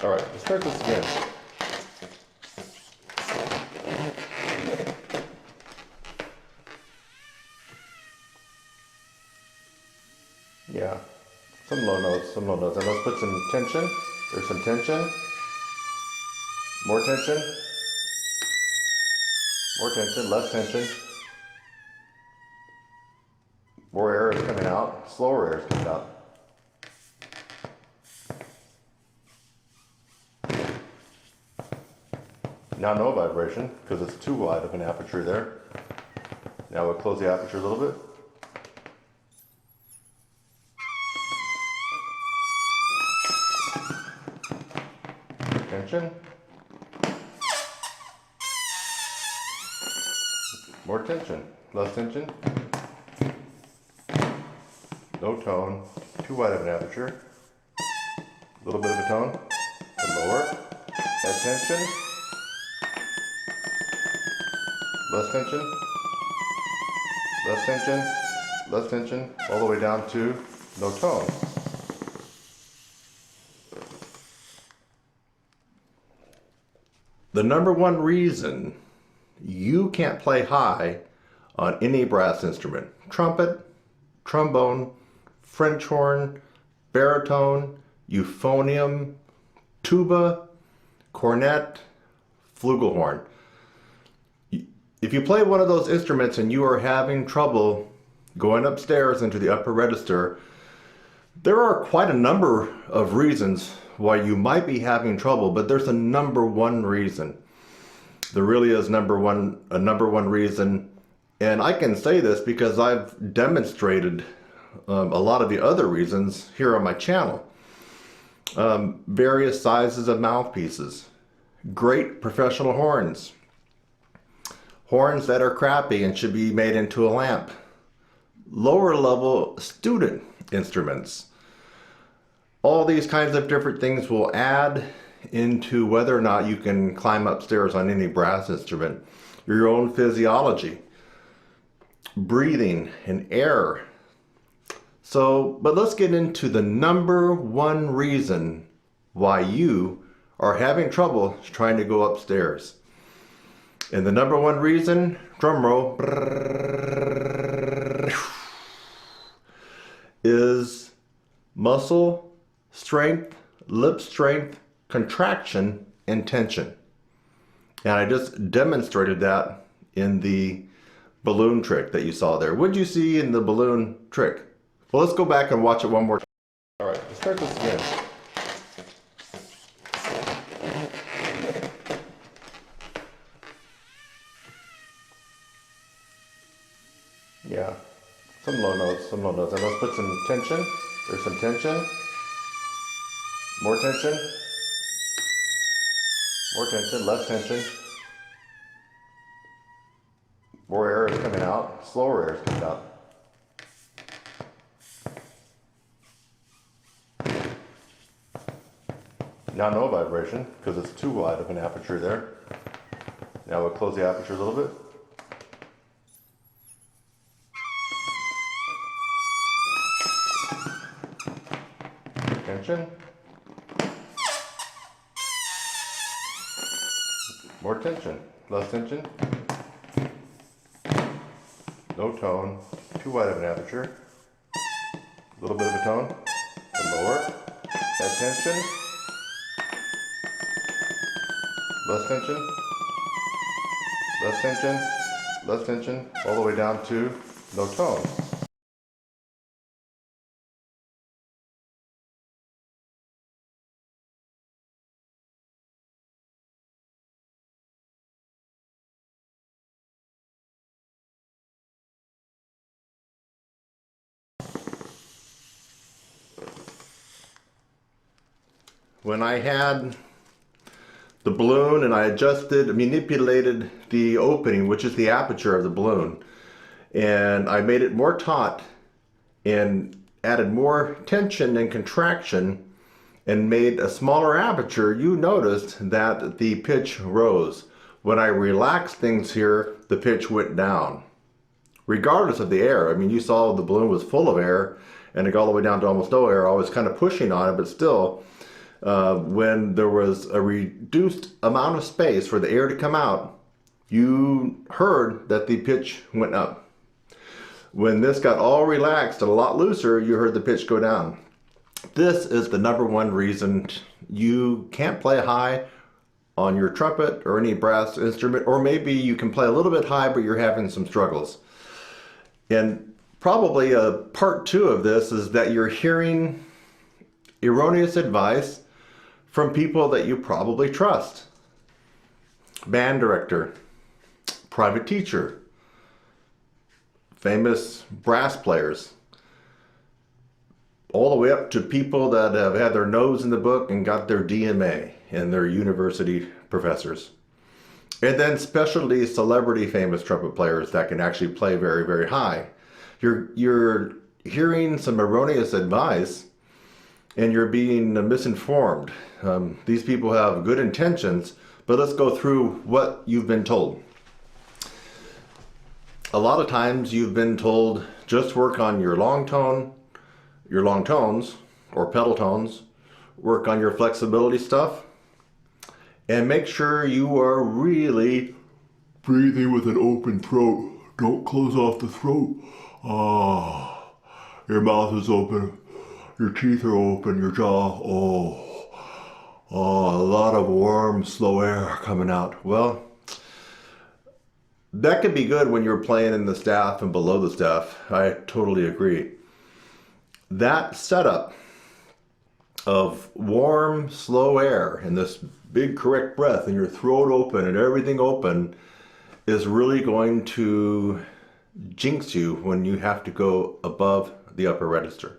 All right, let's start this again. Yeah, some low notes, some low notes. And let's put some tension. There's some tension. More tension. More tension, less tension. More air is coming out. Slower air is coming out. Now no vibration, because it's too wide of an aperture there. Now we'll close the aperture a little bit. Tension. More tension, less tension. No tone, too wide of an aperture. A little bit of a tone, and lower. Add tension. Less tension. Less tension. Less tension. All the way down to no tone. The number one reason you can't play high on any brass instrument, trumpet, trombone, French horn, baritone, euphonium, tuba, cornet, flugelhorn. If you play one of those instruments and you are having trouble going upstairs into the upper register, there are quite a number of reasons why you might be having trouble, but there's a number one reason. There really is a number one reason, and I can say this because I've demonstrated a lot of the other reasons here on my channel. Various sizes of mouthpieces, great professional horns, horns that are crappy and should be made into a lamp, lower level student instruments. All these kinds of different things will add into whether or not you can climb upstairs on any brass instrument. Your own physiology, breathing and air. But let's get into the number one reason why you are having trouble trying to go upstairs. And the number one reason, drum roll, is muscle strength, lip strength, contraction, and tension. And I just demonstrated that in the balloon trick that you saw there. What did you see in the balloon trick? Well, let's go back and watch it one more time. All right, let's start this again. Yeah, some low notes, some low notes. And let's put some tension. There's some tension. More tension. More tension, less tension. More air is coming out. Slower air is coming out. Now no vibration, because it's too wide of an aperture there. Now we'll close the aperture a little bit. Tension. More tension, less tension. No tone, too wide of an aperture. A little bit of a tone, and lower. Add tension. Less tension. Less tension. Less tension. All the way down to no tone. When I had the balloon and I manipulated the opening, which is the aperture of the balloon, and I made it more taut and added more tension and contraction and made a smaller aperture, you noticed that the pitch rose. When I relaxed things here, the pitch went down. Regardless of the air, I mean, you saw the balloon was full of air and it got all the way down to almost no air. I was kind of pushing on it, but still, when there was a reduced amount of space for the air to come out, you heard that the pitch went up. When this got all relaxed and a lot looser, you heard the pitch go down. This is the number one reason you can't play high on your trumpet or any brass instrument, or maybe you can play a little bit high, but you're having some struggles. And probably a part two of this is that you're hearing erroneous advice from people that you probably trust. Band director, private teacher, famous brass players, all the way up to people that have had their nose in the book and got their DMA and their university professors. And then specialty celebrity famous trumpet players that can actually play very, very high. You're hearing some erroneous advice and you're being misinformed. These people have good intentions, but let's go through what you've been told. A lot of times you've been told, just work on your long tone, your long tones or pedal tones, work on your flexibility stuff, and make sure you are really breathing with an open throat. Don't close off the throat. Your mouth is open, your teeth are open, your jaw, a lot of warm, slow air coming out. Well, that could be good when you're playing in the staff and below the staff. I totally agree. That setup of warm, slow air and this big correct breath and your throat open and everything open is really going to jinx you when you have to go above the upper register.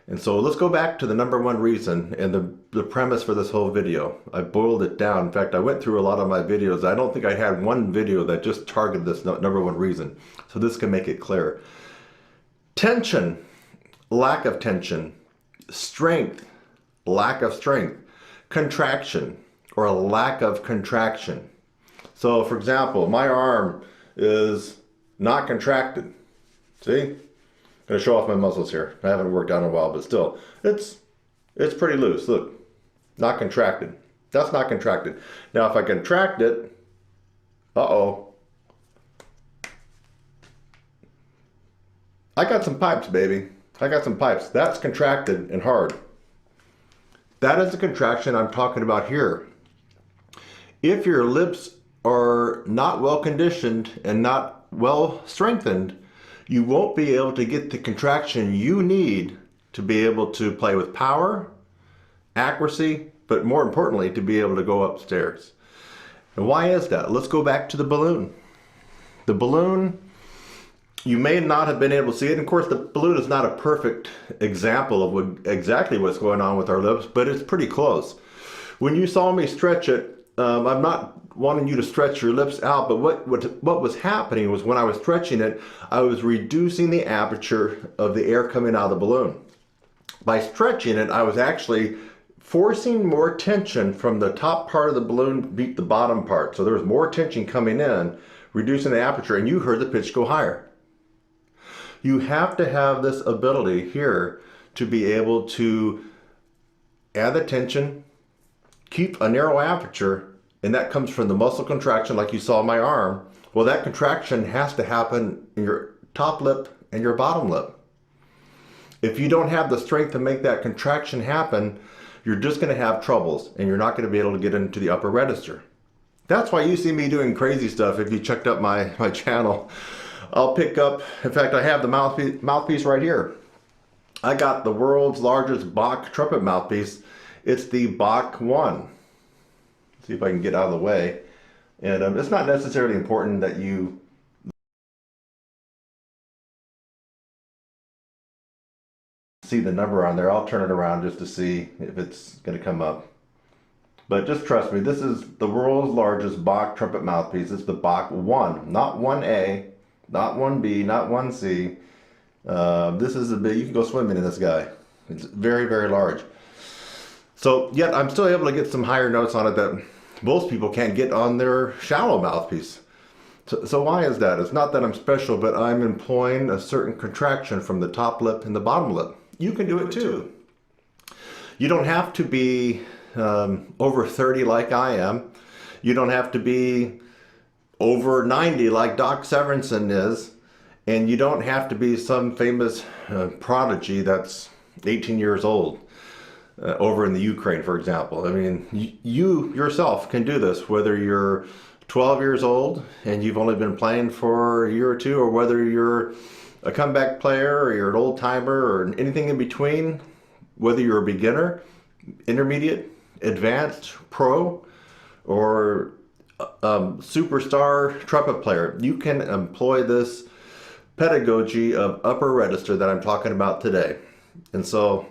And so let's go back to the number one reason and the premise for this whole video. I boiled it down. In fact, I went through a lot of my videos. I don't think I had one video that just targeted this number one reason. So this can make it clear. Tension, lack of tension. Strength, lack of strength. Contraction, or a lack of contraction. So for example, my arm is not contracted. See? I'm gonna show off my muscles here. I haven't worked out in a while, but still, it's pretty loose. Look, not contracted. That's not contracted. Now if I contract it, I got some pipes, baby. I got some pipes. That's contracted and hard. That is the contraction I'm talking about here. If your lips are not well conditioned and not well strengthened, you won't be able to get the contraction you need to be able to play with power, accuracy, but more importantly, to be able to go upstairs. And why is that? Let's go back to the balloon. The balloon, you may not have been able to see it. And of course, the balloon is not a perfect example of exactly what's going on with our lips, but it's pretty close. When you saw me stretch it, I'm not wanting you to stretch your lips out, but what was happening was when I was stretching it, I was reducing the aperture of the air coming out of the balloon. By stretching it, I was actually forcing more tension from the top part of the balloon beat the bottom part. So there was more tension coming in, reducing the aperture, and you heard the pitch go higher. You have to have this ability here to be able to add the tension, keep a narrow aperture, and that comes from the muscle contraction like you saw in my arm. Well, that contraction has to happen in your top lip and your bottom lip. If you don't have the strength to make that contraction happen, you're just going to have troubles and you're not going to be able to get into the upper register. That's why you see me doing crazy stuff. If you checked up my channel, I'll pick up, in fact, I have the mouthpiece right here. I got the world's largest Bach trumpet mouthpiece. It's the Bach 1. See if I can get out of the way. And it's not necessarily important that you see the number on there. I'll turn it around just to see if it's going to come up. But just trust me, this is the world's largest Bach trumpet mouthpiece. It's the Bach 1, not 1A, not 1B, not 1C. This is a big, you can go swimming in this guy. It's very, very large. So yet I'm still able to get some higher notes on it that most people can't get on their shallow mouthpiece. So why is that? It's not that I'm special, but I'm employing a certain contraction from the top lip and the bottom lip. You can do it too. You don't have to be over 30 like I am. You don't have to be over 90 like Doc Severinsen is. And you don't have to be some famous prodigy that's 18 years old over in the Ukraine, for example. I mean, you yourself can do this, whether you're 12 years old and you've only been playing for a year or two, or whether you're a comeback player or you're an old timer or anything in between, whether you're a beginner, intermediate, advanced, pro, or superstar trumpet player. You can employ this pedagogy of upper register that I'm talking about today. And so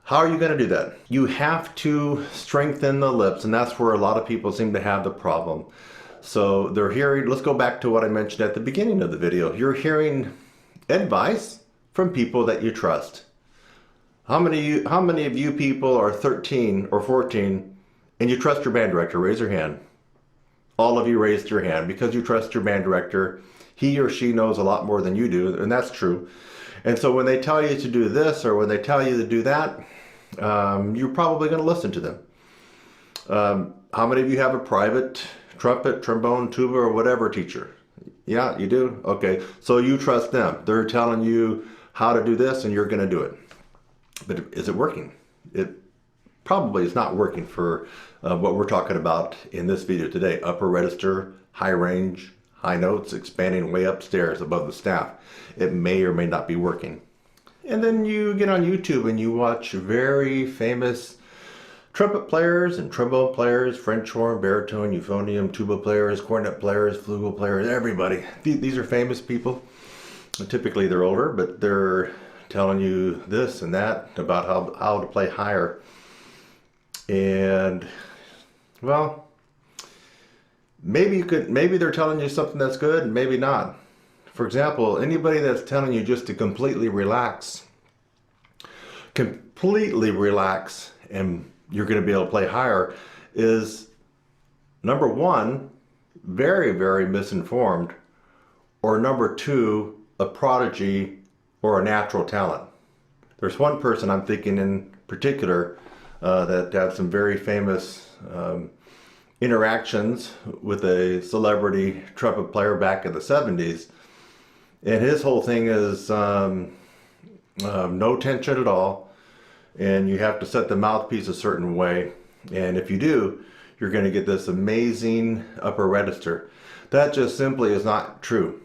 how are you going to do that? You have to strengthen the lips, and that's where a lot of people seem to have the problem. So they're hearing, let's go back to what I mentioned at the beginning of the video. You're hearing advice from people that you trust. How many of you people are 13 or 14 and you trust your band director? Raise your hand. All of you raised your hand because you trust your band director. He or she knows a lot more than you do, and that's true. And so when they tell you to do this or when they tell you to do that, you're probably going to listen to them. How many of you have a private trumpet, trombone, tuba, or whatever teacher? Yeah, you do? Okay, so you trust them. They're telling you how to do this and you're going to do it. But is it working? It probably is not working for what we're talking about in this video today. Upper register, high range, high notes, expanding way upstairs above the staff. It may or may not be working. And then you get on YouTube and you watch very famous trumpet players and trombone players, French horn, baritone, euphonium, tuba players, cornet players, flugel players, everybody. These are famous people. Typically they're older, but they're telling you this and that about how to play higher. And well, maybe they're telling you something that's good and maybe not. For example, anybody that's telling you just to completely relax and you're going to be able to play higher is, number one, very, very misinformed, or number two, a prodigy or a natural talent. There's one person I'm thinking in particular that had some very famous interactions with a celebrity trumpet player back in the 70s. And his whole thing is no tension at all. And you have to set the mouthpiece a certain way. And if you do, you're going to get this amazing upper register. That just simply is not true.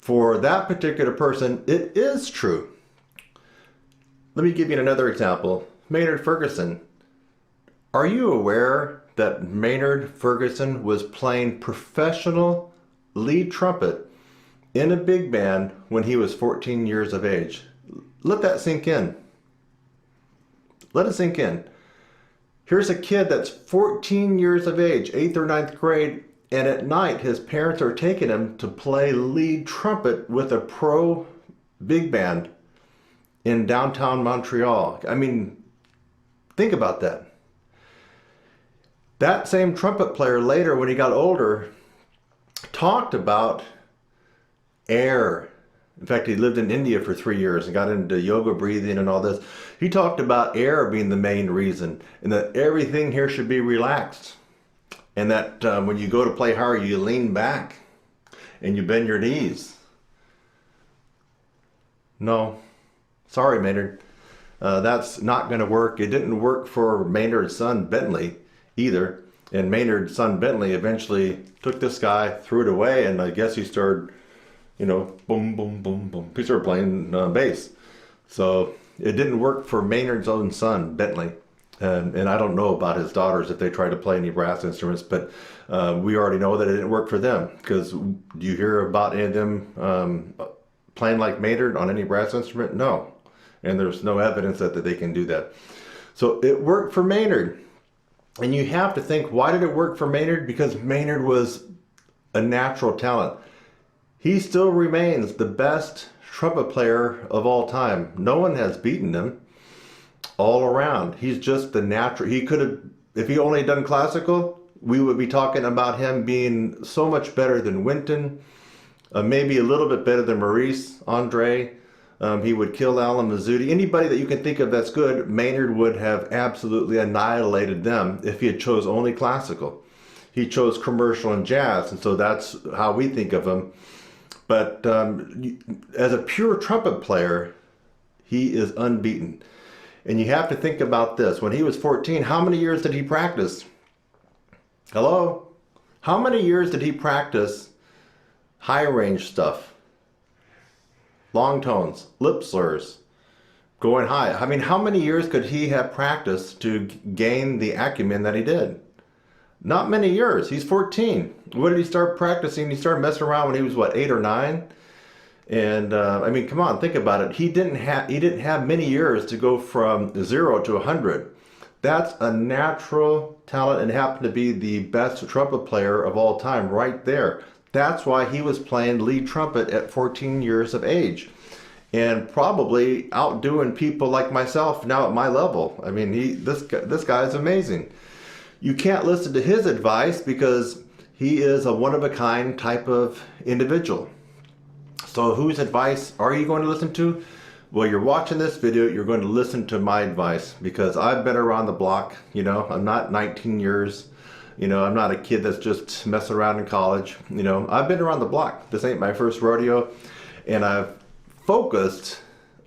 For that particular person, it is true. Let me give you another example. Maynard Ferguson. Are you aware that Maynard Ferguson was playing professional lead trumpet in a big band when he was 14 years of age? Let that sink in. Let it sink in. Here's a kid that's 14 years of age, 8th or 9th grade, and at night his parents are taking him to play lead trumpet with a pro big band in downtown Montreal. I mean, think about that. That same trumpet player later, when he got older, talked about air. In fact, he lived in India for 3 years and got into yoga breathing and all this. He talked about air being the main reason, and that everything here should be relaxed. And that when you go to play higher, you lean back and you bend your knees. No, sorry, Maynard. That's not going to work. It didn't work for Maynard's son, Bentley, either. And Maynard's son, Bentley, eventually took this guy, threw it away, and I guess he started, you know, boom, boom, boom, boom. He started playing bass. So it didn't work for Maynard's own son, Bentley. And I don't know about his daughters if they tried to play any brass instruments, but we already know that it didn't work for them. Because do you hear about any of them playing like Maynard on any brass instrument? No. And there's no evidence that they can do that. So it worked for Maynard. And you have to think, why did it work for Maynard? Because Maynard was a natural talent. He still remains the best trumpet player of all time. No one has beaten him all around. He's just the natural. He could have, if he only done classical, we would be talking about him being so much better than Wynton, maybe a little bit better than Maurice Andre, He would kill Alan Mazzuti. Anybody that you can think of that's good, Maynard would have absolutely annihilated them if he had chose only classical. He chose commercial and jazz, and so that's how we think of him. But as a pure trumpet player, he is unbeaten. And you have to think about this. When he was 14, how many years did he practice? Hello? How many years did he practice high range stuff? Long tones, lip slurs, going high. I mean, how many years could he have practiced to gain the acumen that he did? Not many years. He's 14. When did he start practicing? He started messing around when he was, what, 8 or 9? And I mean, come on, think about it. He didn't have many years to go from 0 to 100. That's a natural talent and happened to be the best trumpet player of all time right there. That's why he was playing lead trumpet at 14 years of age, and probably outdoing people like myself now at my level. I mean, this guy is amazing. You can't listen to his advice because he is a one-of-a-kind type of individual. So whose advice are you going to listen to? Well, you're watching this video, you're going to listen to my advice because I've been around the block. You know, I'm not 19 years. You know, I'm not a kid that's just messing around in college. You know, I've been around the block. This ain't my first rodeo. And I've focused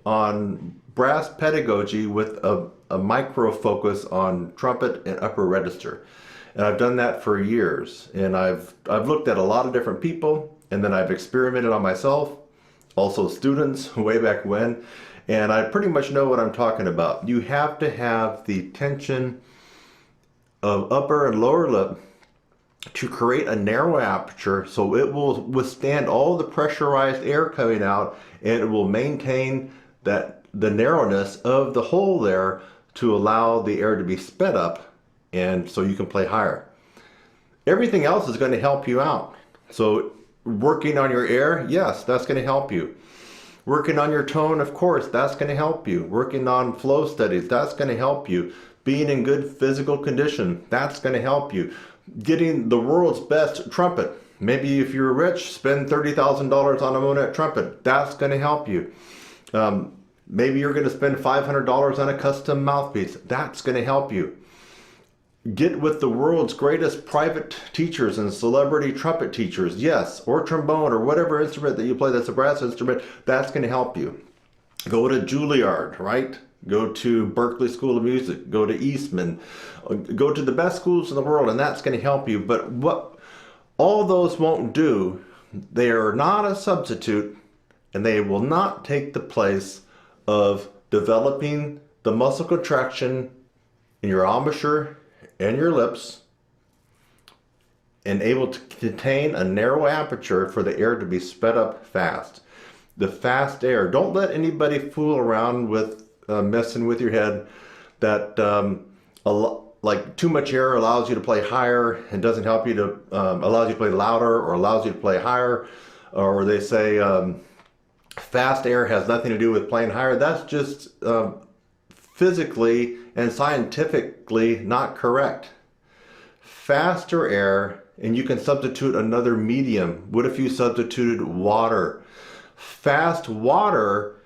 on brass pedagogy with a micro focus on trumpet and upper register. And I've done that for years. And I've looked at a lot of different people, and then I've experimented on myself, also students way back when. And I pretty much know what I'm talking about. You have to have the tension of upper and lower lip to create a narrow aperture so it will withstand all the pressurized air coming out, and it will maintain the narrowness of the hole there to allow the air to be sped up, and so you can play higher. Everything else is going to help you out. So working on your air, yes, that's going to help you. Working on your tone, of course, that's going to help you. Working on flow studies, that's going to help you. Being in good physical condition, that's going to help you. Getting the world's best trumpet. Maybe if you're rich, spend $30,000 on a Monet trumpet. That's going to help you. Maybe you're going to spend $500 on a custom mouthpiece. That's going to help you. Get with the world's greatest private teachers and celebrity trumpet teachers, yes, or trombone or whatever instrument that you play that's a brass instrument, that's going to help you. Go to Juilliard, right? Go to Berklee School of Music, go to Eastman, go to the best schools in the world, and that's going to help you. But what all those won't do, they are not a substitute, and they will not take the place of developing the muscle contraction in your embouchure and your lips, and able to contain a narrow aperture for the air to be sped up fast. The fast air. Don't let anybody fool around with messing with your head that like too much air allows you to play higher and doesn't help you to allows you to play louder or allows you to play higher, or they say fast air has nothing to do with playing higher. That's just physically and scientifically not correct. Faster air, and you can substitute another medium. What if you substituted water? Fast water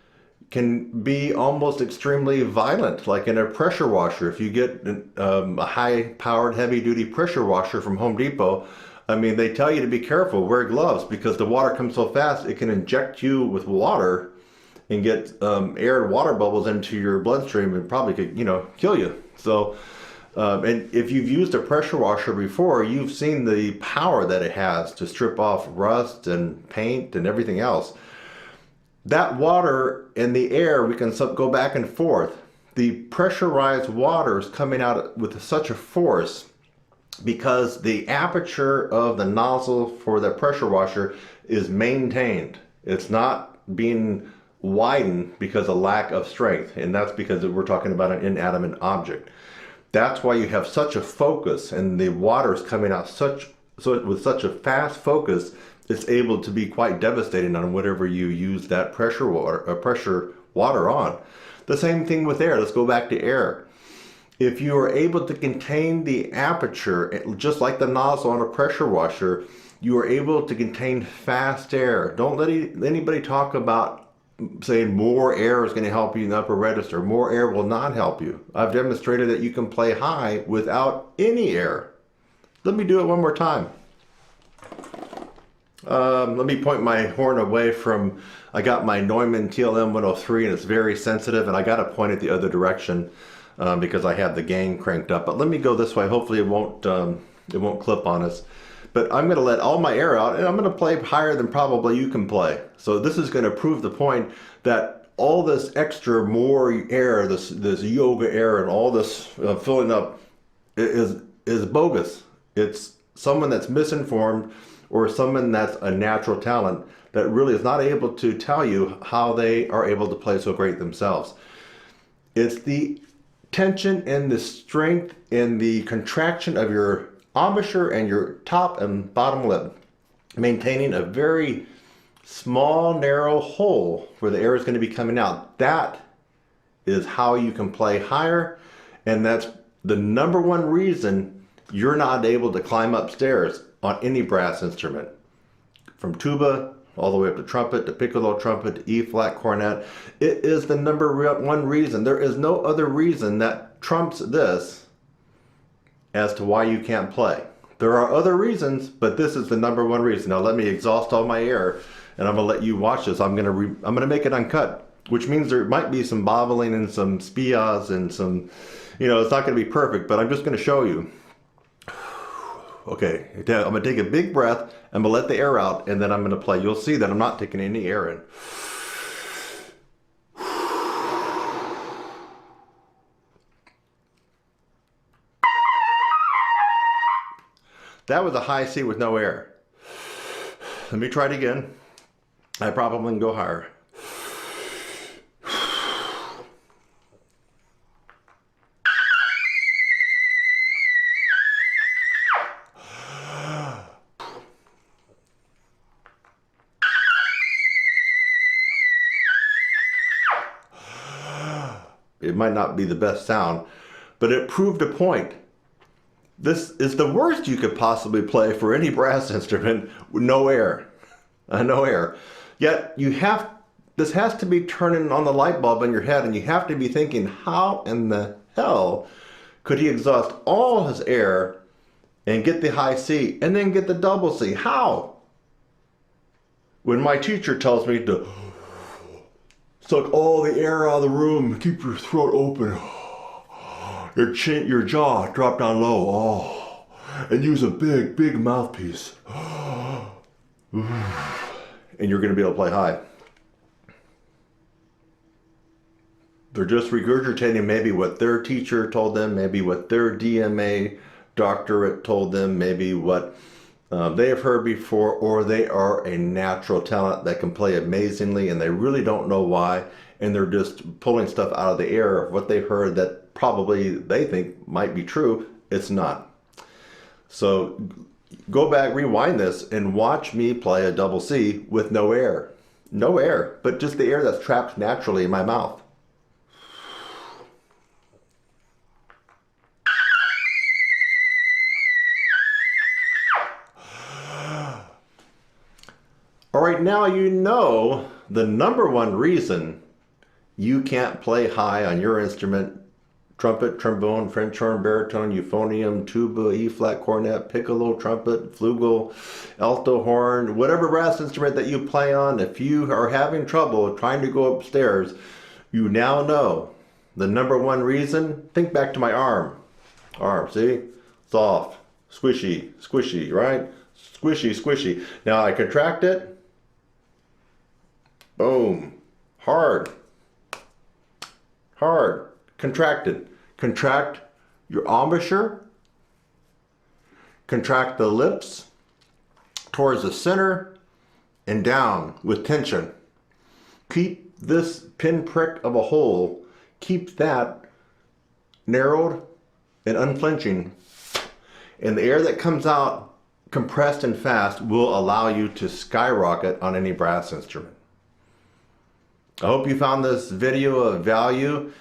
can be almost extremely violent, like in a pressure washer. If you get a high-powered, heavy-duty pressure washer from Home Depot, I mean, they tell you to be careful, wear gloves, because the water comes so fast, it can inject you with water and get air and water bubbles into your bloodstream and probably could, you know, kill you. So, and if you've used a pressure washer before, you've seen the power that it has to strip off rust and paint and everything else. That water and the air, we can go back and forth. The pressurized water is coming out with such a force because the aperture of the nozzle for the pressure washer is maintained. It's not being widened because of lack of strength, and that's because we're talking about an inanimate object. That's why you have such a focus, and the water is coming out with such a fast focus. It's able to be quite devastating on whatever you use that pressure water on. The same thing with air. Let's go back to air. If you are able to contain the aperture, just like the nozzle on a pressure washer, you are able to contain fast air. Don't let anybody talk about saying more air is going to help you in the upper register. More air will not help you. I've demonstrated that you can play high without any air. Let me do it one more time. Let me point my horn away from, I got my Neumann TLM 103 and it's very sensitive, and I got to point it the other direction because I have the gain cranked up. But let me go this way. Hopefully it won't clip on us. But I'm going to let all my air out, and I'm going to play higher than probably you can play. So this is going to prove the point that all this extra more air, this yoga air and all this filling up is bogus. It's someone that's misinformed or someone that's a natural talent that really is not able to tell you how they are able to play so great themselves. It's the tension and the strength and the contraction of your embouchure and your top and bottom lip, maintaining a very small, narrow hole where the air is going to be coming out. That is how you can play higher, and that's the number one reason you're not able to climb upstairs on any brass instrument. From tuba all the way up to trumpet, to piccolo trumpet, to E-flat cornet. It is the number one reason. There is no other reason that trumps this as to why you can't play. There are other reasons, but this is the number one reason. Now let me exhaust all my air, and I'm gonna let you watch this. I'm gonna make it uncut, which means there might be some bobbling and some spias and some, it's not gonna be perfect, but I'm just gonna show you. Okay, I'm gonna take a big breath, I'm gonna let the air out, and then I'm gonna play. You'll see that I'm not taking any air in. That was a high C with no air. Let me try it again. I probably can go higher. It might not be the best sound, but it proved a point. This is the worst you could possibly play for any brass instrument with no air. No air. Yet this has to be turning on the light bulb in your head, and you have to be thinking, how in the hell could he exhaust all his air and get the high C and then get the double C? How? When my teacher tells me to suck all the air out of the room, keep your throat open, your jaw drop down low, and use a big mouthpiece, and you're going to be able to play high. They're just regurgitating maybe what their teacher told them, maybe what their DMA doctorate told them, maybe what they have heard before, or they are a natural talent that can play amazingly and they really don't know why, and they're just pulling stuff out of the air of what they heard that probably they think might be true. It's not. So go back, rewind this, and watch me play a double C with no air. No air, but just the air that's trapped naturally in my mouth. All right, now you know the number one reason you can't play high on your instrument: trumpet, trombone, French horn, baritone, euphonium, tuba, E-flat cornet, piccolo, trumpet, flugel, alto horn, whatever brass instrument that you play on. If you are having trouble trying to go upstairs, you now know the number one reason. Think back to my arm. See? Soft, squishy, squishy, right? Squishy, squishy. Now I contract it. Boom. Hard. Hard. Contracted. Contract your embouchure. Contract the lips towards the center and down with tension. Keep this pinprick of a hole, keep that narrowed and unflinching. And the air that comes out compressed and fast will allow you to skyrocket on any brass instrument. I hope you found this video of value.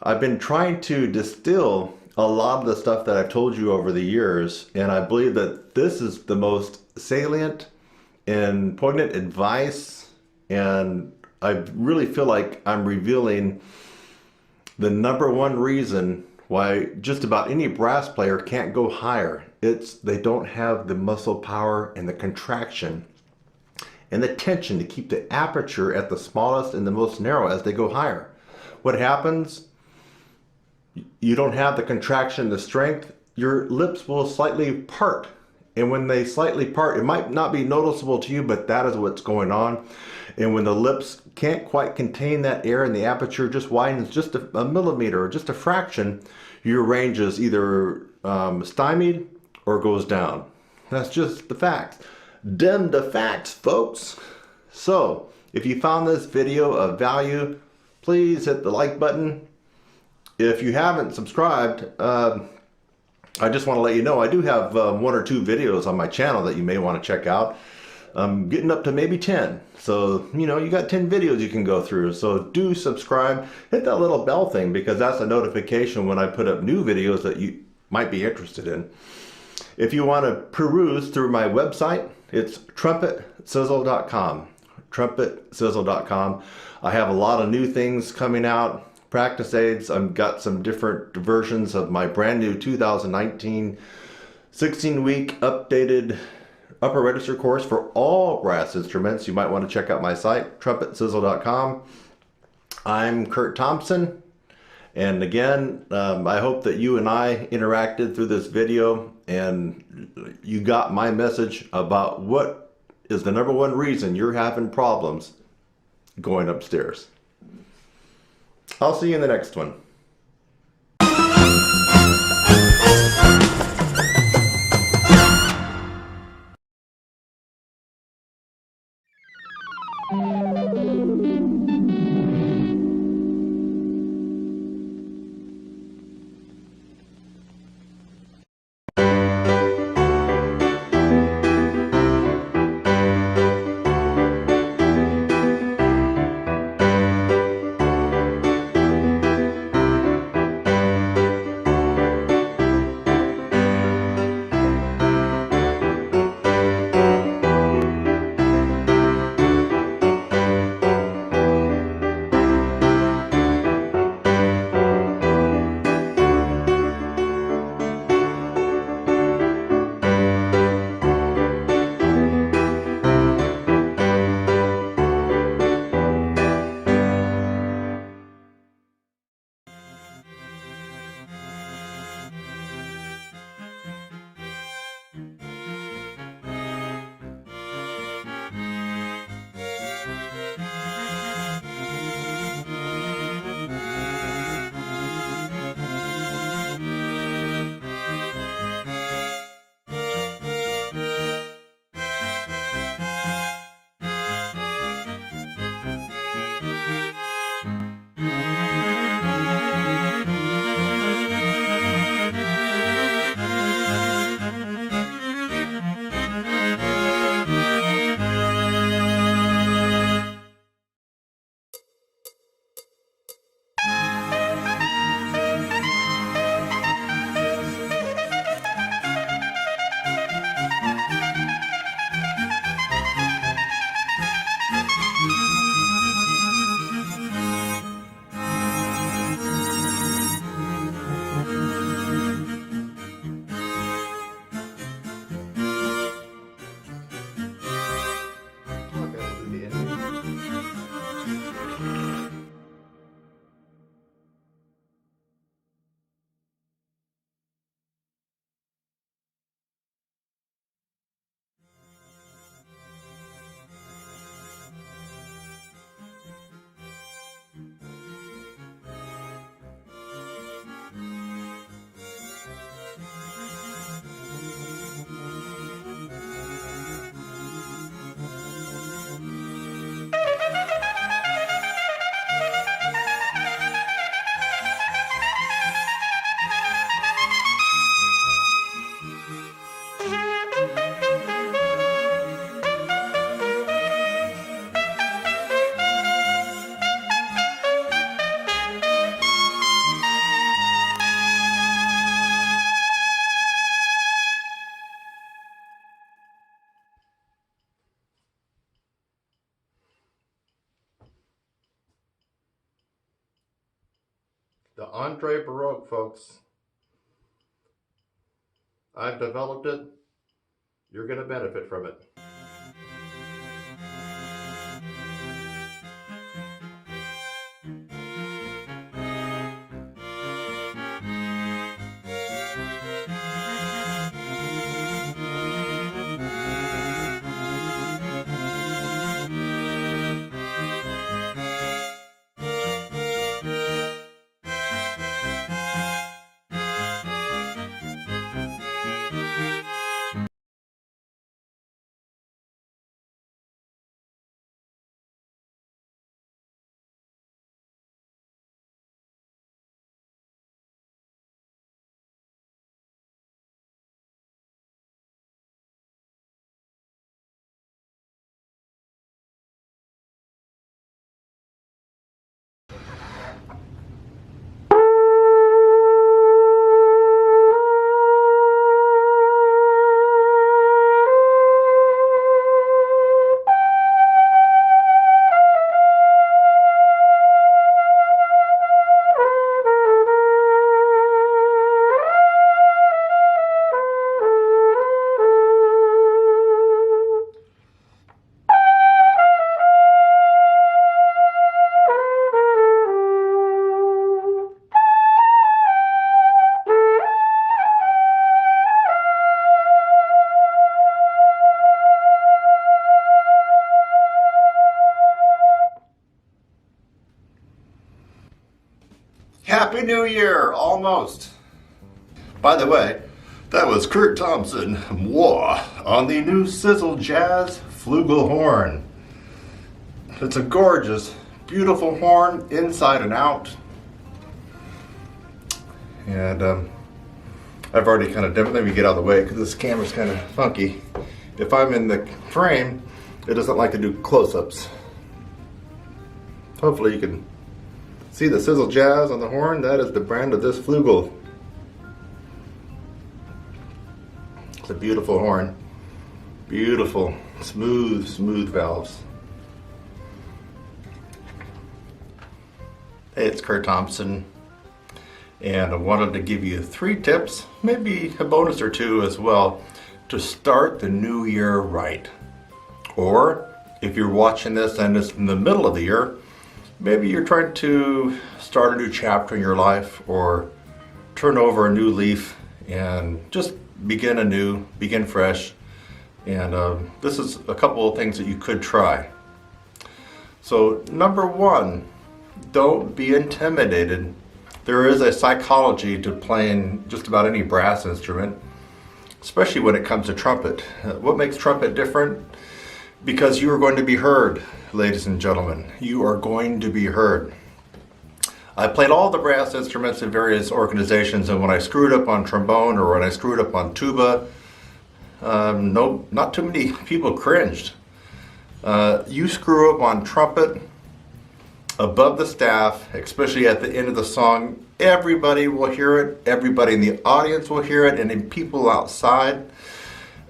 I've been trying to distill a lot of the stuff that I've told you over the years, and I believe that this is the most salient and poignant advice and I really feel like I'm revealing the number one reason why just about any brass player can't go higher. It's they don't have the muscle power and the contraction and the tension to keep the aperture at the smallest and the most narrow as they go higher. What happens? You don't have the contraction, the strength, your lips will slightly part. And when they slightly part, it might not be noticeable to you, but that is what's going on. And when the lips can't quite contain that air and the aperture just widens just a millimeter or just a fraction, your range is either stymied or goes down. That's just the facts. Dem the facts, folks. So, if you found this video of value, please hit the like button. If you haven't subscribed, I just want to let you know I do have 1 or 2 videos on my channel that you may want to check out. I'm getting up to maybe 10. So, you know, you got 10 videos you can go through. So do subscribe. Hit that little bell thing because that's a notification when I put up new videos that you might be interested in. If you want to peruse through my website, it's trumpetsizzle.com. Trumpetsizzle.com. I have a lot of new things coming out. Practice aids. I've got some different versions of my brand new 2019 16-week updated upper register course for all brass instruments. You might want to check out my site, trumpetsizzle.com. I'm Kurt Thompson, and again, I hope that you and I interacted through this video and you got my message about what is the number one reason you're having problems going upstairs. I'll see you in the next one. The Andre Baroque, folks. I've developed it. You're going to benefit from it. Happy New Year, almost. By the way, that was Kurt Thompson, moi, on the new Sizzle Jazz flugelhorn. It's a gorgeous, beautiful horn, inside and out. And I've already kind of let me get out of the way because this camera's kind of funky. If I'm in the frame, it doesn't like to do close-ups. Hopefully you can see the Sizzle Jazz on the horn. That is the brand of this flugel. It's a beautiful horn. Beautiful, smooth valves. Hey, it's Kurt Thompson, and I wanted to give you 3 tips, maybe a bonus or 2 as well, to start the new year right. Or if you're watching this and it's in the middle of the year, maybe you're trying to start a new chapter in your life or turn over a new leaf and just begin anew, begin fresh. And this is a couple of things that you could try. So number 1, don't be intimidated. There is a psychology to playing just about any brass instrument, especially when it comes to trumpet. What makes trumpet different? Because you are going to be heard, ladies and gentlemen. You are going to be heard. I played all the brass instruments in various organizations, and when I screwed up on trombone or when I screwed up on tuba, no, not too many people cringed. You screw up on trumpet, above the staff, especially at the end of the song, everybody will hear it, everybody in the audience will hear it, and then people outside,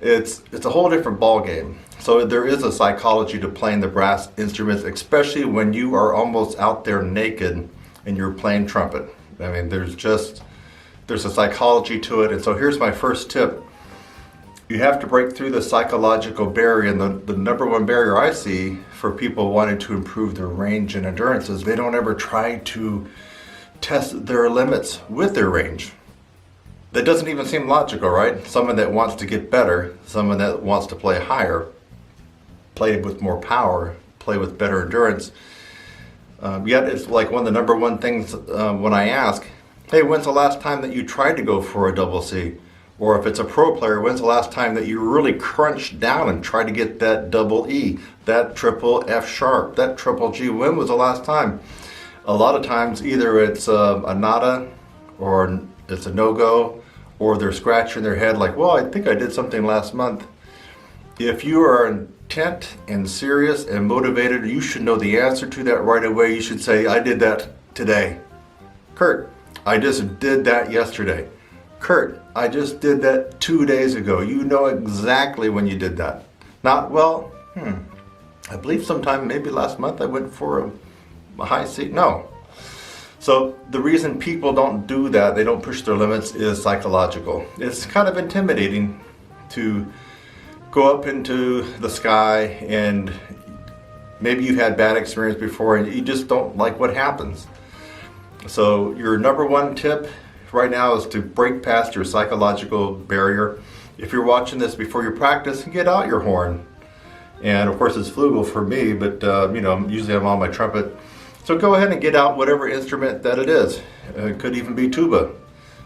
it's a whole different ball game. So there is a psychology to playing the brass instruments, especially when you are almost out there naked and you're playing trumpet. I mean, there's a psychology to it. And so here's my first tip. You have to break through the psychological barrier, and the number 1 barrier I see for people wanting to improve their range and endurance is they don't ever try to test their limits with their range. That doesn't even seem logical, right? Someone that wants to get better, someone that wants to play higher, play with more power, play with better endurance. Yet it's like one of the number 1 things when I ask, hey, when's the last time that you tried to go for a double C? Or if it's a pro player, when's the last time that you really crunched down and tried to get that double E, that triple F sharp, that triple G? When was the last time? A lot of times either it's a nada or it's a no-go, or they're scratching their head like, well, I think I did something last month. If you are intent and serious and motivated, you should know the answer to that right away. You should say, I did that today. Kurt, I just did that yesterday. Kurt, I just did that 2 days ago. You know exactly when you did that. Not, well, I believe sometime maybe last month I went for a high C. No. So the reason people don't do that, they don't push their limits, is psychological. It's kind of intimidating to go up into the sky, and maybe you've had bad experience before and you just don't like what happens. So your number one tip right now is to break past your psychological barrier. If you're watching this before you practice, get out your horn. And of course it's flugel for me, but usually I'm on my trumpet. So go ahead and get out whatever instrument that it is. It could even be tuba.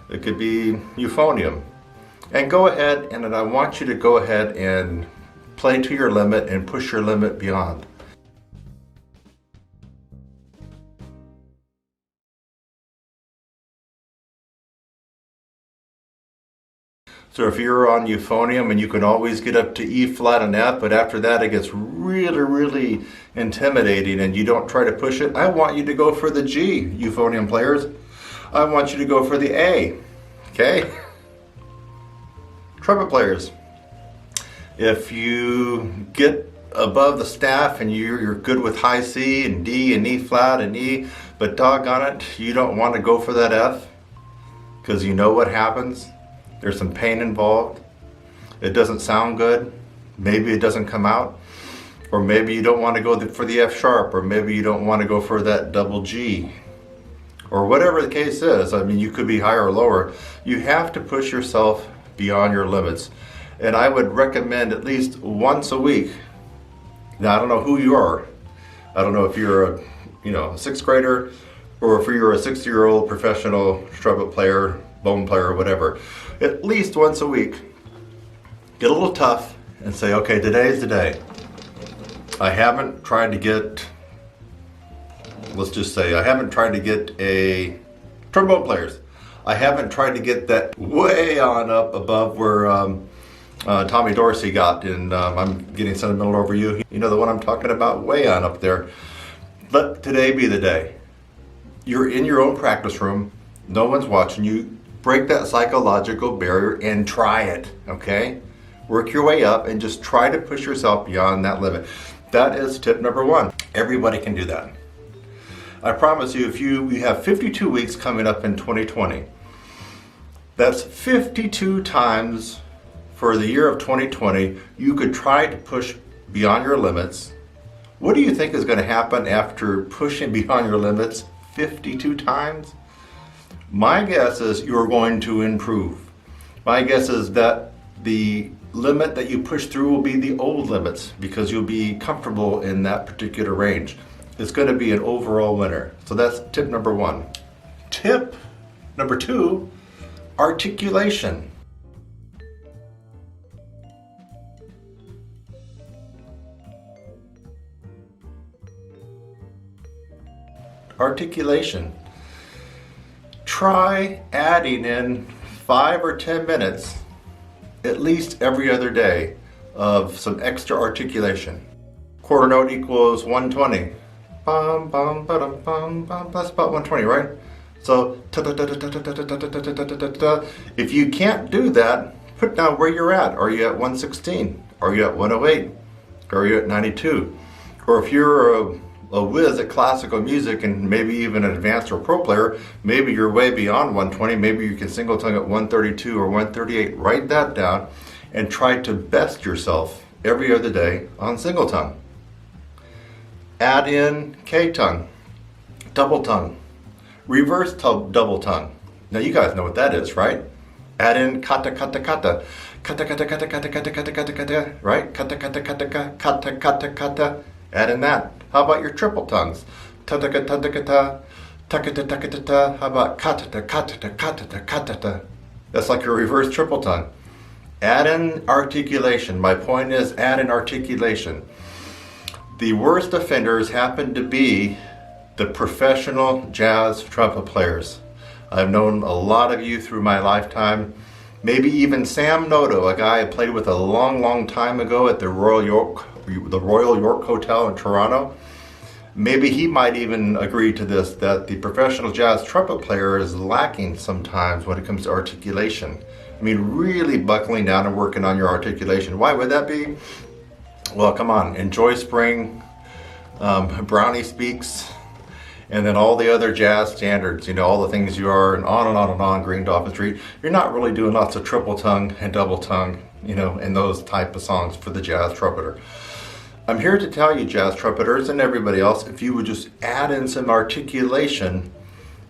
It could be euphonium. And go ahead, and I want you to go ahead and play to your limit and push your limit beyond. So if you're on euphonium and you can always get up to E flat and F, but after that it gets really, really intimidating and you don't try to push it, I want you to go for the G, euphonium players. I want you to go for the A, okay? Trumpet players, if you get above the staff and you're good with high C and D and E flat and E, but doggone it, you don't want to go for that F because you know what happens. There's some pain involved. It doesn't sound good. Maybe it doesn't come out. Or maybe you don't want to go for the F sharp, or maybe you don't want to go for that double G. Or whatever the case is. I mean, you could be higher or lower. You have to push yourself beyond your limits. And I would recommend at least once a week. Now, I don't know who you are. I don't know if you're a sixth grader, or if you're a 60-year-old professional trumpet player, bone player, or whatever. At least once a week, get a little tough and say, okay, today's the day. I haven't tried to get, let's just say, I haven't tried to get a trombone players. I haven't tried to get that way on up above where Tommy Dorsey got, and I'm getting sentimental over you. You know the one I'm talking about, way on up there. Let today be the day. You're in your own practice room. No one's watching you. Break that psychological barrier and try it, okay? Work your way up and just try to push yourself beyond that limit. That is tip number one. Everybody can do that. I promise you, if you have 52 weeks coming up in 2020, that's 52 times for the year of 2020, you could try to push beyond your limits. What do you think is going to happen after pushing beyond your limits 52 times? My guess is you're going to improve. My guess is that the limit that you push through will be the old limits because you'll be comfortable in that particular range. It's going to be an overall winner. So that's tip number one. Tip number two, articulation. Articulation. Try adding in 5 or 10 minutes, at least every other day, of some extra articulation. Quarter note equals 120. Bum, bum, ba-dum, bum, bum. That's about 120, right? So, if you can't do that, put down where you're at. Are you at 116? Are you at 108? Are you at 92? Or if you're a whiz at classical music and maybe even an advanced or pro player, maybe you're way beyond 120, maybe you can single tongue at 132 or 138. Write that down and try to best yourself every other day on single tongue. Add in K tongue, double tongue, reverse double tongue. Now you guys know what that is, right? Add in kata kata kata, kata kata kata kata kata kata kata kata, right? Kata kata kata kata kata kata. Add in that. How about your triple tongues? Ta-ta-ka, ta-ta-ka-ta, ta-ka-ta, ta-ka-ta-ta. How about ka-ta-ta, ka-ta-ta, ka-ta-ta, ka-ta-ta? That's like your reverse triple tongue. Add in articulation. My point is add in articulation. The worst offenders happen to be the professional jazz trumpet players. I've known a lot of you through my lifetime. Maybe even Sam Noto, a guy I played with a long, long time ago at the Royal York Hotel in Toronto. Maybe he might even agree to this, that the professional jazz trumpet player is lacking sometimes when it comes to articulation. I mean, really buckling down and working on your articulation. Why would that be? Well, come on, enjoy spring, Brownie speaks, and then all the other jazz standards, you know, all the things you are, and on and on and on, Green Dolphin Street, you're not really doing lots of triple tongue and double tongue, you know, and those type of songs for the jazz trumpeter. I'm here to tell you, jazz trumpeters and everybody else, if you would just add in some articulation,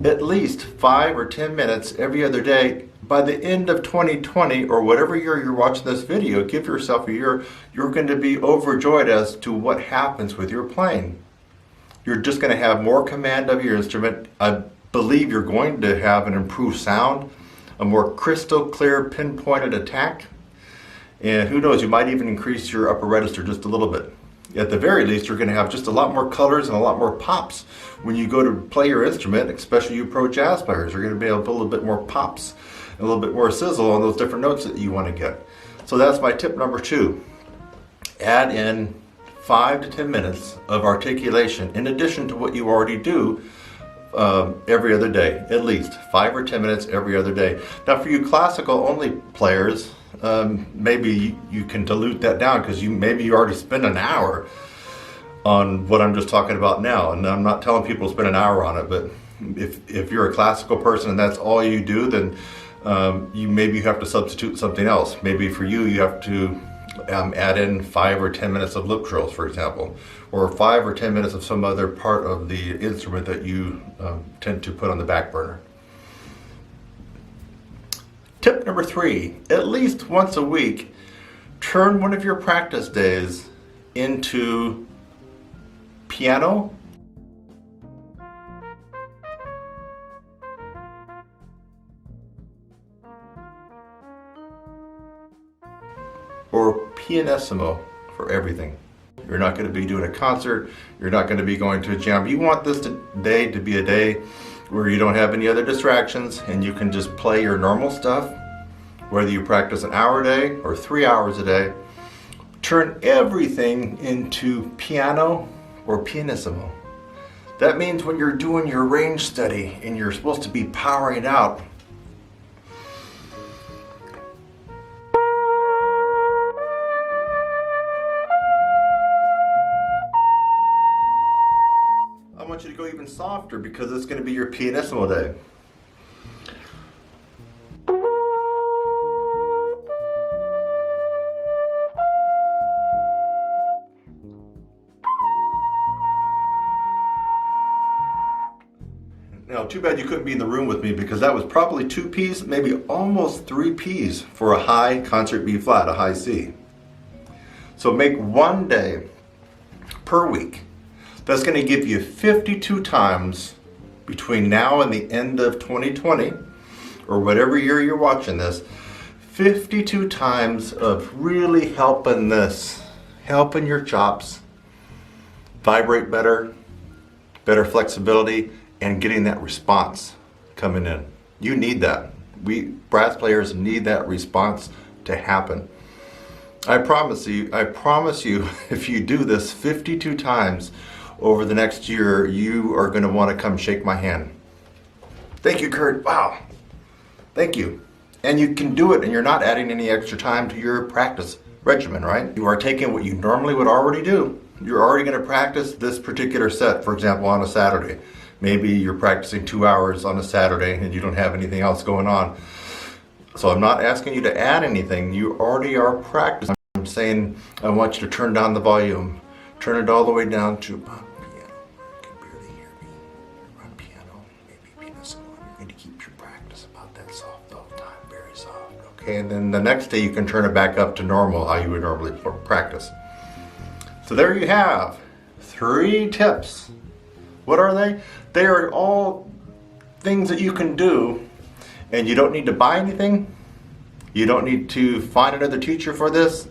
at least 5 or 10 minutes every other day, by the end of 2020 or whatever year you're watching this video, give yourself a year, you're going to be overjoyed as to what happens with your playing. You're just going to have more command of your instrument. I believe you're going to have an improved sound, a more crystal clear pinpointed attack, and who knows, you might even increase your upper register just a little bit. At the very least, you're going to have just a lot more colors and a lot more pops when you go to play your instrument, especially you pro jazz players. You're going to be able to put a little bit more pops, a little bit more sizzle on those different notes that you want to get. So that's my tip number 2. Add in 5 to 10 minutes of articulation in addition to what you already do every other day, at least 5 or 10 minutes every other day. Now for you classical only players, maybe you can dilute that down because maybe you already spend an hour on what I'm just talking about now, and I'm not telling people to spend an hour on it, but if you're a classical person and that's all you do, then you have to substitute something else. Maybe for you have to add in 5 or 10 minutes of lip trills, for example, or 5 or 10 minutes of some other part of the instrument that you tend to put on the back burner. Tip number 3, at least once a week, turn one of your practice days into piano or pianissimo for everything. You're not going to be doing a concert, you're not going to be going to a jam. You want this day to be a day where you don't have any other distractions and you can just play your normal stuff, whether you practice an hour a day or 3 hours a day. Turn everything into piano or pianissimo. That means when you're doing your range study and you're supposed to be powering out, I want you to go even softer because it's going to be your pianissimo day. Now, too bad you couldn't be in the room with me because that was probably 2 Ps, maybe almost 3 Ps for a high concert B flat, a high C. So make one day per week. That's going to give you 52 times between now and the end of 2020, or whatever year you're watching this, 52 times of really helping your chops vibrate better, better flexibility, and getting that response coming in. You need that. We brass players need that response to happen. I promise you, if you do this 52 times over the next year, you are going to want to come shake my hand. Thank you, Kurt. Wow. Thank you. And you can do it and you're not adding any extra time to your practice regimen, right? You are taking what you normally would already do. You're already going to practice this particular set, for example, on a Saturday. Maybe you're practicing 2 hours on a Saturday and you don't have anything else going on. So I'm not asking you to add anything. You already are practicing. I'm saying I want you to turn down the volume. Turn it all the way down to piano. You can barely hear me. You're on piano, maybe pianissimo. You're going to keep your practice about that soft all the time, very soft. Okay, and then the next day you can turn it back up to normal, how you would normally practice. So there you have 3 tips. What are they? They are all things that you can do, and you don't need to buy anything. You don't need to find another teacher for this,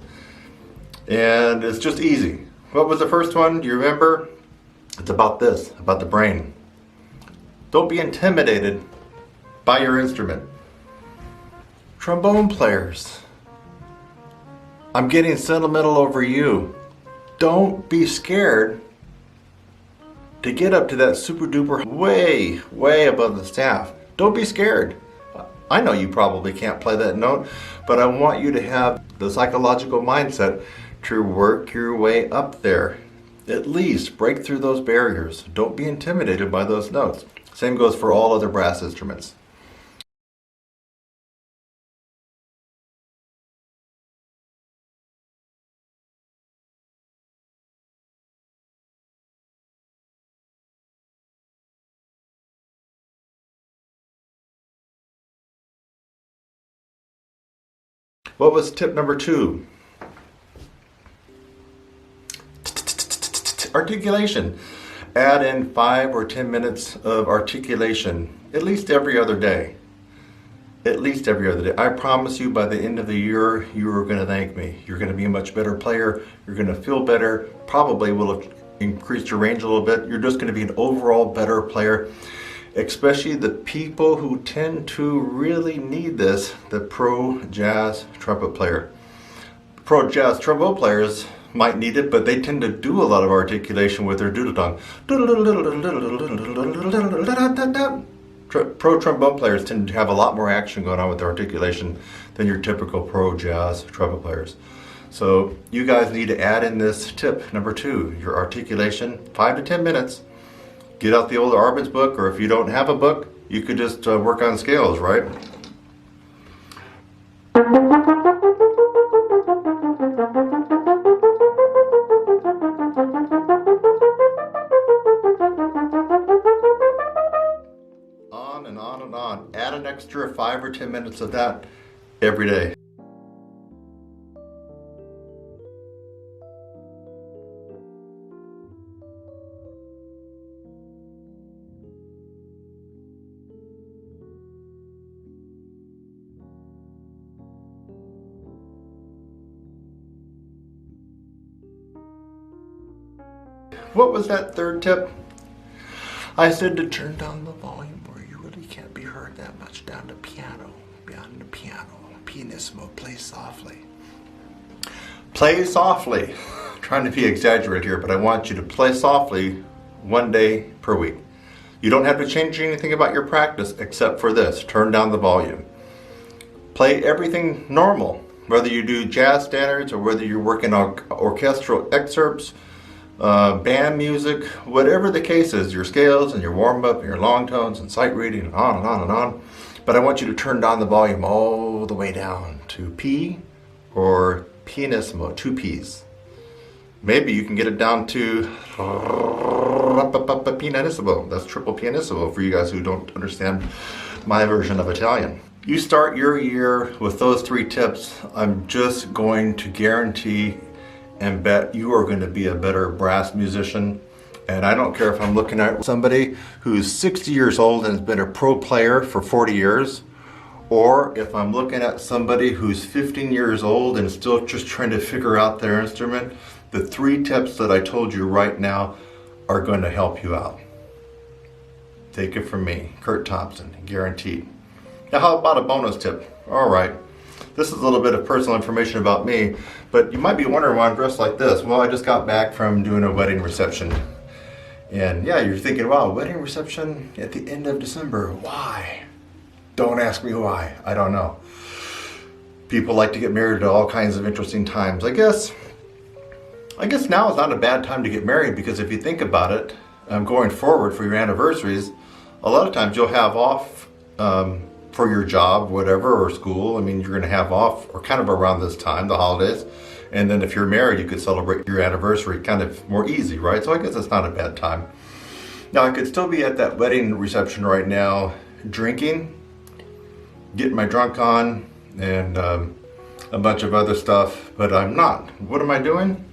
and it's just easy. What was the first one? Do you remember? It's about this, about the brain. Don't be intimidated by your instrument. Trombone players, I'm getting sentimental over you. Don't be scared to get up to that super duper way, way above the staff. Don't be scared. I know you probably can't play that note, but I want you to have the psychological mindset to work your way up there. At least break through those barriers. Don't be intimidated by those notes. Same goes for all other brass instruments. What was tip number 2? Articulation. Add in 5 or 10 minutes of articulation at least every other day. At least every other day. I promise you, by the end of the year, you are going to thank me. You're going to be a much better player. You're going to feel better. Probably will have increased your range a little bit. You're just going to be an overall better player. Especially the people who tend to really need this, the pro jazz trumpet player. Pro jazz trombone players might need it, but they tend to do a lot of articulation with their doodle tongue. Pro trombone players tend to have a lot more action going on with their articulation than your typical pro jazz trumpet players. So you guys need to add in this tip number 2, your articulation, 5 to 10 minutes. Get out the old Arben's book, or if you don't have a book, you could just work on scales, right? On and on and on. Add an extra 5 or 10 minutes of that every day. What was that 3rd tip? I said to turn down the volume where you really can't be heard that much, down to piano, pianissimo, play softly. Play softly. I'm trying to be exaggerated here, but I want you to play softly 1 day per week. You don't have to change anything about your practice except for this, turn down the volume. Play everything normal, whether you do jazz standards or whether you're working on orchestral excerpts, band music, whatever the case is, your scales and your warm-up and your long tones and sight reading and on and on and on. But I want you to turn down the volume all the way down to P or pianissimo, 2 Ps. Maybe you can get it down to pianissimo. That's triple pianissimo for you guys who don't understand my version of Italian. You start your year with those 3 tips, I'm just going to guarantee and bet you are going to be a better brass musician. And I don't care if I'm looking at somebody who's 60 years old and has been a pro player for 40 years, or if I'm looking at somebody who's 15 years old and still just trying to figure out their instrument. The 3 tips that I told you right now are going to help you out. Take it from me, Kurt Thompson, guaranteed. Now how about a bonus tip? All right. This is a little bit of personal information about me, but you might be wondering why I'm dressed like this. Well, I just got back from doing a wedding reception. And yeah, you're thinking, wow, wedding reception at the end of December. Why? Don't ask me why. I don't know. People like to get married at all kinds of interesting times. I guess now is not a bad time to get married, because if you think about it, going forward for your anniversaries, a lot of times you'll have off for your job, whatever, or school. I mean, you're going to have off or kind of around this time, the holidays. And then if you're married, you could celebrate your anniversary kind of more easy, right? So I guess it's not a bad time. Now, I could still be at that wedding reception right now, drinking, getting my drunk on, and a bunch of other stuff, but I'm not. What am I doing?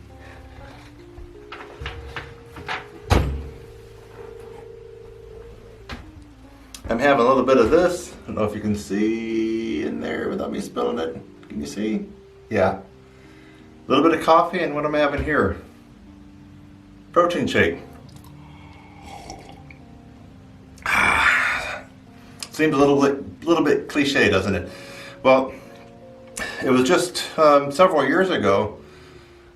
I'm having a little bit of this. I don't know if you can see in there without me spilling it. Can you see? Yeah. A little bit of coffee, and what am I having here? Protein shake. Seems a little bit cliche, doesn't it? Well, it was just several years ago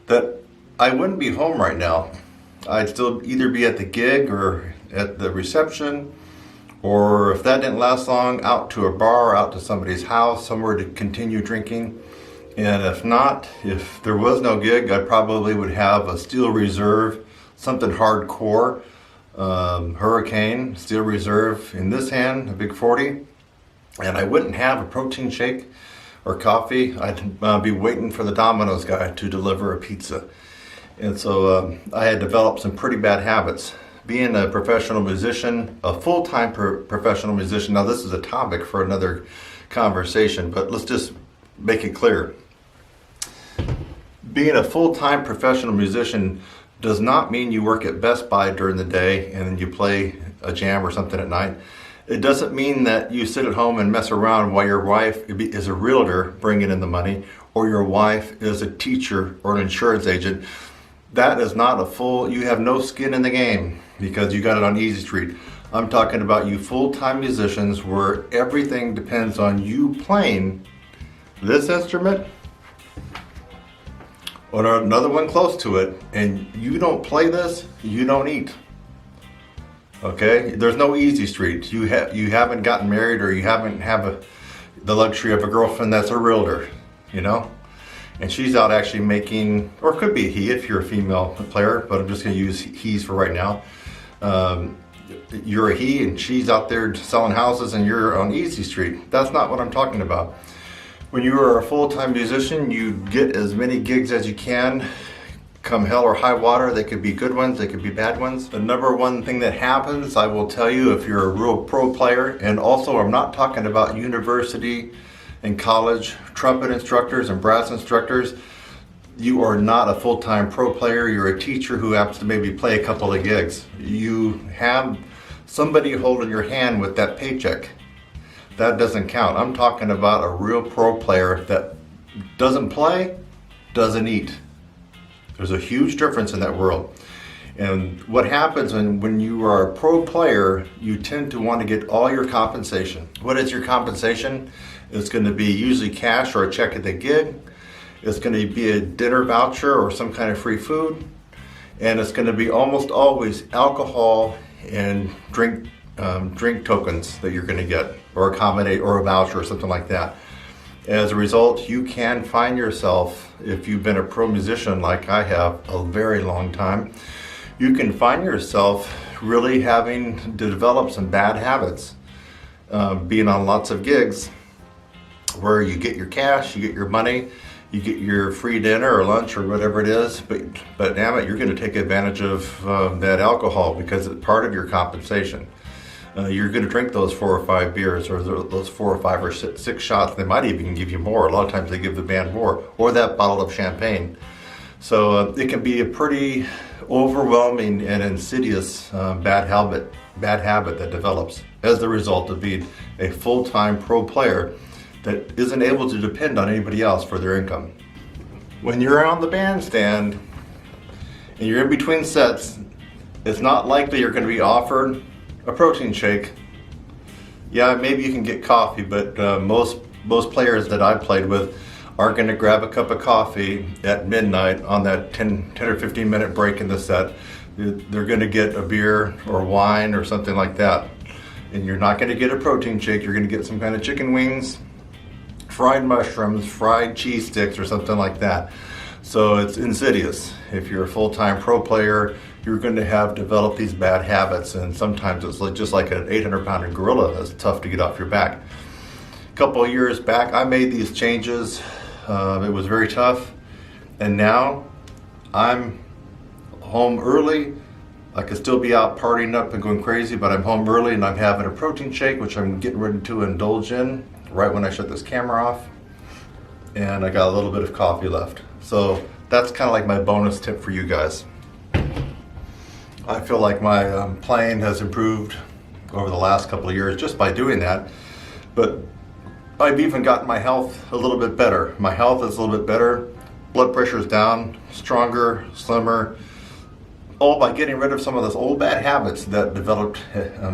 that I wouldn't be home right now. I'd still either be at the gig or at the reception, or if that didn't last long, out to a bar, out to somebody's house, somewhere to continue drinking. And if not, if there was no gig, I probably would have a steel reserve something hardcore. Hurricane, Steel Reserve in this hand, a big 40. And I wouldn't have a protein shake or coffee. I'd be waiting for the Domino's guy to deliver a pizza. And so I had developed some pretty bad habits. Being a professional musician, a full-time professional musician, now this is a topic for another conversation, but let's just make it clear. Being a full-time professional musician does not mean you work at Best Buy during the day and then you play a jam or something at night. It doesn't mean that you sit at home and mess around while your wife is a realtor bringing in the money, or your wife is a teacher or an insurance agent. That is not a full, you have no skin in the game because you got it on Easy Street. I'm talking about you full-time musicians where everything depends on you playing this instrument or another one close to it, and you don't play this, you don't eat. Okay, there's no Easy Street. You haven't gotten married, or you haven't the luxury of a girlfriend that's a realtor, you know, and she's out actually making, or it could be a he if you're a female player, but I'm just going to use he's for right now. You're a he and she's out there selling houses and you're on Easy Street. That's not what I'm talking about. When you are a full-time musician, you get as many gigs as you can. Come hell or high water, they could be good ones, they could be bad ones. The number one thing that happens, I will tell you, if you're a real pro player, and also I'm not talking about university and college trumpet instructors and brass instructors, you are not a full-time pro player, you're a teacher who happens to maybe play a couple of gigs. You have somebody holding your hand with that paycheck. That doesn't count. I'm talking about a real pro player that doesn't play, doesn't eat. There's a huge difference in that world. And what happens when you are a pro player, you tend to want to get all your compensation. What is your compensation? It's going to be usually cash or a check at the gig. It's going to be a dinner voucher or some kind of free food. And it's going to be almost always alcohol and drink tokens that you're going to get, or accommodate, or a voucher or something like that. As a result, you can find yourself, if you've been a pro musician like I have a very long time, you can find yourself really having to develop some bad habits. Being on lots of gigs where you get your cash, you get your money, you get your free dinner or lunch or whatever it is, but damn it, you're going to take advantage of that alcohol because it's part of your compensation. You're going to drink those 4 or 5 beers, or those 4 or 5 or 6 shots. They might even give you more. A lot of times they give the band more, or that bottle of champagne. So it can be a pretty overwhelming and insidious bad habit that develops as the result of being a full-time pro player that isn't able to depend on anybody else for their income. When you're on the bandstand and you're in between sets, it's not likely you're going to be offered a protein shake. Yeah, maybe you can get coffee, but most players that I've played with are going to grab a cup of coffee at midnight on that 10 or 15 minute break in the set. They're going to get a beer or wine or something like that. And you're not going to get a protein shake. You're going to get some kind of chicken wings, fried mushrooms, fried cheese sticks, or something like that. So it's insidious. If you're a full-time pro player, you're going to have developed these bad habits, and sometimes it's just like an 800-pound gorilla that's tough to get off your back. A couple of years back, I made these changes. It was very tough, and now I'm home early. I could still be out partying up and going crazy, but I'm home early and I'm having a protein shake, which I'm getting ready to indulge in right when I shut this camera off. And I got a little bit of coffee left. So that's kind of like my bonus tip for you guys. I feel like my playing has improved over the last couple of years just by doing that. But I've even gotten my health a little bit better. My health is a little bit better. Blood pressure's down, stronger, slimmer. All by getting rid of some of those old bad habits that developed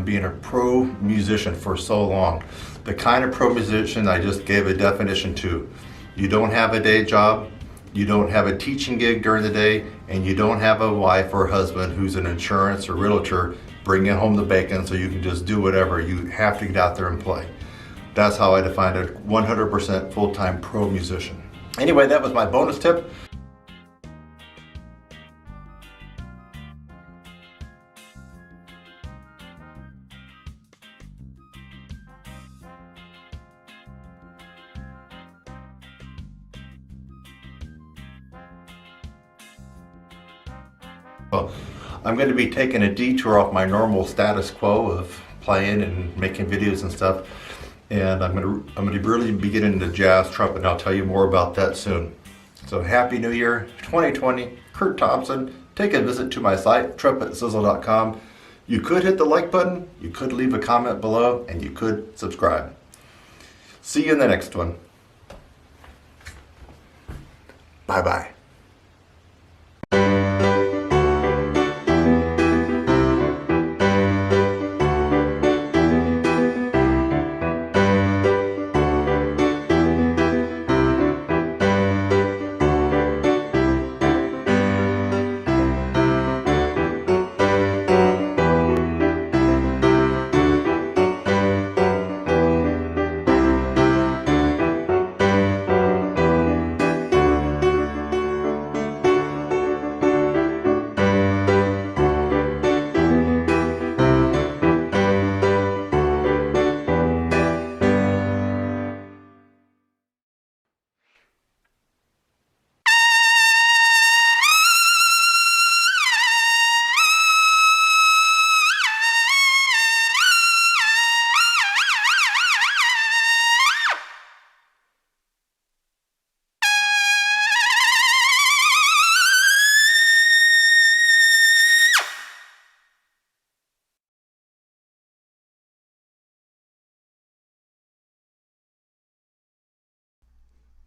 being a pro musician for so long. The kind of pro musician I just gave a definition to. You don't have a day job, you don't have a teaching gig during the day, and you don't have a wife or husband who's an insurance or realtor bringing home the bacon so you can just do whatever. You have to get out there and play. That's how I define a 100% full-time pro musician. Anyway, that was my bonus tip. Well, I'm going to be taking a detour off my normal status quo of playing and making videos and stuff, and I'm going to really be getting into jazz trumpet, and I'll tell you more about that soon. So Happy New Year 2020, Kurt Thompson. Take a visit to my site, trumpetsizzle.com. You could hit the like button, you could leave a comment below, and you could subscribe. See you in the next one. Bye-bye.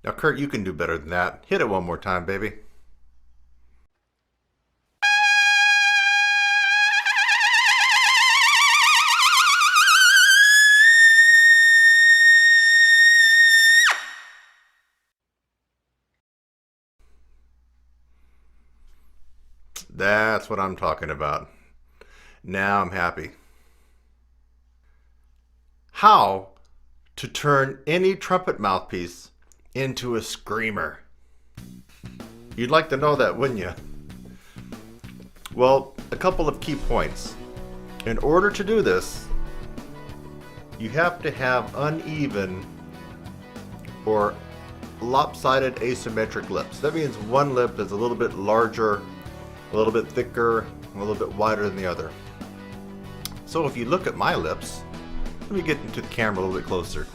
Now, Kurt, you can do better than that. Hit it one more time, baby. That's what I'm talking about. Now I'm happy. How to turn any trumpet mouthpiece into a screamer. You'd like to know that, wouldn't you? Well, a couple of key points. In order to do this, you have to have uneven or lopsided asymmetric lips. That means one lip is a little bit larger, a little bit thicker, a little bit wider than the other. So if you look at my lips, let me get into the camera a little bit closer.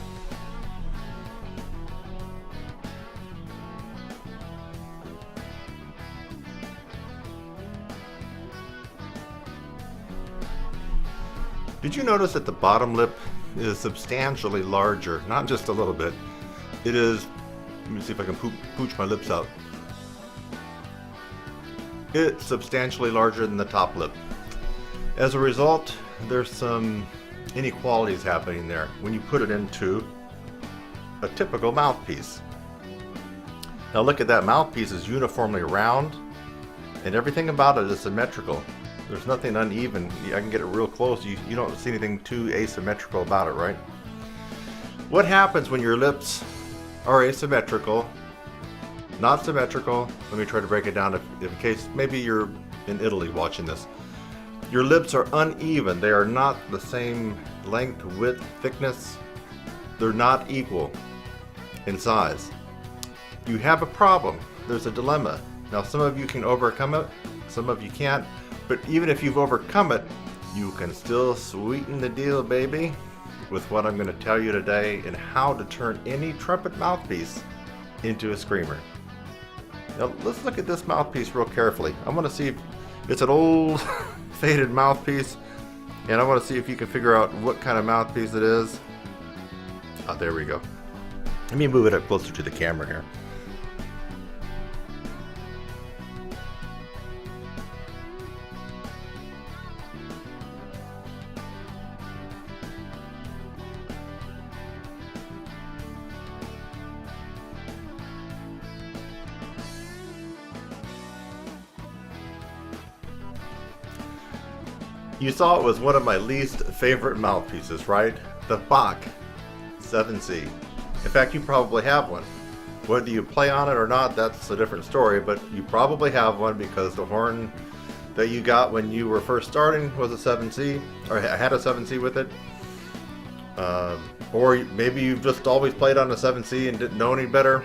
Did you notice that the bottom lip is substantially larger? Not just a little bit. It is, let me see if I can pooch my lips out. It's substantially larger than the top lip. As a result, there's some inequalities happening there when you put it into a typical mouthpiece. Now look at that, mouthpiece is uniformly round and everything about it is symmetrical. There's nothing uneven. I can get it real close. You don't see anything too asymmetrical about it, right? What happens when your lips are asymmetrical, not symmetrical? Let me try to break it down in case maybe you're in Italy watching this. Your lips are uneven. They are not the same length, width, thickness. They're not equal in size. You have a problem. There's a dilemma. Now some of you can overcome it, some of you can't. But even if you've overcome it, you can still sweeten the deal, baby, with what I'm going to tell you today and how to turn any trumpet mouthpiece into a screamer. Now let's look at this mouthpiece real carefully. I want to see if it's an old faded mouthpiece, and I want to see if you can figure out what kind of mouthpiece it is. Oh, there we go. Let me move it up closer to the camera here. You saw it was one of my least favorite mouthpieces, right? The Bach 7C. In fact, you probably have one. Whether you play on it or not, that's a different story, but you probably have one because the horn that you got when you were first starting was a 7C, or had a 7C with it. Or maybe you've just always played on a 7C and didn't know any better.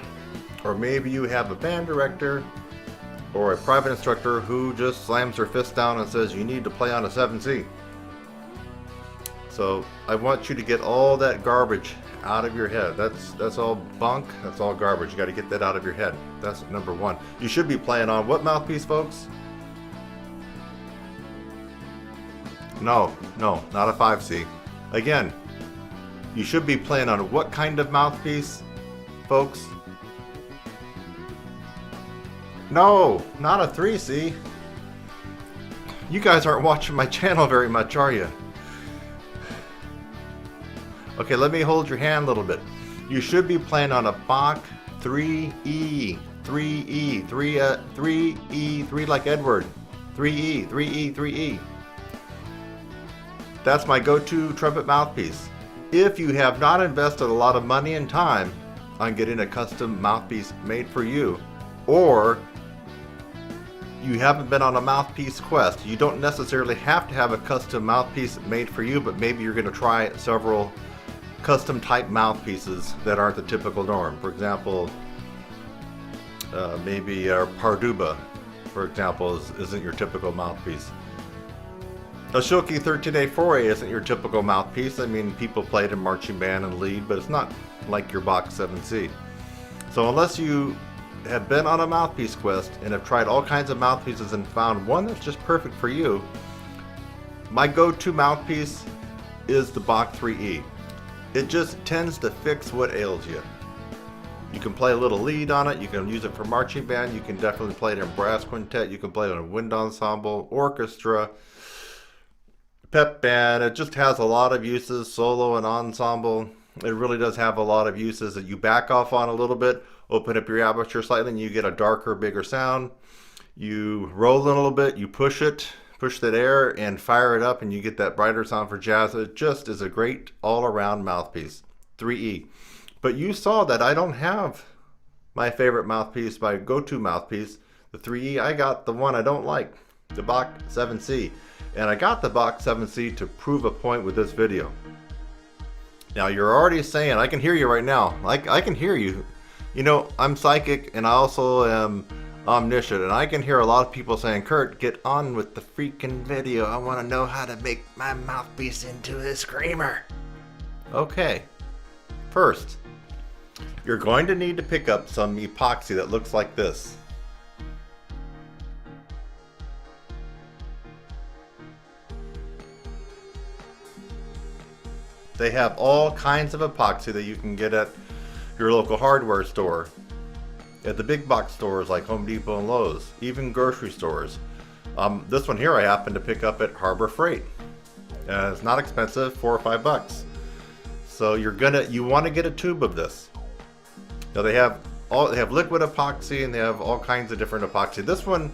Or maybe you have a band director or a private instructor who just slams her fist down and says you need to play on a 7C. So I want you to get all that garbage out of your head. That's all bunk. That's all garbage. You got to get that out of your head. That's number one. You should be playing on what mouthpiece, folks? No, not a 5C. Again, you should be playing on what kind of mouthpiece, folks? No, not a 3C. You guys aren't watching my channel very much, are you? Okay, let me hold your hand a little bit. You should be playing on a Bach 3E. 3E. 3E. 3 like Edward. 3E. 3E. 3E. That's my go-to trumpet mouthpiece. If you have not invested a lot of money and time on getting a custom mouthpiece made for you, or you haven't been on a mouthpiece quest, you don't necessarily have to have a custom mouthpiece made for you, but maybe you're going to try several custom type mouthpieces that aren't the typical norm. For example, maybe Parduba, for example, isn't your typical mouthpiece. A Schilke 13A4A isn't your typical mouthpiece. I mean, people play it in marching band and lead, but it's not like your Bach 7C. So unless you have been on a mouthpiece quest and have tried all kinds of mouthpieces and found one that's just perfect for you, my go-to mouthpiece is the Bach 3E. It just tends to fix what ails you. You can play a little lead on it, you can use it for marching band, you can definitely play it in brass quintet, you can play it in a wind ensemble, orchestra, pep band. It just has a lot of uses, solo and ensemble. It really does have a lot of uses that you back off on a little bit, open up your aperture slightly, and you get a darker, bigger sound. You roll it a little bit, you push that air and fire it up, and you get that brighter sound for jazz. It just is a great all-around mouthpiece. 3E. But you saw that I don't have my favorite mouthpiece, my go-to mouthpiece, the 3E. I got the one I don't like, the Bach 7C. And I got the Bach 7C to prove a point with this video. Now you're already saying, I can hear you right now. I can hear you. You know, I'm psychic and I also am omniscient, and I can hear a lot of people saying, Kurt, get on with the freaking video. I want to know how to make my mouthpiece into a screamer. Okay. First, you're going to need to pick up some epoxy that looks like this. They have all kinds of epoxy that you can get at your local hardware store, at the big box stores like Home Depot and Lowe's, even grocery stores. This one here I happened to pick up at Harbor Freight. It's not expensive, $4 or $5. So you want to get a tube of this. Now they have liquid epoxy and they have all kinds of different epoxy. This one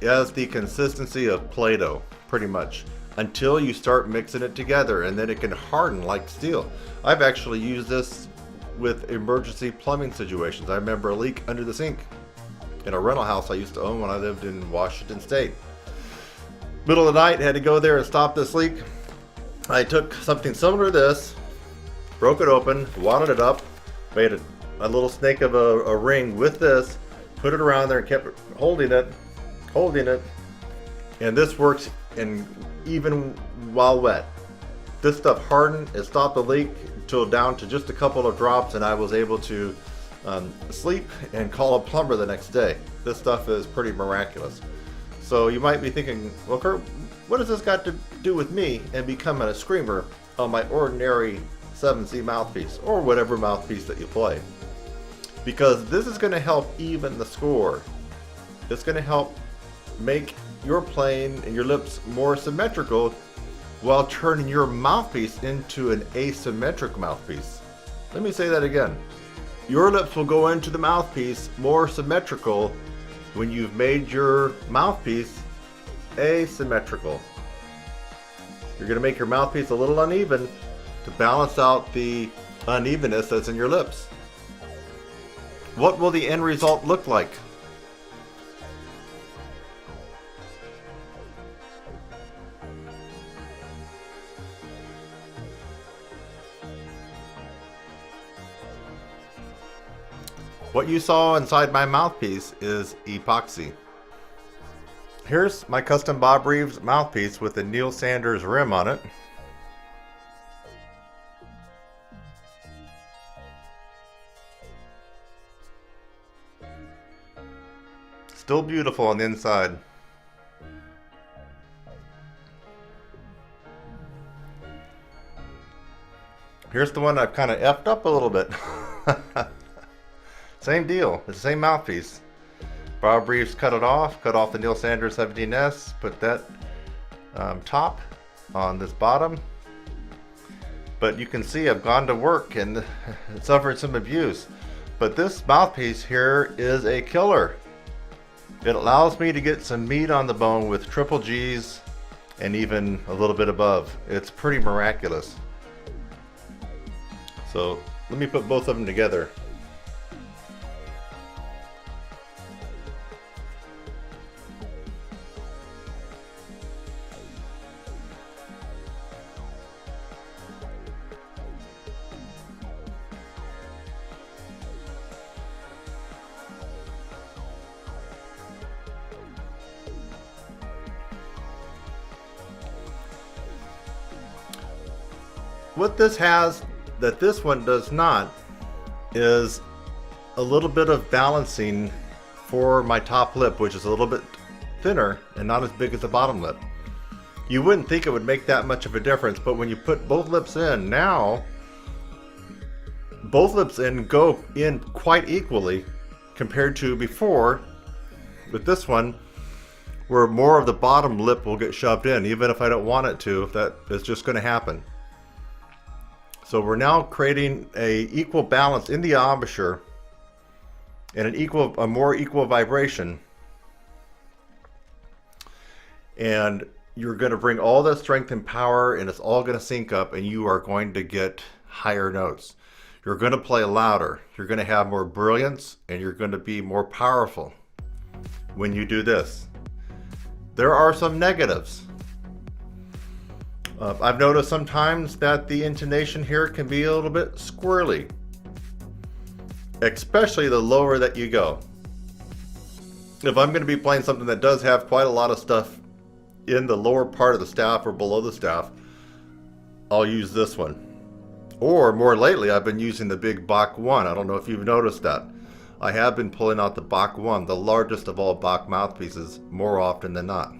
has the consistency of Play-Doh, pretty much, until you start mixing it together, and then it can harden like steel. I've actually used this with emergency plumbing situations. I remember a leak under the sink in a rental house I used to own when I lived in Washington State. Middle of the night, had to go there and stop this leak. I took something similar to this, broke it open, wadded it up, made a little snake of a ring with this, put it around there and kept holding it, and this works even while wet. This stuff hardened, it stopped the leak until down to just a couple of drops, and I was able to sleep and call a plumber the next day. This stuff is pretty miraculous. So you might be thinking, well, Kurt, what has this got to do with me and becoming a screamer on my ordinary 7C mouthpiece, or whatever mouthpiece that you play? Because this is going to help even the score. It's going to help make your playing and your lips more symmetrical while turning your mouthpiece into an asymmetric mouthpiece. Let me say that again. Your lips will go into the mouthpiece more symmetrical when you've made your mouthpiece asymmetrical. You're going to make your mouthpiece a little uneven to balance out the unevenness that's in your lips. What will the end result look like? What you saw inside my mouthpiece is epoxy. Here's my custom Bob Reeves mouthpiece with the Neil Sanders rim on it. Still beautiful on the inside. Here's the one I've kind of effed up a little bit. Same deal, it's the same mouthpiece. Bob Reeves cut off the Neil Sanders 17S, put that top on this bottom. But you can see I've gone to work and suffered some abuse. But this mouthpiece here is a killer. It allows me to get some meat on the bone with triple G's and even a little bit above. It's pretty miraculous. So let me put both of them together. What this has that this one does not is a little bit of balancing for my top lip, which is a little bit thinner and not as big as the bottom lip. You wouldn't think it would make that much of a difference, but when you put both lips in, now both lips go in quite equally compared to before with this one, where more of the bottom lip will get shoved in, even if I don't want it to. That is just going to happen. So we're now creating a equal balance in the embouchure and a more equal vibration. And you're going to bring all that strength and power, and it's all going to sync up, and you are going to get higher notes. You're going to play louder. You're going to have more brilliance, and you're going to be more powerful when you do this. There are some negatives. I've noticed sometimes that the intonation here can be a little bit squirrely, especially the lower that you go. If I'm going to be playing something that does have quite a lot of stuff in the lower part of the staff or below the staff, I'll use this one. Or more lately, I've been using the big Bach 1. I don't know if you've noticed that. I have been pulling out the Bach 1, the largest of all Bach mouthpieces, more often than not.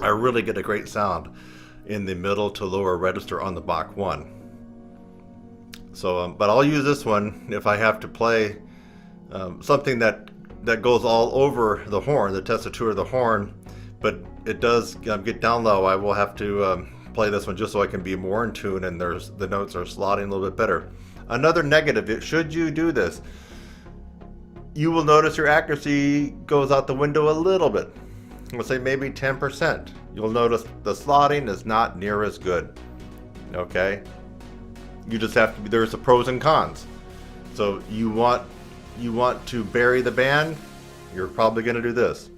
I really get a great sound in the middle to lower register on the Bach 1. So, but I'll use this one if I have to play something that goes all over the horn, the tessitura of the horn, but it does get down low. I will have to play this one just so I can be more in tune and the notes are slotting a little bit better. Another negative, should you do this, you will notice your accuracy goes out the window a little bit. We'll say maybe 10%. You'll notice the slotting is not near as good. Okay? You just have to there's the pros and cons. So you want to bury the band, you're probably going to do this.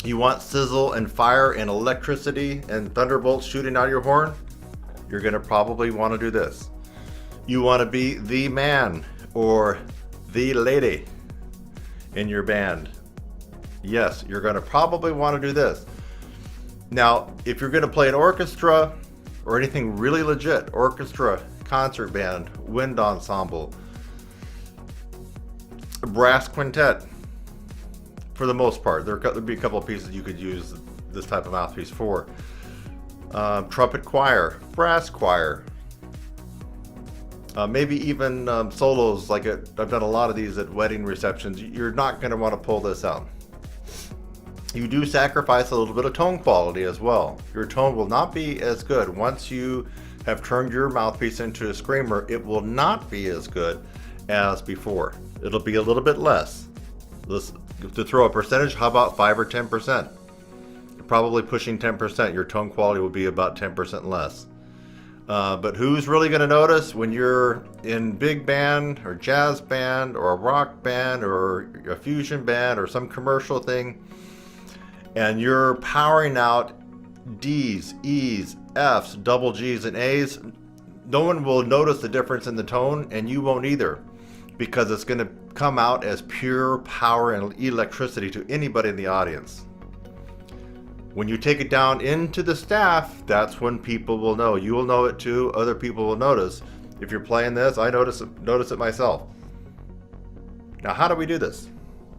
You want sizzle and fire and electricity and thunderbolts shooting out of your horn, you're going to probably want to do this. You want to be the man or the lady in your band. Yes, you're going to probably want to do this. Now, if you're going to play an orchestra or anything really legit, orchestra, concert band, wind ensemble, brass quintet, for the most part, there'd be a couple of pieces you could use this type of mouthpiece for. Trumpet choir, brass choir, maybe even solos. Like I've done a lot of these at wedding receptions. You're not going to want to pull this out. You do sacrifice a little bit of tone quality as well. Your tone will not be as good. Once you have turned your mouthpiece into a screamer, it will not be as good as before. It'll be a little bit less. To throw a percentage, how about 5 or 10%? You're probably pushing 10%. Your tone quality will be about 10% less. But who's really going to notice when you're in big band or jazz band or a rock band or a fusion band or some commercial thing, and you're powering out D's, E's, F's, double G's, and A's? No one will notice the difference in the tone, and you won't either. because it's going to come out as pure power and electricity to anybody in the audience. When you take it down into the staff, that's when people will know. You will know it too. Other people will notice. If you're playing this, I notice it myself. Now, how do we do this?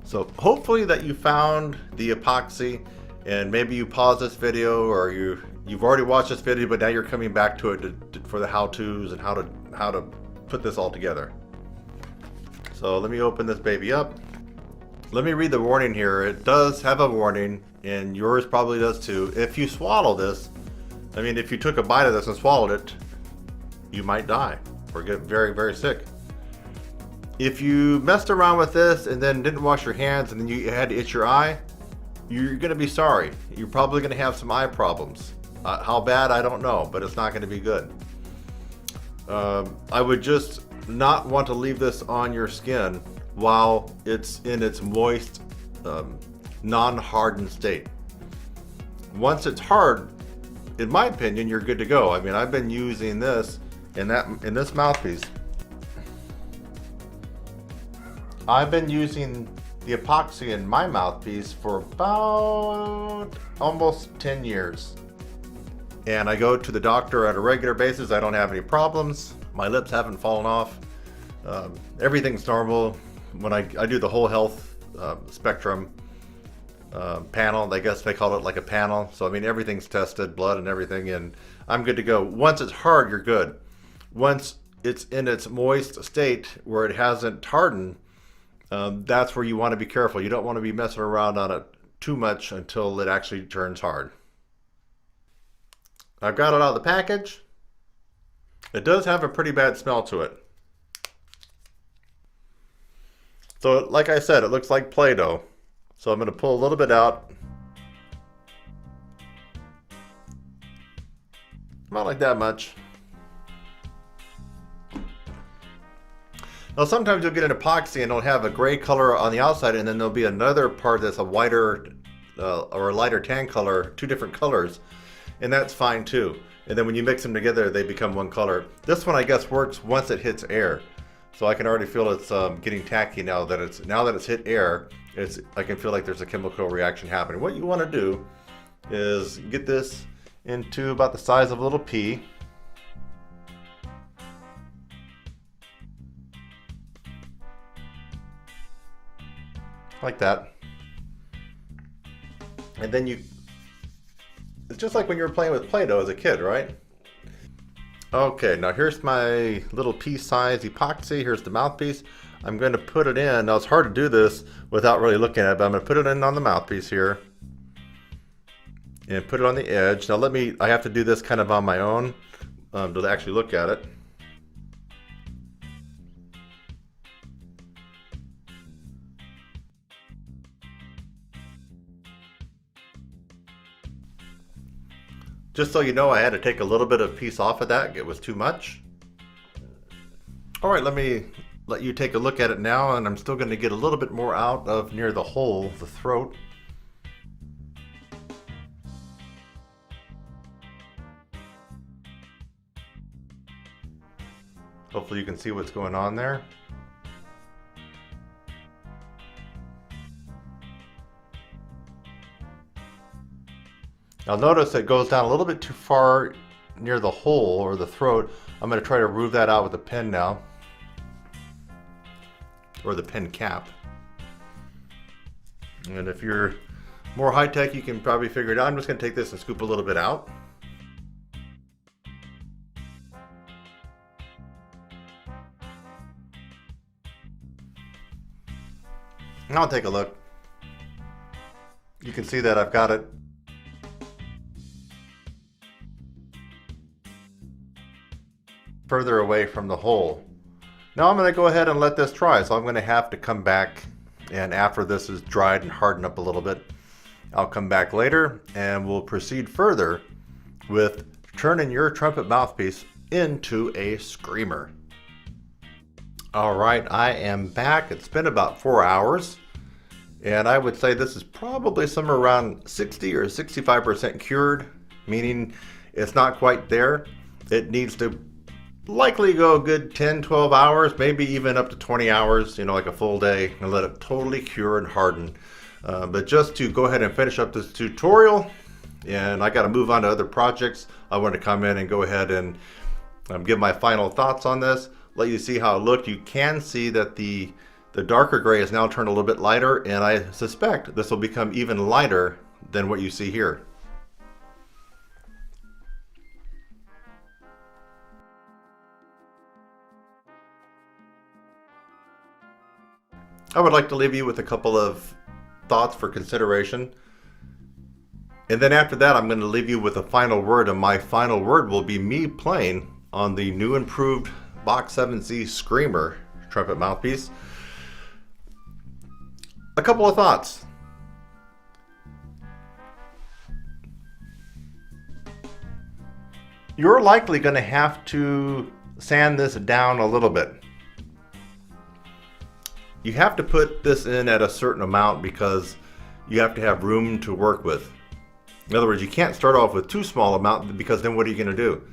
So hopefully that you found the epoxy, and maybe you pause this video, or you've already watched this video, but now you're coming back to it for the how-tos and how to put this all together. So let me open this baby up. Let me read the warning here. It does have a warning, and yours probably does too. If you swallow this, I mean, if you took a bite of this and swallowed it, you might die or get very, very sick. If you messed around with this and then didn't wash your hands and then you had to itch your eye, you're going to be sorry. You're probably going to have some eye problems. How bad, I don't know, but it's not going to be good. I would just not want to leave this on your skin while it's in its moist, non-hardened state. Once it's hard, in my opinion, you're good to go. I mean, I've been using this in this mouthpiece. I've been using the epoxy in my mouthpiece for about almost 10 years. And I go to the doctor at a regular basis. I don't have any problems. My lips haven't fallen off. Everything's normal. When I do the whole health spectrum panel, I guess they call it like a panel. So I mean, everything's tested, blood and everything, and I'm good to go. Once it's hard, you're good. Once it's in its moist state where it hasn't hardened, that's where you want to be careful. You don't want to be messing around on it too much until it actually turns hard. I've got it out of the package. It does have a pretty bad smell to it. So like I said, it looks like Play-Doh. So I'm going to pull a little bit out. Not like that much. Now sometimes you'll get an epoxy and it'll have a gray color on the outside, and then there'll be another part that's a whiter or a lighter tan color, two different colors, and that's fine too. And then when you mix them together, they become one color. This one, I guess, works once it hits air. So I can already feel it's getting tacky now that it's hit air. I can feel like there's a chemical reaction happening. What you want to do is get this into about the size of a little pea. Like that. And then it's just like when you were playing with Play-Doh as a kid, right? Okay, now here's my little pea-size epoxy. Here's the mouthpiece. I'm going to put it in. Now it's hard to do this without really looking at it, but I'm going to put it in on the mouthpiece here. And put it on the edge. Now I have to do this kind of on my own to actually look at it. Just so you know, I had to take a little bit of piece off of that. It was too much. All right, let me let you take a look at it now, and I'm still going to get a little bit more out of near the hole, the throat. Hopefully you can see what's going on there. Now notice it goes down a little bit too far near the hole or the throat. I'm going to try to remove that out with a pen now. Or the pen cap. And if you're more high-tech, you can probably figure it out. I'm just going to take this and scoop a little bit out. And I'll take a look. You can see that I've got it further away from the hole. Now I'm going to go ahead and let this dry, so I'm going to have to come back, and after this is dried and hardened up a little bit, I'll come back later and we'll proceed further with turning your trumpet mouthpiece into a screamer. Alright, I am back. It's been about 4 hours, and I would say this is probably somewhere around 60 or 65% cured, meaning it's not quite there. It needs to likely go a good 10, 12 hours, maybe even up to 20 hours, like a full day, and let it totally cure and harden. But just to go ahead and finish up this tutorial, and I got to move on to other projects, I want to come in and go ahead and give my final thoughts on this, let you see how it looked. You can see that the darker gray is now turned a little bit lighter, and I suspect this will become even lighter than what you see here. I would like to leave you with a couple of thoughts for consideration. And then after that, I'm going to leave you with a final word, and my final word will be me playing on the new improved Box 7C Screamer trumpet mouthpiece. A couple of thoughts. You're likely going to have to sand this down a little bit. You have to put this in at a certain amount because you have to have room to work with. In other words, you can't start off with too small amount, because then what are you going to do?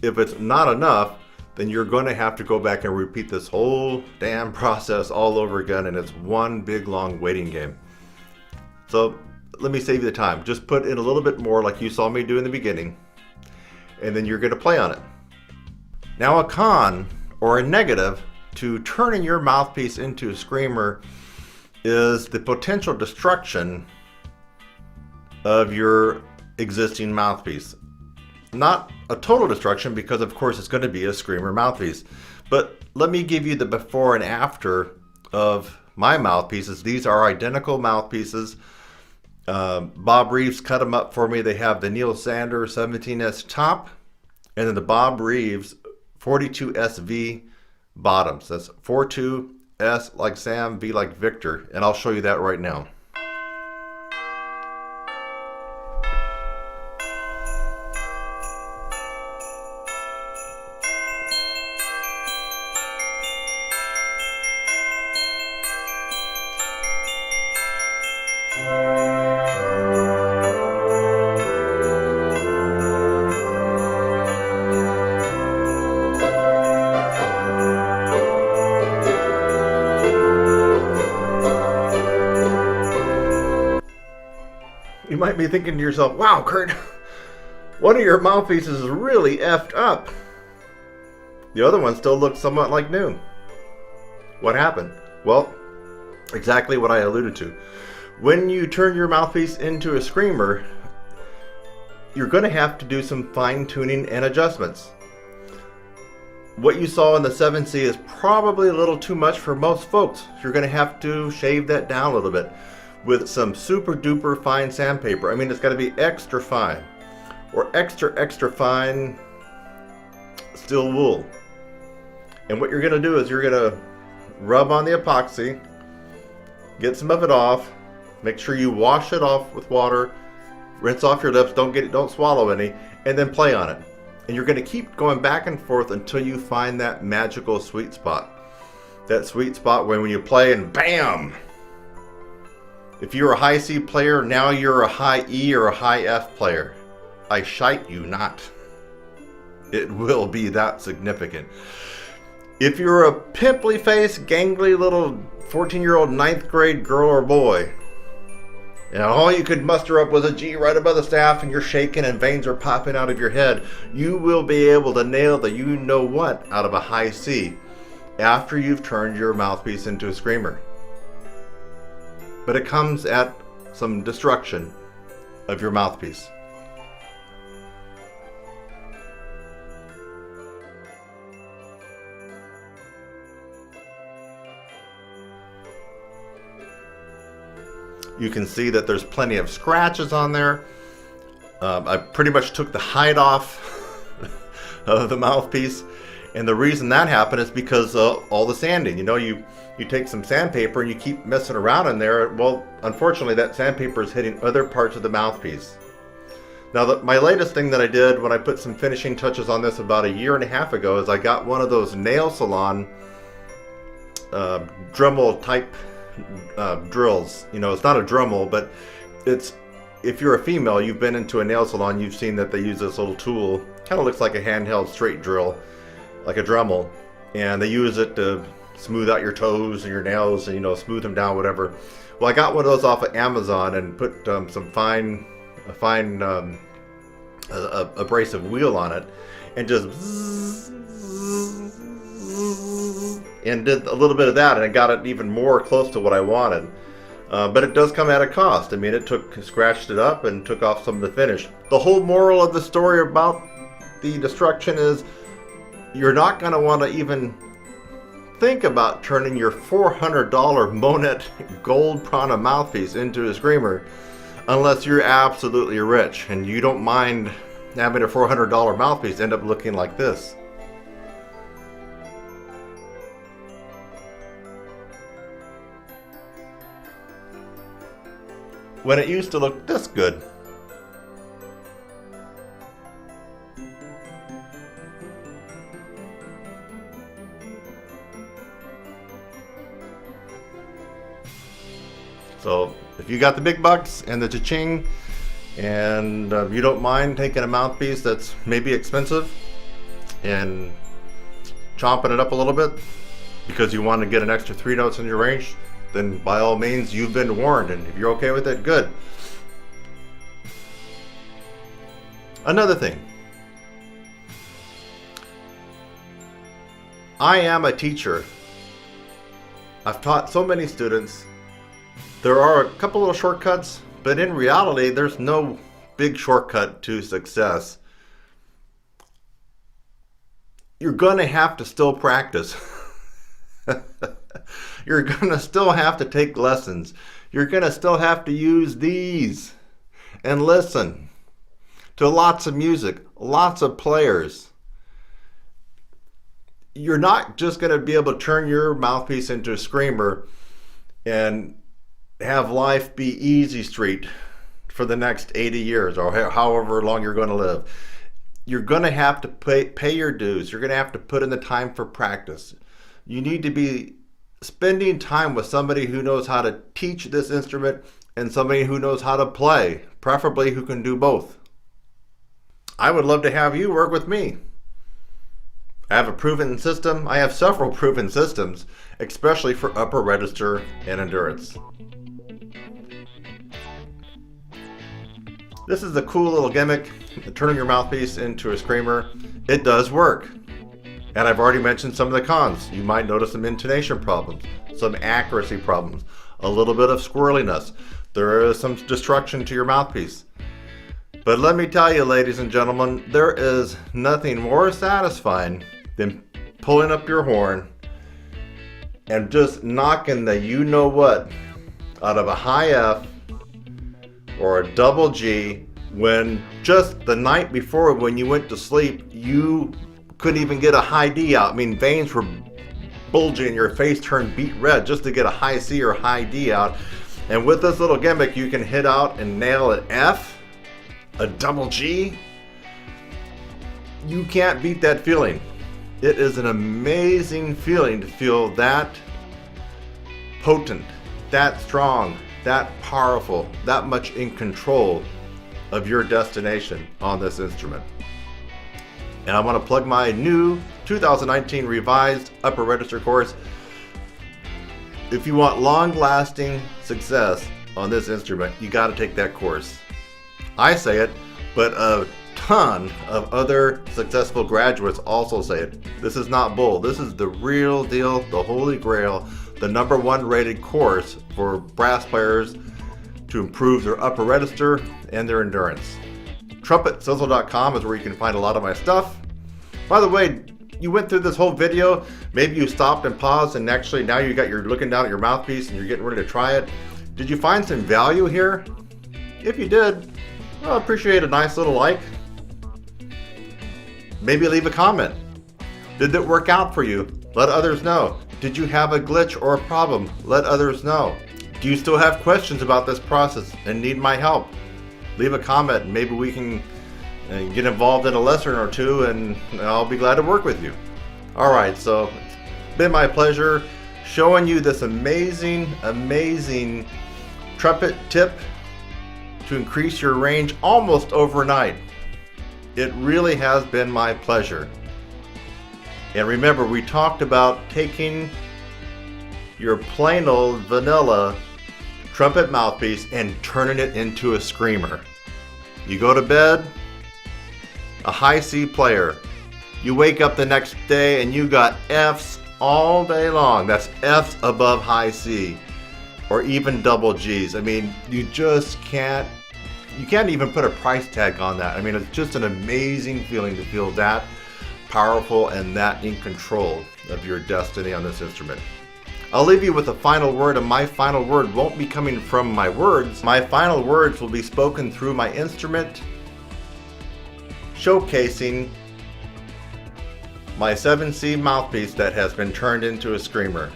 If it's not enough, then you're going to have to go back and repeat this whole damn process all over again, and it's one big long waiting game. So let me save you the time. Just put in a little bit more like you saw me do in the beginning, and then you're going to play on it. Now, a con or a negative to turning your mouthpiece into a screamer is the potential destruction of your existing mouthpiece. Not a total destruction, because of course it's going to be a screamer mouthpiece. But let me give you the before and after of my mouthpieces. These are identical mouthpieces. Bob Reeves cut them up for me. They have the Neil Sander 17S top, and then the Bob Reeves 42SV bottoms. That's 42, S like Sam, V like Victor, and I'll show you that right now. You might be thinking to yourself, wow, Kurt, one of your mouthpieces is really effed up. The other one still looks somewhat like new. What happened? Well, exactly what I alluded to. When you turn your mouthpiece into a screamer, you're going to have to do some fine-tuning and adjustments. What you saw in the 7C is probably a little too much for most folks. You're going to have to shave that down a little bit with some super duper fine sandpaper. I mean, it's got to be extra fine, or extra fine steel wool. And what you're going to do is you're going to rub on the epoxy, get some of it off, make sure you wash it off with water, rinse off your lips, don't swallow any, and then play on it. And you're going to keep going back and forth until you find that magical sweet spot. That sweet spot when you play and bam! If you're a high C player, now you're a high E or a high F player. I shite you not. It will be that significant. If you're a pimply faced, gangly little 14-year-old 9th grade girl or boy, and all you could muster up was a G right above the staff, and you're shaking and veins are popping out of your head, you will be able to nail the you-know-what out of a high C after you've turned your mouthpiece into a screamer. But it comes at some destruction of your mouthpiece. You can see that there's plenty of scratches on there. I pretty much took the hide off of the mouthpiece, and the reason that happened is because all the sanding. You take some sandpaper and you keep messing around in there. Well, unfortunately, that sandpaper is hitting other parts of the mouthpiece. Now, my latest thing that I did when I put some finishing touches on this about 1.5 years ago is I got one of those nail salon Dremel type drills. It's not a Dremel, but it's, if you're a female, you've been into a nail salon, you've seen that they use this little tool. Kind of looks like a handheld straight drill. like a Dremel, and they use it to smooth out your toes and your nails and, you know, smooth them down, whatever. Well, I got one of those off of Amazon and put some fine abrasive wheel on it, and just and did a little bit of that, and it got it even more close to what I wanted. But it does come at a cost. I mean, scratched it up and took off some of the finish. The whole moral of the story about the destruction is you're not going to want to even think about turning your $400 Monet gold Prana mouthpiece into a screamer unless you're absolutely rich and you don't mind having a $400 mouthpiece end up looking like this. When it used to look this good. So if you got the big bucks and the cha-ching, and you don't mind taking a mouthpiece that's maybe expensive and chomping it up a little bit because you want to get an extra 3 notes in your range, then by all means, you've been warned, and if you're okay with it, good. Another thing, I am a teacher. I've taught so many students. There are a couple little shortcuts, but in reality, there's no big shortcut to success. You're gonna have to still practice. You're gonna still have to take lessons. You're gonna still have to use these and listen to lots of music, lots of players. You're not just gonna be able to turn your mouthpiece into a screamer and have life be easy street for the next 80 years or however long you're going to live. You're going to have to pay your dues. You're going to have to put in the time for practice. You need to be spending time with somebody who knows how to teach this instrument and somebody who knows how to play, preferably who can do both. I would love to have you work with me. I have a proven system. I have several proven systems, especially for upper register and endurance. This is a cool little gimmick, turning your mouthpiece into a screamer. It does work. And I've already mentioned some of the cons. You might notice some intonation problems, some accuracy problems, a little bit of squirreliness. There is some destruction to your mouthpiece. But let me tell you, ladies and gentlemen, there is nothing more satisfying than pulling up your horn and just knocking the you-know-what out of a high F or a double G when just the night before when you went to sleep, you couldn't even get a high D out. I mean, veins were bulging, your face turned beet red just to get a high C or high D out. And with this little gimmick, you can hit out and nail an F, a double G. You can't beat that feeling. It is an amazing feeling to feel that potent, that strong, that powerful, that much in control of your destination on this instrument. And I want to plug my new 2019 revised upper register course. If you want long-lasting success on this instrument, you got to take that course. I say it, but a ton of other successful graduates also say it. This is not bull. This is the real deal, the holy grail, the #1 rated course for brass players to improve their upper register and their endurance. TrumpetSizzle.com is where you can find a lot of my stuff. By the way, you went through this whole video, maybe you stopped and paused and actually now you're looking down at your mouthpiece and you're getting ready to try it. Did you find some value here? If you did, I'll appreciate a nice little like. Maybe leave a comment. Did it work out for you? Let others know. Did you have a glitch or a problem? Let others know. Do you still have questions about this process and need my help? Leave a comment and maybe we can get involved in a lesson or two and I'll be glad to work with you. Alright, so it's been my pleasure showing you this amazing trumpet tip to increase your range almost overnight. It really has been my pleasure. And remember, we talked about taking your plain old vanilla trumpet mouthpiece and turning it into a screamer. You go to bed, a high C player. You wake up the next day and you got Fs all day long. That's Fs above high C or even double Gs. I mean, you can't even put a price tag on that. I mean, it's just an amazing feeling to feel that powerful and that in control of your destiny on this instrument. I'll leave you with a final word, and my final word won't be coming from my words. My final words will be spoken through my instrument, showcasing my 7C mouthpiece that has been turned into a screamer.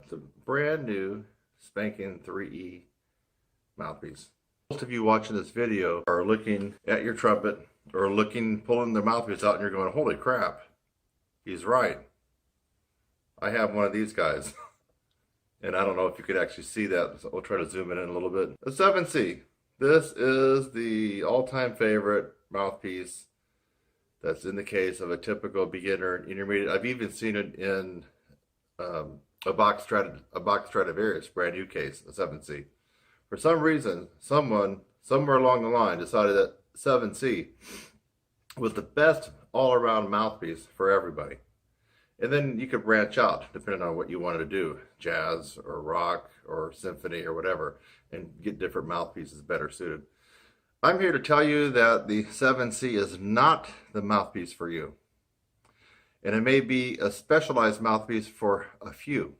It's a brand new spanking 3E mouthpiece. Most of you watching this video are looking at your trumpet or pulling their mouthpiece out and you're going, holy crap, he's right. I have one of these guys. And I don't know if you could actually see that, so we'll try to zoom in a little bit. The 7C. This is the all-time favorite mouthpiece that's in the case of a typical beginner intermediate. I've even seen it in a box Stradivarius, brand new case, a 7C. For some reason, someone somewhere along the line decided that 7C was the best all-around mouthpiece for everybody. And then you could branch out depending on what you wanted to do, jazz or rock or symphony or whatever, and get different mouthpieces better suited. I'm here to tell you that the 7C is not the mouthpiece for you. And it may be a specialized mouthpiece for a few.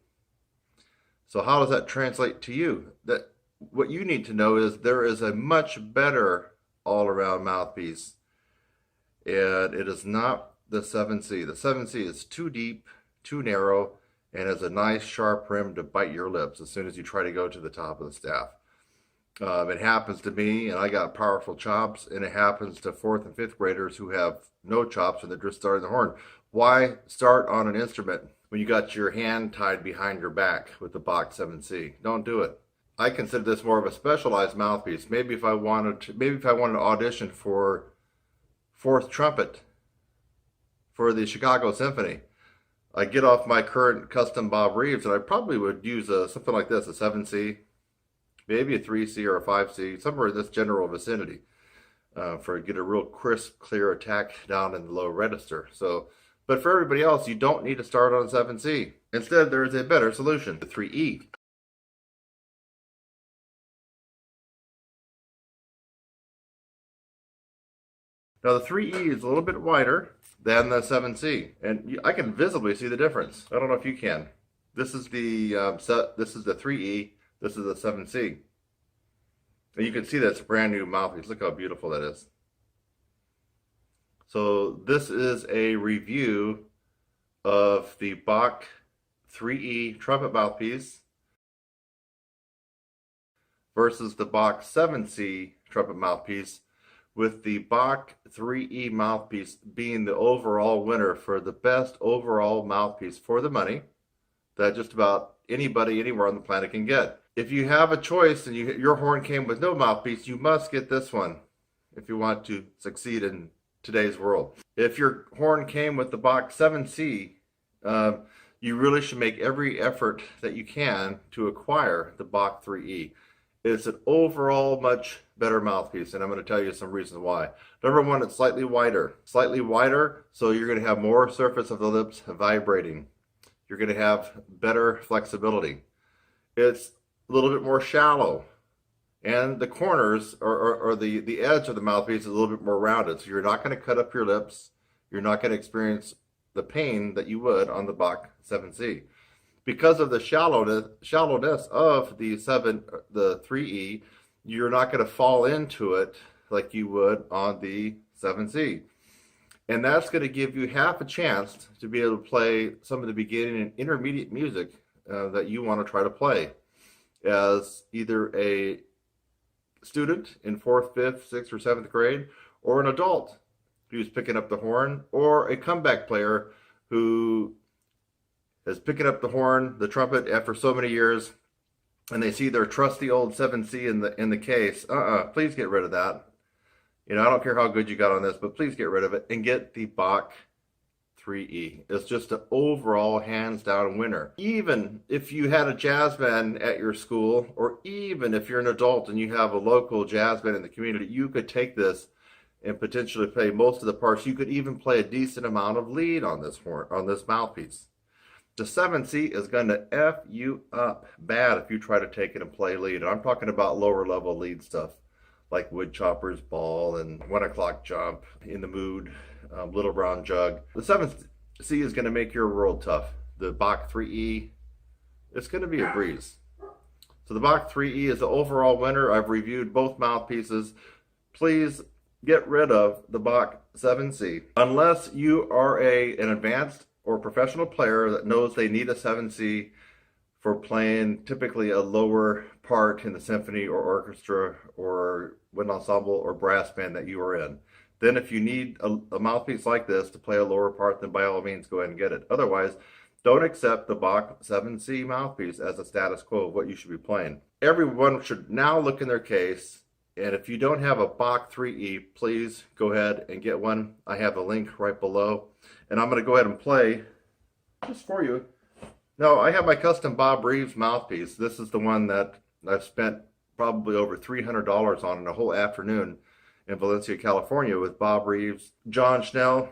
So how does that translate to you? That what you need to know is there is a much better all-around mouthpiece, and it is not the 7C. The 7C is too deep, too narrow, and has a nice sharp rim to bite your lips as soon as you try to go to the top of the staff. It happens to me, and I got powerful chops, and it happens to 4th and 5th graders who have no chops and they're just starting the horn. Why start on an instrument when you got your hand tied behind your back with the Bach 7C? Don't do it. I consider this more of a specialized mouthpiece. Maybe if I wanted to audition for fourth trumpet for the Chicago Symphony, I get off my current custom Bob Reeves, and I probably would use something like this, a 7C, maybe a 3C or a 5C, somewhere in this general vicinity, for get a real crisp, clear attack down in the low register. So, but for everybody else, you don't need to start on 7C. Instead, there is a better solution, the 3E. Now the 3E is a little bit wider than the 7C, and I can visibly see the difference. I don't know if you can. This is the 3E. This is the 7C. And you can see that's a brand new mouthpiece. Look how beautiful that is. So this is a review of the Bach 3E trumpet mouthpiece versus the Bach 7C trumpet mouthpiece, with the Bach 3E mouthpiece being the overall winner for the best overall mouthpiece for the money that just about anybody anywhere on the planet can get. If you have a choice and your horn came with no mouthpiece, you must get this one if you want to succeed in today's world. If your horn came with the Bach 7C, you really should make every effort that you can to acquire the Bach 3E. It's an overall much better mouthpiece, and I'm going to tell you some reasons why. Number one, it's slightly wider. Slightly wider, so you're going to have more surface of the lips vibrating. You're going to have better flexibility. It's a little bit more shallow, and the corners or the edge of the mouthpiece is a little bit more rounded, so you're not going to cut up your lips. You're not going to experience the pain that you would on the Bach 7C. Because of the shallowness of the 3E, you're not going to fall into it like you would on the 7C. And that's going to give you half a chance to be able to play some of the beginning and intermediate music that you want to try to play as either a student in 4th, 5th, 6th, or 7th grade, or an adult who's picking up the horn, or a comeback player who is picking up the horn, the trumpet, after so many years, and they see their trusty old 7C in the case. Please get rid of that. You know, I don't care how good you got on this, but please get rid of it and get the Bach 3E. It's just an overall hands down winner. Even if you had a jazz band at your school, or even if you're an adult and you have a local jazz band in the community, you could take this and potentially play most of the parts. You could even play a decent amount of lead on this horn, on this mouthpiece. The 7C is going to F you up bad if you try to take it and play lead. And I'm talking about lower level lead stuff like Woodchopper's Ball and 1 O'Clock Jump, In the Mood, Little Brown Jug. The 7C is going to make your world tough. The Bach 3E, it's going to be a breeze. So the Bach 3E is the overall winner. I've reviewed both mouthpieces. Please get rid of the Bach 7C. Unless you are an advanced or professional player that knows they need a 7C for playing typically a lower part in the symphony or orchestra or wind ensemble or brass band that you are in. Then if you need a mouthpiece like this to play a lower part, then by all means go ahead and get it. Otherwise, don't accept the Bach 7C mouthpiece as a status quo of what you should be playing. Everyone should now look in their case, and if you don't have a Bach 3E, please go ahead and get one. I have a link right below. And I'm going to go ahead and play just for you. Now, I have my custom Bob Reeves mouthpiece. This is the one that I've spent probably over $300 on in a whole afternoon in Valencia, California with Bob Reeves, John Schnell.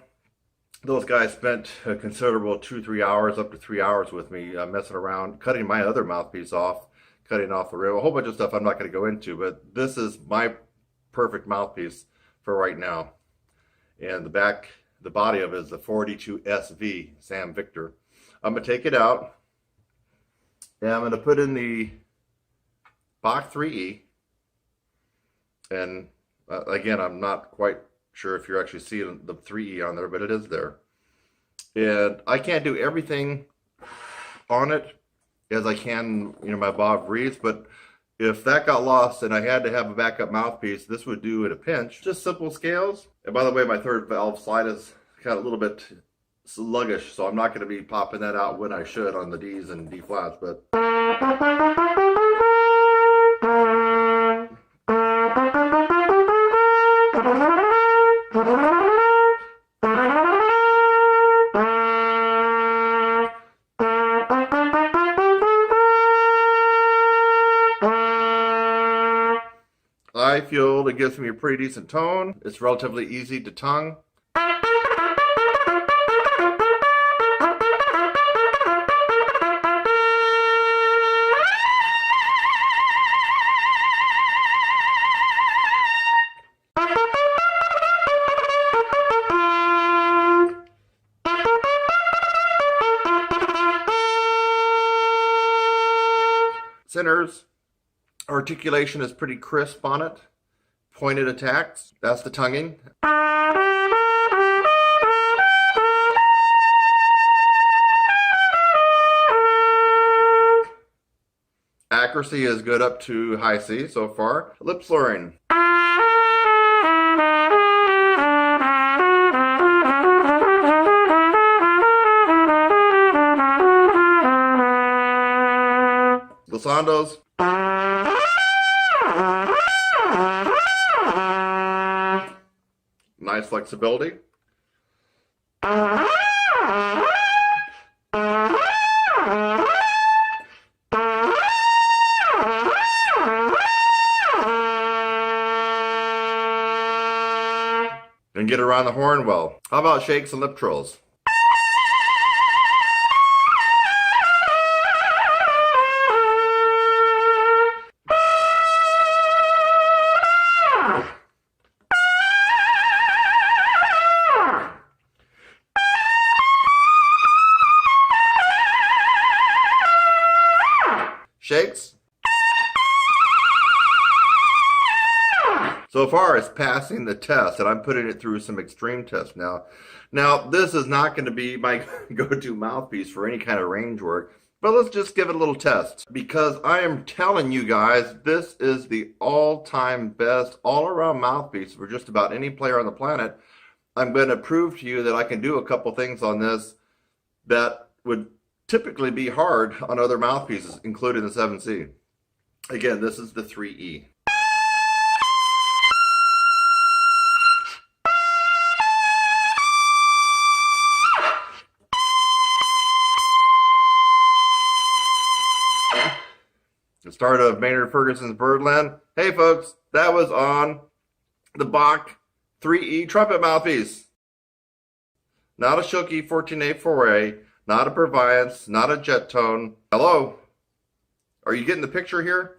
Those guys spent a considerable 2-3 hours, up to 3 hours with me, messing around, cutting my other mouthpiece off, cutting off the rim, a whole bunch of stuff I'm not going to go into, but this is my perfect mouthpiece for right now. And the body of it is the 42SV Sam Victor. I'm going to take it out, and I'm going to put in the Bach 3E. And again, I'm not quite sure if you're actually seeing the 3E on there, but it is there. And I can't do everything on it as I can, my Bob Reeves, but if that got lost and I had to have a backup mouthpiece, this would do at a pinch. Just simple scales. And by the way, my third valve slide is kind of a little bit sluggish, so I'm not going to be popping that out when I should on the D's and D flats, but feel it gives me a pretty decent tone. It's relatively easy to tongue. Centers, articulation is pretty crisp on it. Pointed attacks, that's the tonguing. Accuracy is good up to high C so far. Lip slurring. Glissandos. Nice flexibility. And get around the horn well. How about shakes and lip trills? Shakes. So far, it's passing the test, and I'm putting it through some extreme tests now. Now, this is not going to be my go-to mouthpiece for any kind of range work, but let's just give it a little test. Because I am telling you guys, this is the all-time best, all-around mouthpiece for just about any player on the planet. I'm going to prove to you that I can do a couple things on this that would typically be hard on other mouthpieces, including the 7C. Again, this is the 3E. The start of Maynard Ferguson's Birdland. Hey folks, that was on the Bach 3E trumpet mouthpiece. Not a Shooky 14A 4A, not a Purviance, not a jet tone. Hello? Are you getting the picture here?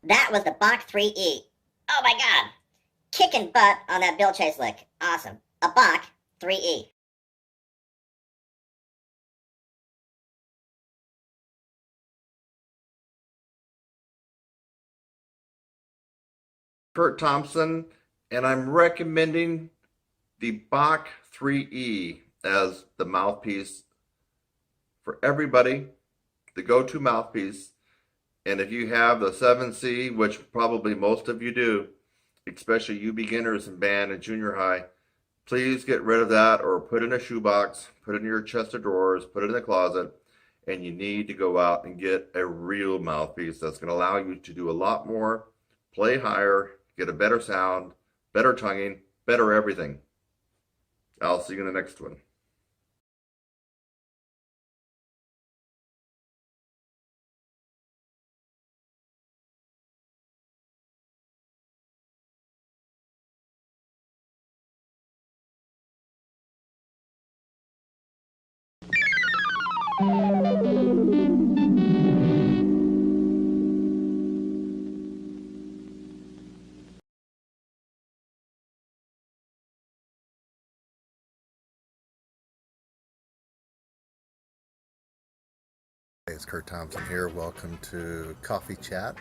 That was the Bach 3E. Oh my god. Kicking butt on that Bill Chase lick. Awesome. A Bach 3E. Kurt Thompson, and I'm recommending the Bach 3E as the mouthpiece for everybody, the go-to mouthpiece. And if you have the 7C, which probably most of you do, especially you beginners in band and junior high, please get rid of that or put it in a shoebox, put it in your chest of drawers, put it in the closet, and you need to go out and get a real mouthpiece that's going to allow you to do a lot more, play higher, get a better sound, better tonguing, better everything. I'll see you in the next one. Hey, it's Kurt Thompson here. Welcome to Coffee Chat.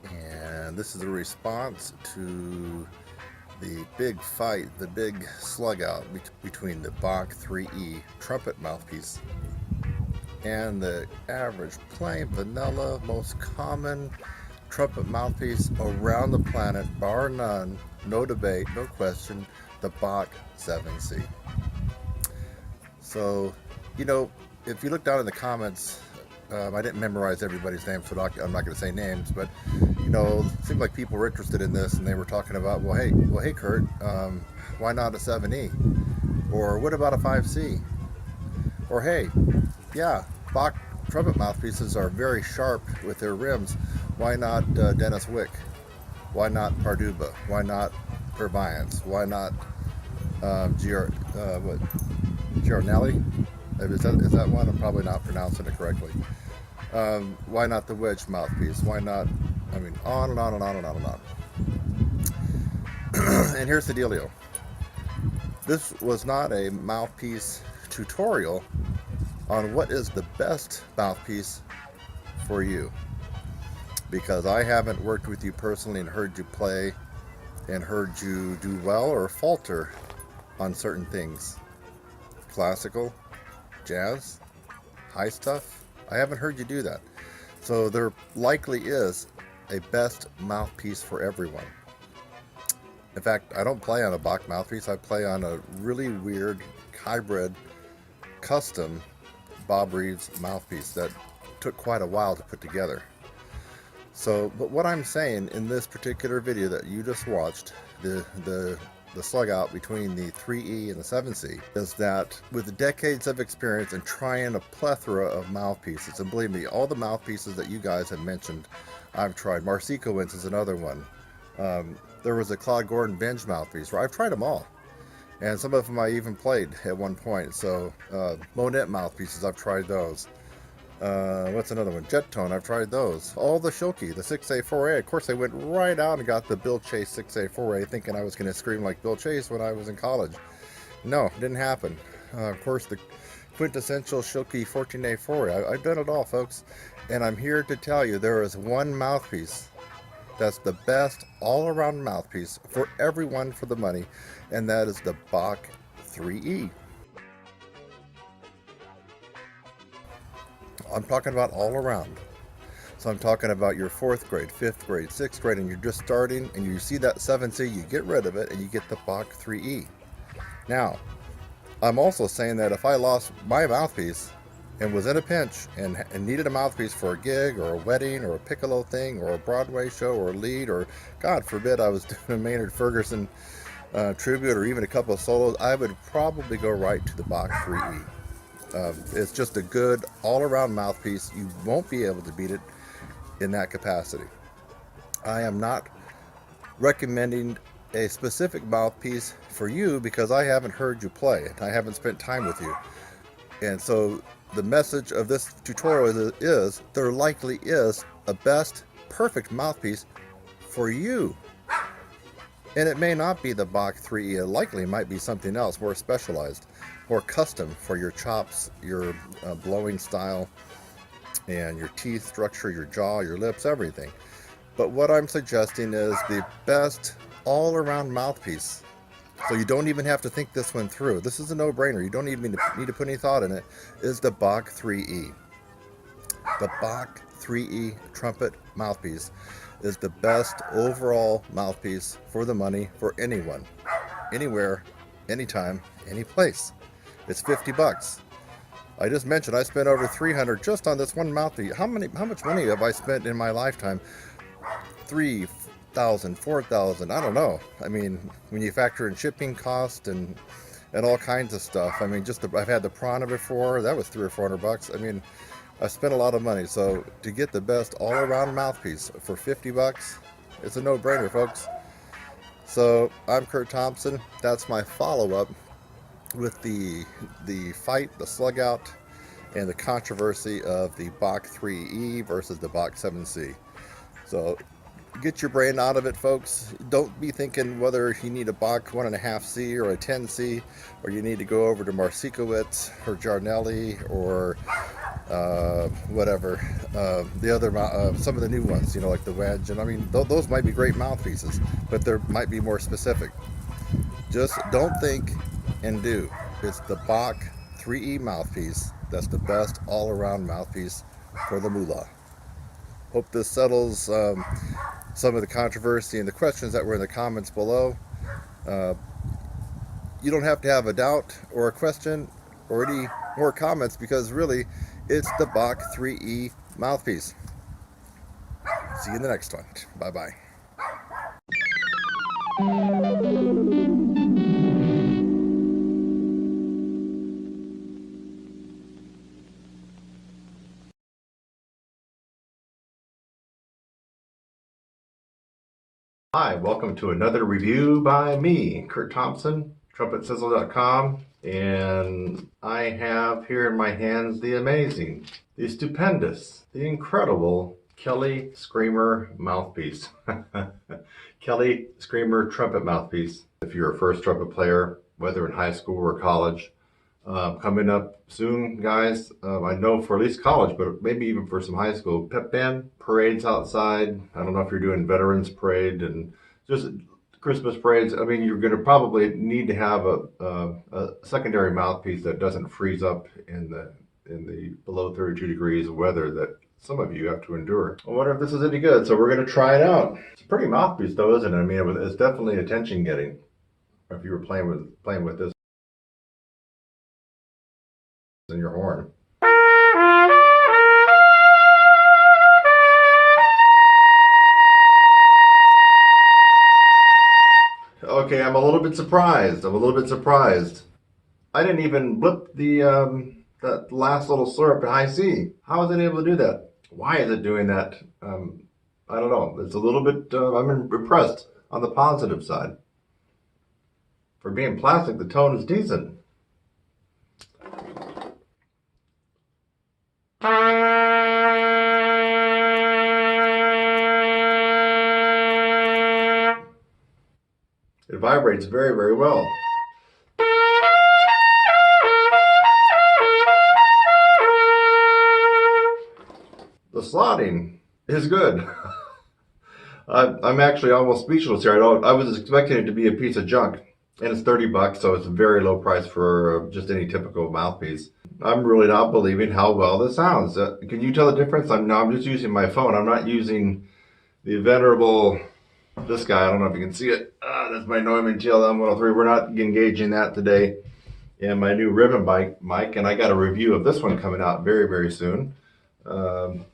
And this is a response to the big fight, the big slug out between the Bach 3E trumpet mouthpiece and the average, plain vanilla, most common trumpet mouthpiece around the planet, bar none, no debate, no question, the Bach 7C. So, you know, if you look down in the comments I didn't memorize everybody's names, so I'm not going to say names, but it seemed like people were interested in this, and they were talking about, hey, Kurt, why not a 7E? Or what about a 5C? Or hey, yeah, Bach trumpet mouthpieces are very sharp with their rims. Why not Dennis Wick? Why not Parduba? Why not Purviance? Why not Giornelli? Is that one? I'm probably not pronouncing it correctly. Why not the wedge mouthpiece? Why not? I mean, on and on and on and on and on. And here's the dealio. This was not a mouthpiece tutorial on what is the best mouthpiece for you, because I haven't worked with you personally and heard you play and heard you do well or falter on certain things. Classical, jazz, high stuff, I haven't heard you do that. So there likely is a best mouthpiece for everyone. In fact, I don't play on a Bach mouthpiece. I play on a really weird hybrid custom Bob Reeves mouthpiece that took quite a while to put together. So, but what I'm saying in this particular video that you just watched, the slug out between the 3E and the 7C, is that with decades of experience and trying a plethora of mouthpieces, and believe me, all the mouthpieces that you guys have mentioned, I've tried. Marsikowitz is another one. There was a Claude Gordon Benj mouthpiece where I've tried them all. And some of them I even played at one point. So, Monet mouthpieces, I've tried those. What's another one? Jet Tone, I've tried those. All the Schilke, the 6A4A. Of course, I went right out and got the Bill Chase 6A4A thinking I was going to scream like Bill Chase when I was in college. No, didn't happen. Of course, the quintessential Schilke 14A4A. I've done it all, folks. And I'm here to tell you there is one mouthpiece that's the best all-around mouthpiece for everyone for the money, and that is the Bach 3E. I'm talking about all around. So I'm talking about your 4th grade, 5th grade, 6th grade, and you're just starting, and you see that 7C, you get rid of it, and you get the Bach 3E. Now, I'm also saying that if I lost my mouthpiece and was in a pinch and needed a mouthpiece for a gig or a wedding or a piccolo thing or a Broadway show or a lead, or God forbid I was doing a Maynard Ferguson tribute or even a couple of solos, I would probably go right to the Bach 3E. It's just a good all-around mouthpiece. You won't be able to beat it in that capacity. I am not recommending a specific mouthpiece for you because I haven't heard you play and I haven't spent time with you. And so the message of this tutorial is there likely is a best perfect mouthpiece for you. And it may not be the Bach 3E. It likely might be something else more specialized, more custom for your chops, your blowing style, and your teeth structure, your jaw, your lips, everything. But what I'm suggesting is the best all-around mouthpiece. So you don't even have to think this one through. This is a no-brainer. You don't even need to put any thought in it. Is the Bach 3E. The Bach 3E trumpet mouthpiece is the best overall mouthpiece for the money for anyone, anywhere, anytime, any place. It's $50. I just mentioned I spent over $300 just on this one mouthpiece. How much money have I spent in my lifetime? $3,000, $4,000, I don't know. I mean, when you factor in shipping cost and all kinds of stuff. I mean, I've had the Prana before. That was $300 or $400. I mean, I spent a lot of money. So to get the best all-around mouthpiece for $50, it's a no-brainer, folks. So I'm Kurt Thompson. That's my follow-up with the fight, the slug out, and the controversy of the Bach 3E versus the Bach 7C. So get your brain out of it, folks. Don't be thinking whether you need a Bach 1.5C or a 10C, or you need to go over to Marsikowitz or Giornelli or whatever. The other, some of the new ones, like the wedge. And I mean, those might be great mouthpieces, but there might be more specific. Just don't think and do. It's the Bach 3E mouthpiece that's the best all-around mouthpiece for the moolah. Hope this settles some of the controversy and the questions that were in the comments below. You don't have to have a doubt or a question or any more comments, because really It's the Bach 3E mouthpiece. See you in the next one. Bye-bye. Hi, welcome to another review by me, Kurt Thompson, TrumpetSizzle.com, and I have here in my hands the amazing, the stupendous, the incredible Kelly Screamer mouthpiece. Kelly Screamer trumpet mouthpiece. If you're a first trumpet player, whether in high school or college, coming up soon, guys. I know for at least college, but maybe even for some high school. Pep band parades outside. I don't know if you're doing Veterans Parade and just Christmas parades. I mean, you're going to probably need to have a secondary mouthpiece that doesn't freeze up in the below 32 degrees of weather that some of you have to endure. I wonder if this is any good, so we're going to try it out. It's a pretty mouthpiece, though, isn't it? I mean, it's definitely attention getting. If you were playing with this in your horn. Okay, I'm a little bit surprised. I didn't even blip the that last little slurp in high C. How is it able to do that? Why is it doing that? I don't know. It's a little bit. I'm impressed on the positive side. For being plastic, the tone is decent. It vibrates very, very well. The slotting is good. I'm actually almost speechless here. I was expecting it to be a piece of junk, and it's $30, so it's a very low price for just any typical mouthpiece. I'm really not believing how well this sounds. Can you tell the difference? I'm just using my phone. I'm not using the venerable, this guy. I don't know if you can see it. That's my Neumann GLM 103. We're not engaging that today. And my new ribbon mic, and I got a review of this one coming out very, very soon from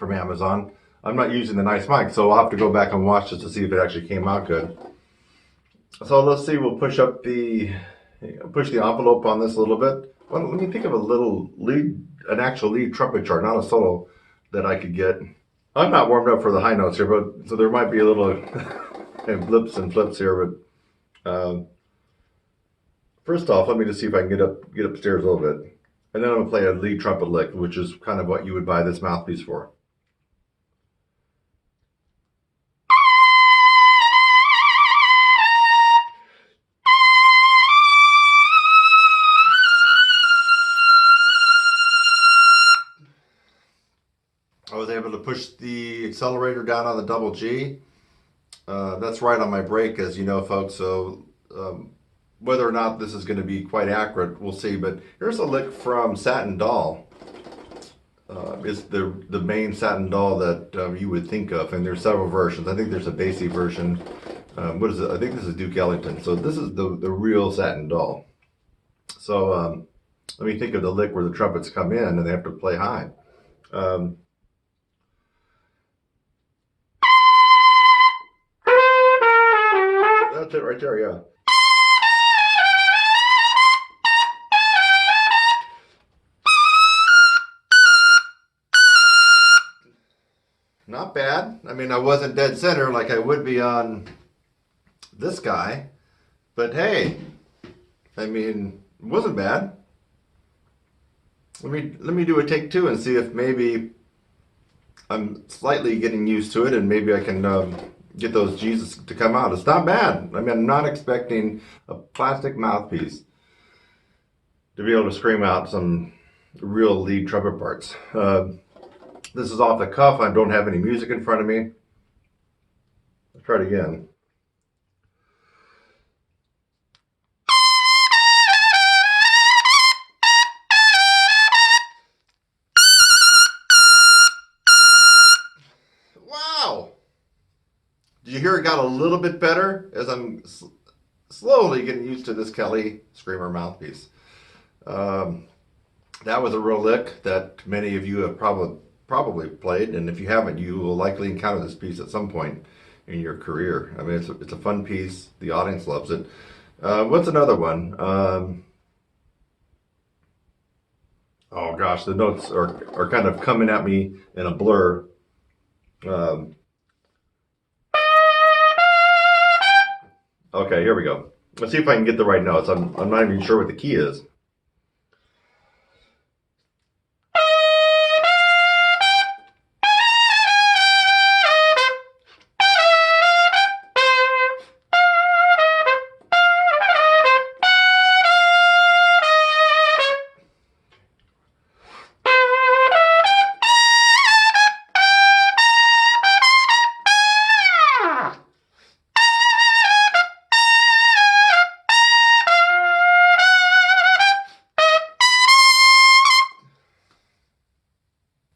Amazon. I'm not using the nice mic, so I'll have to go back and watch this to see if it actually came out good. So let's see. We'll push the envelope on this a little bit. Well, let me think of an actual lead trumpet chart, not a solo, that I could get. I'm not warmed up for the high notes here, but so there might be a little blips and flips here. But first off, let me just see if I can get upstairs a little bit, and then I'm gonna play a lead trumpet lick, which is kind of what you would buy this mouthpiece for. I was able to push the accelerator down on the double G. That's right on my brake, as you know, folks. So whether or not this is going to be quite accurate, we'll see. But here's a lick from Satin Doll. It's the main Satin Doll that you would think of, and there's several versions. I think there's a bassy version. What is it? I think this is Duke Ellington. So this is the real Satin Doll. So let me think of the lick where the trumpets come in and they have to play high. That's it right there, yeah. Not bad. I mean, I wasn't dead center like I would be on this guy, but hey, I mean, it wasn't bad. Let me do a take two and see if maybe I'm slightly getting used to it, and maybe I can get those G's to come out. It's not bad. I mean, I'm not expecting a plastic mouthpiece to be able to scream out some real lead trumpet parts. This is off the cuff. I don't have any music in front of me. Let's try it again. Wow! Did you hear it got a little bit better as I'm slowly getting used to this Kelly Screamer mouthpiece? That was a real lick that many of you have probably played, and if you haven't, you will likely encounter this piece at some point in your career. I mean, it's a fun piece. The audience loves it. What's another one? Oh gosh, the notes are kind of coming at me in a blur. Um, okay, here we go. Let's see if I can get the right notes. I'm not even sure what the key is.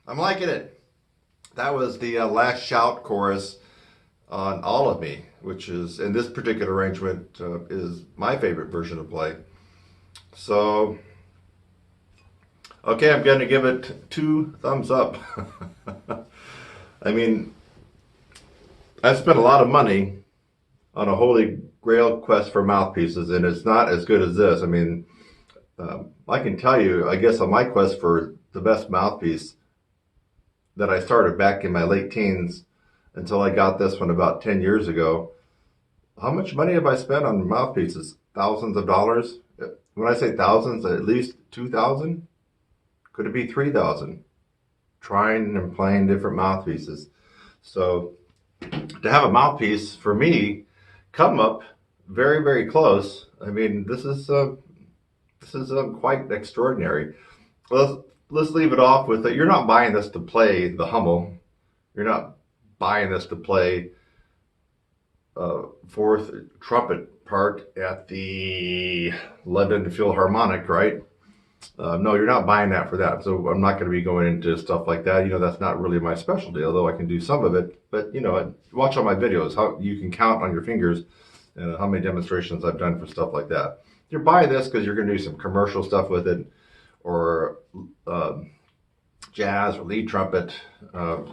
I'm liking it. That was the last shout chorus on All of Me, which is, in this particular arrangement, is my favorite version of play. So, okay, I'm going to give it 2 thumbs up. I mean, I spent a lot of money on a holy grail quest for mouthpieces, and it's not as good as this. I mean, I can tell you, I guess on my quest for the best mouthpiece, that I started back in my late teens until I got this one about 10 years ago. How much money have I spent on mouthpieces? Thousands of dollars? When I say thousands, at least 2,000? Could it be 3,000? Trying and playing different mouthpieces. So to have a mouthpiece, for me, come up very, very close. I mean, this is quite extraordinary. Let's leave it off with that. You're not buying this to play the Hummel. You're not buying this to play fourth trumpet part at the London Philharmonic, right? No, you're not buying that for that. So I'm not going to be going into stuff like that. You know, that's not really my specialty, although I can do some of it. But, you know, watch all my videos. How you can count on your fingers how many demonstrations I've done for stuff like that. You're buying this because you're going to do some commercial stuff with it, or jazz or lead trumpet,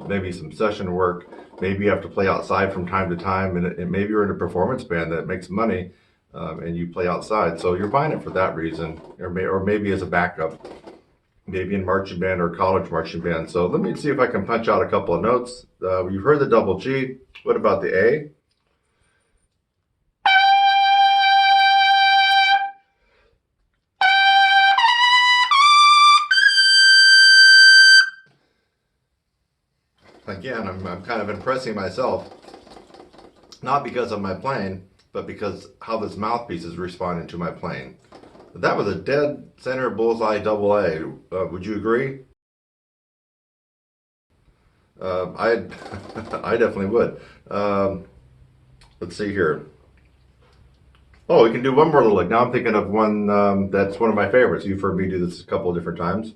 maybe some session work. Maybe you have to play outside from time to time, and maybe you're in a performance band that makes money and you play outside. So you're buying it for that reason, or maybe as a backup, maybe in marching band or college marching band. So let me see if I can punch out a couple of notes. You've heard the double G. What about the A? Again, I'm kind of impressing myself, not because of my playing, but because how this mouthpiece is responding to my playing. That was a dead center bullseye double A. Would you agree? I I definitely would. Let's see here. Oh, we can do one more little lick. Now I'm thinking of one that's one of my favorites. You've heard me do this a couple of different times.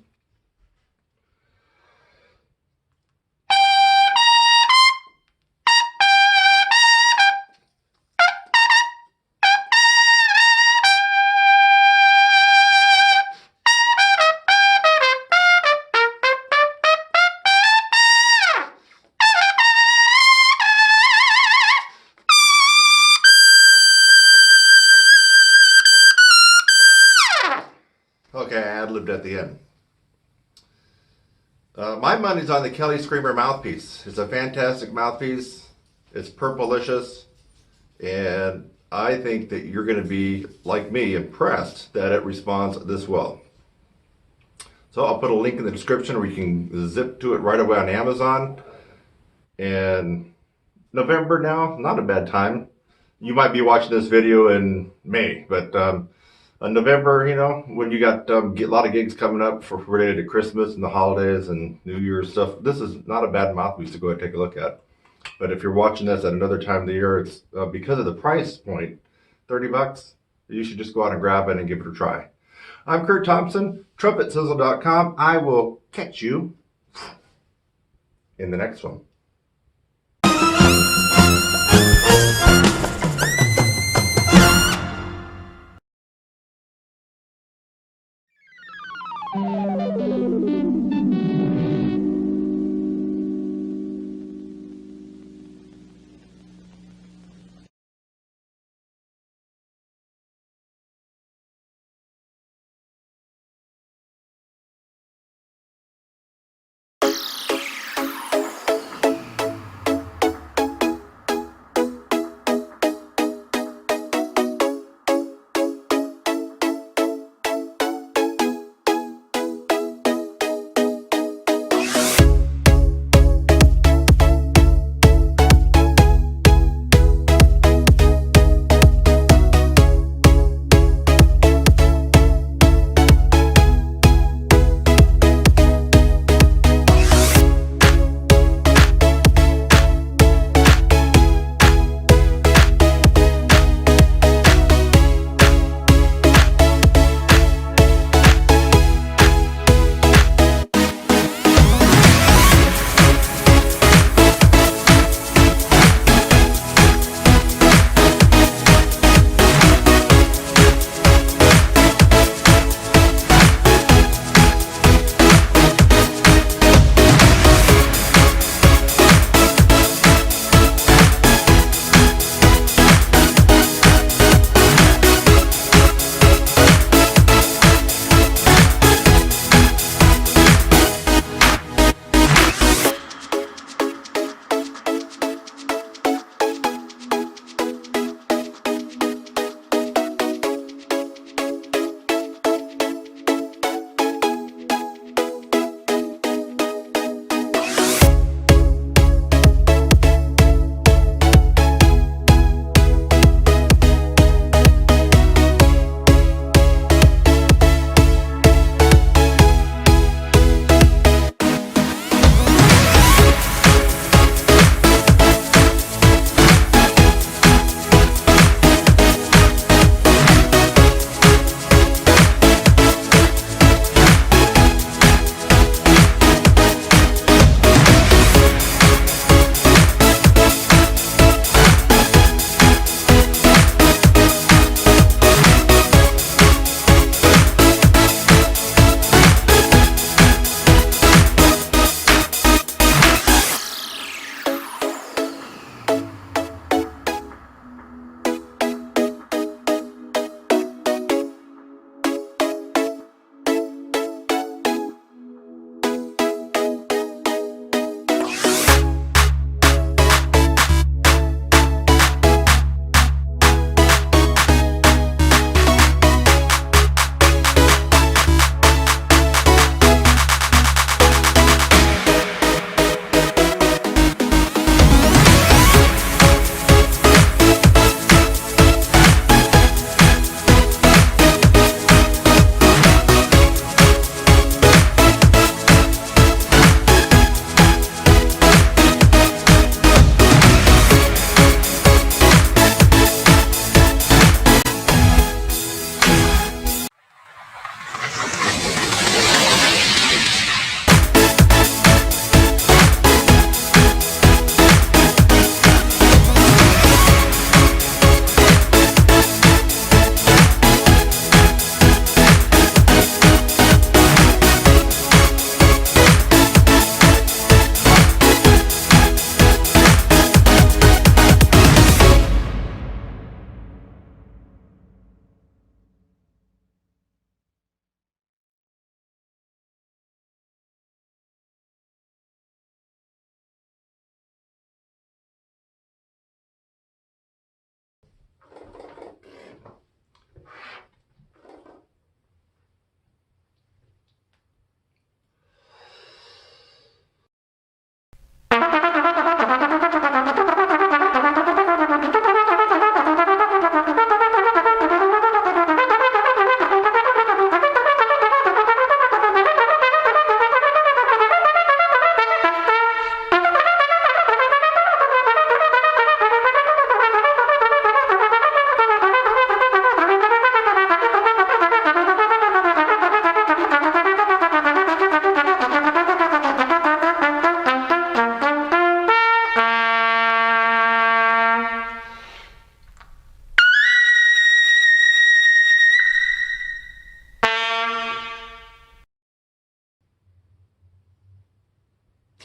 Okay, I ad-libbed at the end. My money's on the Kelly Screamer mouthpiece. It's a fantastic mouthpiece. It's purplicious, and I think that you're going to be, like me, impressed that it responds this well. So I'll put a link in the description where you can zip to it right away on Amazon. And November now, not a bad time. You might be watching this video in May, but November, you know, when you got a lot of gigs coming up for related to Christmas and the holidays and New Year's stuff, this is not a bad mouthpiece to go and take a look at. But if you're watching this at another time of the year, it's because of the price point, $30, you should just go out and grab it and give it a try. I'm Kurt Thompson, TrumpetSizzle.com. I will catch you in the next one.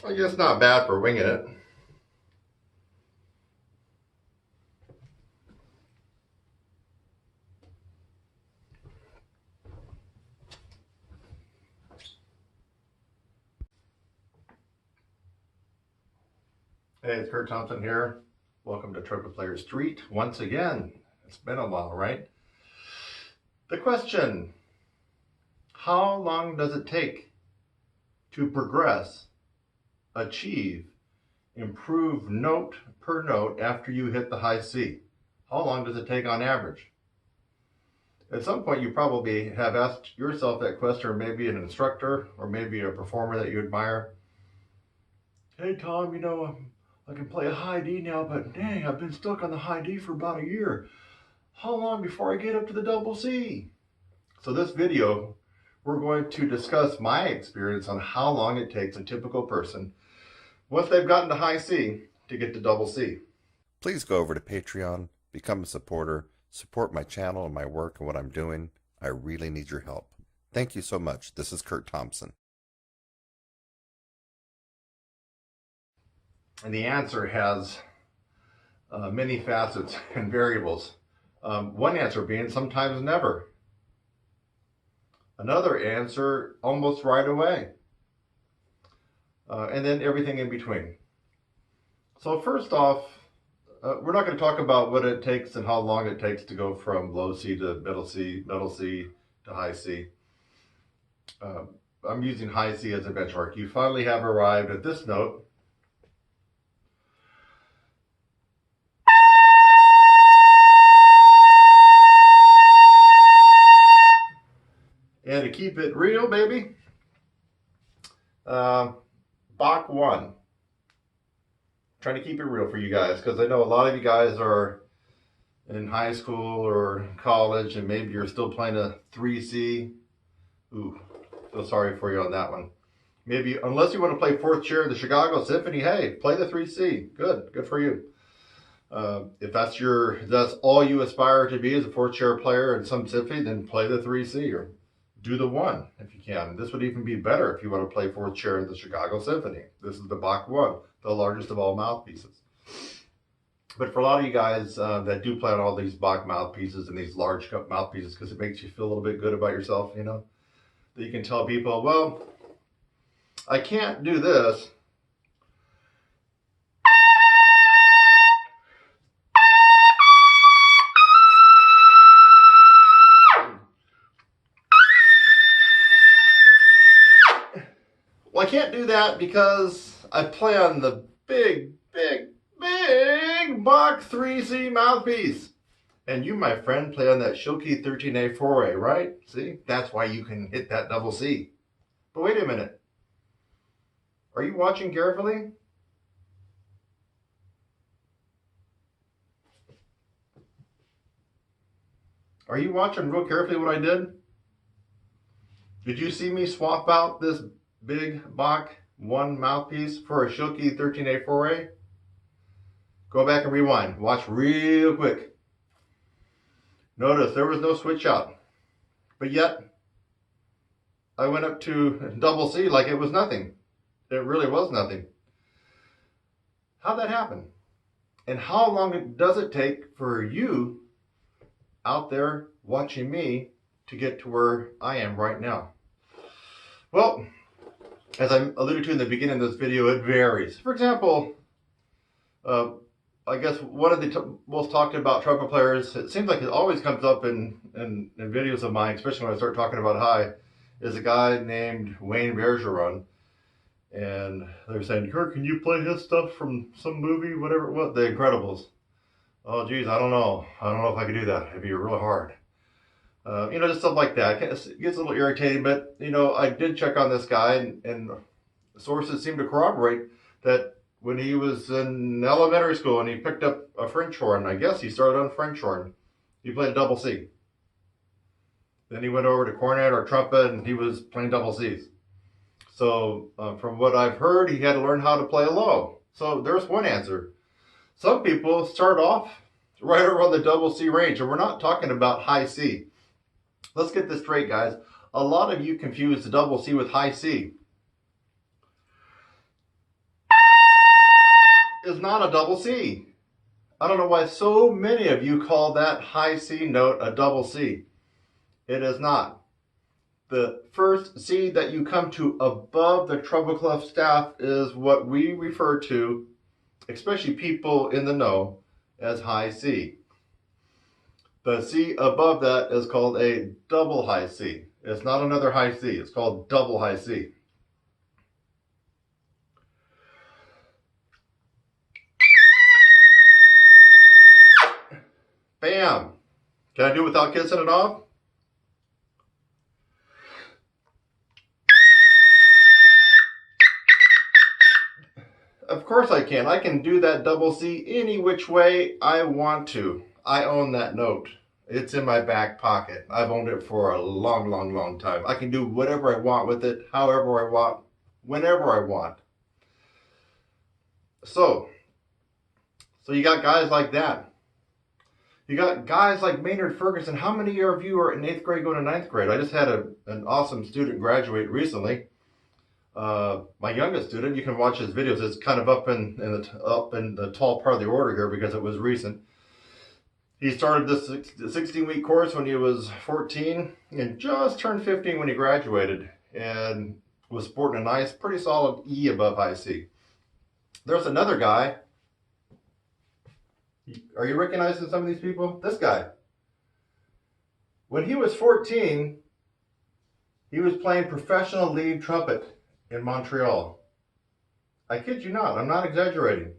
I guess not bad for winging it. Hey, it's Kurt Thompson here. Welcome to Trumpet Player Street once again. It's been a while, right? The question, how long does it take to progress, achieve, improve note per note after you hit the high C? How long does it take on average? At some point you probably have asked yourself that question, or maybe an instructor, or maybe a performer that you admire. Hey Tom, I can play a high D now, but dang, I've been stuck on the high D for about a year. How long before I get up to the double C? So this video, we're going to discuss my experience on how long it takes a typical person, once they've gotten to high C, to get to double C. Please go over to Patreon, become a supporter, support my channel and my work and what I'm doing. I really need your help. Thank you so much. This is Kurt Thompson. And the answer has many facets and variables. One answer being sometimes never. Another answer almost right away. And then everything in between. So first off, we're not going to talk about what it takes and how long it takes to go from low C to middle C to high C. I'm using high C as a benchmark. You finally have arrived at this note. And to keep it real, baby, Bach 1. Trying to keep it real for you guys, because I know a lot of you guys are in high school or college, and maybe you're still playing a 3C. Ooh, feel sorry for you on that one. Maybe, unless you want to play fourth chair in the Chicago Symphony, hey, play the 3C. Good for you. If that's all you aspire to be as a fourth chair player in some symphony, then play the 3C or do the 1 if you can. This would even be better if you want to play fourth chair in the Chicago Symphony. This is the Bach 1, the largest of all mouthpieces. But for a lot of you guys that do play on all these Bach mouthpieces and these large mouthpieces, because it makes you feel a little bit good about yourself, that you can tell people, well, I can't do this. Well, I can't do that because I play on the big Bach 3C mouthpiece. And you, my friend, play on that Schilke 13A 4A, right? See? That's why you can hit that double C. But wait a minute. Are you watching carefully? Are you watching real carefully what I did? Did you see me swap out this big Bach 1 mouthpiece for a Schilke 13A 4A? Go back and rewind. Watch real quick. Notice there was no switch out. But yet, I went up to double C like it was nothing. It really was nothing. How'd that happen? And how long does it take for you out there watching me to get to where I am right now? Well, as I alluded to in the beginning of this video, it varies. For example, I guess one of the most talked about trumpet players, it seems like it always comes up in videos of mine, especially when I start talking about high, is a guy named Wayne Bergeron. And they're saying, Kurt, can you play his stuff from some movie, whatever it was, The Incredibles? Oh, geez, I don't know. I don't know if I could do that. It'd be real hard. Just stuff like that. It gets a little irritating, but, I did check on this guy, and sources seem to corroborate that when he was in elementary school and he picked up a French horn, I guess he started on French horn, he played a double C. Then he went over to cornet or trumpet, and he was playing double Cs. So from what I've heard, he had to learn how to play a low. So there's one answer. Some people start off right around the double C range, and we're not talking about high C. Let's get this straight, guys. A lot of you confuse the double C with high C. is not a double C. I don't know why so many of you call that high C note a double C. It is not. The first C that you come to above the treble clef staff is what we refer to, especially people in the know, as high C. The C above that is called a double high C. It's not another high C. It's called double high C. Bam! Can I do it without kissing it off? Of course I can. I can do that double C any which way I want to. I own that note. It's in my back pocket. I've owned it for a long, long, long time. I can do whatever I want with it, however I want, whenever I want. So you got guys like that. You got guys like Maynard Ferguson. How many of you are in 8th grade going to 9th grade? I just had an awesome student graduate recently. My youngest student, you can watch his videos. It's kind of up in the tall part of the order here because it was recent. He started this 16-week course when he was 14 and just turned 15 when he graduated, and was sporting a nice, pretty solid E above high C. There's another guy. Are you recognizing some of these people? This guy. When he was 14, he was playing professional lead trumpet in Montreal. I kid you not, I'm not exaggerating.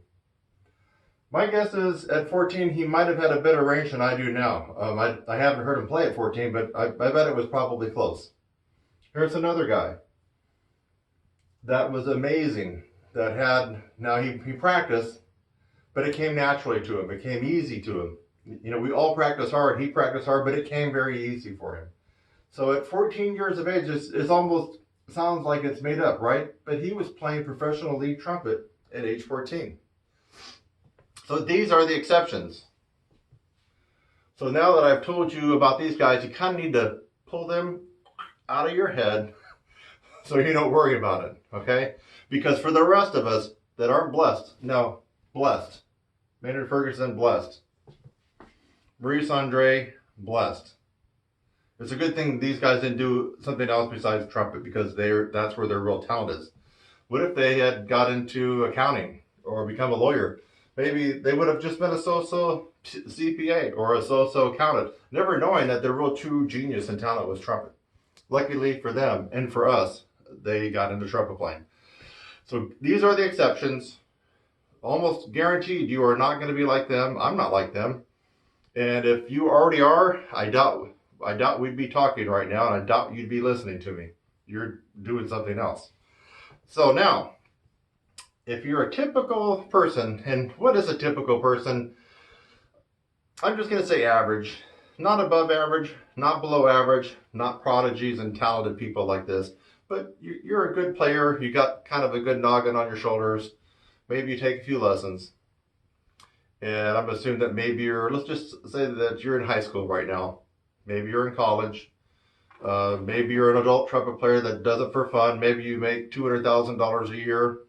My guess is at 14 he might have had a better range than I do now. I haven't heard him play at 14, but I bet it was probably close. Here's another guy that was amazing, that had, now he practiced, but it came naturally to him. It came easy to him. You know, we all practice hard. He practiced hard, but it came very easy for him. So at 14 years of age, it's almost sounds like it's made up, right? But he was playing professional lead trumpet at age 14. So these are the exceptions. So now that I've told you about these guys, you kind of need to pull them out of your head so you don't worry about it, okay? Because for the rest of us that aren't blessed, no, blessed. Maynard Ferguson, blessed. Maurice Andre, blessed. It's a good thing these guys didn't do something else besides trumpet, because that's where their real talent is. What if they had got into accounting or become a lawyer? Maybe they would have just been a so-so CPA or a so-so accountant, never knowing that their real true genius and talent was trumpet. Luckily for them and for us, they got into trumpet playing. So these are the exceptions. Almost guaranteed you are not going to be like them. I'm not like them. And if you already are, I doubt we'd be talking right now, and I doubt you'd be listening to me. You're doing something else. So now, if you're a typical person, and what is a typical person? I'm just going to say average. Not above average, not below average, not prodigies and talented people like this. But you're a good player. You got kind of a good noggin on your shoulders. Maybe you take a few lessons. And I'm assuming that maybe let's just say that you're in high school right now. Maybe you're in college. Maybe you're an adult trumpet player that does it for fun. Maybe you make $200,000 a year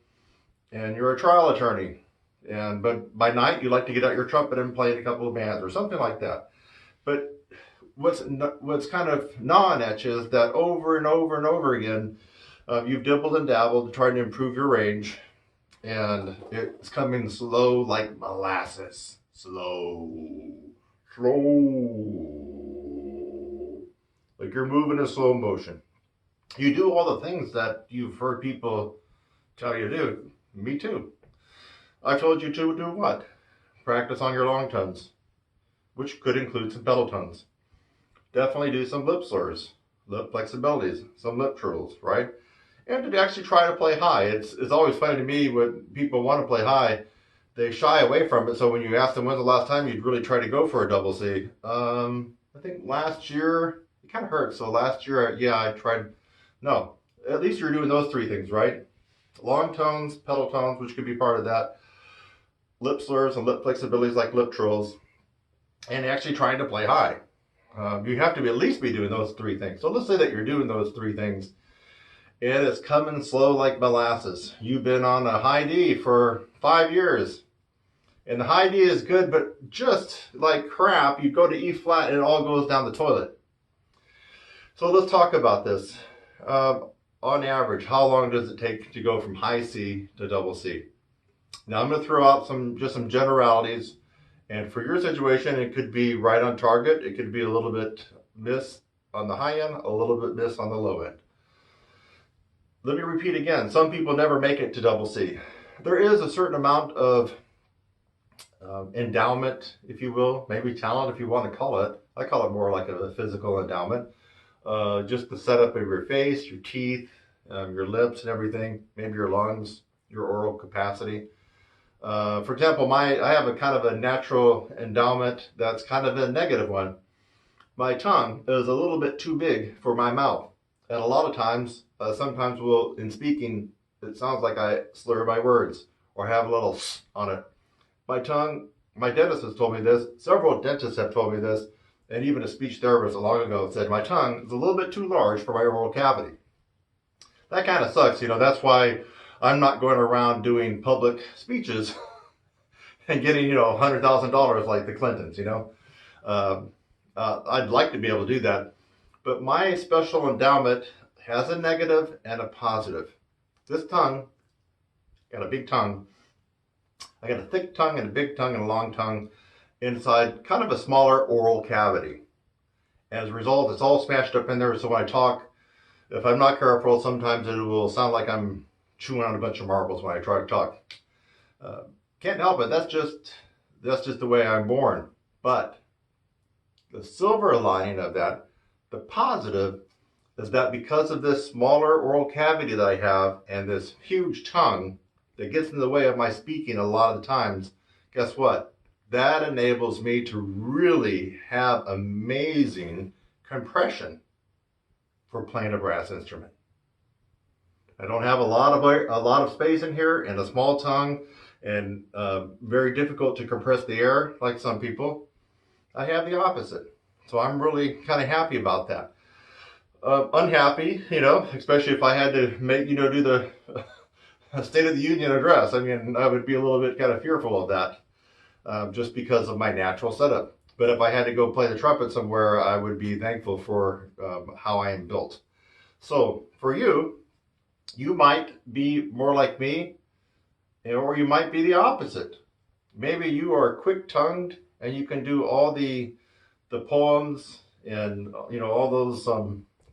and you're a trial attorney. But by night you like to get out your trumpet and play in a couple of bands or something like that. But what's kind of gnawing at you is that over and over and over again, you've dibbled and dabbled trying to improve your range. And it's coming slow like molasses. Slow. Like you're moving in slow motion. You do all the things that you've heard people tell you to do. Me too. I told you to do what? Practice on your long tones, which could include some pedal tones. Definitely do some lip slurs, lip flexibilities, some lip trills, right? And to actually try to play high. It's always funny to me when people want to play high, they shy away from it. So when you ask them when's the last time you'd really try to go for a double C, I think last year, it kind of hurts. So last year, yeah, I tried. No, at least you're doing those three things, right? Long tones, pedal tones, which could be part of that, lip slurs and lip flexibilities like lip trills, and actually trying to play high. You have to at least be doing those three things. So let's say that you're doing those three things. And it's coming slow like molasses. You've been on a high D for 5 years. And the high D is good, but just like crap, you go to E flat and it all goes down the toilet. So let's talk about this. On average, how long does it take to go from high C to double C? Now I'm going to throw out some generalities, and for your situation, it could be right on target. It could be a little bit miss on the high end, a little bit miss on the low end. Let me repeat again. Some people never make it to double C. There is a certain amount of endowment, if you will, maybe talent, if you want to call it. I call it more like a physical endowment. Just the setup of your face, your teeth, your lips and everything, maybe your lungs, your oral capacity. For example, I have a kind of a natural endowment that's kind of a negative one. My tongue is a little bit too big for my mouth. And a lot of times, sometimes in speaking, it sounds like I slur my words or have a little s on it. My tongue, my dentist has told me this, several dentists have told me this, and even a speech therapist long ago said my tongue is a little bit too large for my oral cavity. That kind of sucks, that's why I'm not going around doing public speeches and getting, $100,000 like the Clintons, I'd like to be able to do that. But my special endowment has a negative and a positive. This tongue, got a big tongue. I got a thick tongue and a big tongue and a long tongue inside kind of a smaller oral cavity. As a result, it's all smashed up in there. So when I talk, if I'm not careful, sometimes it will sound like I'm chewing on a bunch of marbles when I try to talk. Can't help it. That's just the way I'm born. But the silver lining of that, the positive, is that because of this smaller oral cavity that I have and this huge tongue that gets in the way of my speaking a lot of the times, guess what? That enables me to really have amazing compression for playing a brass instrument. I don't have a lot of space in here and a small tongue and very difficult to compress the air like some people. I have the opposite. So I'm really kind of happy about that. Unhappy, especially if I had to do the State of the Union address. I mean, I would be a little bit kind of fearful of that just because of my natural setup. But if I had to go play the trumpet somewhere, I would be thankful for how I am built. So for you, you might be more like me, or you might be the opposite. Maybe you are quick-tongued and you can do all the poems and all those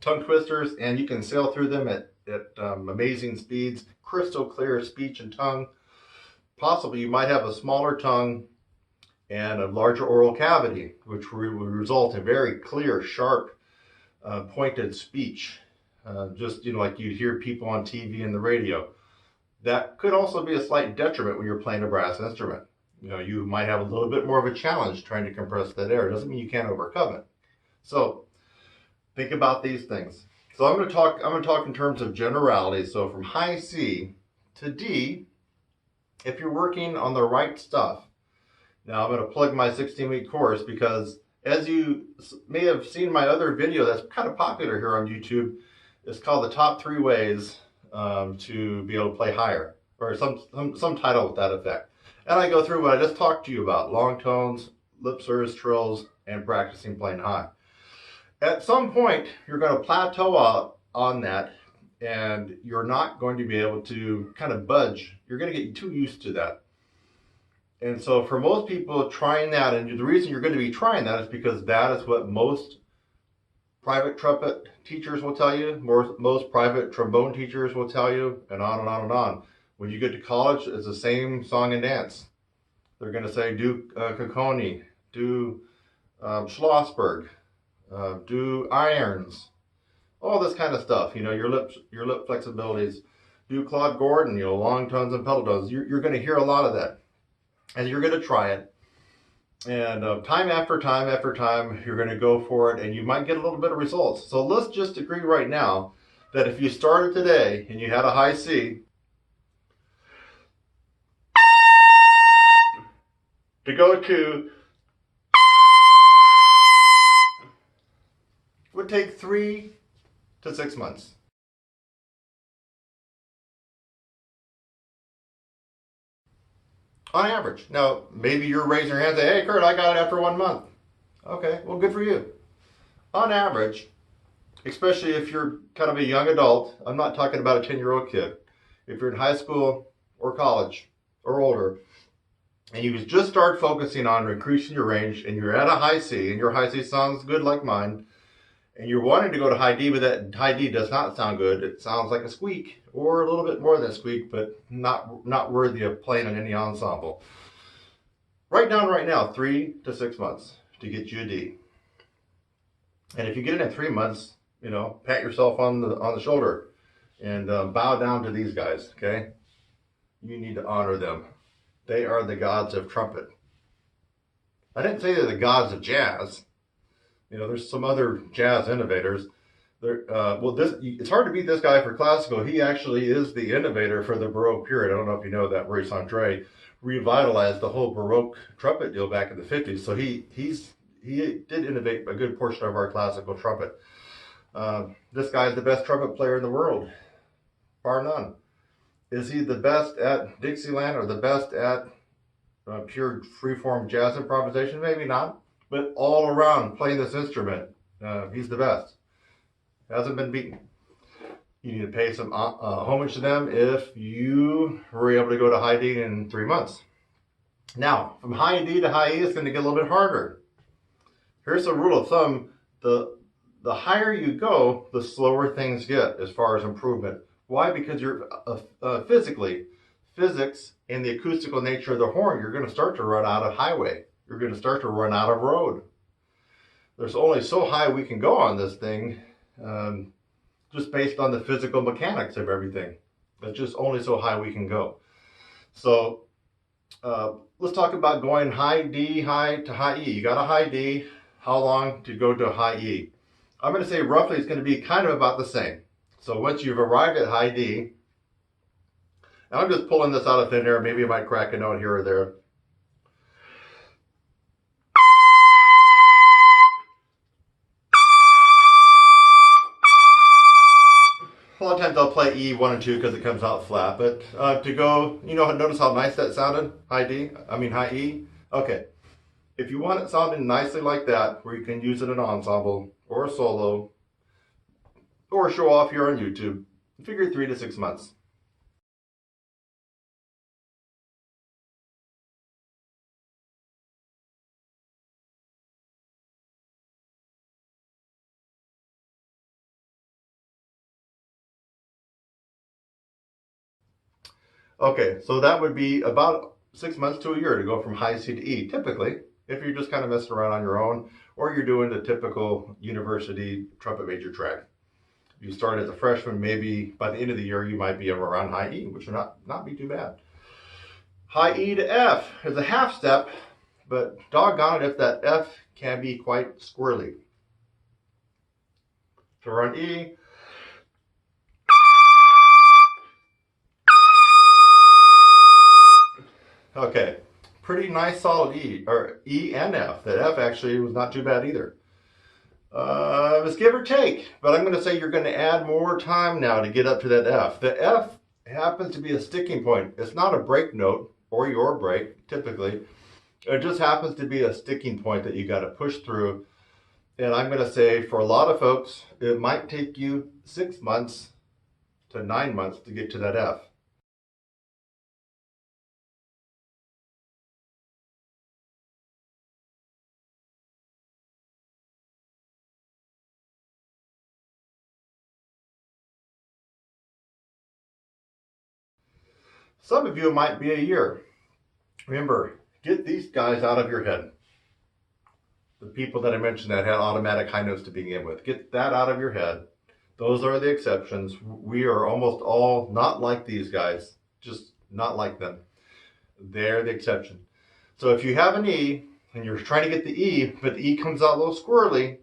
tongue twisters, and you can sail through them at amazing speeds, crystal clear speech and tongue. Possibly you might have a smaller tongue and a larger oral cavity, which will result in very clear, sharp, pointed speech. Just like you'd hear people on TV and the radio. That could also be a slight detriment when you're playing a brass instrument. You might have a little bit more of a challenge trying to compress that air. It doesn't mean you can't overcome it. So think about these things. So I'm going to talk in terms of generalities. So from high C to D, if you're working on the right stuff. Now I'm going to plug my 16-week course because, as you may have seen my other video that's kind of popular here on YouTube, it's called the top 3 ways to be able to play higher, or some title with that effect. And I go through what I just talked to you about: long tones, lip slurs, trills, and practicing playing high. At some point, you're going to plateau out on that, and you're not going to be able to kind of budge. You're going to get too used to that. And so for most people trying that, and the reason you're going to be trying that is because that is what most private trumpet teachers will tell you, most private trombone teachers will tell you, and on and on and on. When you get to college, it's the same song and dance. They're going to say, do Cocconi, do Schlossberg, do irons, all this kind of stuff. Your lip flexibilities. Do Claude Gordon, long tones and pedal tones. You're going to hear a lot of that, and you're going to try it. And time after time after time, you're going to go for it, and you might get a little bit of results. So let's just agree right now that if you started today and you had a high C, to go to would take 3 to 6 months. On average. Now, maybe you're raising your hand and say, hey, Kurt, I got it after 1 month. Okay, well, good for you. On average, especially if you're kind of a young adult, I'm not talking about a 10-year-old kid. If you're in high school or college or older, and you just start focusing on increasing your range, and you're at a high C, and your high C sounds good like mine, and you're wanting to go to high D, but that high D does not sound good. It sounds like a squeak, or a little bit more than a squeak, but not worthy of playing in any ensemble. Write down right now 3 to 6 months to get you a D. And if you get it in 3 months, pat yourself on the shoulder and bow down to these guys. Okay, you need to honor them. They are the gods of trumpet. I didn't say they're the gods of jazz. There's some other jazz innovators. It's hard to beat this guy for classical. He actually is the innovator for the Baroque period. I don't know if you know that Maurice Andre revitalized the whole Baroque trumpet deal back in the 50s. So he did innovate a good portion of our classical trumpet. This guy is the best trumpet player in the world, bar none. Is he the best at Dixieland or the best at pure freeform jazz improvisation? Maybe not. But all around playing this instrument, he's the best. Hasn't been beaten. You need to pay some homage to them if you were able to go to high D in 3 months. Now, from high D to high E, it's going to get a little bit harder. Here's a rule of thumb. The higher you go, the slower things get as far as improvement. Why? Because you're physics and the acoustical nature of the horn, you're going to start to run out of highway. You're going to start to run out of road. There's only so high we can go on this thing, just based on the physical mechanics of everything. It's just only so high we can go. So let's talk about going high D, high to high E. You got a high D. How long to go to high E? I'm going to say roughly it's going to be kind of about the same. So once you've arrived at high D, and I'm just pulling this out of thin air, maybe I might crack a note here or there. A lot of times I'll play E 1 and 2 because it comes out flat, but to go, notice how nice that sounded? High E? Okay. If you want it sounding nicely like that, where you can use it in an ensemble or a solo or show off here on YouTube, figure 3 to 6 months. Okay, so that would be about 6 months to a year to go from high C to E, typically, if you're just kind of messing around on your own, or you're doing the typical university trumpet major track. If you start as a freshman, maybe by the end of the year, you might be around high E, which would not be too bad. High E to F is a half step, but doggone it if that F can be quite squirrely. So we're on E. Okay, pretty nice solid E, or E and F. That F actually was not too bad either. It was give or take, but I'm going to say you're going to add more time now to get up to that F. The F happens to be a sticking point. It's not a break note, or your break, typically. It just happens to be a sticking point that you got to push through. And I'm going to say for a lot of folks, it might take you 6 months to 9 months to get to that F. Some of you, it might be a year. Remember, get these guys out of your head. The people that I mentioned that had automatic high notes to begin with, get that out of your head. Those are the exceptions. We are almost all not like these guys, just not like them. They're the exception. So if you have an E and you're trying to get the E, but the E comes out a little squirrely,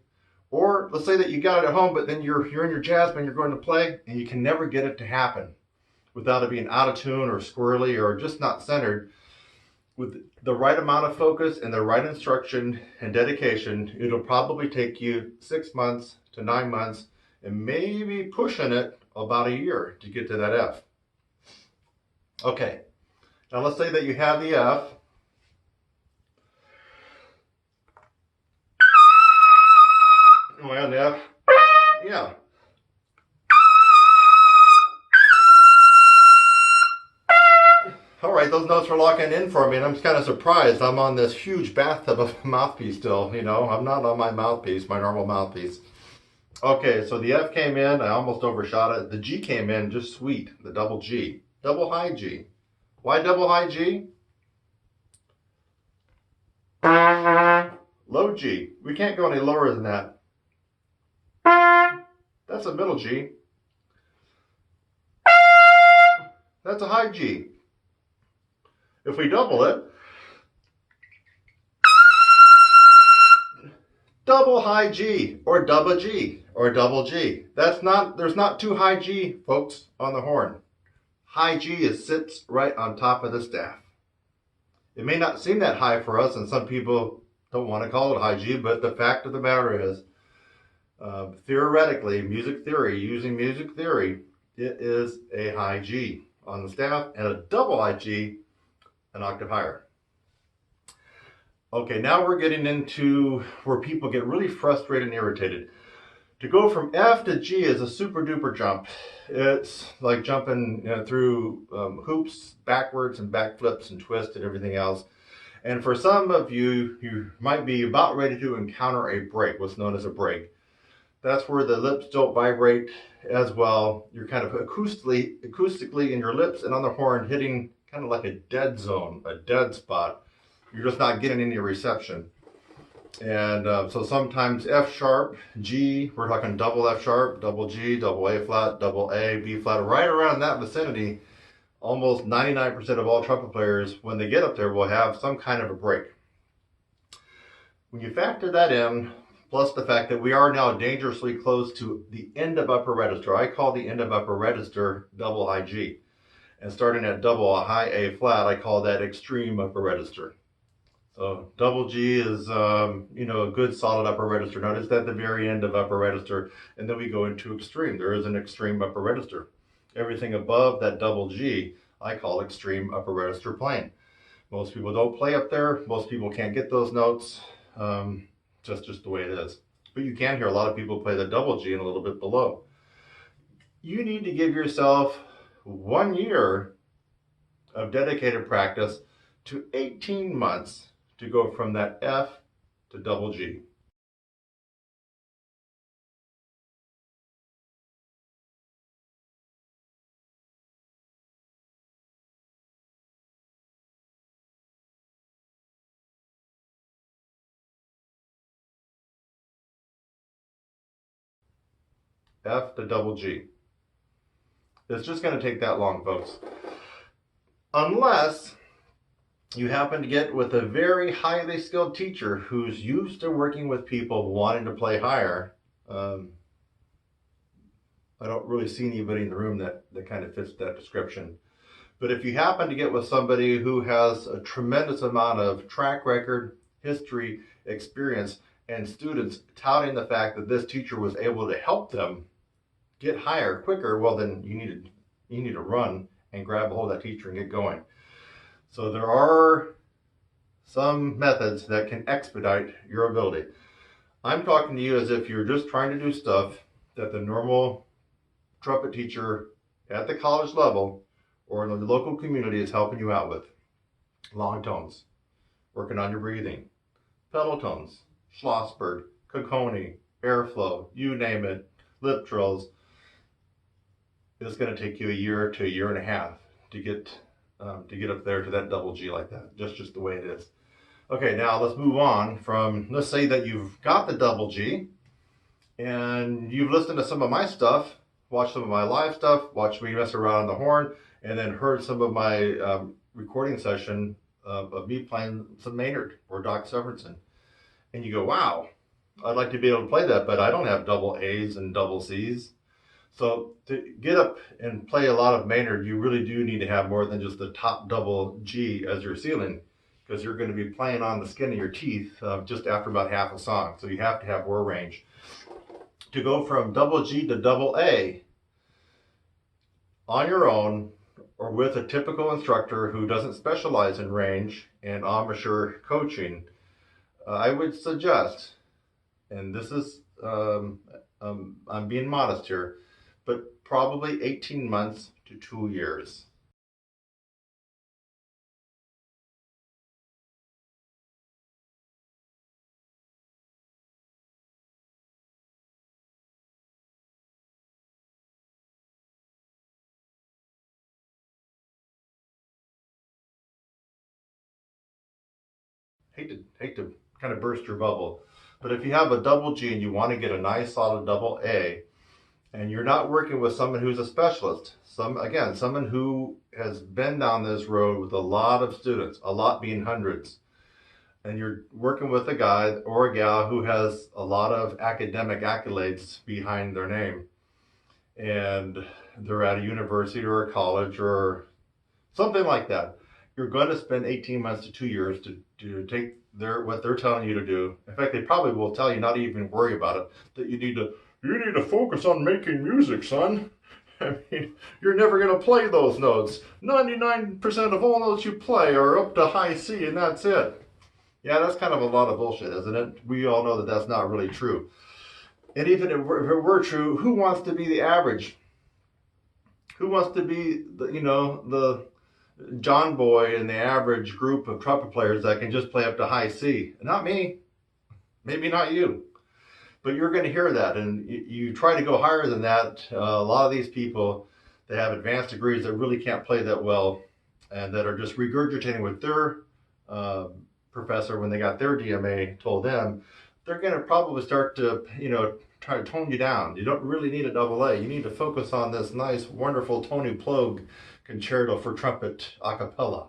or let's say that you got it at home, but then you're in your jazz band, you're going to play, and you can never get it to happen without it being out of tune or squirrely or just not centered. With the right amount of focus and the right instruction and dedication, it'll probably take you 6 months to 9 months and maybe pushing it about a year to get to that F. Okay, Now let's say that you have the F. Oh, and the F. Yeah. All right, those notes are locking in for me, and I'm kind of surprised. I'm on this huge bathtub of a mouthpiece still, you know. I'm not on my mouthpiece, my normal mouthpiece. Okay, so the F came in. I almost overshot it. The G came in just sweet, the double G. Double high G. Why double high G? Low G. We can't go any lower than that. That's a middle G. That's a high G. If we double it, double high G or double G or double G. There's not two high G, folks, on the horn. High G sits right on top of the staff. It may not seem that high for us, and some people don't want to call it high G, but the fact of the matter is, theoretically, using music theory, it is a high G on the staff and a double high G, an octave higher. Okay, now we're getting into where people get really frustrated and irritated. To go from F to G is a super duper jump. It's like jumping through hoops backwards and backflips and twists and everything else. And for some of you, you might be about ready to encounter a break, what's known as a break. That's where the lips don't vibrate as well. You're kind of acoustically in your lips and on the horn hitting kind of like a dead zone, a dead spot. You're just not getting any reception. And so sometimes F sharp, G, we're talking double F sharp, double G, double A flat, double A, B flat, right around that vicinity. Almost 99% of all trumpet players, when they get up there, will have some kind of a break. When you factor that in, plus the fact that we are now dangerously close to the end of upper register, I call the end of upper register double high G. And starting at double high A flat, I call that extreme upper register. So double G is, a good solid upper register. Notice that at the very end of upper register, and then we go into extreme. There is an extreme upper register. Everything above that double G, I call extreme upper register playing. Most people don't play up there. Most people can't get those notes. Just the way it is. But you can hear a lot of people play the double G and a little bit below. You need to give yourself 1 year of dedicated practice to 18 months to go from that F to double G. F to double G. It's just going to take that long, folks. Unless you happen to get with a very highly skilled teacher who's used to working with people wanting to play higher. I don't really see anybody in the room that kind of fits that description. But if you happen to get with somebody who has a tremendous amount of track record, history, experience, and students touting the fact that this teacher was able to help them get higher quicker, well then you need to run and grab a hold of that teacher and get going. So there are some methods that can expedite your ability. I'm talking to you as if you're just trying to do stuff that the normal trumpet teacher at the college level or in the local community is helping you out with. Long tones, working on your breathing, pedal tones, Schlossberg, Cocconi, airflow, you name it, lip trills. It's going to take you a year to a year and a half to get up there to that double G like that, just the way it is. Okay, now let's move on from, let's say that you've got the double G and you've listened to some of my stuff, watched some of my live stuff, watched me mess around on the horn, and then heard some of my recording session of me playing some Maynard or Doc Severinsen. And you go, wow, I'd like to be able to play that, but I don't have double A's and double C's. So to get up and play a lot of Maynard, you really do need to have more than just the top double G as your ceiling, because you're going to be playing on the skin of your teeth just after about half a song. So you have to have more range. To go from double G to double A on your own, or with a typical instructor who doesn't specialize in range and embouchure coaching, I would suggest, and this is, I'm being modest here, but probably 18 months to 2 years. Hate to kind of burst your bubble, but if you have a double G and you want to get a nice solid double A, and you're not working with someone who's a specialist, someone who has been down this road with a lot of students, a lot being hundreds, and you're working with a guy or a gal who has a lot of academic accolades behind their name, and they're at a university or a college or something like that, you're going to spend 18 months to 2 years to take what they're telling you to do. In fact, they probably will tell you not to even worry about it, that you need to focus on making music, son. I mean, you're never going to play those notes. 99% of all notes you play are up to high C, and that's it. Yeah, that's kind of a lot of bullshit, isn't it? We all know that that's not really true. And even if it were true, who wants to be the average? Who wants to be the John Boy in the average group of trumpet players that can just play up to high C? Not me. Maybe not you. But you're going to hear that, and you try to go higher than that. A lot of these people, they have advanced degrees that really can't play that well, and that are just regurgitating what their professor, when they got their DMA, told them. They're going to probably start to, try to tone you down. You don't really need a double A. You need to focus on this nice, wonderful Tony Plogue concerto for trumpet a cappella.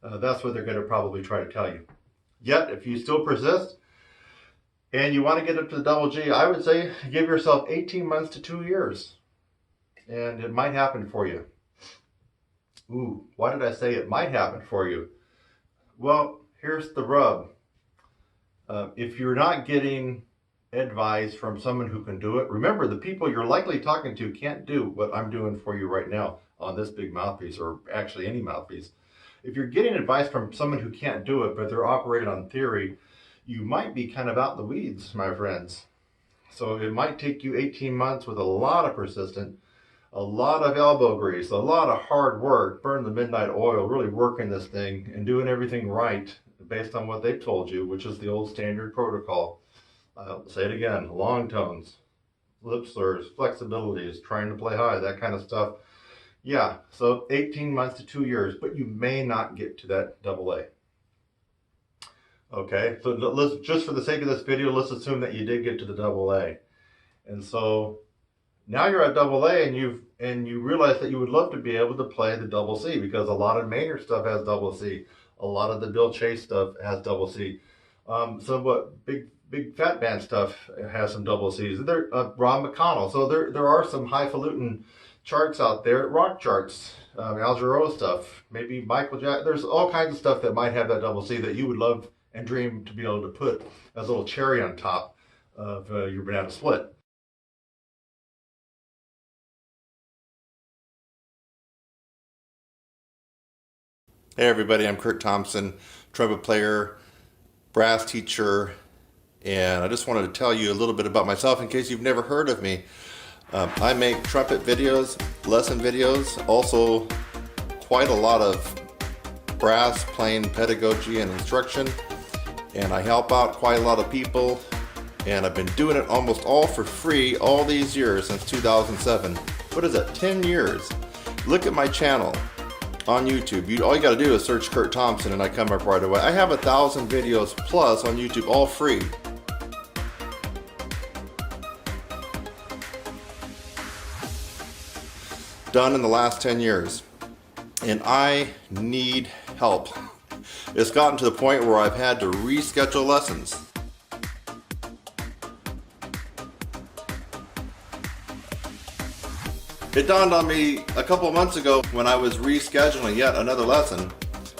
That's what they're going to probably try to tell you. Yet, if you still persist, and you want to get up to the double G, I would say give yourself 18 months to 2 years. And it might happen for you. Ooh, why did I say it might happen for you? Well, here's the rub. If you're not getting advice from someone who can do it, remember, the people you're likely talking to can't do what I'm doing for you right now on this big mouthpiece, or actually any mouthpiece. If you're getting advice from someone who can't do it, but they're operating on theory, you might be kind of out in the weeds, my friends. So it might take you 18 months with a lot of persistence, a lot of elbow grease, a lot of hard work, burn the midnight oil, really working this thing and doing everything right based on what they've told you, which is the old standard protocol. I'll say it again: long tones, lip slurs, flexibilities, trying to play high, that kind of stuff. Yeah, so 18 months to 2 years, but you may not get to that double A. Okay, so let's, just for the sake of this video, let's assume that you did get to the double A. And so now you're at double A, and you realize that you would love to be able to play the double C, because a lot of Maynard stuff has double C. A lot of the Bill Chase stuff has double C. Some what big fat band stuff has some double C's. There, Ron McConnell. So there are some highfalutin charts out there, rock charts, Al Jarreau stuff, maybe Michael Jackson. There's all kinds of stuff that might have that double C that you would love and dream to be able to put as a little cherry on top of your banana split. Hey everybody, I'm Kurt Thompson, trumpet player, brass teacher, and I just wanted to tell you a little bit about myself in case you've never heard of me. I make trumpet videos, lesson videos, also quite a lot of brass playing pedagogy and instruction, and I help out quite a lot of people, and I've been doing it almost all for free all these years since 2007. What is that, 10 years? Look at my channel on YouTube. All you got to do is search Kurt Thompson and I come up right away. I have 1,000 videos plus on YouTube, all free. Done in the last 10 years. And I need help. It's gotten to the point where I've had to reschedule lessons. It dawned on me a couple of months ago when I was rescheduling yet another lesson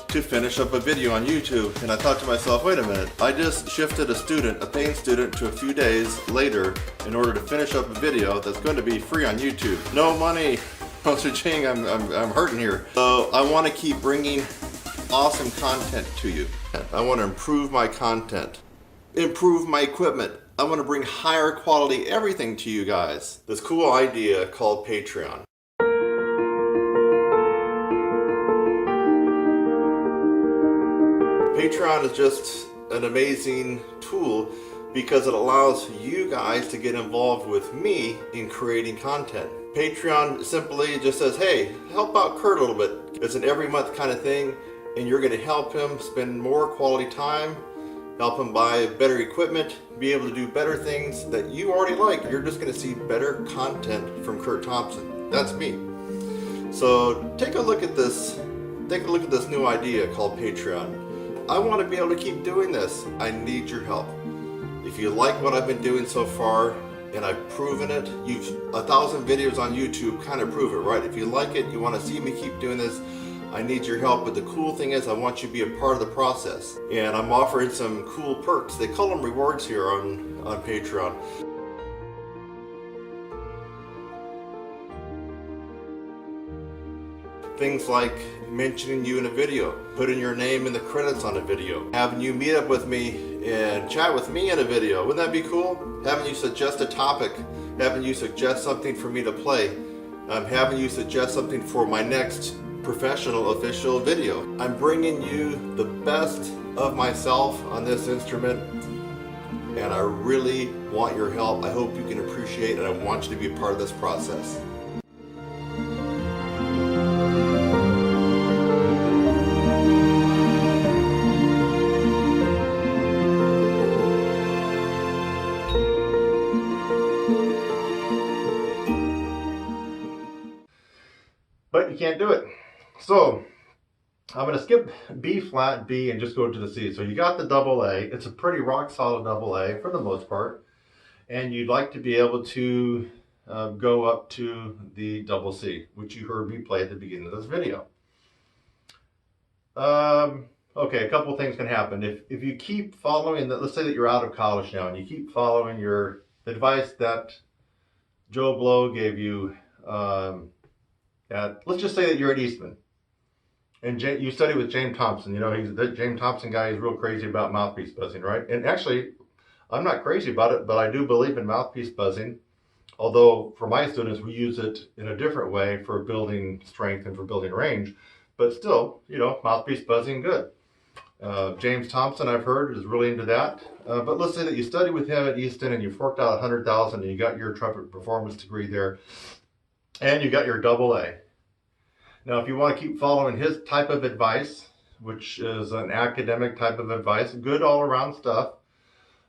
to finish up a video on YouTube, and I thought to myself, wait a minute, I just shifted a paying student to a few days later in order to finish up a video that's going to be free on YouTube. No money, Mr. Ching, I'm hurting here. So I want to keep bringing awesome content to you. I want to improve my content, improve my equipment. I want to bring higher quality everything to you guys. This cool idea called Patreon. Patreon is just an amazing tool because it allows you guys to get involved with me in creating content. Patreon simply just says, hey, help out Kurt a little bit. It's an every month kind of thing, and you're going to help him spend more quality time, help him buy better equipment, be able to do better things that you already like. You're just going to see better content from Kurt Thompson. That's me. So take a look at this. Take a look at this new idea called Patreon. I want to be able to keep doing this. I need your help. If you like what I've been doing so far, and I've proven it, 1,000 videos on YouTube kind of prove it, right? If you like it, you want to see me keep doing this, I need your help. But the cool thing is I want you to be a part of the process. And I'm offering some cool perks. They call them rewards here on Patreon. Things like mentioning you in a video, putting your name in the credits on a video, having you meet up with me and chat with me in a video. Wouldn't that be cool? Having you suggest a topic, having you suggest something for me to play, having you suggest something for my next professional official video. I'm bringing you the best of myself on this instrument, and I really want your help. I hope you can appreciate, and I want you to be a part of this process. But you can't do it. So I'm going to skip B flat, B, and just go to the C. So you got the double A. It's a pretty rock solid double A for the most part. And you'd like to be able to go up to the double C, which you heard me play at the beginning of this video. Okay, a couple things can happen. If you keep following, let's say that you're out of college now, and you keep following the advice that Joe Blow gave you, let's just say that you're at Eastman, and you study with James Thompson. You know, the James Thompson guy is real crazy about mouthpiece buzzing, right? And actually, I'm not crazy about it, but I do believe in mouthpiece buzzing. Although for my students, we use it in a different way for building strength and for building range. But still, you know, mouthpiece buzzing, good. James Thompson, I've heard, is really into that. But let's say that you study with him at Easton and you forked out $100,000 and you got your trumpet performance degree there, and you got your double A. Now, if you want to keep following his type of advice, which is an academic type of advice, good all-around stuff,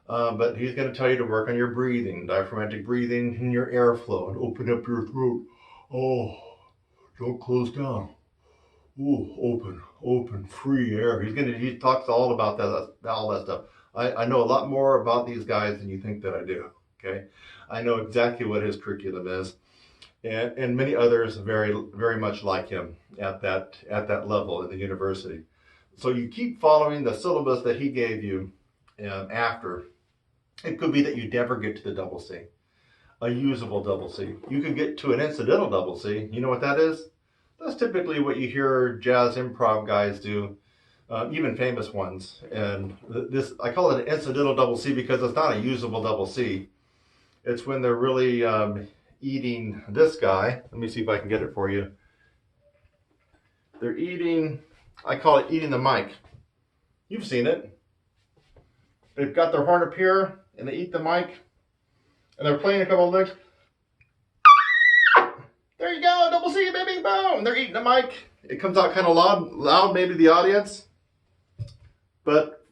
but he's going to tell you to work on your breathing, diaphragmatic breathing, and your airflow, and open up your throat. Oh, don't close down. Oh, open, free air. He talks all about that, all that stuff. I know a lot more about these guys than you think that I do. Okay, I know exactly what his curriculum is. And many others very, very much like him at that level in the university. So you keep following the syllabus that he gave you after. It could be that you never get to the double C, a usable double C. You could get to an incidental double C. You know what that is? That's typically what you hear jazz improv guys do, even famous ones. And I call it an incidental double C because it's not a usable double C. It's when they're really eating this guy. Let me see if I can get it for you. They're eating, I call it eating the mic. You've seen it. They've got their horn up here and they eat the mic and they're playing a couple of licks. There you go, double C, baby, boom. They're eating the mic. It comes out kind of loud maybe to the audience. But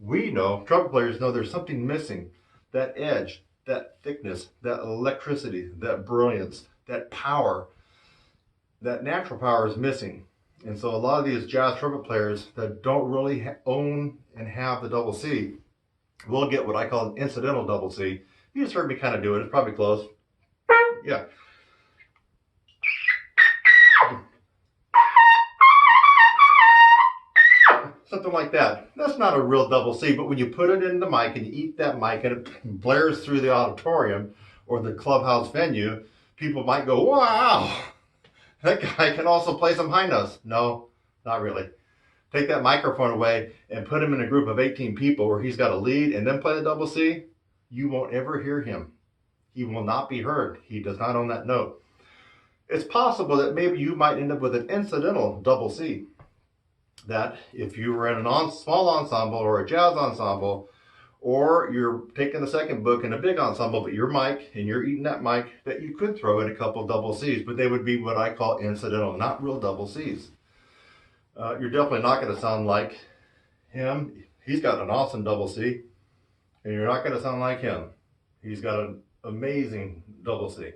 we know, trumpet players know there's something missing. That edge, that thickness, that electricity, that brilliance, that power, that natural power is missing. And so a lot of these jazz trumpet players that don't really own and have the double C will get what I call an incidental double C. You just heard me kind of do it. It's probably close. Yeah. Something like that. That's not a real double C, but when you put it in the mic and you eat that mic and it blares through the auditorium or the clubhouse venue, people might go, wow, that guy can also play some high notes. No, not really. Take that microphone away and put him in a group of 18 people where he's got a lead and then play the double C. You won't ever hear him. He will not be heard. He does not own that note. It's possible that maybe you might end up with an incidental double C. That if you were in a small ensemble or a jazz ensemble, or you're taking the second book in a big ensemble, but you're Mike and you're eating that mic, that you could throw in a couple double C's, but they would be what I call incidental, not real double C's. You're definitely not going to sound like him. He's got an awesome double C, and you're not going to sound like him. He's got an amazing double C.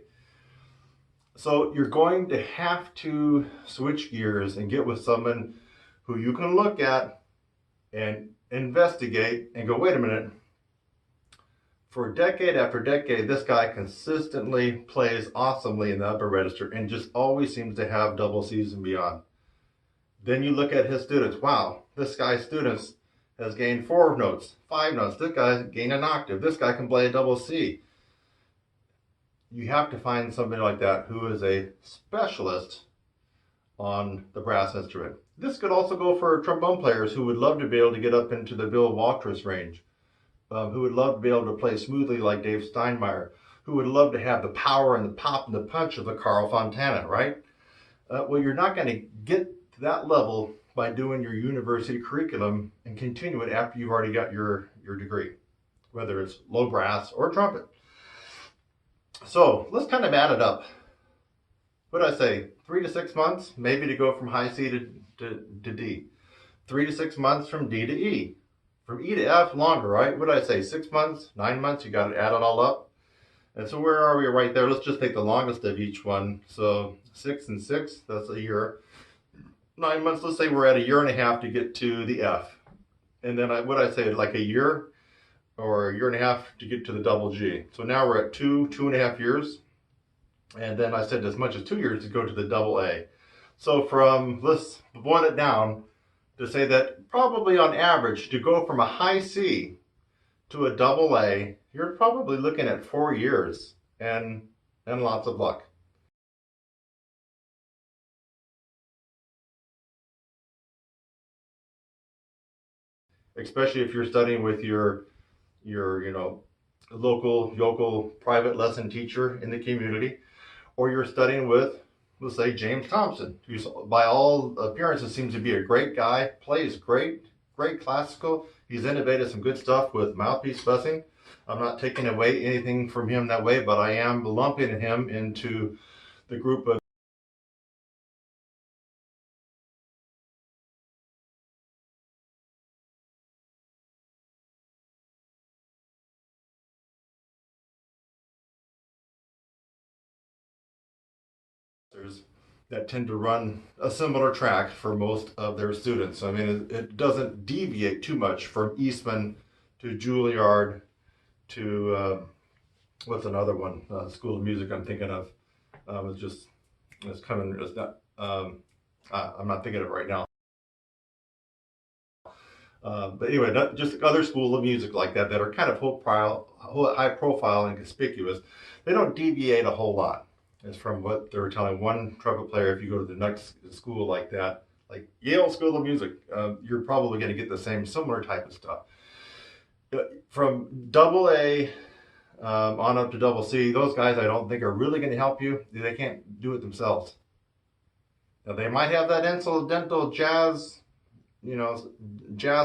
So you're going to have to switch gears and get with someone who you can look at and investigate and go, wait a minute, for decade after decade, this guy consistently plays awesomely in the upper register and just always seems to have double C's and beyond. Then you look at his students. Wow, this guy's students has gained 4 notes, 5 notes. This guy's gained an octave. This guy can play a double C. You have to find somebody like that who is a specialist on the brass instrument. This could also go for trombone players who would love to be able to get up into the Bill Walters range, who would love to be able to play smoothly like Dave Steinmeier, who would love to have the power and the pop and the punch of a Carl Fontana, right? Well, you're not going to get to that level by doing your university curriculum and continue it after you've already got your degree, whether it's low brass or trumpet. So let's kind of add it up. What did I say? 3 to 6 months, maybe to go from high C to D. 3 to 6 months from D to E. From E to F, longer, right? What did I say? 6 months, 9 months, you got to add it all up. And so where are we right there? Let's just take the longest of each one. So 6 and 6, that's a year. 9 months, let's say we're at a year and a half to get to the F. And then what did I say, like a year or a year and a half to get to the double G. So now we're at 2.5 years. And then I said as much as 2 years to go to the double A. So let's boil it down to say that probably on average to go from a high C to a double A, you're probably looking at 4 years and lots of luck. Especially if you're studying with your local private lesson teacher in the community, or you're studying with, let's say, James Thompson, who by all appearances seems to be a great guy, plays great classical. He's innovated some good stuff with mouthpiece buzzing. I'm not taking away anything from him that way, but I am lumping him into the group of that tend to run a similar track for most of their students. I mean, it doesn't deviate too much from Eastman to Juilliard to what's another one? School of Music I'm thinking of. I'm not thinking of it right now. But anyway, just other schools of music like that are kind of high profile and conspicuous. They don't deviate a whole lot. As from what they were telling one trumpet player, if you go to the next school like that, like Yale School of Music, you're probably going to get the similar type of stuff. From double A on up to double C, those guys I don't think are really going to help you. They can't do it themselves. Now, they might have that incidental jazz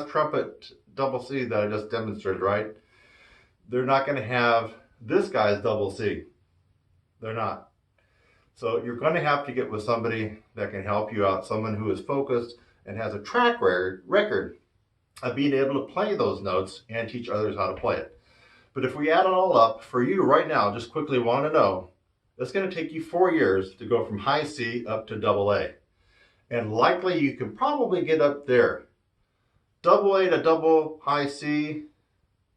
trumpet double C that I just demonstrated, right? They're not going to have this guy's double C. They're not. So you're going to have to get with somebody that can help you out, someone who is focused and has a track record of being able to play those notes and teach others how to play it. But if we add it all up, for you right now, just quickly want to know, it's going to take you 4 years to go from high C up to double A. And likely you can probably get up there. Double A to double high C,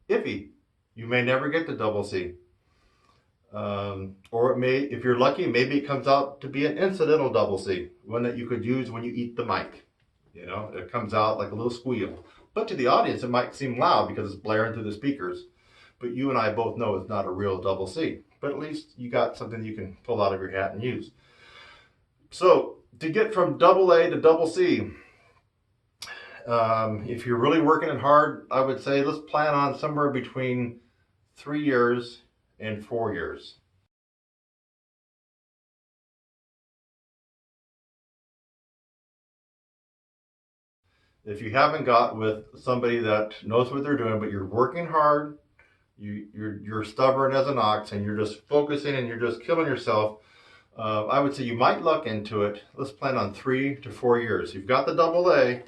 iffy. You may never get to double C. Or it may, if you're lucky, maybe it comes out to be an incidental double C, one that you could use when you eat the mic. It comes out like a little squeal. But to the audience, it might seem loud because it's blaring through the speakers. But you and I both know it's not a real double C. but at least you got something you can pull out of your hat and use. So to get from double A to double C, if you're really working it hard, I would say let's plan on somewhere between 3 years and 4 years. If you haven't got with somebody that knows what they're doing, but you're working hard, you're stubborn as an ox, and you're just focusing and you're just killing yourself, I would say you might look into it. Let's plan on 3 to 4 years. You've got the double A,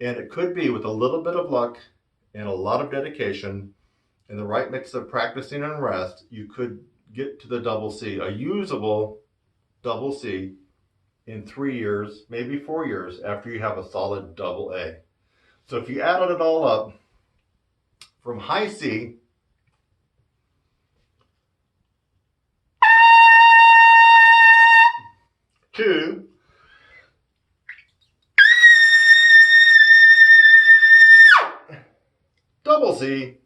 and it could be with a little bit of luck and a lot of dedication and the right mix of practicing and rest, you could get to the double C, a usable double C in 3 years, maybe 4 years after you have a solid double A. So if you added it all up, from high C to double C,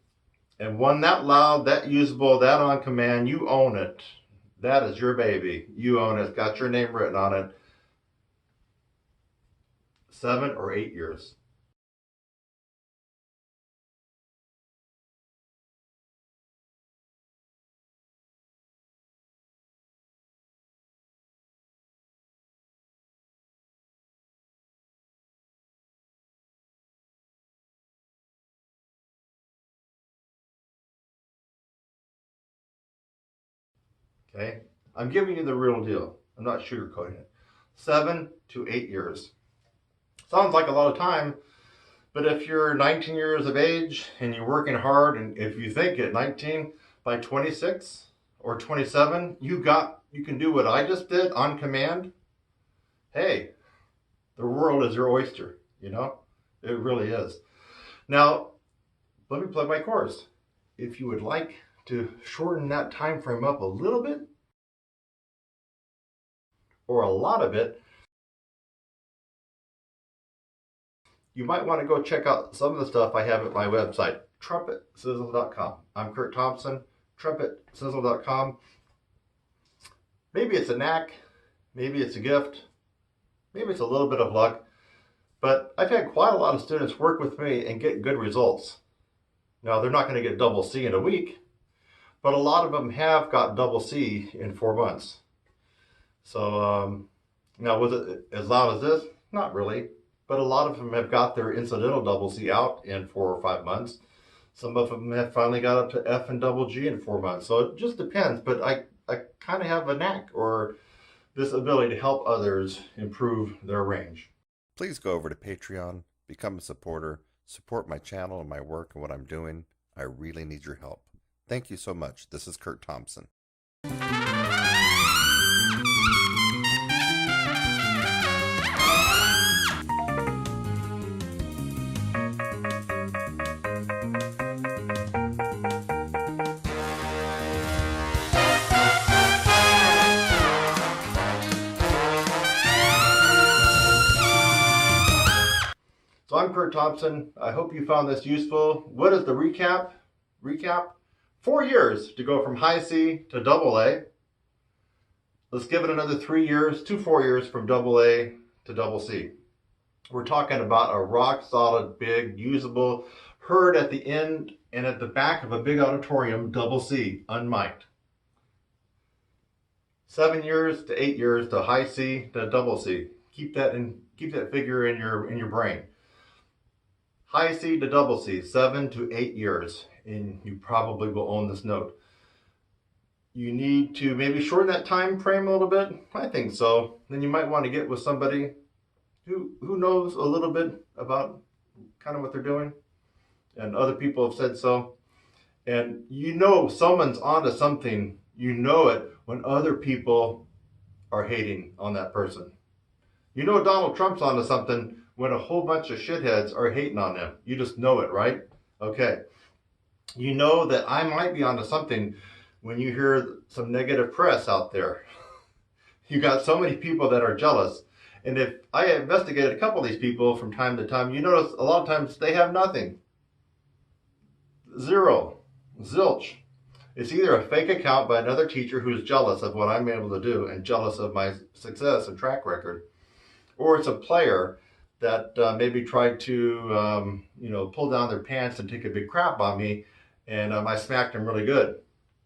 and one that loud, that usable, that on command, you own it. That is your baby. You own it. It's got your name written on it. 7 or 8 years. Okay? I'm giving you the real deal. I'm not sugarcoating it. 7 to 8 years. Sounds like a lot of time, but if you're 19 years of age and you're working hard, and if you think at 19, by 26 or 27, you can do what I just did on command. Hey, the world is your oyster, you know? It really is. Now, let me plug my course. If you would like to shorten that time frame up a little bit or a lot of it, you might want to go check out some of the stuff I have at my website, TrumpetSizzle.com. I'm Kurt Thompson, TrumpetSizzle.com. Maybe it's a knack, maybe it's a gift, maybe it's a little bit of luck, but I've had quite a lot of students work with me and get good results. Now, they're not going to get double C in a week, but a lot of them have got double C in 4 months. So, now was it as loud as this? Not really. But a lot of them have got their incidental double C out in 4 or 5 months. Some of them have finally got up to F and double G in 4 months. So it just depends. But I kind of have a knack or this ability to help others improve their range. Please go over to Patreon, become a supporter, support my channel and my work and what I'm doing. I really need your help. Thank you so much. This is Kurt Thompson. So I'm Kurt Thompson. I hope you found this useful. What is the recap? 4 years to go from high C to double A. Let's give it another 3 years to 4 years from double A to double C. We're talking about a rock solid, big, usable, heard at the end and at the back of a big auditorium, double C, unmiked. 7 years to 8 years to high C to double C. Keep that figure in your brain. High C to double C, 7 to 8 years, and you probably will own this note. You need to maybe shorten that time frame a little bit. I think so. Then you might want to get with somebody who knows a little bit about kind of what they're doing, and other people have said so. And you know someone's onto something. You know it when other people are hating on that person. You know Donald Trump's onto something when a whole bunch of shitheads are hating on him. You just know it, right? Okay. You know that I might be onto something when you hear some negative press out there. You got so many people that are jealous. And if I investigated a couple of these people from time to time, you notice a lot of times they have nothing. Zero. Zilch. It's either a fake account by another teacher who's jealous of what I'm able to do and jealous of my success and track record, or it's a player that maybe tried to, pull down their pants and take a big crap on me, and I smacked them really good.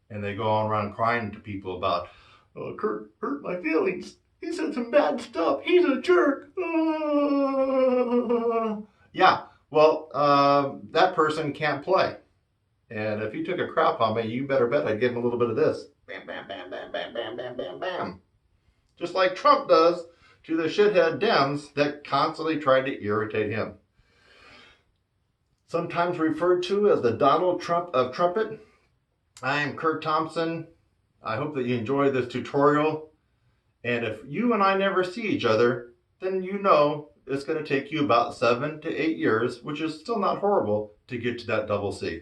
And they go on around crying to people about, oh, Kurt hurt my feelings. He said some bad stuff. He's a jerk. Yeah, well, that person can't play. And if he took a crap on me, you better bet I'd give him a little bit of this. Bam, bam, bam, bam, bam, bam, bam, bam, bam. Just like Trump does to the shithead Dems that constantly tried to irritate him. Sometimes referred to as the Donald Trump of Trumpet. I am Kurt Thompson. I hope that you enjoy this tutorial. And if you and I never see each other, then you know it's going to take you about 7 to 8 years, which is still not horrible, to get to that double C.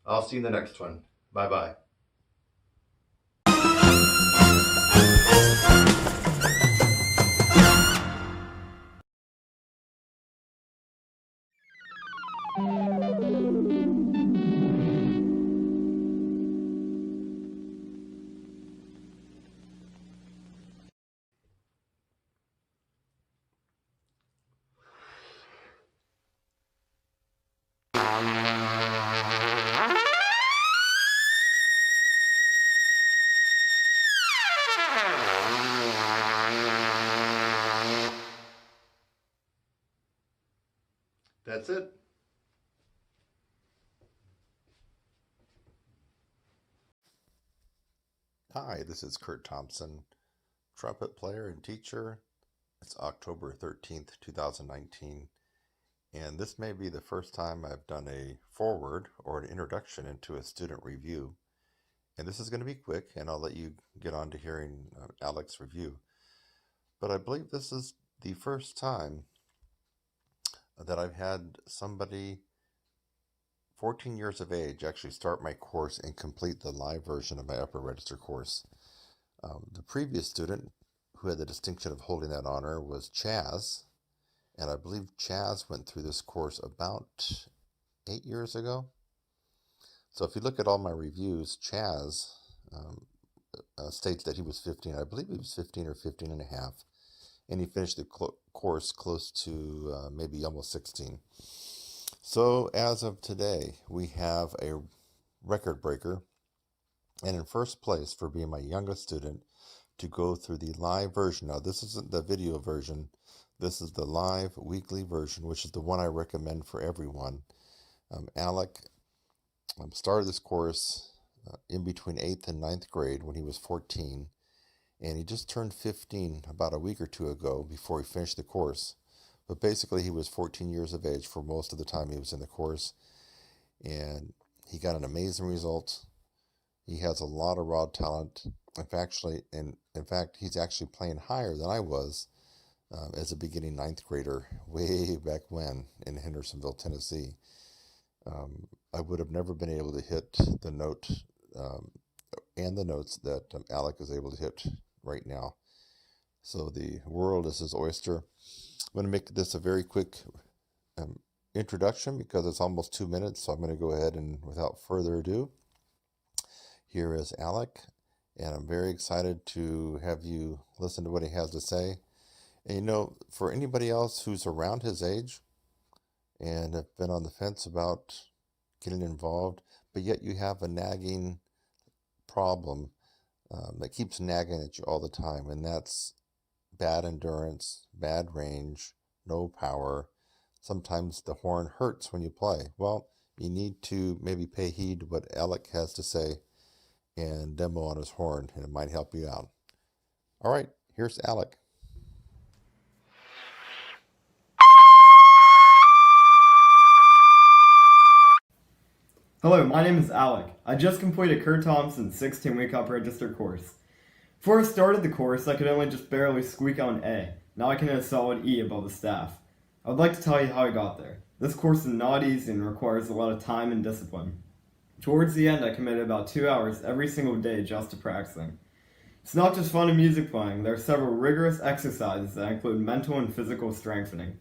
I'll see you in the next one. Bye-bye. That's it. Hi, this is Kurt Thompson, trumpet player and teacher. It's October 13th, 2019, and this may be the first time I've done a foreword or an introduction into a student review. And this is going to be quick, and I'll let you get on to hearing Alec's review. But I believe this is the first time that I've had somebody 14 years of age actually start my course and complete the live version of my upper register course. The previous student who had the distinction of holding that honor was Chaz, and I believe Chaz went through this course about 8 years ago. So if you look at all my reviews, Chaz states that he was 15. I believe he was 15 or 15 and a half. And he finished the course close to maybe almost 16. So as of today, we have a record breaker, and in first place for being my youngest student to go through the live version. Now, this isn't the video version. This is the live weekly version, which is the one I recommend for everyone. Alec started this course in between 8th and 9th grade when he was 14. And he just turned 15 about a week or two ago before he finished the course. But basically, he was 14 years of age for most of the time he was in the course. And he got an amazing result. He has a lot of raw talent. In fact, he's actually playing higher than I was as a beginning 9th grader way back when in Hendersonville, Tennessee. I would have never been able to hit the note and the notes that Alec is able to hit right now. So the world is his oyster. I'm going to make this a very quick introduction because it's almost 2 minutes. So I'm going to go ahead and without further ado, here is Alec. And I'm very excited to have you listen to what he has to say. And for anybody else who's around his age and have been on the fence about getting involved, but yet you have a nagging problem that keeps nagging at you all the time, and that's bad endurance, bad range, no power. Sometimes the horn hurts when you play. Well, you need to maybe pay heed to what Alec has to say and demo on his horn, and it might help you out. All right, here's Alec. Hello, my name is Alec. I just completed Kurt Thompson's 16-week upper register course. Before I started the course, I could only just barely squeak out an A. Now I can hit a solid E above the staff. I would like to tell you how I got there. This course is not easy and requires a lot of time and discipline. Towards the end, I committed about 2 hours every single day just to practicing. It's not just fun and music playing. There are several rigorous exercises that include mental and physical strengthening.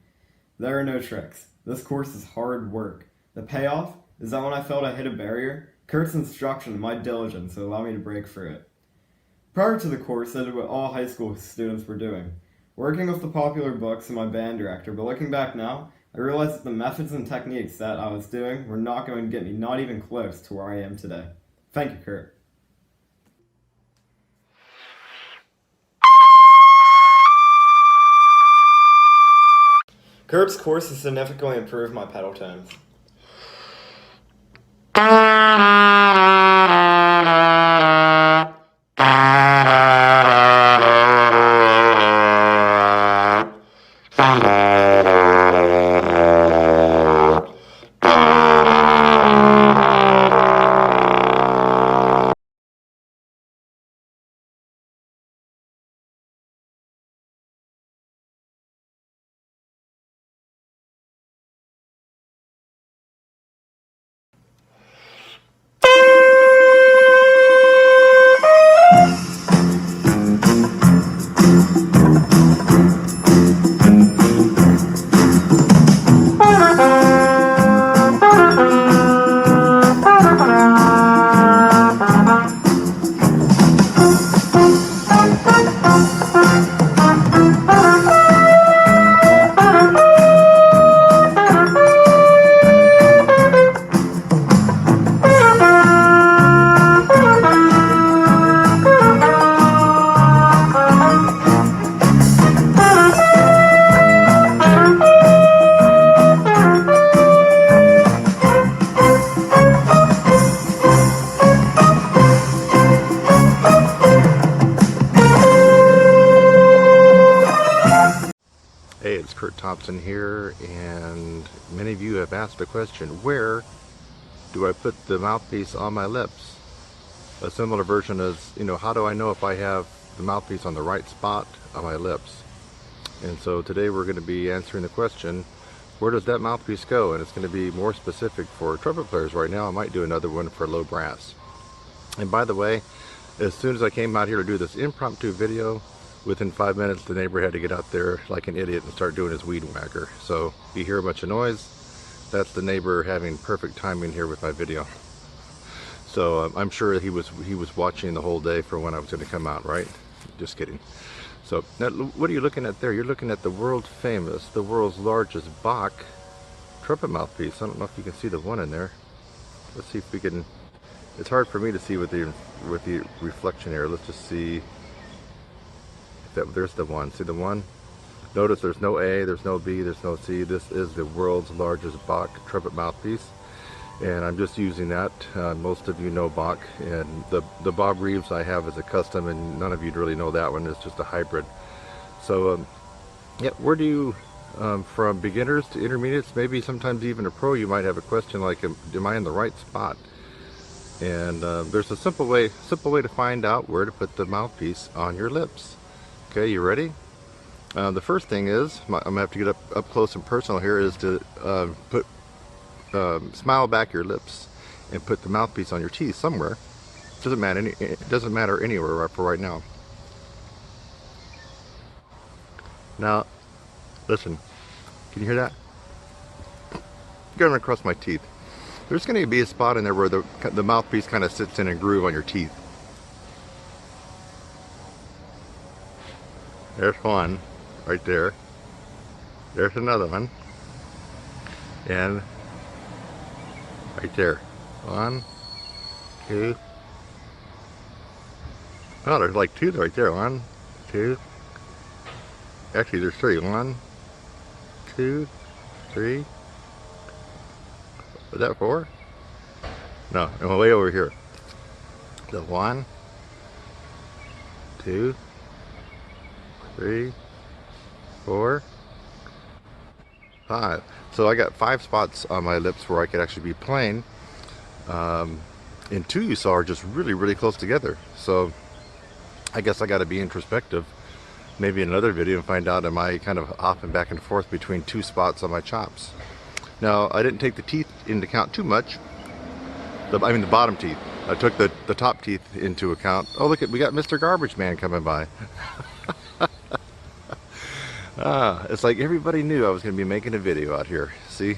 There are no tricks. This course is hard work. The payoff is that when I felt I hit a barrier, Kurt's instruction and my diligence would allow me to break through it. Prior to the course, I did what all high school students were doing, working with the popular books and my band director, but looking back now, I realized that the methods and techniques that I was doing were not going to get me not even close to where I am today. Thank you, Kurt. Kurt's course has significantly improved my pedal tones. Hey, it's Kurt Thompson here, and many of you have asked the question, where do I put the mouthpiece on my lips? A similar version is, how do I know if I have the mouthpiece on the right spot on my lips? And so today we're going to be answering the question, where does that mouthpiece go? And it's going to be more specific for trumpet players right now. I might do another one for low brass. And by the way, as soon as I came out here to do this impromptu video, within 5 minutes the neighbor had to get out there like an idiot and start doing his weed whacker. So if you hear a bunch of noise, that's the neighbor having perfect timing here with my video. So I'm sure he was watching the whole day for when I was going to come out, right? Just kidding. So now, what are you looking at there? You're looking at the world famous, the world's largest Bach trumpet mouthpiece. I don't know if you can see the one in there. Let's see if we can. It's hard for me to see with the reflection here. Let's just see. There's the one. See the one? Notice there's no A, there's no B, there's no C. This is the world's largest Bach trumpet mouthpiece, and I'm just using that. Most of you know Bach, and the Bob Reeves I have is a custom, and none of you really know that one. It's just a hybrid. So yeah, where do you from beginners to intermediates, maybe sometimes even a pro, you might have a question like, am I in the right spot? And there's a simple way to find out where to put the mouthpiece on your lips. Okay, you ready? The first thing is, I'm gonna have to get up close and personal here, is to smile back your lips and put the mouthpiece on your teeth somewhere. It doesn't matter anywhere for right now. Now, listen. Can you hear that? Going across my teeth. There's going to be a spot in there where the mouthpiece kind of sits in a groove on your teeth. There's one right there. There's another one. And right there. 1, 2. Oh, there's like 2 right there. 1, 2. Actually, there's 3. 1, 2, 3. Was that 4? No, I'm way over here. The 1, 2, 3, 4, 5. So I got 5 spots on my lips where I could actually be playing. And 2 you saw are just really, really close together. So I guess I got to be introspective. Maybe in another video and find out, am I kind of hopping back and forth between 2 spots on my chops. Now, I didn't take the teeth into account too much. The bottom teeth. I took the top teeth into account. Oh, look, we got Mr. Garbage Man coming by. It's like everybody knew I was going to be making a video out here. See?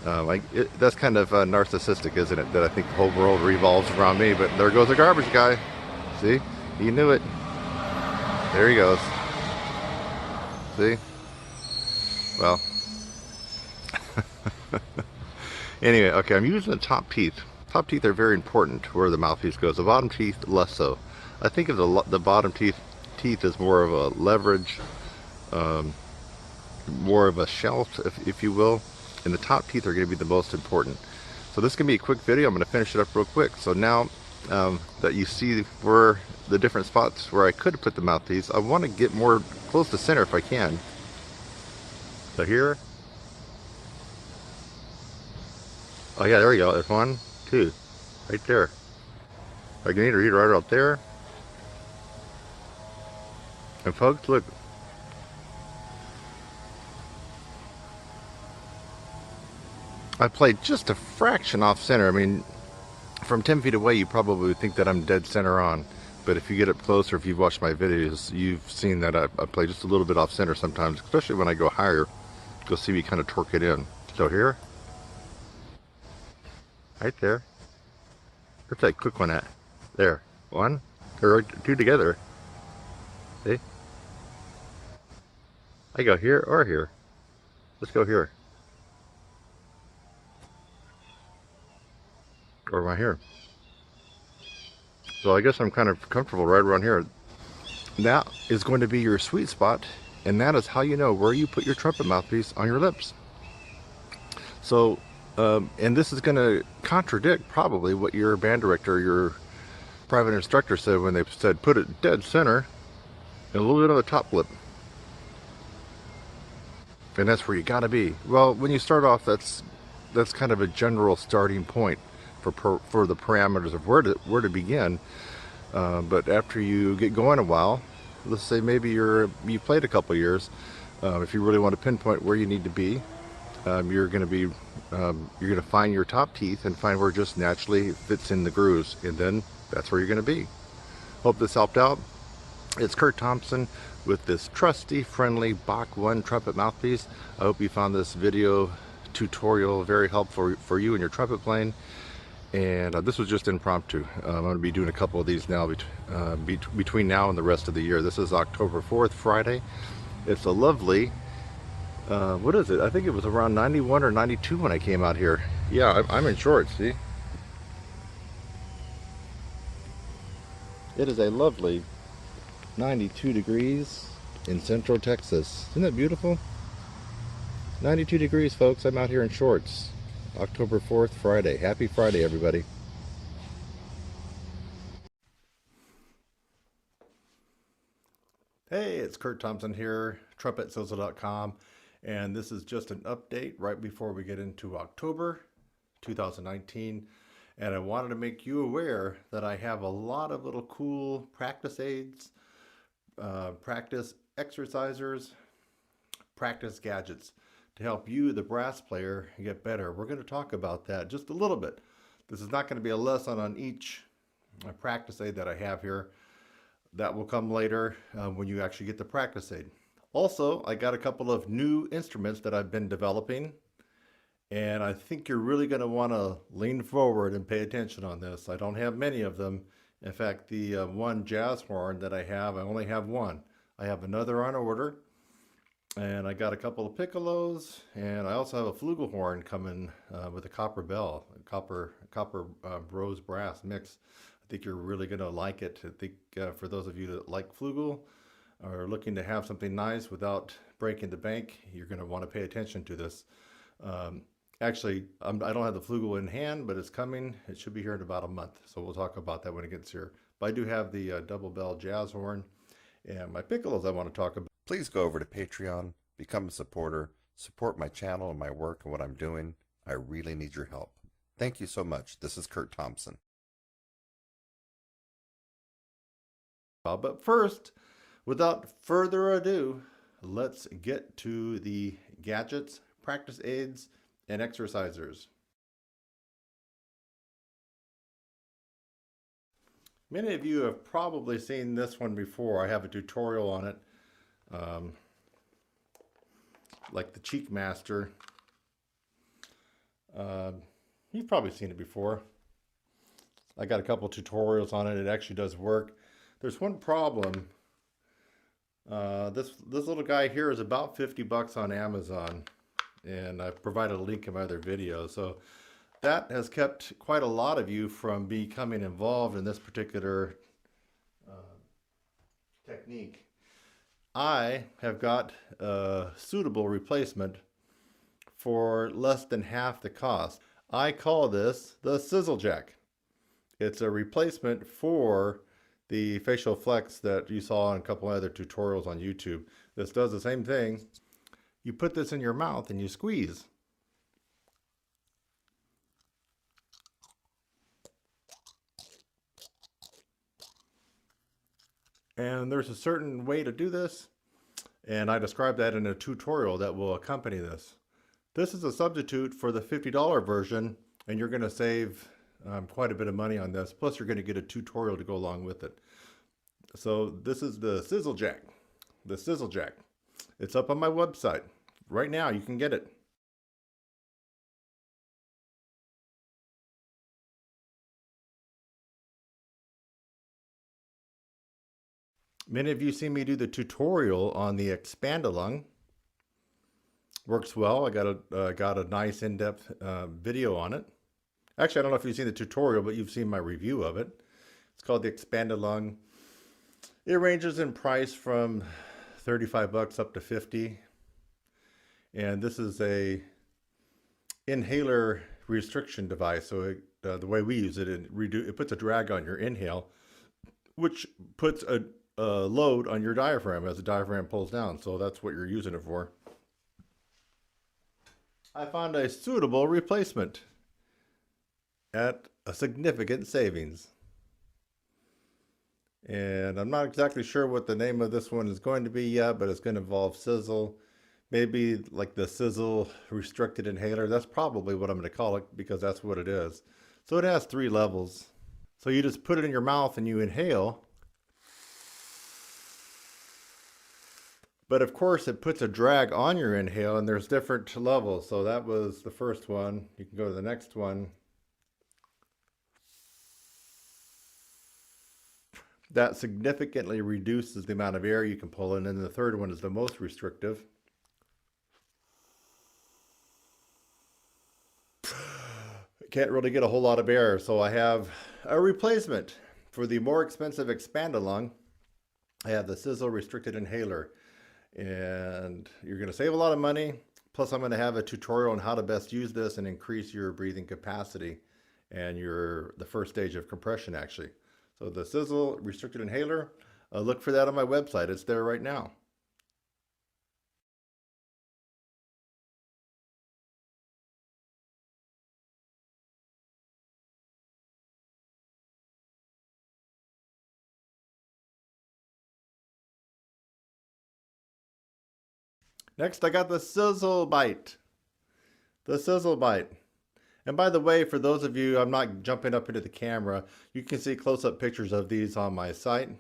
That's kind of narcissistic, isn't it? That I think the whole world revolves around me. But there goes the garbage guy. See? He knew it. There he goes. See? Well. Anyway, okay, I'm using the top teeth. Top teeth are very important where the mouthpiece goes. The bottom teeth, less so. I think of the bottom teeth as more of a leverage, more of a shelf, if you will. And the top teeth are going to be the most important. So this is going to be a quick video. I'm going to finish it up real quick. So now that you see where the different spots where I could put the mouthpiece, I want to get more close to center if I can. So here. Oh yeah, there we go. There's 1, 2, right there. I can either read right out there. And folks, look. I played just a fraction off center. I mean, from 10 feet away, you probably would think that I'm dead center on. But if you get up closer, if you've watched my videos, you've seen that I play just a little bit off center sometimes, especially when I go higher. You'll see me kind of torque it in. So here, right there. Where's that quick one at? There. 1, or 2 together. See? I go here or here. Let's go here. Or right here. So I guess I'm kind of comfortable right around here. That is going to be your sweet spot, and that is how you know where you put your trumpet mouthpiece on your lips. So, and this is going to contradict probably what your band director, your private instructor said when they said put it dead center and a little bit on the top lip. And that's where you got to be. Well, when you start off, that's kind of a general starting point for the parameters of where to begin. But after you get going a while, let's say maybe you played a couple years, if you really want to pinpoint where you need to be, you're going to find your top teeth and find where it just naturally fits in the grooves, and then that's where you're going to be. Hope this helped out. It's Kurt Thompson with this trusty, friendly Bach 1 trumpet mouthpiece. I hope you found this video tutorial very helpful for you and your trumpet playing. And this was just impromptu. I'm going to be doing a couple of these now between now and the rest of the year. This is October 4th, Friday. It's a lovely, what is it? I think it was around 91 or 92 when I came out here. Yeah, I'm in shorts, see? It is a lovely 92 degrees in Central Texas. Isn't that beautiful? 92 degrees, folks. I'm out here in shorts. October 4th, Friday. Happy Friday, everybody. Hey, it's Kurt Thompson here, TrumpetSizzle.com, and this is just an update right before we get into October 2019. And I wanted to make you aware that I have a lot of little cool practice aids, practice exercisers, practice gadgets to help you, the brass player, get better. We're going to talk about that just a little bit. This is not going to be a lesson on each practice aid that I have here. That will come later when you actually get the practice aid. Also, I got a couple of new instruments that I've been developing, and I think you're really going to want to lean forward and pay attention on this. I don't have many of them. In fact, the one jazz horn that I have, I only have one. I have another on order. And I got a couple of piccolos, and I also have a flugelhorn coming with a copper bell, a copper rose brass mix. I think you're really going to like it. I think for those of you that like flugel or are looking to have something nice without breaking the bank, you're going to want to pay attention to this. Actually, I don't have the flugel in hand, but it's coming. It should be here in about a month, so we'll talk about that when it gets here. But I do have the double bell jazz horn, and my piccolos I want to talk about. Please go over to Patreon, become a supporter, support my channel and my work and what I'm doing. I really need your help. Thank you so much. This is Kurt Thompson. But first, without further ado, let's get to the gadgets, practice aids, and exercisers. Many of you have probably seen this one before. I have a tutorial on it. Like the Cheek Master. You've probably seen it before. I got a couple tutorials on it. It actually does work. There's one problem. This little guy here is about 50 bucks on Amazon, and I've provided a link in my other video. So that has kept quite a lot of you from becoming involved in this particular technique. I have got a suitable replacement for less than half the cost. I call this the Sizzle Jack. It's a replacement for the facial flex that you saw in a couple other tutorials on YouTube. This does the same thing. You put this in your mouth and you squeeze. And there's a certain way to do this, and I describe that in a tutorial that will accompany this. This is a substitute for the $50 version, and you're going to save quite a bit of money on this. Plus, you're going to get a tutorial to go along with it. So this is the Sizzle Jack. The Sizzle Jack. It's up on my website. Right now, you can get it. Many of you see me do the tutorial on the Expand-A-Lung. Works well. I got a nice in-depth video on it. Actually, I don't know if you've seen the tutorial, but you've seen my review of it. It's called the Expand-A-Lung. It ranges in price from 35 bucks up to 50. And this is a inhaler restriction device. So the way we use it, it puts a drag on your inhale, which puts a load on your diaphragm as the diaphragm pulls down. So that's what you're using it for. I found a suitable replacement at a significant savings. And I'm not exactly sure what the name of this one is going to be yet, but it's going to involve sizzle. Maybe like the sizzle restricted inhaler. That's probably what I'm going to call it because that's what it is. So it has 3 levels. So you just put it in your mouth and you inhale. But of course it puts a drag on your inhale and there's different levels. So that was the first one. You can go to the next one. That significantly reduces the amount of air you can pull in. And the third one is the most restrictive. Can't really get a whole lot of air. So I have a replacement for the more expensive Expand-A-Lung. I have the Sizzle Restricted Inhaler. And you're going to save a lot of money. Plus I'm going to have a tutorial on how to best use this and increase your breathing capacity and the first stage of compression actually. So the Sizzle Restricted Inhaler, look for that on my website. It's there right now. Next, I got the Sizzle Bite. The Sizzle Bite. And by the way, for those of you, I'm not jumping up into the camera, you can see close-up pictures of these on my site.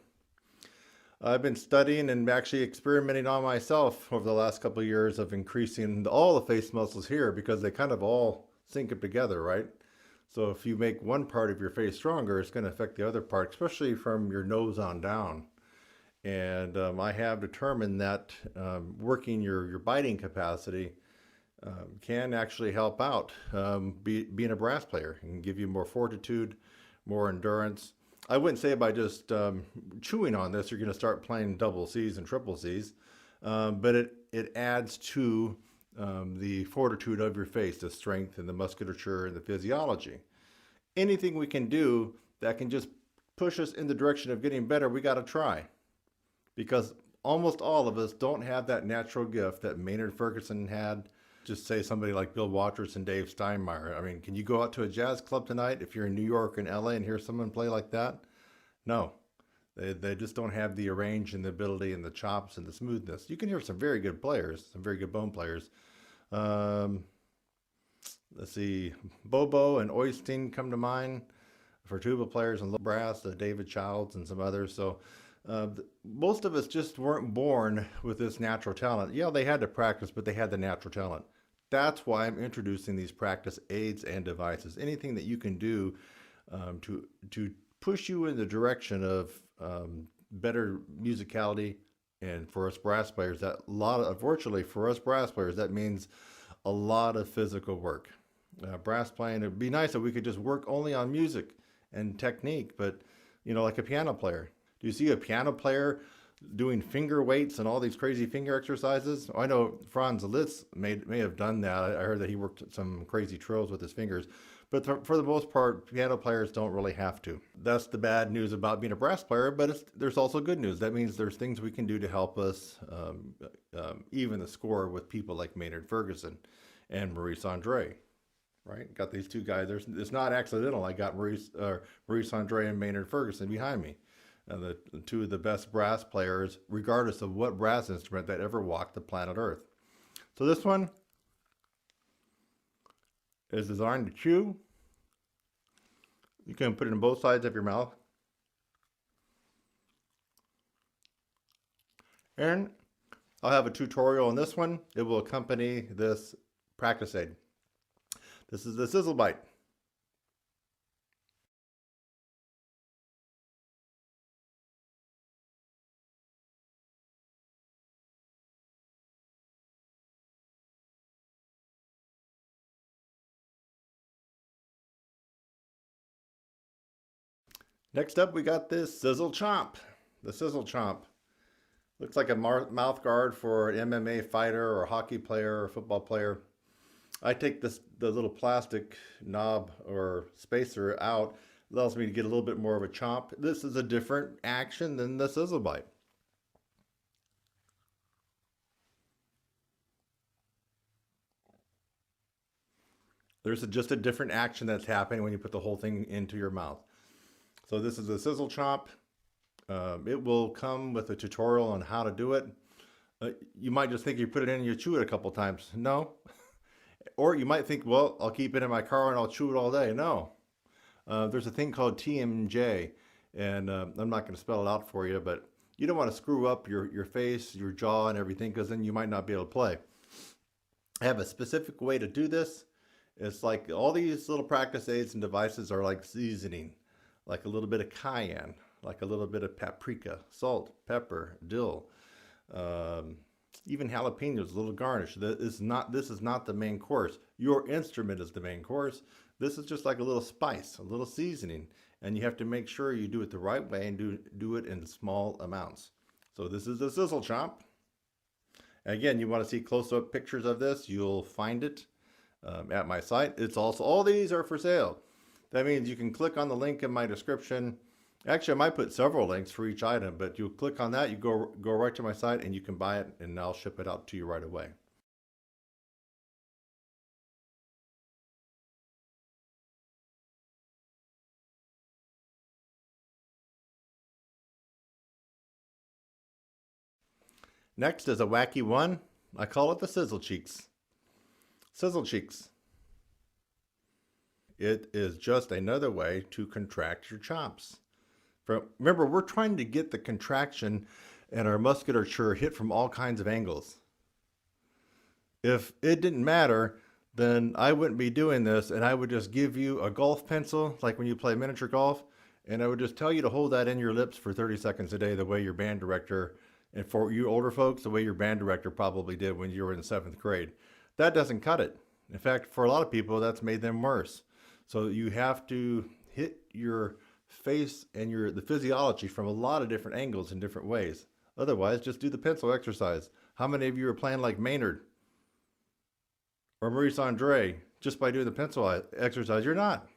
I've been studying and actually experimenting on myself over the last couple of years of increasing all the face muscles here because they kind of all sync up together, right? So if you make one part of your face stronger, it's going to affect the other part, especially from your nose on down. And I have determined that working your biting capacity can actually help out being a brass player and give you more fortitude, more endurance. I wouldn't say by just chewing on this, you're going to start playing double C's and triple C's, but it adds to the fortitude of your face, the strength and the musculature and the physiology. Anything we can do that can just push us in the direction of getting better, we got to try. Because almost all of us don't have that natural gift that Maynard Ferguson had. Just say somebody like Bill Waters and Dave Steinmeier. I mean, can you go out to a jazz club tonight if you're in New York and LA and hear someone play like that? No. They just don't have the range and the ability and the chops and the smoothness. You can hear some very good players, some very good bone players. Let's see, Bobo and Oystein come to mind for tuba players and brass, David Childs and some others. So most of us just weren't born with this natural talent. Yeah, they had to practice, but they had the natural talent. That's why I'm introducing these practice aids and devices. Anything that you can do to push you in the direction of better musicality. And for us brass players, unfortunately for us brass players, that means a lot of physical work. Brass playing, it'd be nice if we could just work only on music and technique, but like a piano player. Do you see a piano player doing finger weights and all these crazy finger exercises? I know Franz Liszt may have done that. I heard that he worked some crazy trills with his fingers. But for the most part, piano players don't really have to. That's the bad news about being a brass player, but there's also good news. That means there's things we can do to help us even the score with people like Maynard Ferguson and Maurice Andre. Right? Got these two guys. It's not accidental. I got Maurice Andre and Maynard Ferguson behind me. The two of the best brass players, regardless of what brass instrument that ever walked the planet Earth. So this one is designed to chew. You can put it in both sides of your mouth. And I'll have a tutorial on this one. It will accompany this practice aid. This is the Sizzle Bite. Next up, we got this Sizzle Chomp. The Sizzle Chomp. Looks like a mouth guard for an MMA fighter or a hockey player or a football player. I take the little plastic knob or spacer out. It allows me to get a little bit more of a chomp. This is a different action than the Sizzle Bite. There's just a different action that's happening when you put the whole thing into your mouth. So this is a Sizzle Chomp. It will come with a tutorial on how to do it. You might just think you put it in and you chew it a couple times. No. Or you might think, well, I'll keep it in my car and I'll chew it all day. No. There's a thing called TMJ, and I'm not going to spell it out for you, but you don't want to screw up your face, your jaw, and everything, because then you might not be able to play. I have a specific way to do this. It's like all these little practice aids and devices are like seasoning, like a little bit of cayenne, like a little bit of paprika, salt, pepper, dill, even jalapenos, a little garnish. This is not the main course. Your instrument is the main course. This is just like a little spice, a little seasoning, and you have to make sure you do it the right way and do it in small amounts. So this is the Sizzle Chomp. Again, you want to see close-up pictures of this, you'll find it at my site. It's also, all these are for sale. That means you can click on the link in my description. Actually, I might put several links for each item, but you'll click on that, you go right to my site, and you can buy it, and I'll ship it out to you right away. Next is a wacky one. I call it the Sizzle Cheeks. Sizzle Cheeks. It is just another way to contract your chops. Remember, we're trying to get the contraction and our musculature hit from all kinds of angles. If it didn't matter, then I wouldn't be doing this, and I would just give you a golf pencil, like when you play miniature golf, and I would just tell you to hold that in your lips for 30 seconds a day, the way your band director, and for you older folks, the way your band director probably did when you were in 7th grade. That doesn't cut it. In fact, for a lot of people, that's made them worse. So you have to hit your face and the physiology from a lot of different angles in different ways. Otherwise, just do the pencil exercise. How many of you are playing like Maynard or Maurice Andre just by doing the pencil exercise? You're not,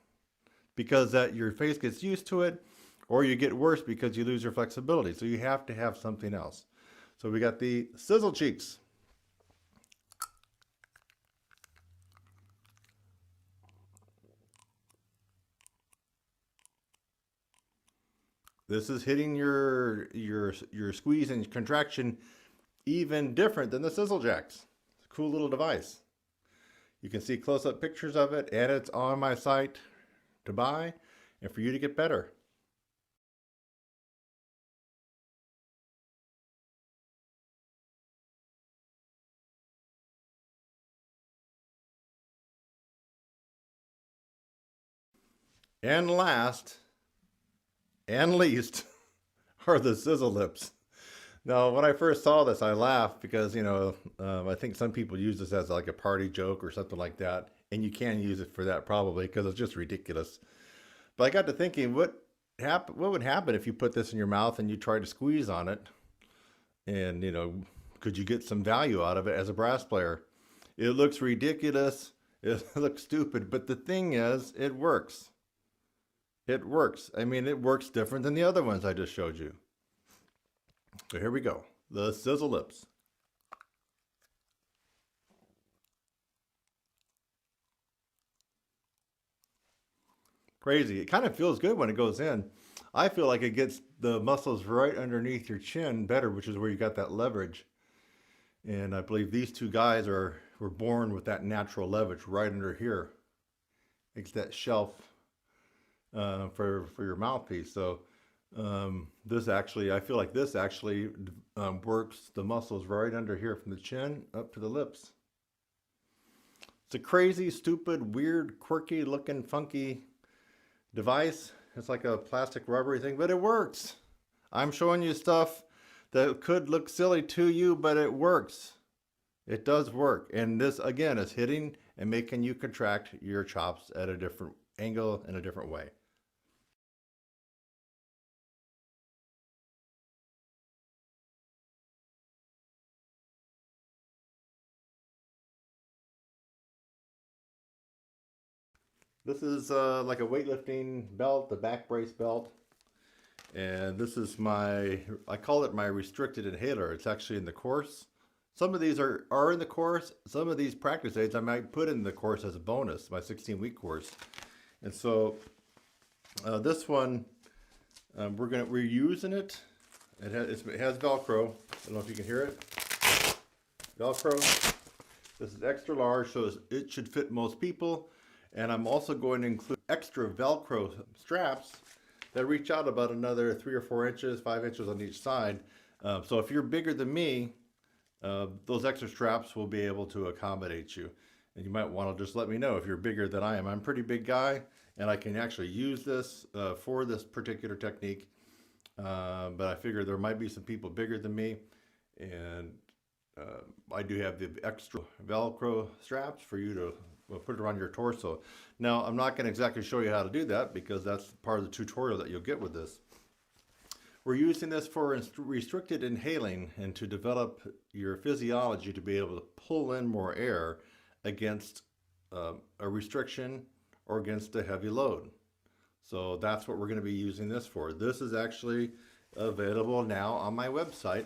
because your face gets used to it, or you get worse because you lose your flexibility. So you have to have something else. So we got the Sizzle Cheeks. This is hitting your squeeze and contraction even different than the Sizzle Jacks. It's a cool little device. You can see close-up pictures of it, and it's on my site to buy and for you to get better. And last and least are the sizzle lips. Now, when I first saw this, I laughed because, I think some people use this as like a party joke or something like that. And you can use it for that probably because it's just ridiculous. But I got to thinking, what would happen if you put this in your mouth and you try to squeeze on it? And, could you get some value out of it as a brass player? It looks ridiculous. It looks stupid. But the thing is, it works. It works. I mean, it works different than the other ones I just showed you. So here we go. The sizzle lips. Crazy. It kind of feels good when it goes in. I feel like it gets the muscles right underneath your chin better, which is where you got that leverage. And I believe these two guys were born with that natural leverage right under here. It's that shelf for your mouthpiece. So this actually, I feel like this actually works the muscles right under here from the chin up to the lips. It's a crazy, stupid, weird, quirky looking, funky device. It's like a plastic rubbery thing, but it works. I'm showing you stuff that could look silly to you, but it works. It does work. And this, again, is hitting and making you contract your chops at a different angle in a different way. This is like a weightlifting belt, the back brace belt. And this is I call it my restricted inhaler. It's actually in the course. Some of these are in the course. Some of these practice aids I might put in the course as a bonus, my 16-week course. And so this one, we're using it. It has Velcro. I don't know if you can hear it. Velcro. This is extra large, so it should fit most people. And I'm also going to include extra Velcro straps that reach out about another 3 or 4 inches, 5 inches on each side. So if you're bigger than me, those extra straps will be able to accommodate you. And you might want to just let me know if you're bigger than I am. I'm a pretty big guy, and I can actually use this for this particular technique. But I figure there might be some people bigger than me, and I do have the extra Velcro straps for you to put it around your torso. Now, I'm not going to exactly show you how to do that because that's part of the tutorial that you'll get with this. We're using this for restricted inhaling and to develop your physiology to be able to pull in more air against a restriction or against a heavy load. So that's what we're going to be using this for. This is actually available now on my website.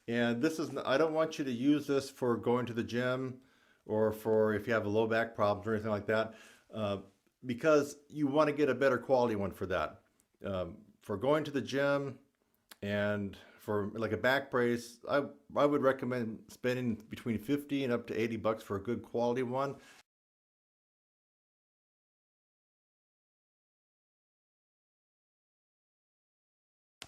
And I don't want you to use this for going to the gym or for if you have a low back problems or anything like that, because you want to get a better quality one for that. For going to the gym and for like a back brace, I would recommend spending between 50 and up to $80 for a good quality one.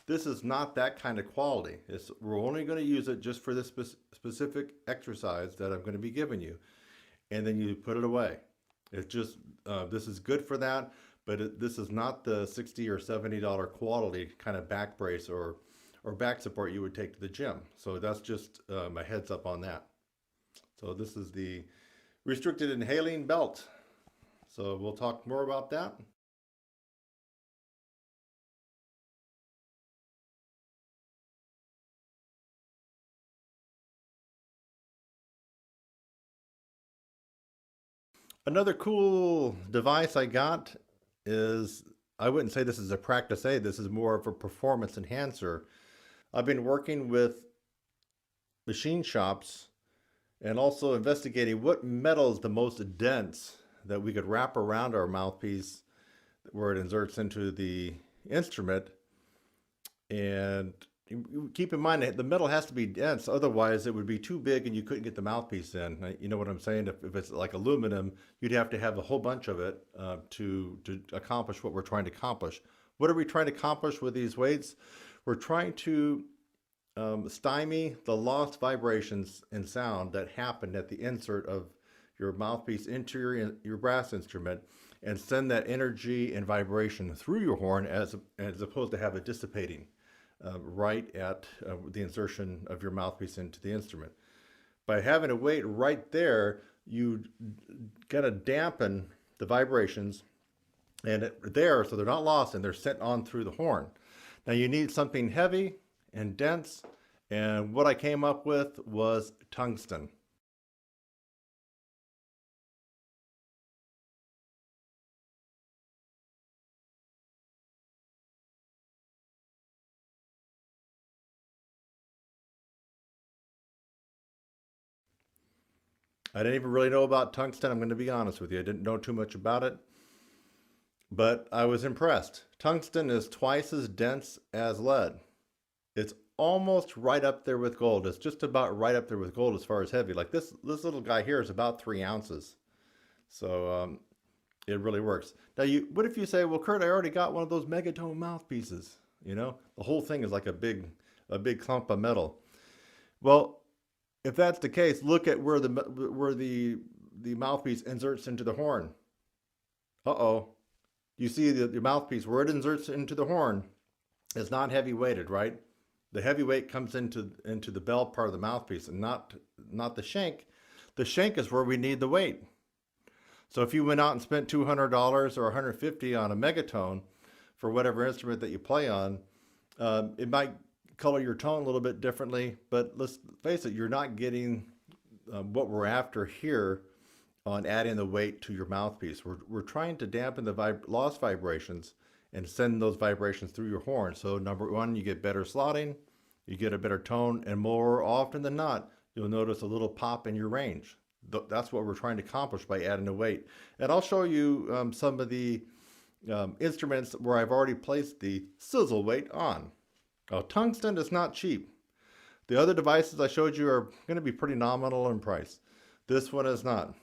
This is not that kind of quality. We're only going to use it just for this specific exercise that I'm going to be giving you. And then you put it away. It's just, this is good for that, but this is not the $60 or $70 quality kind of back brace or back support you would take to the gym. So that's just my heads up on that. So this is the restricted inhaling belt. So we'll talk more about that. Another cool device I got is, I wouldn't say this is a practice aid, this is more of a performance enhancer. I've been working with machine shops and also investigating what metal is the most dense that we could wrap around our mouthpiece where it inserts into the instrument. And keep in mind that the metal has to be dense, otherwise it would be too big and you couldn't get the mouthpiece in. You know what I'm saying? If it's like aluminum, you'd have to have a whole bunch of it to accomplish what we're trying to accomplish. What are we trying to accomplish with these weights? We're trying to stymie the lost vibrations and sound that happen at the insert of your mouthpiece into your brass instrument and send that energy and vibration through your horn as opposed to have it dissipating right at the insertion of your mouthpiece into the instrument. By having a weight right there, you kind of dampen the vibrations and there, so they're not lost and they're sent on through the horn. Now you need something heavy and dense, and what I came up with was tungsten. I didn't even really know about tungsten, I'm going to be honest with you. I didn't know too much about it, but I was impressed. Tungsten is twice as dense as lead. It's almost right up there with gold. It's just about right up there with gold as far as heavy. Like this little guy here is about 3 ounces. So it really works. Now, what if you say, well, Kurt, I already got one of those megatone mouthpieces. You know, the whole thing is like a big clump of metal. Well, if that's the case, look at where the mouthpiece inserts into the horn. Uh-oh. You see the mouthpiece where it inserts into the horn is not heavy weighted, right? The heavy weight comes into the bell part of the mouthpiece and not the shank. The shank is where we need the weight. So if you went out and spent $200 or $150 on a megatone for whatever instrument that you play on, it might color your tone a little bit differently, but let's face it, you're not getting what we're after here on adding the weight to your mouthpiece. We're trying to dampen the lost vibrations and send those vibrations through your horn. So number one, you get better slotting, you get a better tone, and more often than not, you'll notice a little pop in your range. That's what we're trying to accomplish by adding the weight. And I'll show you some of the instruments where I've already placed the sizzle weight on. Now, tungsten is not cheap. The other devices I showed you are going to be pretty nominal in price. This one is not.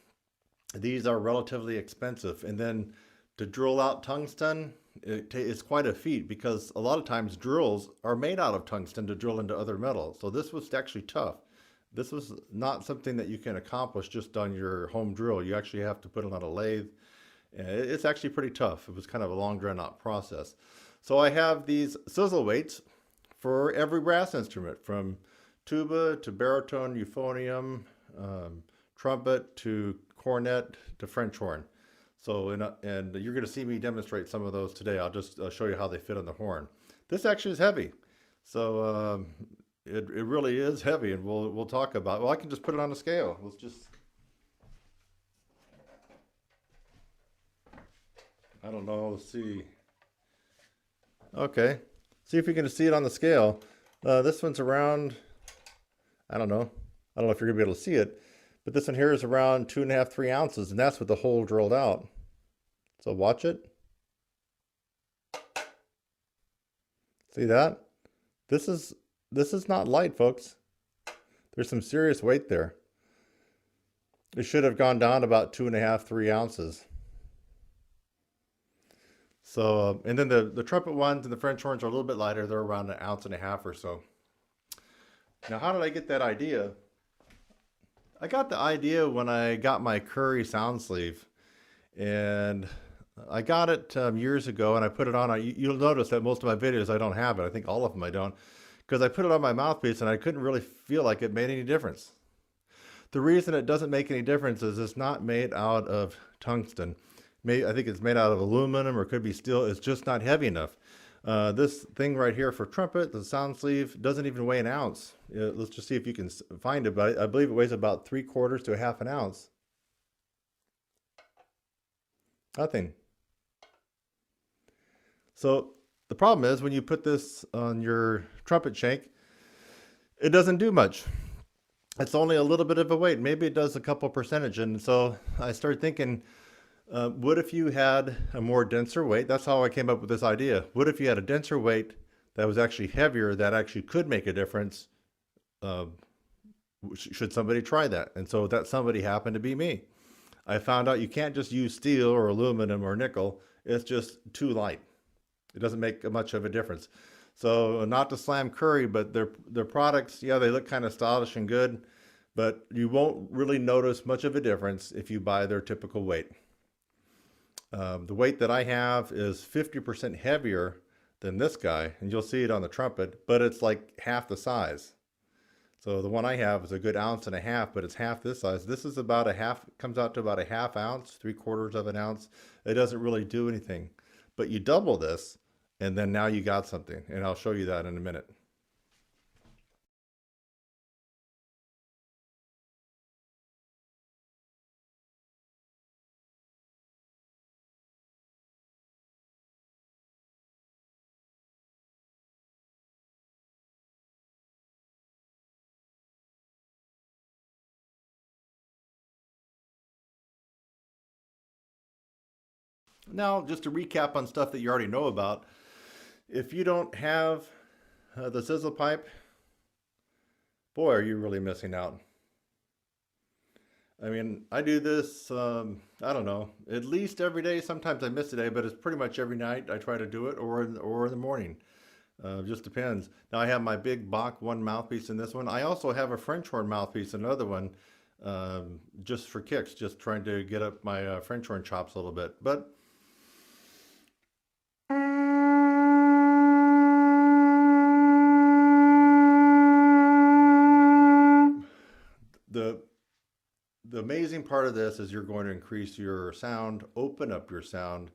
These are relatively expensive. And then to drill out tungsten, it's quite a feat because a lot of times drills are made out of tungsten to drill into other metals. So this was actually tough. This was not something that you can accomplish just on your home drill. You actually have to put it on a lathe. And it's actually pretty tough. It was kind of a long drawn out process. So I have these sizzle weights for every brass instrument, from tuba to baritone, euphonium, trumpet to cornet to French horn. So, and you're going to see me demonstrate some of those today. I'll just show you how they fit on the horn. This actually is heavy. So it really is heavy, and we'll talk about, well, I can just put it on a scale. Let's just, I don't know, let's see. Okay, see if you can see it on the scale. This one's around, I don't know if you're gonna be able to see it, but this one here is around 2.5, 3 ounces, and that's with the hole drilled out. So watch it. See that? This is not light, folks. There's some serious weight there. It should have gone down about 2.5, 3 ounces. So, and then the trumpet ones and the French horns are a little bit lighter. They're around 1.5 ounces or so. Now, how did I get that idea? I got the idea when I got my Curry sound sleeve, and I got it years ago, and I put it on. You'll notice that most of my videos I don't have it. I think all of them I don't, because I put it on my mouthpiece and I couldn't really feel like it made any difference. The reason it doesn't make any difference is it's not made out of tungsten. I think it's made out of aluminum or could be steel. It's just not heavy enough. This thing right here for trumpet, the sound sleeve, doesn't even weigh 1 ounce. Let's just see if you can find it, but I believe it weighs about 3/4 to 1/2 ounce. Nothing. So the problem is when you put this on your trumpet shank, it doesn't do much. It's only a little bit of a weight. Maybe it does a couple percentage. And so I started thinking, what if you had a more denser weight? That's how I came up with this idea. What if you had a denser weight that was actually heavier, that actually could make a difference? Should somebody try that? And so that somebody happened to be me. I found out you can't just use steel or aluminum or nickel. It's just too light. It doesn't make much of a difference. So not to slam Curry, but their products, yeah, they look kind of stylish and good, but you won't really notice much of a difference if you buy their typical weight. The weight that I have is 50% heavier than this guy, and you'll see it on the trumpet, but it's like half the size. So the one I have is a good ounce and a half, but it's half this size. This is about a half, comes out to about a half ounce, 3/4 of an ounce. It doesn't really do anything, but you double this, and then now you got something, and I'll show you that in a minute. Now, just to recap on stuff that you already know about, if you don't have the sizzle pipe, boy, are you really missing out. I mean, I do this, I don't know, at least every day. Sometimes I miss a day, but it's pretty much every night I try to do it, or in the morning. Just depends. Now I have my big Bach one mouthpiece in this one. I also have a French horn mouthpiece, another one, just for kicks, just trying to get up my French horn chops a little bit. But the the amazing part of this is you're going to increase your sound, open up your sound,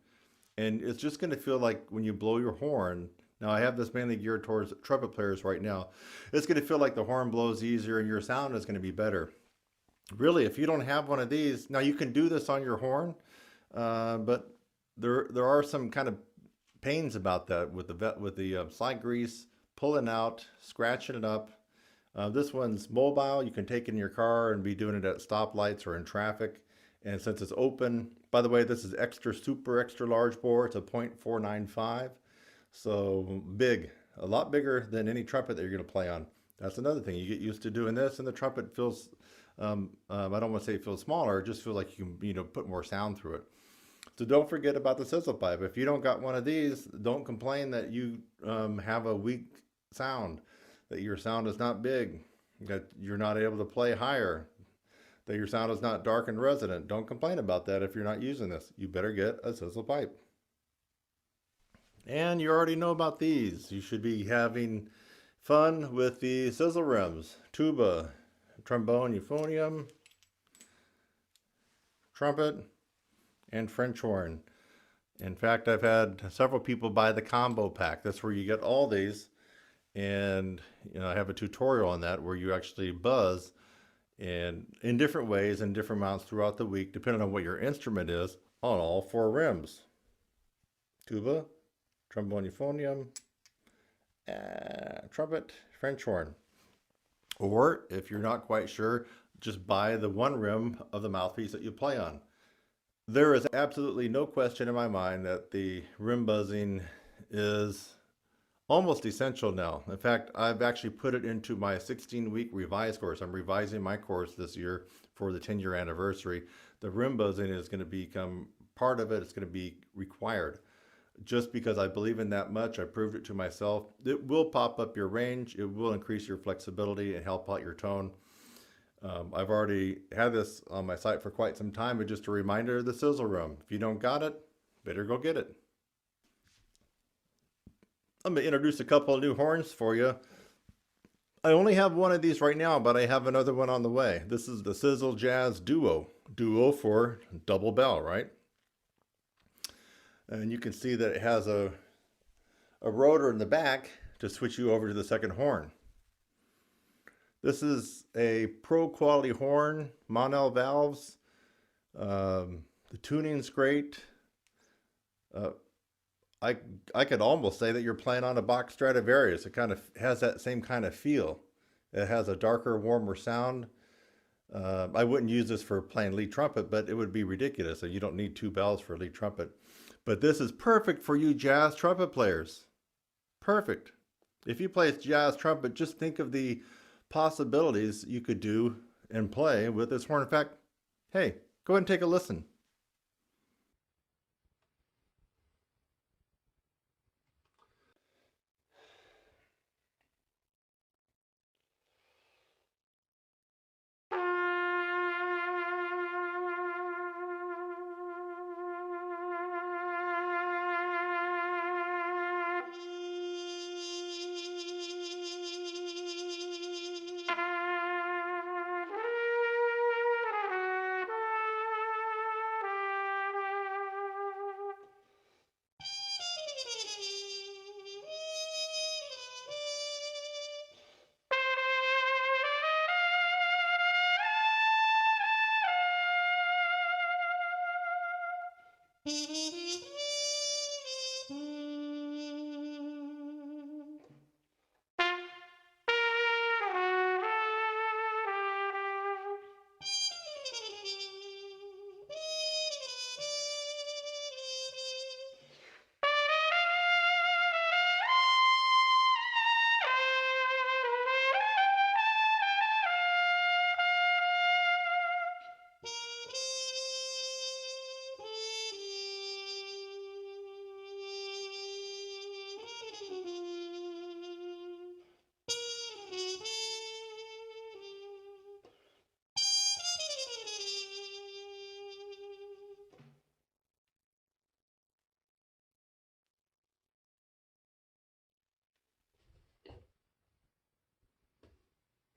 and it's just going to feel like when you blow your horn. Now I have this mainly geared towards trumpet players right now. It's going to feel like the horn blows easier and your sound is going to be better. Really, if you don't have one of these, now you can do this on your horn, but there are some kind of pains about that with the slide grease, pulling out, scratching it up. This one's mobile. You can take it in your car and be doing it at stoplights or in traffic. And since it's open, by the way, this is super extra large bore. It's a 0.495. So big, a lot bigger than any trumpet that you're going to play on. That's another thing. You get used to doing this, and the trumpet feels, I don't want to say it feels smaller, it just feels like you can, put more sound through it. So don't forget about the sizzle pipe. If you don't got one of these, don't complain that you have a weak sound, that your sound is not big, that you're not able to play higher, that your sound is not dark and resonant. Don't complain about that if you're not using this. You better get a sizzle pipe. And you already know about these. You should be having fun with the sizzle rims, tuba, trombone, euphonium, trumpet, and French horn. In fact, I've had several people buy the combo pack. That's where you get all these. And I have a tutorial on that where you actually buzz and in different ways and different amounts throughout the week, depending on what your instrument is, on all 4 rims. Tuba, trombone, euphonium, trumpet, French horn. Or if you're not quite sure, just buy the one rim of the mouthpiece that you play on. There is absolutely no question in my mind that the rim buzzing is almost essential now. In fact, I've actually put it into my 16-week revised course. I'm revising my course this year for the 10-year anniversary. The rim buzzing is going to become part of it. It's going to be required. Just because I believe in that much, I proved it to myself. It will pop up your range. It will increase your flexibility and help out your tone. I've already had this on my site for quite some time, but just a reminder of the sizzle rim. If you don't got it, better go get it. I'm going to introduce a couple of new horns for you. I only have one of these right now, but I have another one on the way. This is the Sizzle Jazz Duo. Duo for double bell, right? And you can see that it has a rotor in the back to switch you over to the second horn. This is a pro quality horn, Monel valves. The tuning's great. I could almost say that you're playing on a Bach Stradivarius. It kind of has that same kind of feel. It has a darker, warmer sound. I wouldn't use this for playing lead trumpet, but it would be ridiculous. You don't need 2 bells for lead trumpet. But this is perfect for you jazz trumpet players. Perfect. If you play jazz trumpet, just think of the possibilities you could do and play with this horn. In fact, hey, go ahead and take a listen.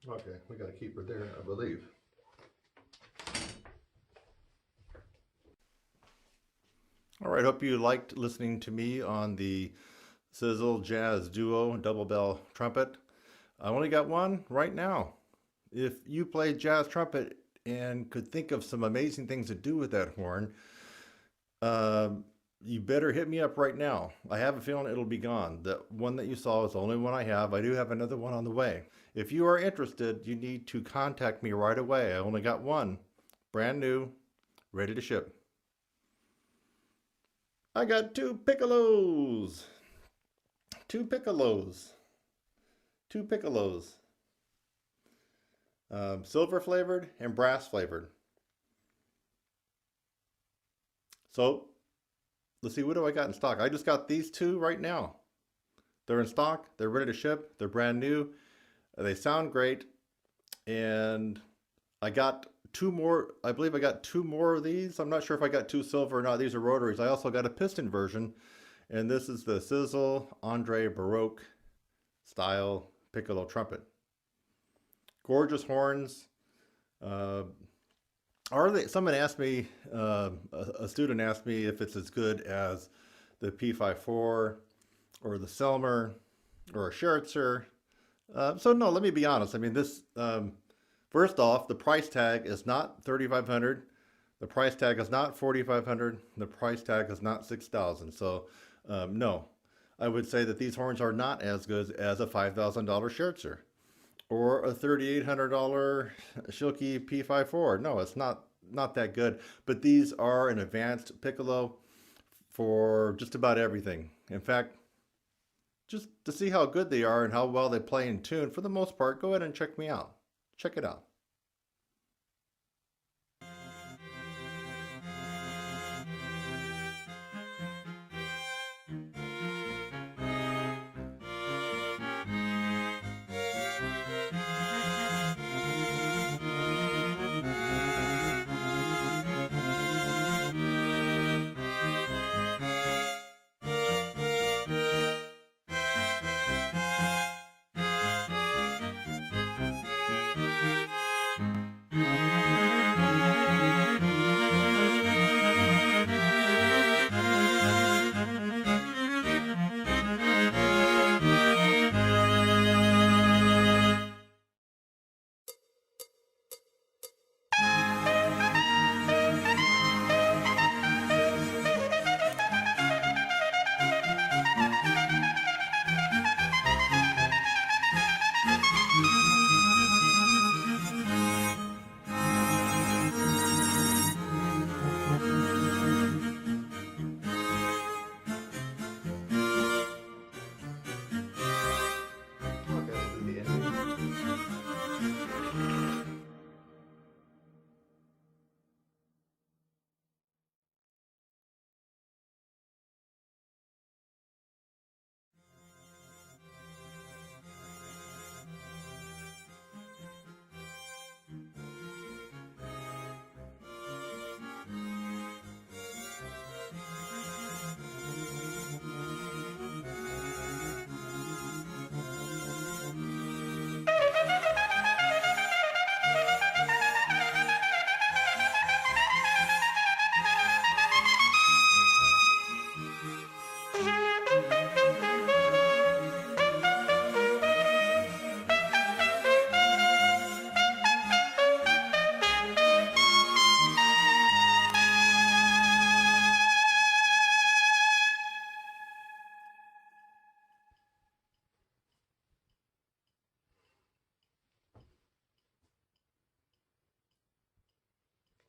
Okay, we got to keep her there, I believe. All right, hope you liked listening to me on the Sizzle Jazz Duo double bell trumpet. I only got one right now. If you play jazz trumpet and could think of some amazing things to do with that horn, you better hit me up right now. I have a feeling it'll be gone. The one that you saw is the only one I have. I do have another one on the way. If you are interested, you need to contact me right away. I only got one, brand new, ready to ship. I got two piccolos. Two piccolos. Two piccolos. Silver flavored and brass flavored. So, let's see, what do I got in stock? I just got these two right now. They're in stock, they're ready to ship, they're brand new, they sound great, and I got two more, I believe I got two more of these. I'm not sure if I got two silver or not. These are rotaries. I also got a piston version, and this is the Sizzle Andre Baroque style piccolo trumpet. Gorgeous horns. Someone asked me, a student asked me if it's as good as the P54 or the Selmer or a Schertzer. So no, let me be honest. I mean, this, first off, the price tag is not $3,500. The price tag is not $4,500. The price tag is not $6,000. So no, I would say that these horns are not as good as a $5,000 Schertzer or a $3,800 Schilke P54. No, it's not that good. But these are an advanced piccolo for just about everything. In fact, just to see how good they are and how well they play in tune, for the most part, go ahead and check me out. Check it out.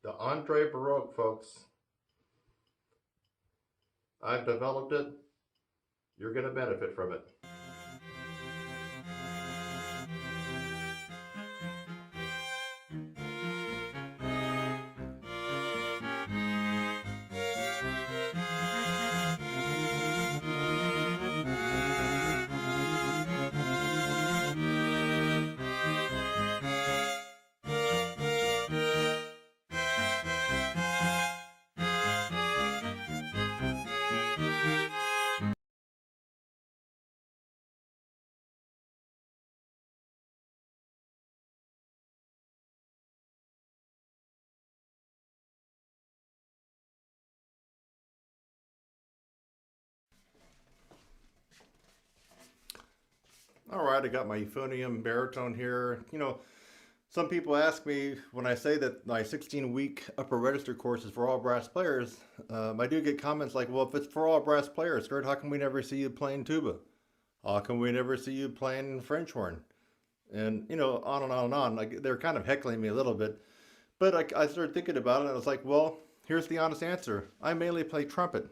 The Andre Baroque, folks. I've developed it. You're going to benefit from it. All right, I got my euphonium baritone here. You know, some people ask me when I say that my 16-week upper register course is for all brass players. I do get comments like, well, if it's for all brass players, Gert, how come we never see you playing tuba? How come we never see you playing French horn? And, you know, on and on and on. Like, they're kind of heckling me a little bit. But I started thinking about it, and I was like, well, here's the honest answer. I mainly play trumpet.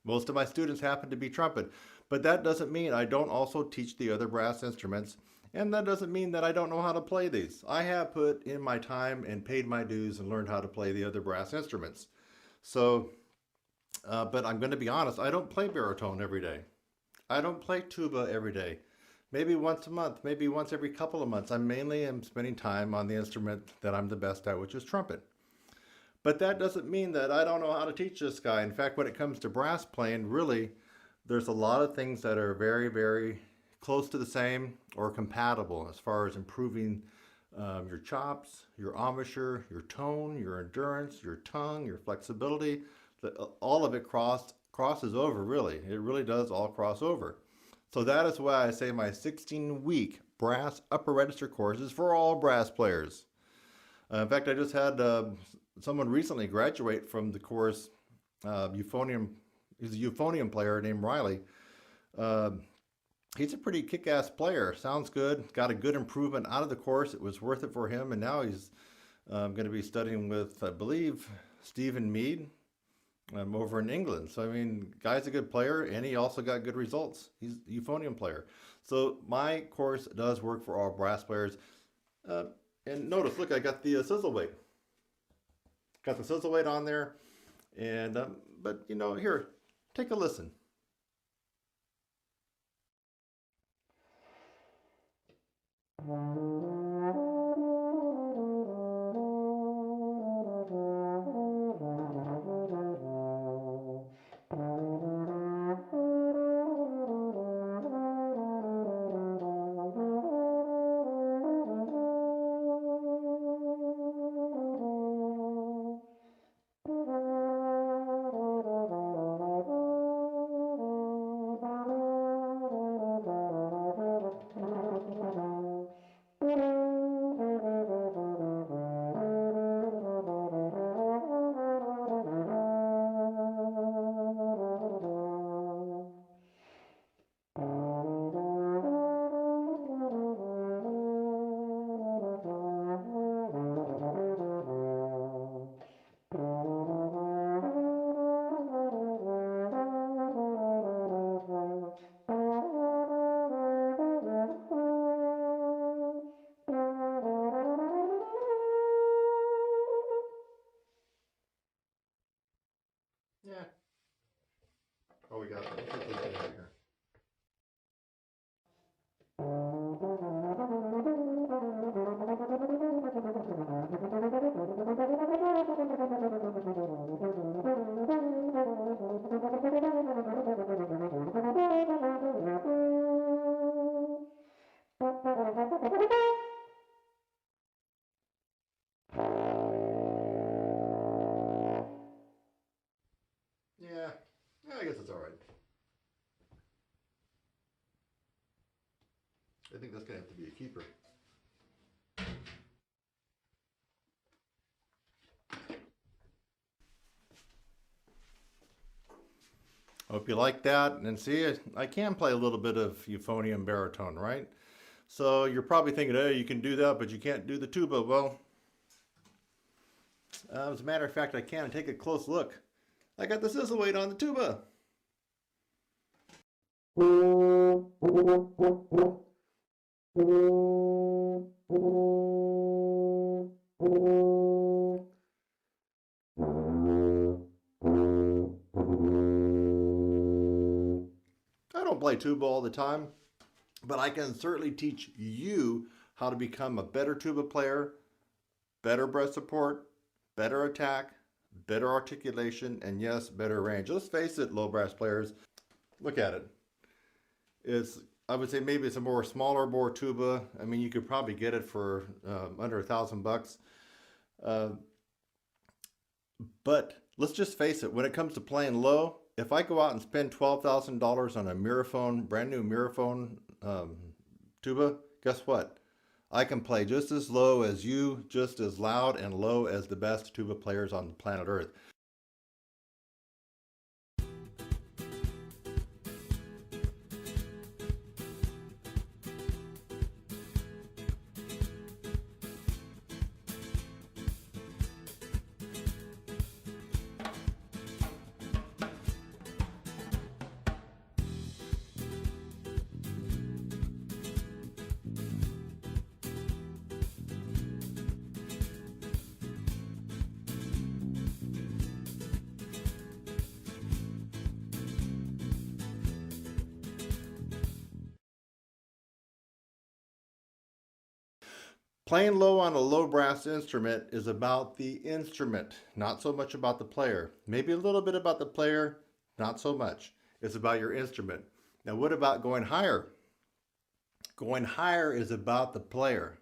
Most of my students happen to be trumpet. But that doesn't mean I don't also teach the other brass instruments. And that doesn't mean that I don't know how to play these. I have put in my time and paid my dues and learned how to play the other brass instruments. So, but I'm going to be honest, I don't play baritone every day. I don't play tuba every day. Maybe once a month, maybe once every couple of months. I mainly am spending time on the instrument that I'm the best at, which is trumpet. But that doesn't mean that I don't know how to teach this guy. In fact, when it comes to brass playing, really, there's a lot of things that are very, very close to the same or compatible as far as improving your chops, your embouchure, your tone, your endurance, your tongue, your flexibility. All of it crosses over, really. It really does all cross over. So that is why I say my 16-week brass upper register course is for all brass players. In fact, I just had someone recently graduate from the course, euphonium. He's a euphonium player named Riley. He's a pretty kick-ass player. Sounds good. Got a good improvement out of the course. It was worth it for him. And now he's going to be studying with, I believe, Stephen Mead over in England. So, I mean, guy's a good player, and he also got good results. He's a euphonium player. So my course does work for all brass players. And notice, look, I got the sizzle weight. Got the sizzle weight on there. And but, you know, here, take a listen. Yeah. Oh, we got it. Let's put this in here. Yeah, I guess it's all right. I think that's gonna have to be a keeper. Hope you like that. And see, I can play a little bit of euphonium baritone, right? So you're probably thinking, hey, you can do that, but you can't do the tuba. Well, As a matter of fact, I can take a close look. I got the sizzle weight on the tuba. I don't play tuba all the time, but I can certainly teach you how to become a better tuba player, better breath support, better attack, better articulation, and yes, better range. Let's face it, low brass players, look at it. I would say maybe it's a more smaller bore tuba. I mean, you could probably get it for under $1,000. But let's just face it, when it comes to playing low, if I go out and spend $12,000 on a Miraphone, brand new Miraphone tuba, guess what? I can play just as low as you, just as loud and low as the best tuba players on the planet Earth. Playing low on a low brass instrument is about the instrument, not so much about the player. Maybe a little bit about the player, not so much. It's about your instrument. Now, what about going higher? Going higher is about the player,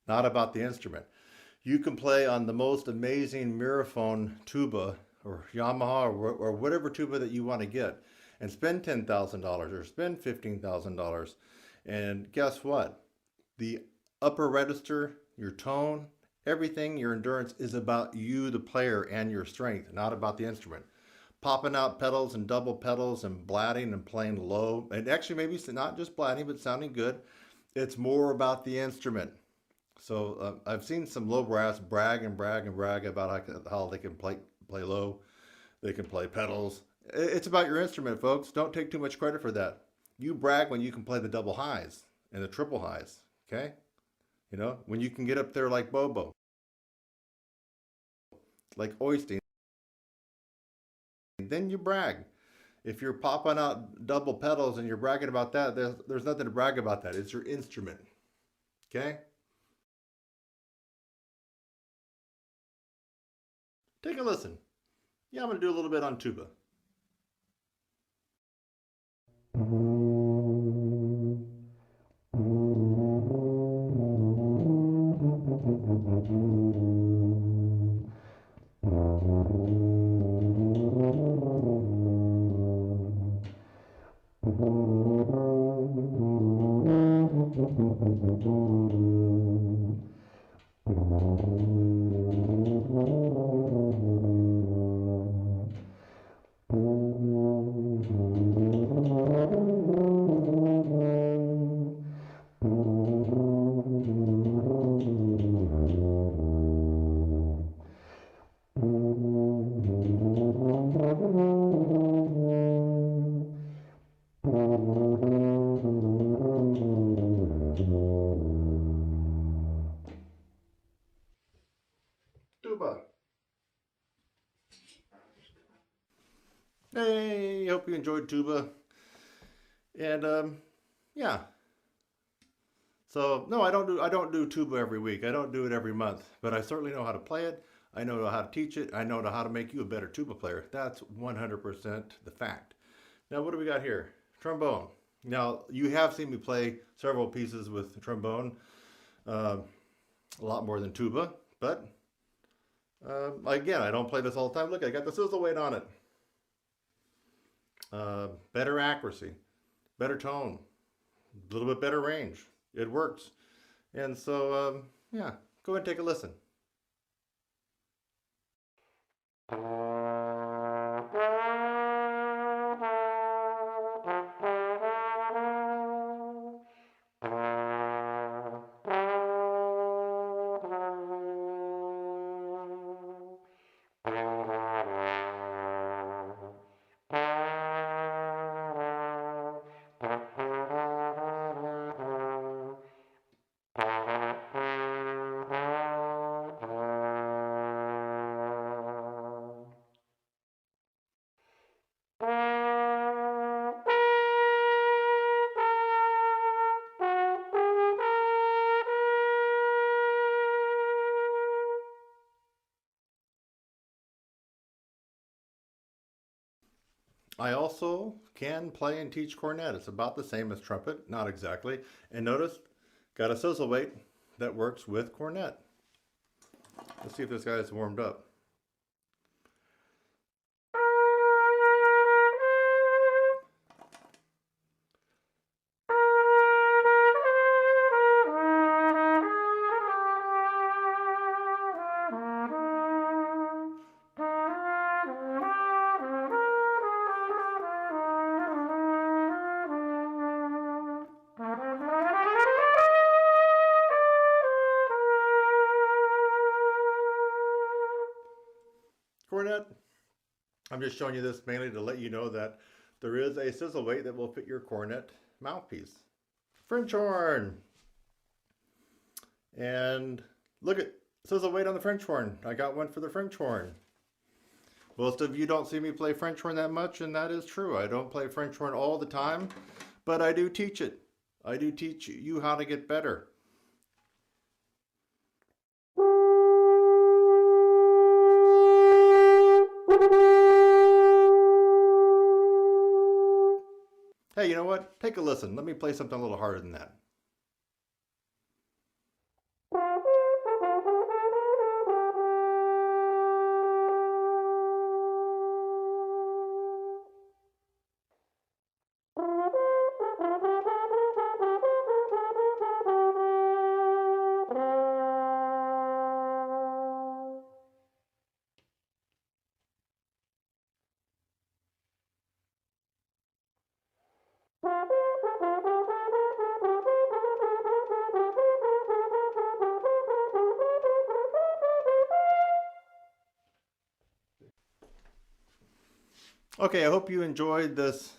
not about the instrument. You can play on the most amazing Miraphone tuba or Yamaha or whatever tuba that you want to get and spend $10,000 or spend $15,000. And guess what? The upper register, your tone, everything, your endurance is about you, the player, and your strength, not about the instrument. Popping out pedals and double pedals and blatting and playing low, and actually maybe it's not just blatting, but sounding good. It's more about the instrument. So I've seen some low brass brag and brag and brag about how they can play low, they can play pedals. It's about your instrument, folks. Don't take too much credit for that. You brag when you can play the double highs and the triple highs, okay? You know, when you can get up there like Bobo, like Oystein, then you brag. If you're popping out double pedals and you're bragging about that, there's nothing to brag about that. It's your instrument, okay? Take a listen. Yeah, I'm going to do a little bit on tuba. Tuba. Hey, hope you enjoyed tuba. And yeah. So no, I don't do tuba every week. I don't do it every month, but I certainly know how to play it. I know how to teach it. I know how to make you a better tuba player. That's 100% the fact. Now, what do we got here? Trombone. Now, you have seen me play several pieces with trombone, a lot more than tuba, but again, I don't play this all the time. Look, I got the sizzle weight on it. Better accuracy, better tone, a little bit better range. It works. And so, yeah, go ahead and take a listen. I also can play and teach cornet. It's about the same as trumpet, not exactly. And notice, got a sizzle weight that works with cornet. Let's see if this guy is warmed up. Cornet, I'm just showing you this mainly to let you know that there is a sizzle weight that will fit your cornet mouthpiece. French horn. And look at sizzle weight on the French horn. I got one for the French horn. Most of you don't see me play French horn that much, and that is true. I don't play French horn all the time, but I do teach it. I do teach you how to get better. Hey, you know what? Take a listen. Let me play something a little harder than that. Okay, I hope you enjoyed this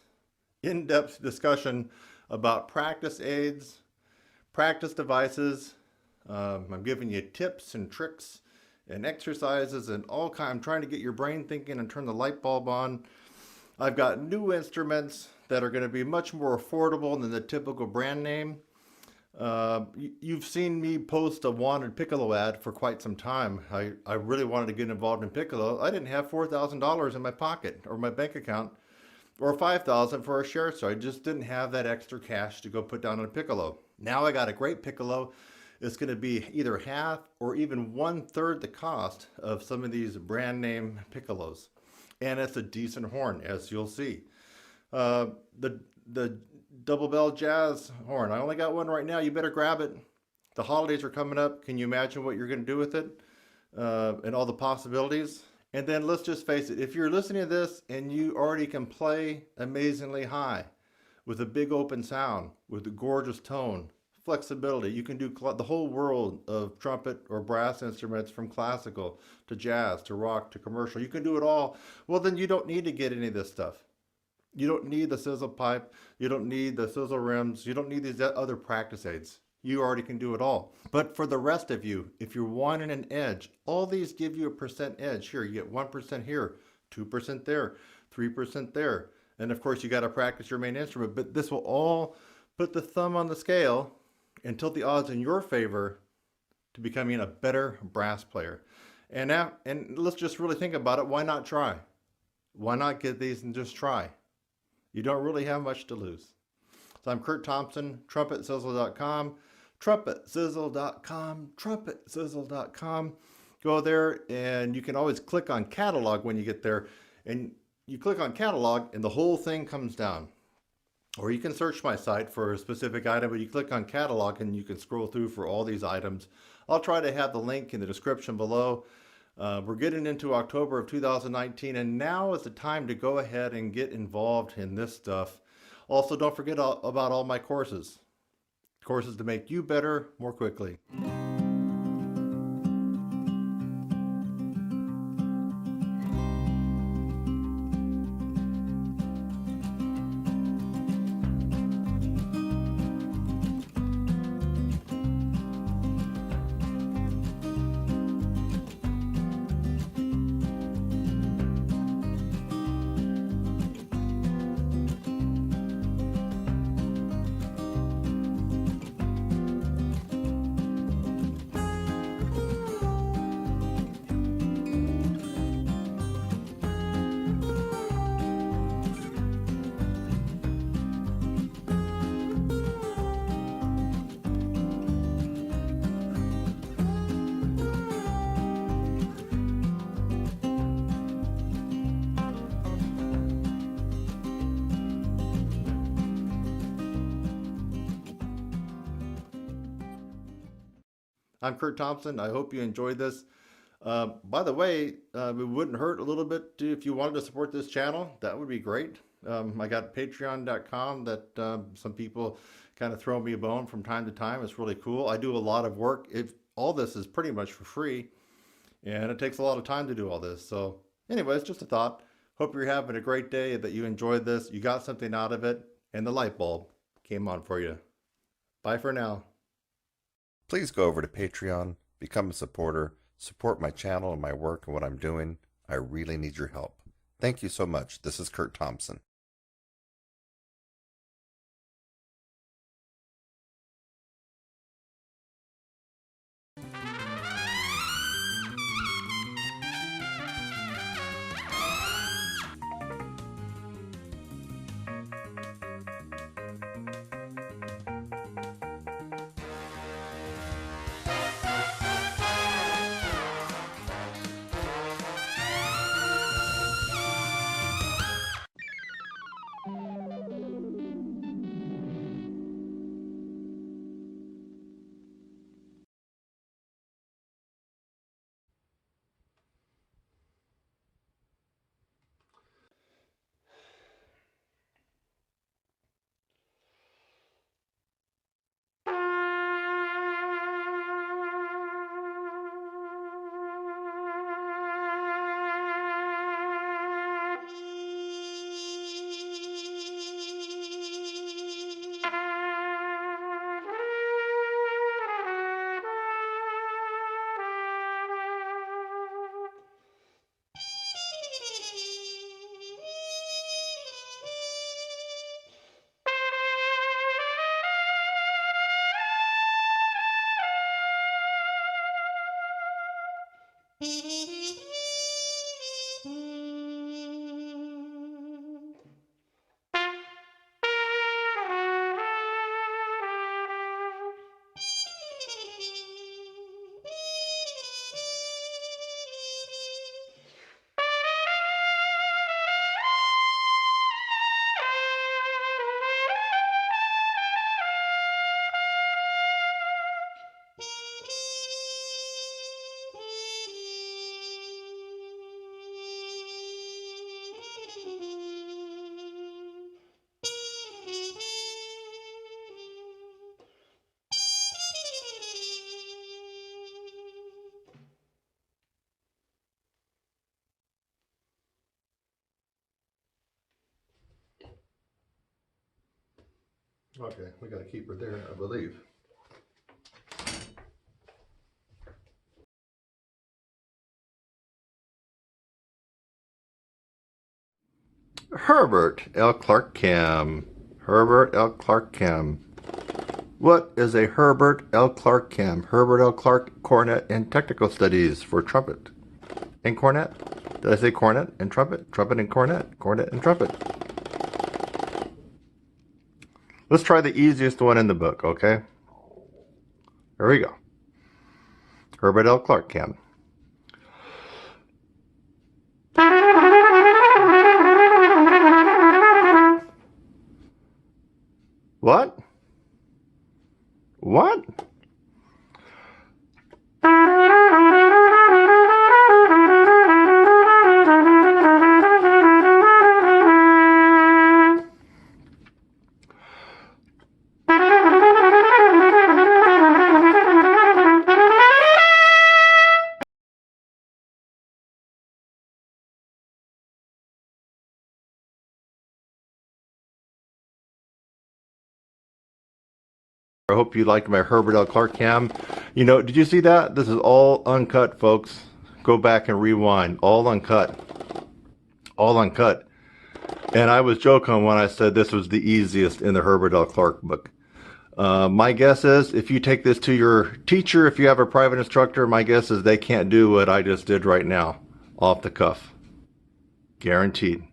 in-depth discussion about practice aids, practice devices. I'm giving you tips and tricks and exercises and all kind. I'm trying to get your brain thinking and turn the light bulb on. I've got new instruments that are going to be much more affordable than the typical brand name. You've seen me post a wanted piccolo ad for quite some time. I really wanted to get involved in piccolo. I didn't have $4,000 in my pocket or my bank account or $5,000 for a share, so I just didn't have that extra cash to go put down on a piccolo. Now I got a great piccolo. It's going to be either half or even 1/3 the cost of some of these brand name piccolos. And it's a decent horn, as you'll see. The double bell jazz horn. I only got one right now. You better grab it. The holidays are coming up. Can you imagine what you're going to do with it and all the possibilities? And then let's just face it. If you're listening to this and you already can play amazingly high with a big open sound, with a gorgeous tone, flexibility, you can do the whole world of trumpet or brass instruments from classical to jazz to rock to commercial. You can do it all. Well, then you don't need to get any of this stuff. You don't need the sizzle pipe. You don't need the sizzle rims. You don't need these other practice aids. You already can do it all. But for the rest of you, if you're wanting an edge, all these give you a percent edge. Here, you get 1% here, 2% there, 3% there. And of course, you got to practice your main instrument. But this will all put the thumb on the scale and tilt the odds in your favor to becoming a better brass player. And let's just really think about it. Why not try? Why not get these and just try? You don't really have much to lose. So I'm Kurt Thompson, TrumpetSizzle.com, TrumpetSizzle.com, TrumpetSizzle.com. Go there and you can always click on catalog when you get there. And you click on catalog and the whole thing comes down. Or you can search my site for a specific item, but you click on catalog and you can scroll through for all these items. I'll try to have the link in the description below. We're getting into October of 2019, and now is the time to go ahead and get involved in this stuff. Also, don't forget about all my courses. Courses to make you better more quickly. I'm Kurt Thompson. I hope you enjoyed this. By the way, it wouldn't hurt a little bit if you wanted to support this channel. That would be great. I got patreon.com that some people kind of throw me a bone from time to time. It's really cool. I do a lot of work. All this is pretty much for free, and it takes a lot of time to do all this. So anyways, just a thought. Hope you're having a great day, that you enjoyed this, you got something out of it, and the light bulb came on for you. Bye for now. Please go over to Patreon, become a supporter, support my channel and my work and what I'm doing. I really need your help. Thank you so much. This is Kurt Thompson. Okay, we got to keep her there, I believe. Herbert L. Clark Cam. Herbert L. Clark Cam. What is a Herbert L. Clark Cam? Herbert L. Clark Cornet and Technical Studies for Trumpet and Cornet. Did I say cornet and trumpet? Trumpet and cornet. Cornet and trumpet. Let's try the easiest one in the book, okay? Here we go. Herbert L. Clark Cam. What? What? I hope you liked my Herbert L. Clark Cam. You know, did you see that? This is all uncut, folks. Go back and rewind. All uncut. All uncut. And I was joking when I said this was the easiest in the Herbert L. Clark book. My guess is if you take this to your teacher, if you have a private instructor, my guess is they can't do what I just did right now. Off the cuff. Guaranteed.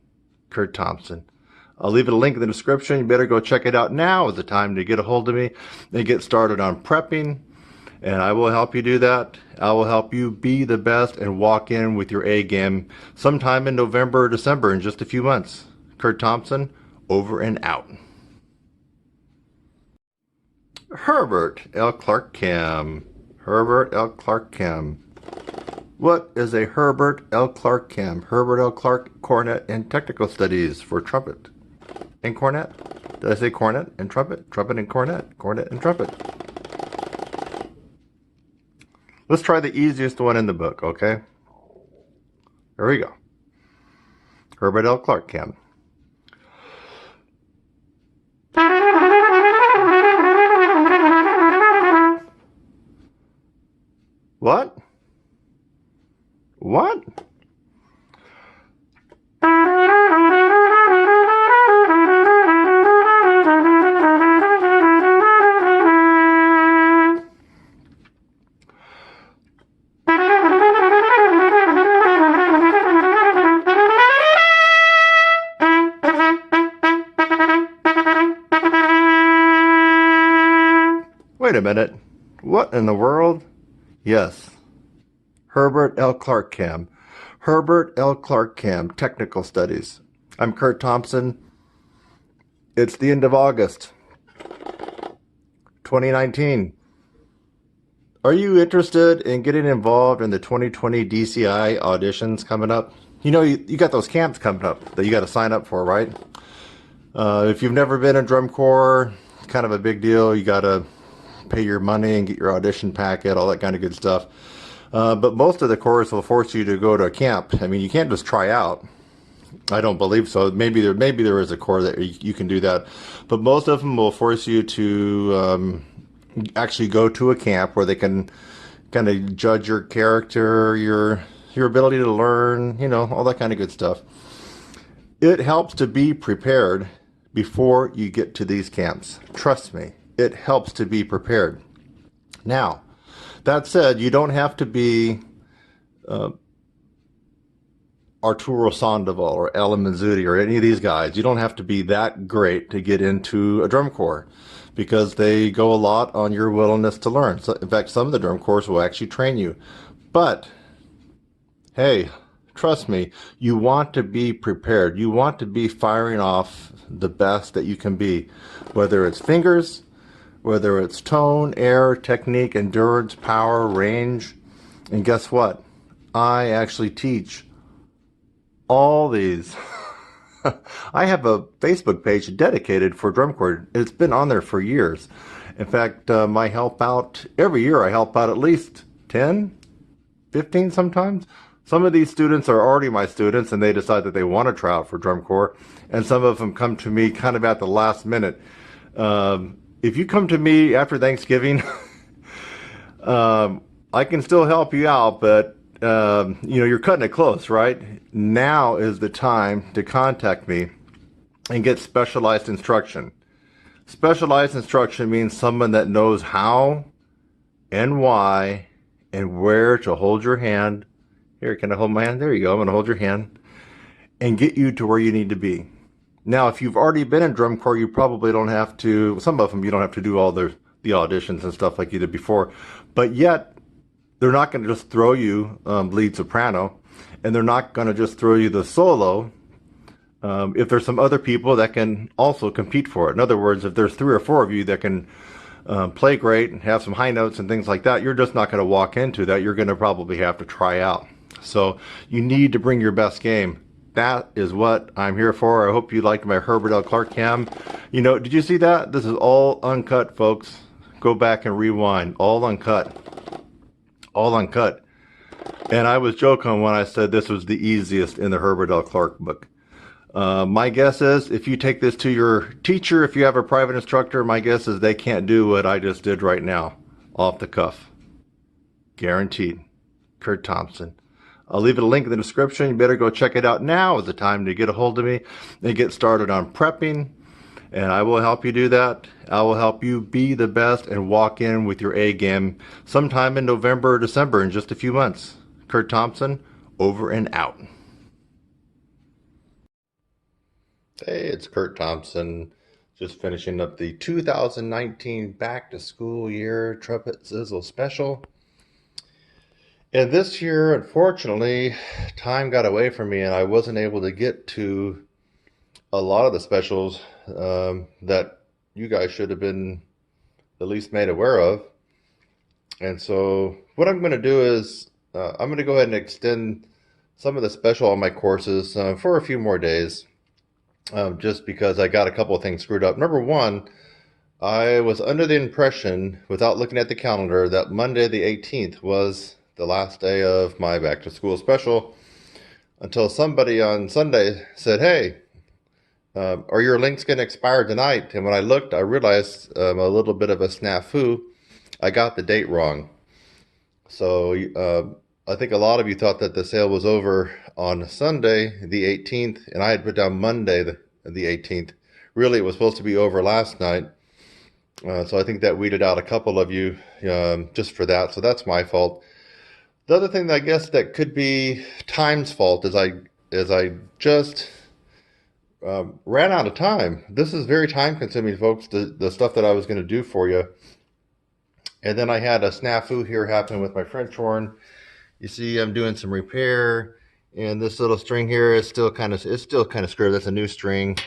Kurt Thompson. I'll leave it a link in the description. You better go check it out now. Is the time to get a hold of me and get started on prepping. And I will help you do that. I will help you be the best and walk in with your A game sometime in November or December, in just a few months. Kurt Thompson, over and out. Herbert L. Clark Cam. Herbert L. Clark Chem. What is a Herbert L. Clark Chem? Herbert L. Clark Cornet and Technical Studies for Trumpet and Cornet. Did I say cornet and trumpet? Trumpet and cornet. Cornet and trumpet. Let's try the easiest one in the book, okay? Here we go. Herbert L. Clark Chem. What? What? Wait a minute. What in the world? Yes. Herbert L. Clark Chem. Herbert L. Clark Chem, Technical Studies. I'm Kurt Thompson. It's the end of August, 2019. Are you interested in getting involved in the 2020 DCI auditions coming up? You know, you got those camps coming up that you got to sign up for, right? If you've never been in drum corps, it's kind of a big deal. You got to pay your money and get your audition packet, all that kind of good stuff. But most of the corps will force you to go to a camp. I mean, you can't just try out. I don't believe so. Maybe there is a corps that you can do that, but most of them will force you to actually go to a camp where they can kind of judge your character, your ability to learn, you know, all that kind of good stuff. It helps to be prepared before you get to these camps. Trust me, it helps to be prepared. Now, that said, you don't have to be Arturo Sandoval or Alan Mazzuti or any of these guys. You don't have to be that great to get into a drum corps, because they go a lot on your willingness to learn. So, in fact, some of the drum corps will actually train you. But, hey, trust me, you want to be prepared. You want to be firing off the best that you can be, whether it's fingers, whether it's tone, air, technique, endurance, power, range. And guess what? I actually teach all these. I have a Facebook page dedicated for drum corps. It's been on there for years. In fact, I help out, every year I help out at least 10, 15 sometimes. Some of these students are already my students and they decide that they want to try out for drum corps. And some of them come to me kind of at the last minute. If you come to me after Thanksgiving, I can still help you out, but you know, you're cutting it close, right? Now is the time to contact me and get specialized instruction. Specialized instruction means someone that knows how and why and where to hold your hand. Here, can I hold my hand? There you go. I'm going to hold your hand and get you to where you need to be. Now, if you've already been in drum corps, you probably don't have to, some of them you don't have to do all the auditions and stuff like you did before, but yet they're not going to just throw you lead soprano, and they're not going to just throw you the solo if there's some other people that can also compete for it. In other words, if there's 3 or 4 of you that can play great and have some high notes and things like that, you're just not going to walk into that. You're going to probably have to try out. So you need to bring your best game. That is what I'm here for. I hope you liked my Herbert L. Clark Chem. You know, did you see that? This is all uncut, folks. Go back and rewind. All uncut. All uncut. And I was joking when I said this was the easiest in the Herbert L. Clark book. My guess is if you take this to your teacher, if you have a private instructor, my guess is they can't do what I just did right now. Off the cuff. Guaranteed. Kurt Thompson. I'll leave it a link in the description. You better go check it out. Now is the time to get a hold of me and get started on prepping. And I will help you do that. I will help you be the best and walk in with your A game sometime in November or December, in just a few months. Kurt Thompson, over and out. Hey, it's Kurt Thompson. Just finishing up the 2019 back to school year Trumpet Sizzle special. And this year, unfortunately, time got away from me and I wasn't able to get to a lot of the specials that you guys should have been at least made aware of. And so what I'm going to do is I'm going to go ahead and extend some of the special on my courses for a few more days, just because I got a couple of things screwed up. Number one, I was under the impression, without looking at the calendar, that Monday the 18th was the last day of my back to school special, until somebody on Sunday said, hey, are your links going to expire tonight? And when I looked, I realized a little bit of a snafu. I got the date wrong. So I think a lot of you thought that the sale was over on Sunday, the 18th, and I had put down Monday, the 18th. Really, it was supposed to be over last night. So I think that weeded out a couple of you just for that. So that's my fault. The other thing that I guess that could be time's fault is I just ran out of time. This is very time consuming, folks, the stuff that I was going to do for you. And then I had a snafu here happen with my French horn. You see I'm doing some repair, and this little string here is still kind of screwed. That's a new string.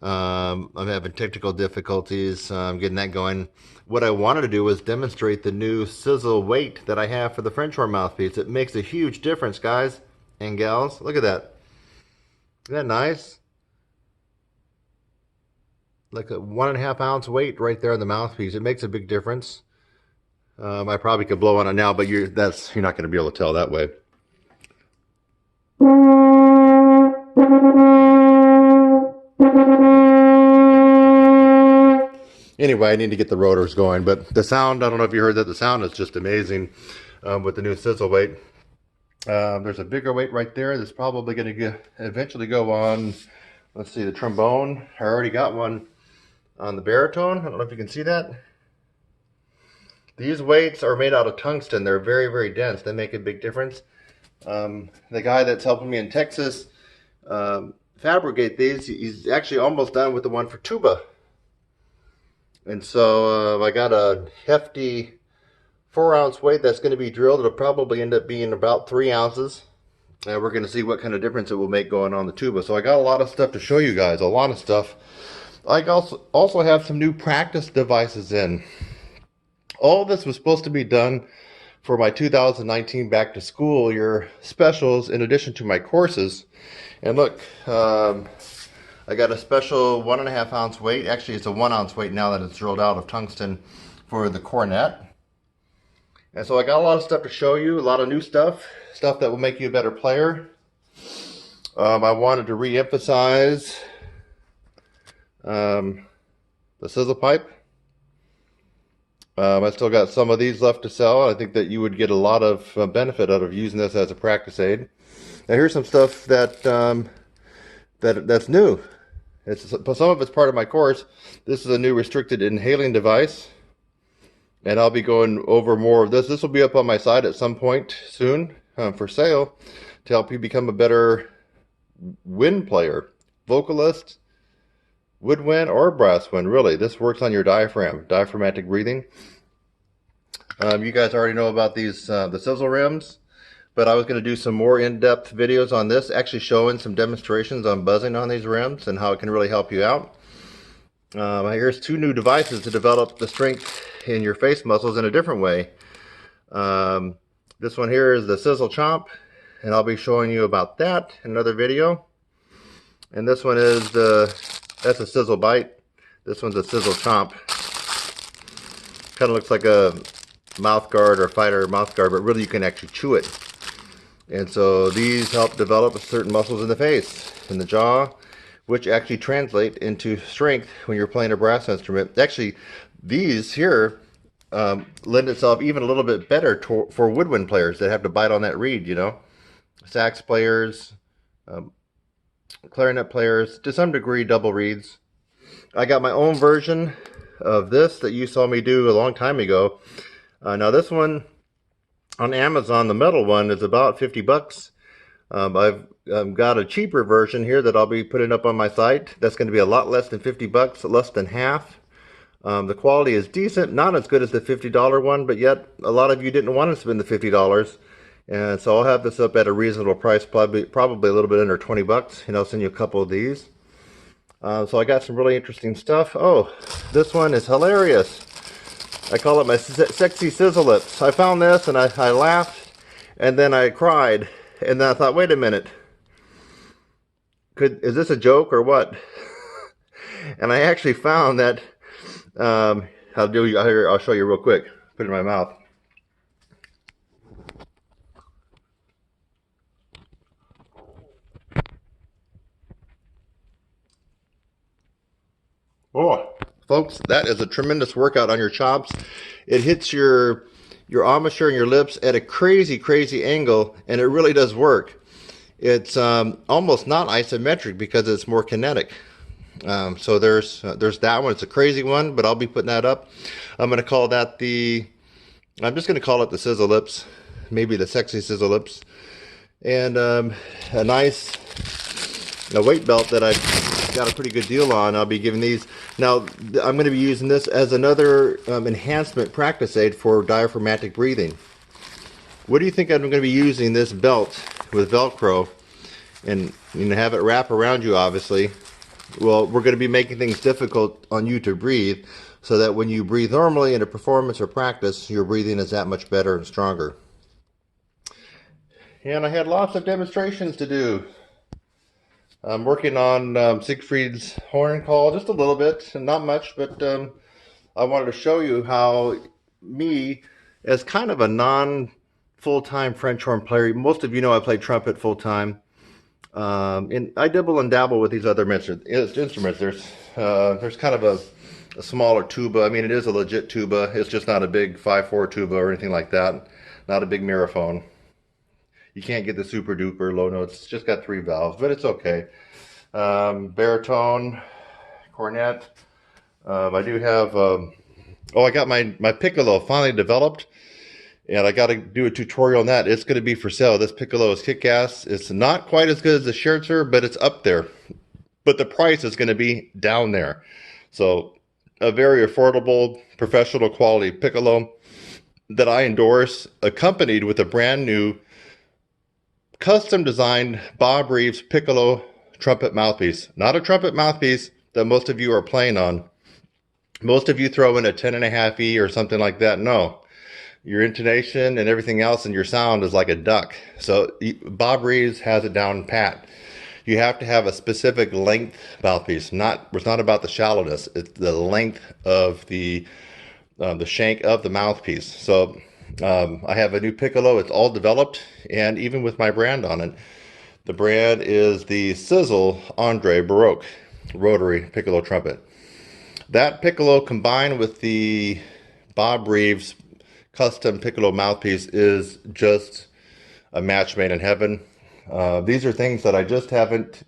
I'm having technical difficulties getting that going. What I wanted to do was demonstrate the new sizzle weight that I have for the French horn mouthpiece. It makes a huge difference, guys and gals. Look at that. Isn't that nice? Like a 1.5 ounce weight right there on the mouthpiece. It makes a big difference. I probably could blow on it now, but you're not going to be able to tell that way. Anyway, I need to get the rotors going, but the sound, I don't know if you heard that, the sound is just amazing with the new sizzle weight. There's a bigger weight right there that's probably going to eventually go on, let's see, the trombone. I already got one on the baritone. I don't know if you can see that. These weights are made out of tungsten. They're very, very dense. They make a big difference. The guy that's helping me in Texas fabricate these, he's actually almost done with the one for tuba. And so I got a hefty 4 ounce weight that's going to be drilled. It'll probably end up being about 3 ounces. And we're going to see what kind of difference it will make going on the tuba. So I got a lot of stuff to show you guys, a lot of stuff. I also have some new practice devices in. All this was supposed to be done for my 2019 back to school year specials in addition to my courses. And look, I got a special 1.5 ounce weight. Actually, it's a 1 ounce weight now that it's drilled out of tungsten for the cornet. And so I got a lot of stuff to show you, a lot of new stuff that will make you a better player. I wanted to re-emphasize the sizzle pipe. I still got some of these left to sell. I think that you would get a lot of benefit out of using this as a practice aid. Now here's some stuff that's new. Some of it's part of my course. This is a new restricted inhaling device, and I'll be going over more of this. This will be up on my site at some point soon for sale to help you become a better wind player, vocalist, woodwind or brass wind. Really, this works on your diaphragm, diaphragmatic breathing. You guys already know about these the sizzle rims, but I was going to do some more in-depth videos on this, actually showing some demonstrations on buzzing on these rims and how it can really help you out. Here's 2 new devices to develop the strength in your face muscles in a different way. This one here is the sizzle chomp, and I'll be showing you about that in another video. And this one is that's a sizzle bite. This one's a sizzle chomp. Kind of looks like a mouth guard or fighter mouth guard, but really you can actually chew it. And so these help develop certain muscles in the face, in the jaw, which actually translate into strength when you're playing a brass instrument. Actually, these here lend itself even a little bit better for woodwind players that have to bite on that reed, you know. Sax players, clarinet players, to some degree double reeds. I got my own version of this that you saw me do a long time ago. Now this one on Amazon, the metal one, is about 50 bucks. I've got a cheaper version here that I'll be putting up on my site. That's going to be a lot less than 50 bucks, less than half. The quality is decent, not as good as the $50 one, but yet a lot of you didn't want to spend the $50. And so I'll have this up at a reasonable price, probably a little bit under 20 bucks, and I'll send you a couple of these. So I got some really interesting stuff. Oh, this one is hilarious. I call it my sexy sizzle lips. I found this and I laughed and then I cried and then I thought, wait a minute, is this a joke or what? And I actually found that I'll show you real quick. Put it in my mouth. Oh, folks, that is a tremendous workout on your chops. It hits your embouchure and your lips at a crazy angle, and it really does work. It's almost not isometric because it's more kinetic. So there's that one. It's a crazy one, but I'll be putting that up. I'm just going to call it the sizzle lips, maybe the sexy sizzle lips, and a nice weight belt that I got a pretty good deal on. I'll be giving these. Now, I'm going to be using this as another enhancement practice aid for diaphragmatic breathing. What do you think I'm going to be using this belt with Velcro and have it wrap around you, obviously? Well, we're going to be making things difficult on you to breathe so that when you breathe normally in a performance or practice, your breathing is that much better and stronger. And I had lots of demonstrations to do. I'm working on Siegfried's horn call just a little bit, and not much, but I wanted to show you how me, as kind of a non-full-time French horn player, most of you know I play trumpet full-time, and I dibble and dabble with these other instruments. There's kind of a smaller tuba. I mean, it is a legit tuba. It's just not a big 5/4 tuba or anything like that. Not a big miraphone. You can't get the super duper low notes. It's just got 3 valves, but it's okay. Baritone, cornet. I do have, I got my piccolo finally developed, and I got to do a tutorial on that. It's going to be for sale. This piccolo is kick-ass. It's not quite as good as the Scherzer, but it's up there. But the price is going to be down there. So a very affordable, professional quality piccolo that I endorse, accompanied with a brand new custom designed Bob Reeves piccolo trumpet mouthpiece. Not a trumpet mouthpiece that most of you are playing on. Most of you throw in a 10.5 E or something like that. No, your intonation and everything else and your sound is like a duck. So Bob Reeves has it down pat. You have to have a specific length mouthpiece. It's not about the shallowness. It's the length of the shank of the mouthpiece. So I have a new piccolo. It's all developed, and even with my brand on it. The brand is the Sizzle Andre Baroque rotary piccolo trumpet. That piccolo combined with the Bob Reeves custom piccolo mouthpiece is just a match made in heaven. These are things that I just haven't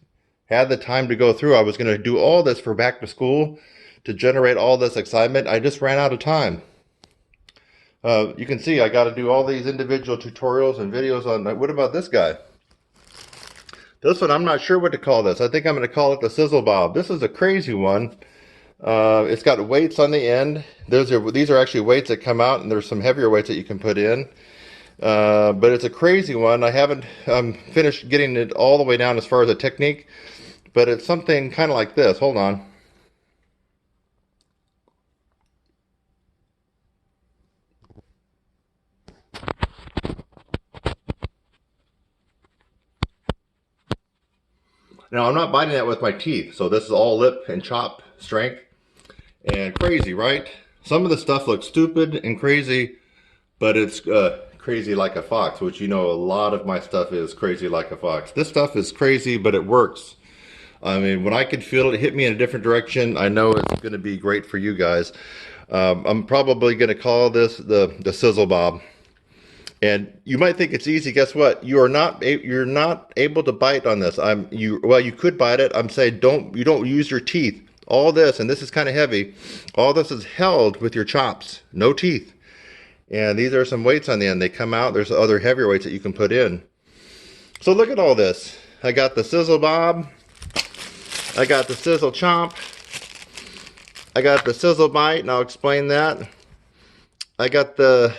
had the time to go through. I was going to do all this for back to school to generate all this excitement. I just ran out of time. You can see I got to do all these individual tutorials and videos on. What about this guy? This one, I'm not sure what to call this. I think I'm going to call it the Sizzle Bob. This is a crazy one. It's got weights on the end. These are actually weights that come out, and there's some heavier weights that you can put in. But it's a crazy one. I haven't finished getting it all the way down as far as the technique, but it's something kind of like this. Hold on. Now, I'm not biting that with my teeth, so this is all lip and chop strength. And crazy, right? Some of the stuff looks stupid and crazy, but it's crazy like a fox, which you know a lot of my stuff is crazy like a fox. This stuff is crazy, but it works. I mean, when I can feel it hit me in a different direction, I know it's going to be great for you guys. I'm probably going to call this the Sizzle Bob. And you might think it's easy. Guess what? You're not able to bite on this. You could bite it. I'm saying you don't use your teeth. All this, and this is kind of heavy, all this is held with your chops, no teeth. And these are some weights on the end. They come out. There's other heavier weights that you can put in. So look at all this. I got the Sizzle Bob. I got the Sizzle Chomp. I got the Sizzle Bite, and I'll explain that. I got the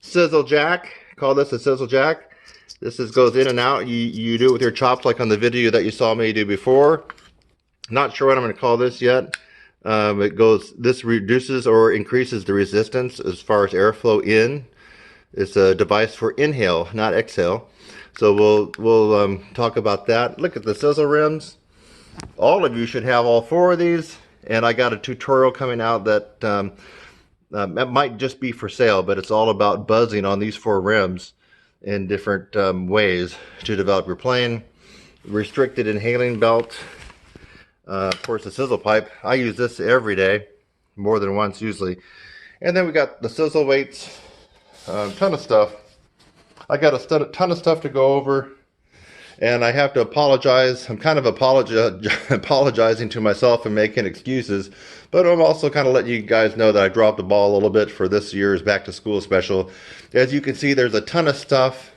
Sizzle Jack. Call this a Sizzle Jack. This goes in and out. You do it with your chops like on the video that you saw me do before. Not sure what I'm going to call this yet. This reduces or increases the resistance as far as airflow in. It's a device for inhale, not exhale. So we'll talk about that. Look at the sizzle rims. All of you should have all 4 of these, and I got a tutorial coming out that that might just be for sale, but it's all about buzzing on these 4 rims in different ways to develop your playing. Restricted inhaling belt. Of course, the sizzle pipe. I use this every day, more than once usually. And then we got the sizzle weights. Ton of stuff. I got a ton of stuff to go over, and I have to apologize. I'm kind of apologizing to myself and making excuses, but I'm also kind of letting you guys know that I dropped the ball a little bit for this year's back to school special. As you can see, there's a ton of stuff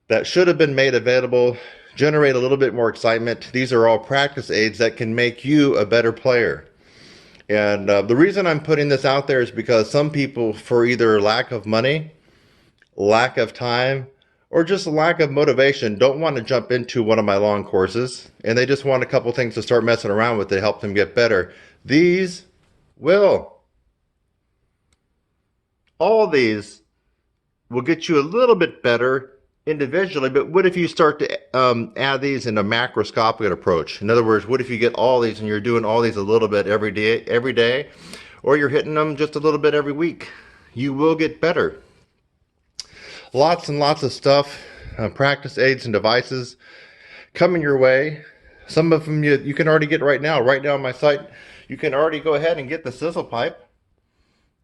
that should have been made available, generate a little bit more excitement. These are all practice aids that can make you a better player. And the reason I'm putting this out there is because some people, for either lack of money, lack of time, or just a lack of motivation, don't want to jump into one of my long courses, and they just want a couple things to start messing around with to help them get better. These will. All these will get you a little bit better individually, but what if you start to add these in a macroscopic approach? In other words, what if you get all these and you're doing all these a little bit every day, or you're hitting them just a little bit every week? You will get better. Lots and lots of stuff, practice aids and devices coming your way. Some of them you can already get right now. Right now on my site, you can already go ahead and get the sizzle pipe.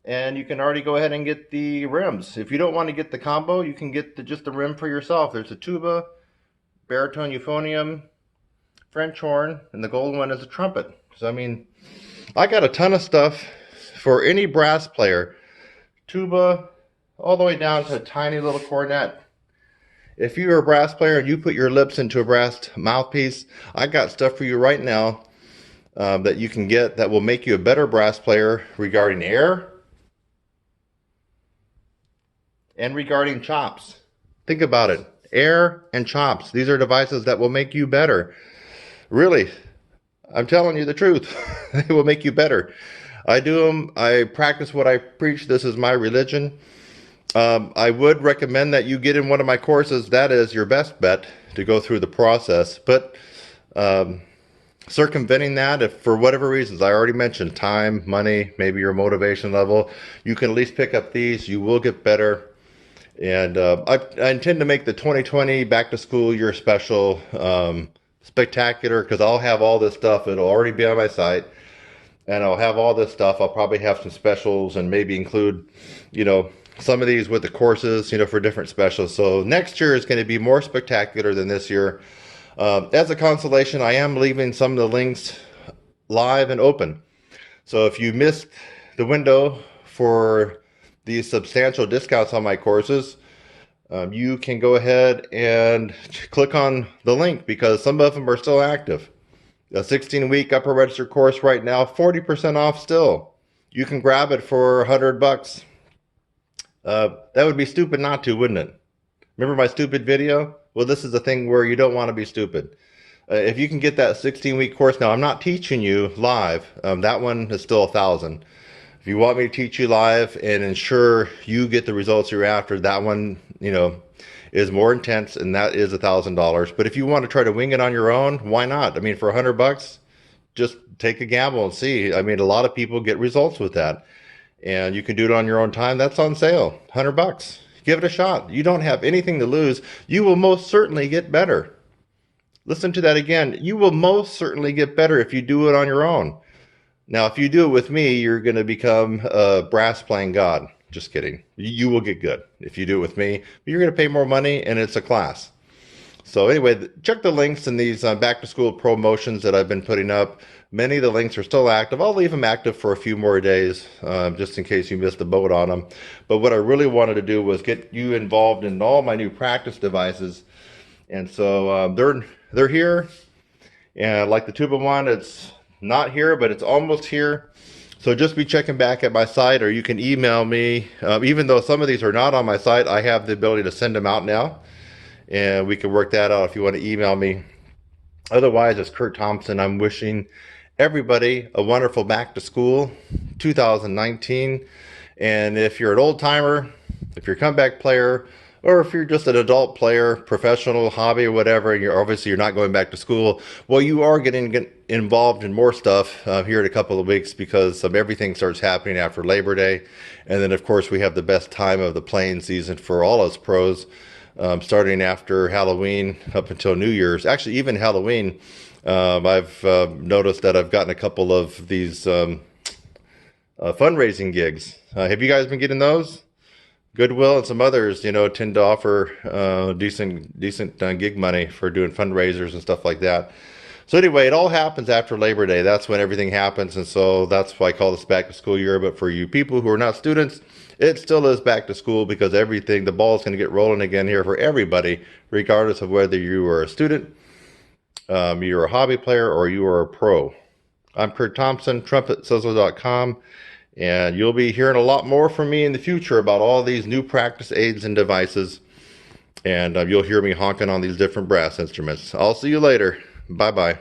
And you can already go ahead and get the rims. If you don't want to get the combo, you can get just the rim for yourself. There's a tuba, baritone, euphonium, French horn, and the gold one is a trumpet. So I mean, I got a ton of stuff for any brass player. Tuba, all the way down to a tiny little cornet. If you're a brass player and you put your lips into a brass mouthpiece, I got stuff for you right now that you can get that will make you a better brass player regarding air and regarding chops. Think about it. Air and chops. These are devices that will make you better. Really, I'm telling you the truth. They will make you better. I do them. I practice what I preach. This is my religion. I would recommend that you get in one of my courses. That is your best bet to go through the process. But circumventing that, if for whatever reasons, I already mentioned time, money, maybe your motivation level, you can at least pick up these. You will get better. And I intend to make the 2020 back to school year special spectacular, because I'll have all this stuff. It'll already be on my site, and I'll have all this stuff. I'll probably have some specials and maybe include, some of these with the courses, for different specials. So next year is going to be more spectacular than this year. As a consolation, I am leaving some of the links live and open. So if you missed the window for these substantial discounts on my courses, you can go ahead and click on the link, because some of them are still active. A 16-week upper register course right now, 40% off still. You can grab it for $100. That would be stupid not to, wouldn't it? Remember my stupid video? Well, this is the thing where you don't want to be stupid. If you can get that 16-week course, now I'm not teaching you live. That one is still $1,000. If you want me to teach you live and ensure you get the results you're after, that one, is more intense, and that is $1,000. But if you want to try to wing it on your own, why not? I mean, for $100, just take a gamble and see. I mean, a lot of people get results with that, and you can do it on your own time. That's on sale, $100. Give it a shot. You don't have anything to lose. You will most certainly get better. Listen to that again. You will most certainly get better if you do it on your own. Now, if you do it with me, you're going to become a brass playing god. Just kidding. You will get good if you do it with me. But you're going to pay more money, and it's a class. So anyway, check the links in these back to school promotions that I've been putting up. Many of the links are still active. I'll leave them active for a few more days, just in case you missed the boat on them. But what I really wanted to do was get you involved in all my new practice devices. And so they're here. And like the tuba one, it's not here, but it's almost here. So just be checking back at my site, or you can email me. Even though some of these are not on my site, I have the ability to send them out now, and we can work that out if you want to email me. Otherwise, it's Kurt Thompson. I'm wishing everybody a wonderful back to school 2019. And if you're an old timer, if you're a comeback player, or if you're just an adult player, professional, hobby, or whatever, and you're not going back to school, well, you are getting involved in more stuff here in a couple of weeks, because everything starts happening after Labor Day. And then, of course, we have the best time of the playing season for all us pros, starting after Halloween up until New Year's. Actually, even Halloween, I've noticed that I've gotten a couple of these fundraising gigs. Have you guys been getting those? Goodwill and some others, tend to offer decent gig money for doing fundraisers and stuff like that. So anyway, it all happens after Labor Day. That's when everything happens, and so that's why I call this back to school year. But for you people who are not students, it still is back to school, because the ball is going to get rolling again here for everybody, regardless of whether you are a student, you're a hobby player, or you are a pro. I'm Kurt Thompson, TrumpetSizzle.com. And you'll be hearing a lot more from me in the future about all these new practice aids and devices. And you'll hear me honking on these different brass instruments. I'll see you later. Bye-bye.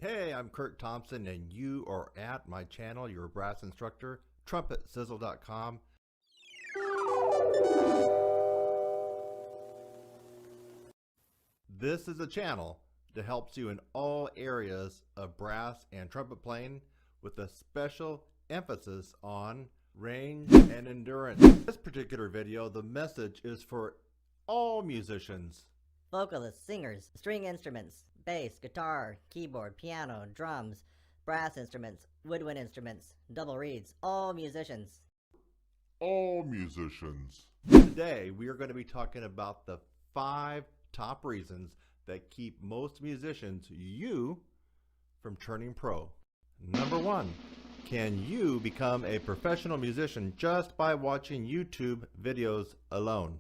Hey, I'm Kurt Thompson, and you are at my channel, your brass instructor, TrumpetSizzle.com. This is a channel that helps you in all areas of brass and trumpet playing with a special emphasis on range and endurance. In this particular video, the message is for all musicians. Vocalists, singers, string instruments, bass, guitar, keyboard, piano, drums, brass instruments, woodwind instruments, double reeds, all musicians. All musicians. Today, we are going to be talking about the 5 top reasons that keep most musicians, you, from turning pro. Number 1, can you become a professional musician just by watching YouTube videos alone?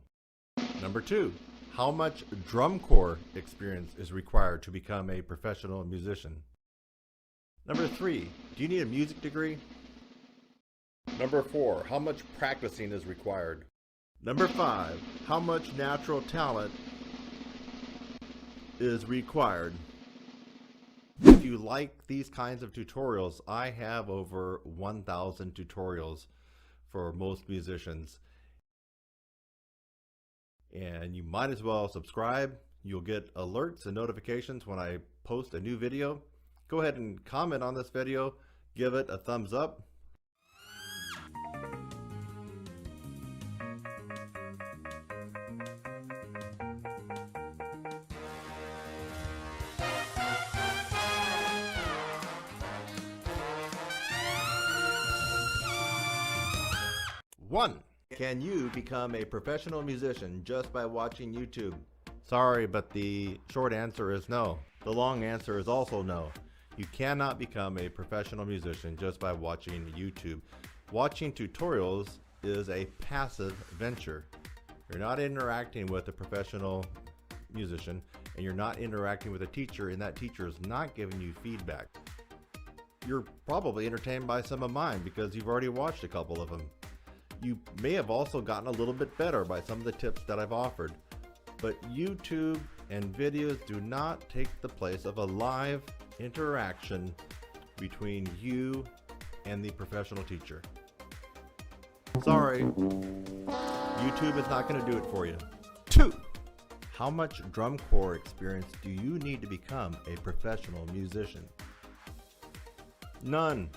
Number 2, how much drum corps experience is required to become a professional musician? Number 3, do you need a music degree? Number 4, how much practicing is required? Number 5, how much natural talent is required? If you like these kinds of tutorials, I have over 1,000 tutorials for most musicians. And you might as well subscribe. You'll get alerts and notifications when I post a new video. Go ahead and comment on this video. Give it a thumbs up. One, can you become a professional musician just by watching YouTube? Sorry, but the short answer is no. The long answer is also no. You cannot become a professional musician just by watching YouTube. Watching tutorials is a passive venture. You're not interacting with a professional musician, and you're not interacting with a teacher, and that teacher is not giving you feedback. You're probably entertained by some of mine because you've already watched a couple of them. You may have also gotten a little bit better by some of the tips that I've offered, but YouTube and videos do not take the place of a live interaction between you and the professional teacher. Sorry, YouTube is not going to do it for you. 2, how much drum corps experience do you need to become a professional musician? None,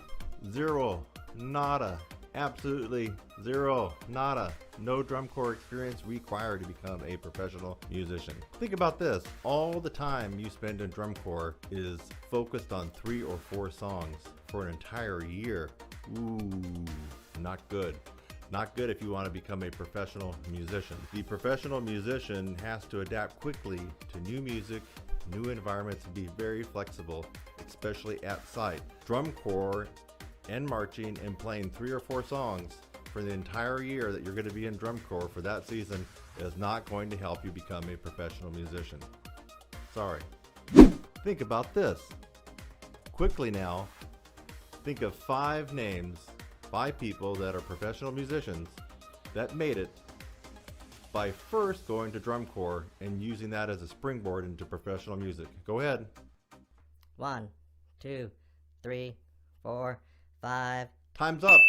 0, nada. Absolutely 0, nada. No drum corps experience required to become a professional musician. Think about this. All the time you spend in drum corps is focused on 3 or 4 songs for an entire year. Ooh, not good. Not good if you want to become a professional musician. The professional musician has to adapt quickly to new music, new environments, and be very flexible, especially at site. Drum corps and marching and playing 3 or 4 songs for the entire year that you're going to be in drum corps for that season is not going to help you become a professional musician. Sorry. Think about this. Quickly now, think of 5 names, 5 people that are professional musicians that made it by first going to drum corps and using that as a springboard into professional music. Go ahead. 1, 2, 3, 4, 5. Time's up.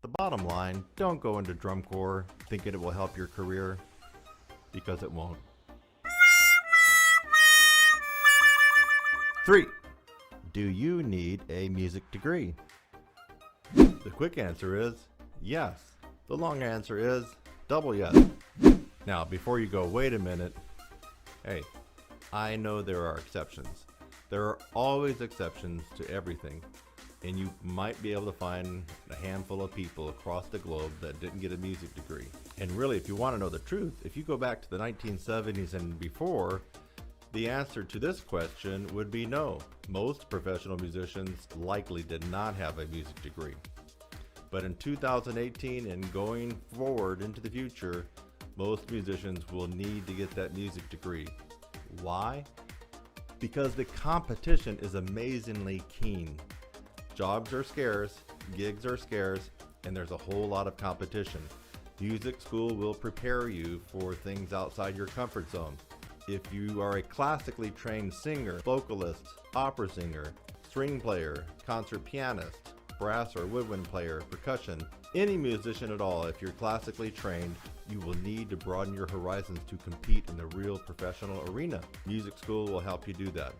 The bottom line, don't go into drum corps thinking it will help your career, because it won't. 3, do you need a music degree? The quick answer is Yes. The long answer is double yes. Now, before you go, wait a minute. Hey, I know there are exceptions. There are always exceptions to everything. And you might be able to find a handful of people across the globe that didn't get a music degree. And really, if you want to know the truth, if you go back to the 1970s and before, the answer to this question would be no. Most professional musicians likely did not have a music degree. But in 2018 and going forward into the future, most musicians will need to get that music degree. Why? Because the competition is amazingly keen. Jobs are scarce, gigs are scarce, and there's a whole lot of competition. Music school will prepare you for things outside your comfort zone. If you are a classically trained singer, vocalist, opera singer, string player, concert pianist, brass or woodwind player, percussion, any musician at all, if you're classically trained, you will need to broaden your horizons to compete in the real professional arena. Music school will help you do that.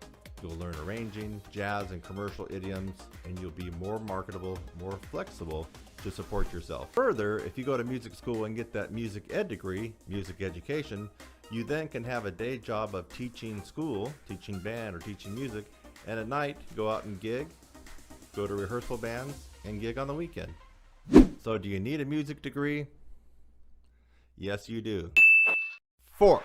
You'll learn arranging, jazz and commercial idioms, and you'll be more marketable, more flexible to support yourself. Further, if you go to music school and get that music ed degree, music education, you then can have a day job of teaching school, teaching band or teaching music, and at night go out and gig, go to rehearsal bands, and gig on the weekend. So do you need a music degree? Yes, you do. 4.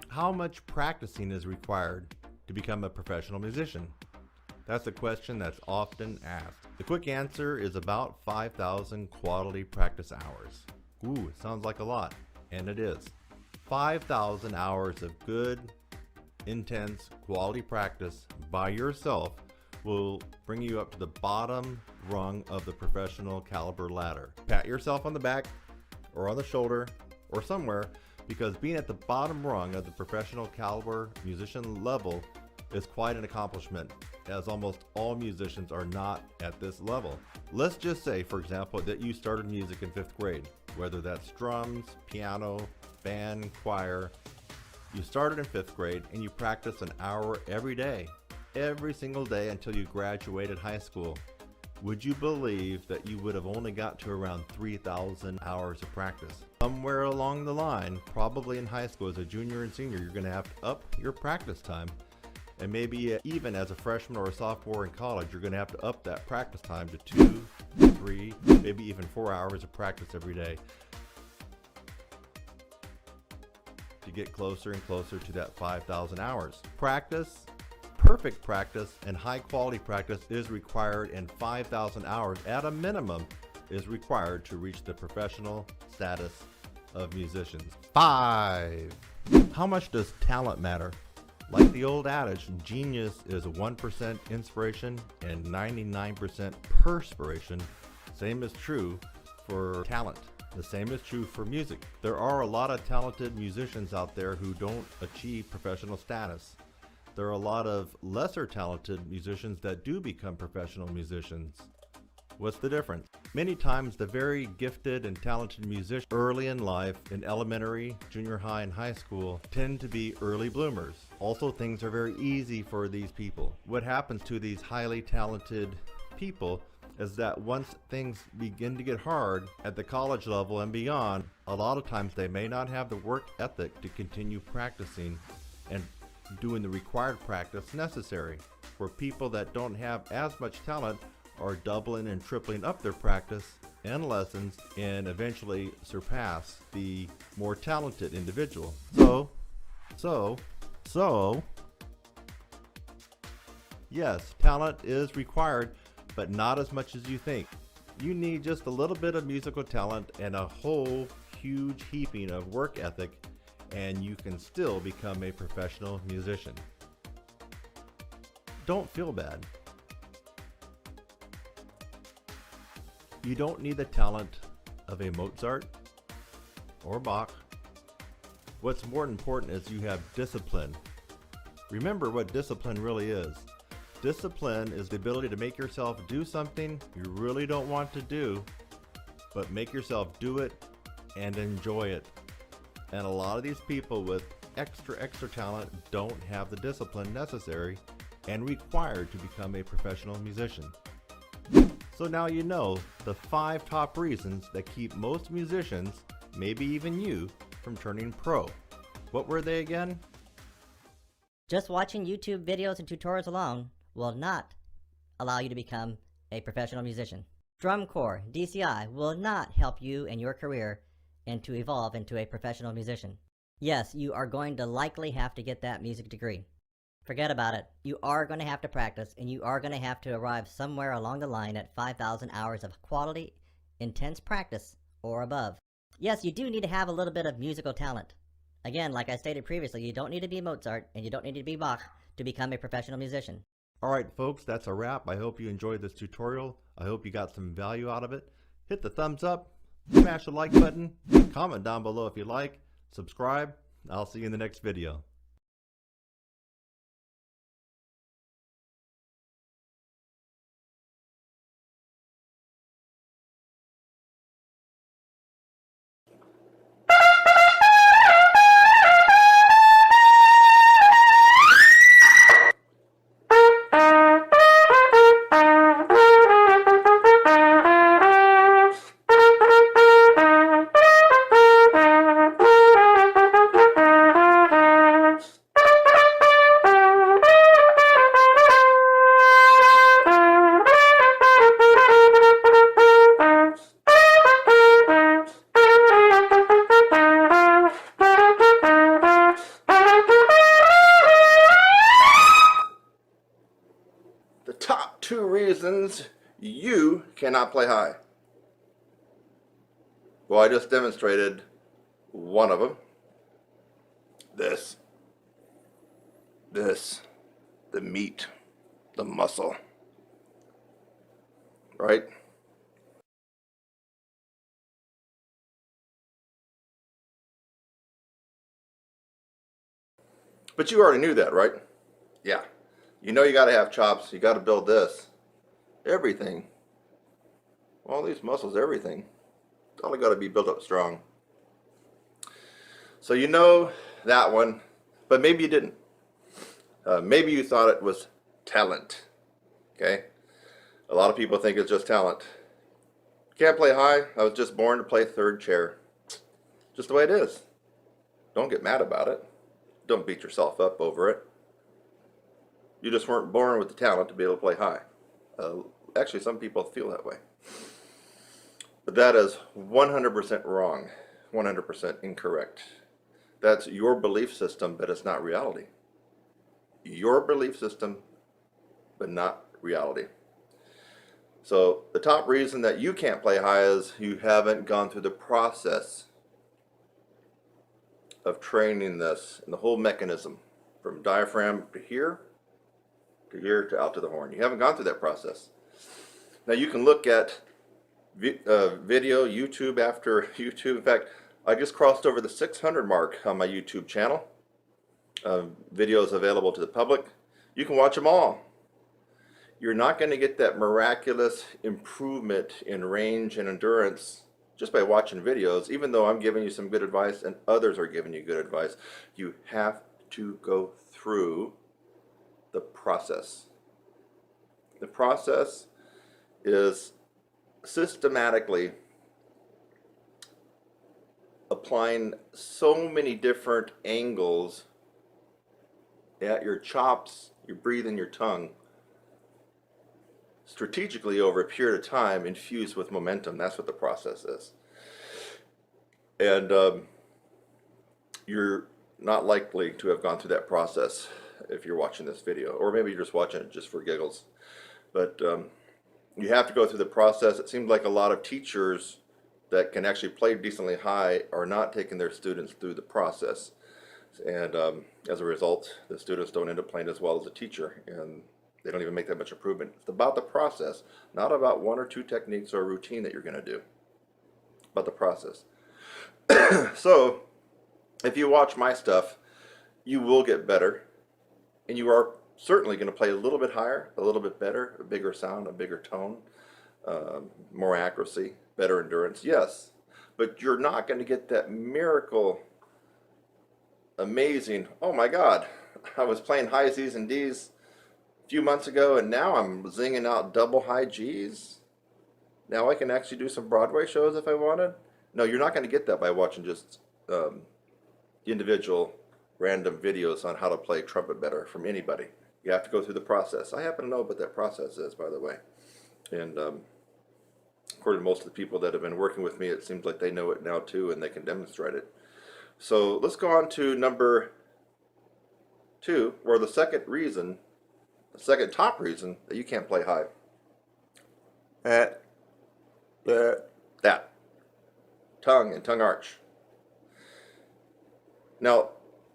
How much practicing is required to become a professional musician? That's a question that's often asked. The quick answer is about 5,000 quality practice hours. Ooh, it sounds like a lot, and it is. 5,000 hours of good, intense, quality practice by yourself will bring you up to the bottom rung of the professional caliber ladder. Pat yourself on the back or on the shoulder or somewhere, because being at the bottom rung of the professional caliber musician level is quite an accomplishment, as almost all musicians are not at this level. Let's just say, for example, that you started music in 5th grade, whether that's drums, piano, band, choir. You started in 5th grade and you practiced an hour every day, every single day until you graduated high school. Would you believe that you would have only got to around 3,000 hours of practice? Somewhere along the line, probably in high school as a junior and senior, you're going to have to up your practice time. And maybe even as a freshman or a sophomore in college, you're going to have to up that practice time to 2, 3, maybe even 4 hours of practice every day to get closer and closer to that 5,000 hours. Practice, perfect practice, and high quality practice is required, and 5,000 hours at a minimum is required to reach the professional status of musicians. 5. How much does talent matter? Like the old adage, genius is 1% inspiration and 99% perspiration. Same is true for talent. The same is true for music. There are a lot of talented musicians out there who don't achieve professional status. There are a lot of lesser talented musicians that do become professional musicians. What's the difference? Many times the very gifted and talented musicians early in life, in elementary, junior high, and high school, tend to be early bloomers. Also, things are very easy for these people. What happens to these highly talented people is that once things begin to get hard at the college level and beyond, a lot of times they may not have the work ethic to continue practicing and doing the required practice necessary. For people that don't have as much talent, are doubling and tripling up their practice and lessons and eventually surpass the more talented individual. So, yes, talent is required, but not as much as you think. You need just a little bit of musical talent and a whole huge heaping of work ethic, and you can still become a professional musician. Don't feel bad. You don't need the talent of a Mozart or Bach. What's more important is you have discipline. Remember what discipline really is. Discipline is the ability to make yourself do something you really don't want to do, but make yourself do it and enjoy it. And a lot of these people with extra talent don't have the discipline necessary and required to become a professional musician. So now you know the 5 top reasons that keep most musicians, maybe even you, from turning pro. What were they again? Just watching YouTube videos and tutorials alone will not allow you to become a professional musician. Drum corps, DCI, will not help you in your career and to evolve into a professional musician. Yes, you are going to likely have to get that music degree. Forget about it. You are going to have to practice, and you are going to have to arrive somewhere along the line at 5,000 hours of quality, intense practice or above. Yes, you do need to have a little bit of musical talent. Again, like I stated previously, you don't need to be Mozart and you don't need to be Bach to become a professional musician. Alright folks, that's a wrap. I hope you enjoyed this tutorial. I hope you got some value out of it. Hit the thumbs up, smash the like button, comment down below if you like, subscribe. I'll see you in the next video. The top 2 reasons you cannot play high. Well, I just demonstrated one of them. This, the meat, the muscle, right? But you already knew that, right? Yeah. You know you got to have chops. You got to build this. Everything. All these muscles, everything. It's only got to be built up strong. So you know that one, but maybe you didn't. Maybe you thought it was talent. Okay? A lot of people think it's just talent. Can't play high. I was just born to play third chair. Just the way it is. Don't get mad about it. Don't beat yourself up over it. You just weren't born with the talent to be able to play high. Actually, some people feel that way. But that is 100% wrong. 100% incorrect. That's your belief system, but it's not reality. Your belief system, but not reality. So the top reason that you can't play high is you haven't gone through the process of training this and the whole mechanism from diaphragm to here to out to the horn. You haven't gone through that process. Now you can look at video, YouTube after YouTube. In fact, I just crossed over the 600 mark on my YouTube channel. Videos available to the public. You can watch them all. You're not going to get that miraculous improvement in range and endurance just by watching videos, even though I'm giving you some good advice and others are giving you good advice. You have to go through the process. The process is systematically applying so many different angles at your chops, your breathing, your tongue, strategically over a period of time, infused with momentum. That's what the process is. And you're not likely to have gone through that process if you're watching this video, or maybe you're just watching it just for giggles. But you have to go through the process. It seems like a lot of teachers that can actually play decently high are not taking their students through the process. And as a result, the students don't end up playing as well as a teacher, and they don't even make that much improvement. It's about the process, not about 1 or 2 techniques or a routine that you're going to do. About the process. So, if you watch my stuff, you will get better, and you are certainly going to play a little bit higher, a little bit better, a bigger sound, a bigger tone, more accuracy, better endurance, yes. But you're not going to get that miracle, amazing, oh my God, I was playing high Z's and D's a few months ago and now I'm zinging out double high G's. Now I can actually do some Broadway shows if I wanted. No, you're not going to get that by watching just individual random videos on how to play trumpet better from anybody. You have to go through the process. I happen to know what that process is, by the way. And according to most of the people that have been working with me, it seems like they know it now too, and they can demonstrate it. So let's go on to number 2, or the second top reason that you can't play high. That. Tongue and tongue arch. Now,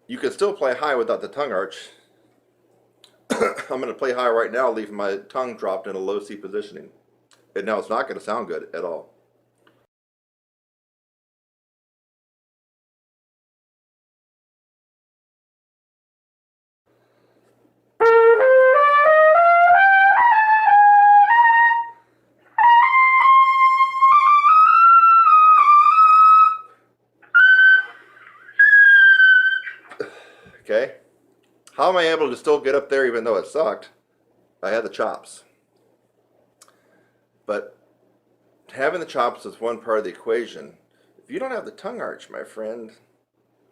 you can still play high without the tongue arch. I'm going to play high right now, leaving my tongue dropped in a low C positioning. And now it's not going to sound good at all. Okay? How am I able to still get up there even though it sucked? I had the chops. But having the chops is one part of the equation. If you don't have the tongue arch, my friend,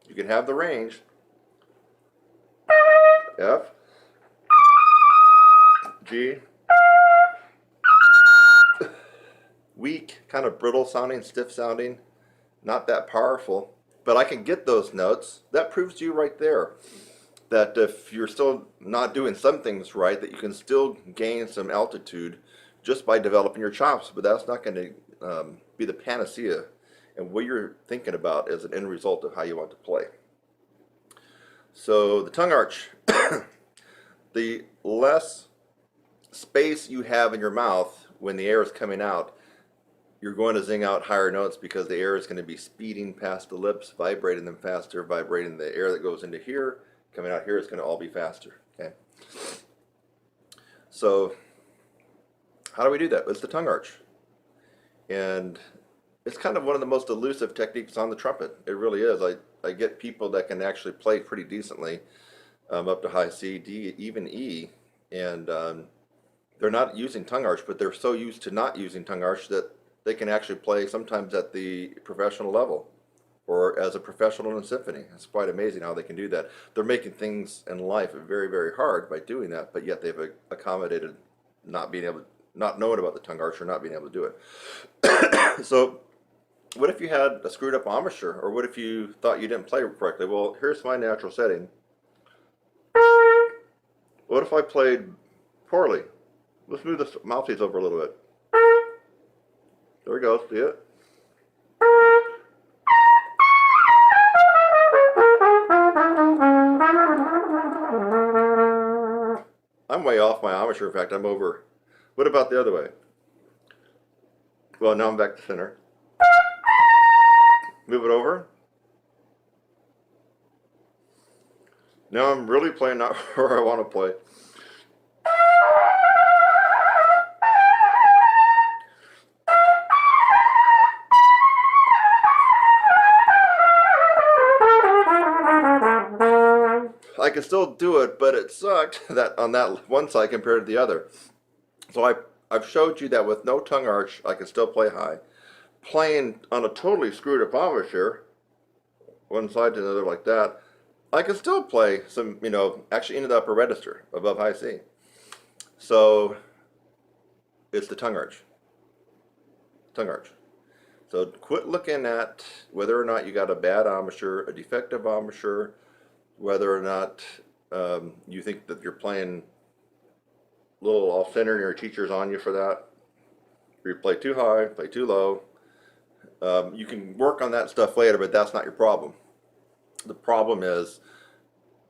you can have the range. F, G, weak, kind of brittle sounding, stiff sounding, not that powerful. But I can get those notes. That proves to you right there that if you're still not doing some things right, that you can still gain some altitude just by developing your chops. But that's not going to be the panacea. And what you're thinking about is an end result of how you want to play. So the tongue arch, the less space you have in your mouth when the air is coming out, you're going to zing out higher notes because the air is going to be speeding past the lips, vibrating them faster, vibrating the air that goes into here, coming out here, it's going to all be faster. Okay. So how do we do that? It's the tongue arch. And it's kind of one of the most elusive techniques on the trumpet. It really is. I get people that can actually play pretty decently up to high C, D, even E, and they're not using tongue arch, but they're so used to not using tongue arch that they can actually play sometimes at the professional level or as a professional in a symphony. It's quite amazing how they can do that. They're making things in life very, very hard by doing that, but yet they've accommodated not knowing about the tongue arch or not being able to do it. So what if you had a screwed up embouchure, or what if you thought you didn't play correctly? Well, here's my natural setting. What if I played poorly? Let's move the mouthpiece over a little bit. There we go, see it? I'm way off my embouchure. In fact, I'm over. What about the other way? Well, now I'm back to center. Move it over. Now I'm really playing not where I want to play. I can still do it, but it sucked that on that one side compared to the other. So I've showed you that with no tongue arch, I can still play high. Playing on a totally screwed up embouchure, one side to another like that, I can still play some, actually into the upper register above high C. So it's the tongue arch. Tongue arch. So quit looking at whether or not you got a bad embouchure, a defective embouchure, whether or not you think that you're playing a little off center and your teacher's on you for that. You play too high, play too low. You can work on that stuff later, but that's not your problem. The problem is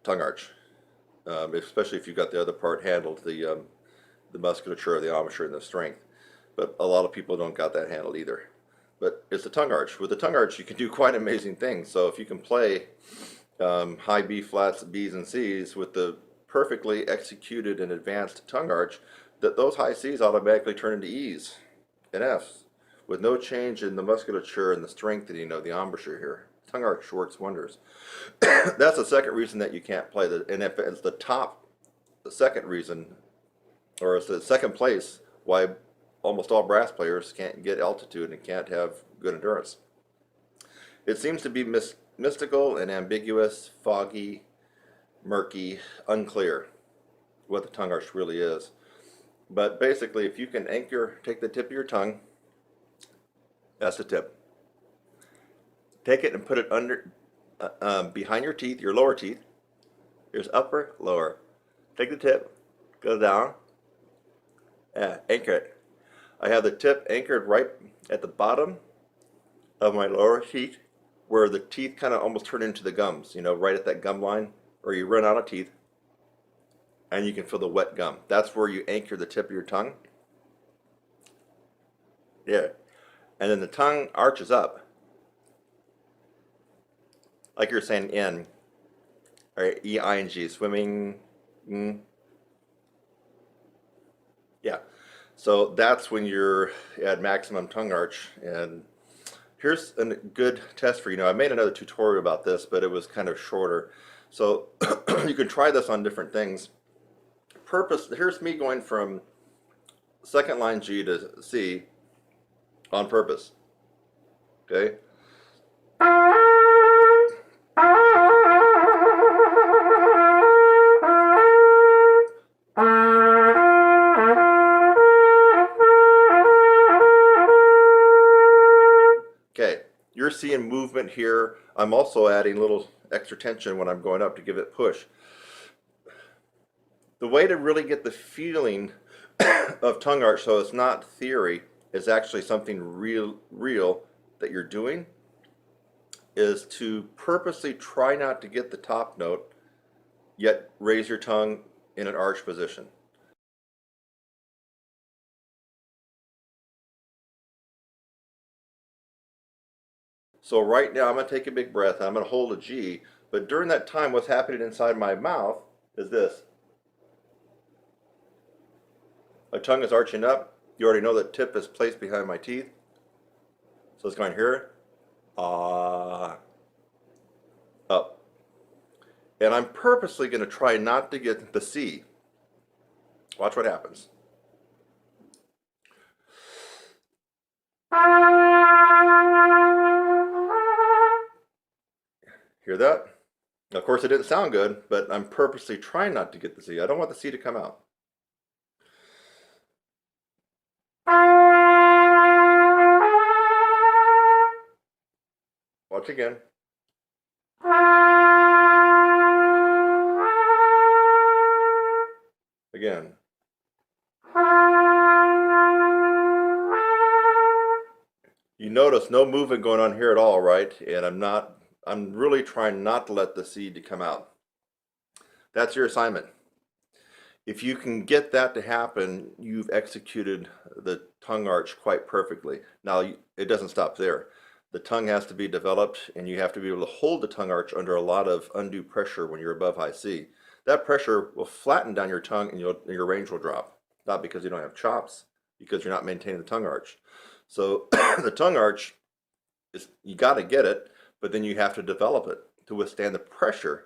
tongue arch, especially if you've got the other part handled, the musculature, the embouchure, and the strength. But a lot of people don't got that handled either. But it's the tongue arch. With the tongue arch, you can do quite amazing things. So if you can play high B flats, B's, and C's with the perfectly executed and advanced tongue arch, that those high C's automatically turn into E's and F's with no change in the musculature and the strengthening of the embouchure here. Tongue arch works wonders. That's the second reason that you can't play. And if it's the second reason, or it's the second place why almost all brass players can't get altitude and can't have good endurance. It seems to be mystical and ambiguous, foggy, murky, unclear what the tongue arch really is. But basically, if you can take the tip of your tongue, that's the tip. Take it and put it under, behind your teeth, your lower teeth. Here's upper, lower. Take the tip, go down, anchor it. I have the tip anchored right at the bottom of my lower teeth, where the teeth kind of almost turn into the gums, right at that gum line, or you run out of teeth, and you can feel the wet gum. That's where you anchor the tip of your tongue. Yeah. And then the tongue arches up, like you're saying in, or E-I-N-G, swimming. Yeah. So that's when you're at maximum tongue arch. And here's a good test for you. I made another tutorial about this, but it was kind of shorter. So you can try this on different things. Here's me going from second line G to C on purpose. Okay? Okay, you're seeing movement here. I'm also adding a little extra tension when I'm going up to give it push. The way to really get the feeling of tongue arch, so it's not theory, is actually something real that you're doing, is to purposely try not to get the top note, yet raise your tongue in an arch position. So right now I'm going to take a big breath, I'm going to hold a G, but during that time what's happening inside my mouth is this. My tongue is arching up. You already know that tip is placed behind my teeth. So it's going here, up. And I'm purposely going to try not to get the C. Watch what happens. Hear that? Of course it didn't sound good, but I'm purposely trying not to get the C. I don't want the C to come out. Watch again. Again. You notice no movement going on here at all, right? And I'm really trying not to let the C come out. That's your assignment. If you can get that to happen, you've executed the tongue arch quite perfectly. Now, it doesn't stop there. The tongue has to be developed, and you have to be able to hold the tongue arch under a lot of undue pressure when you're above high C. That pressure will flatten down your tongue, and your range will drop. Not because you don't have chops, because you're not maintaining the tongue arch. So the tongue arch, you got to get it, but then you have to develop it to withstand the pressure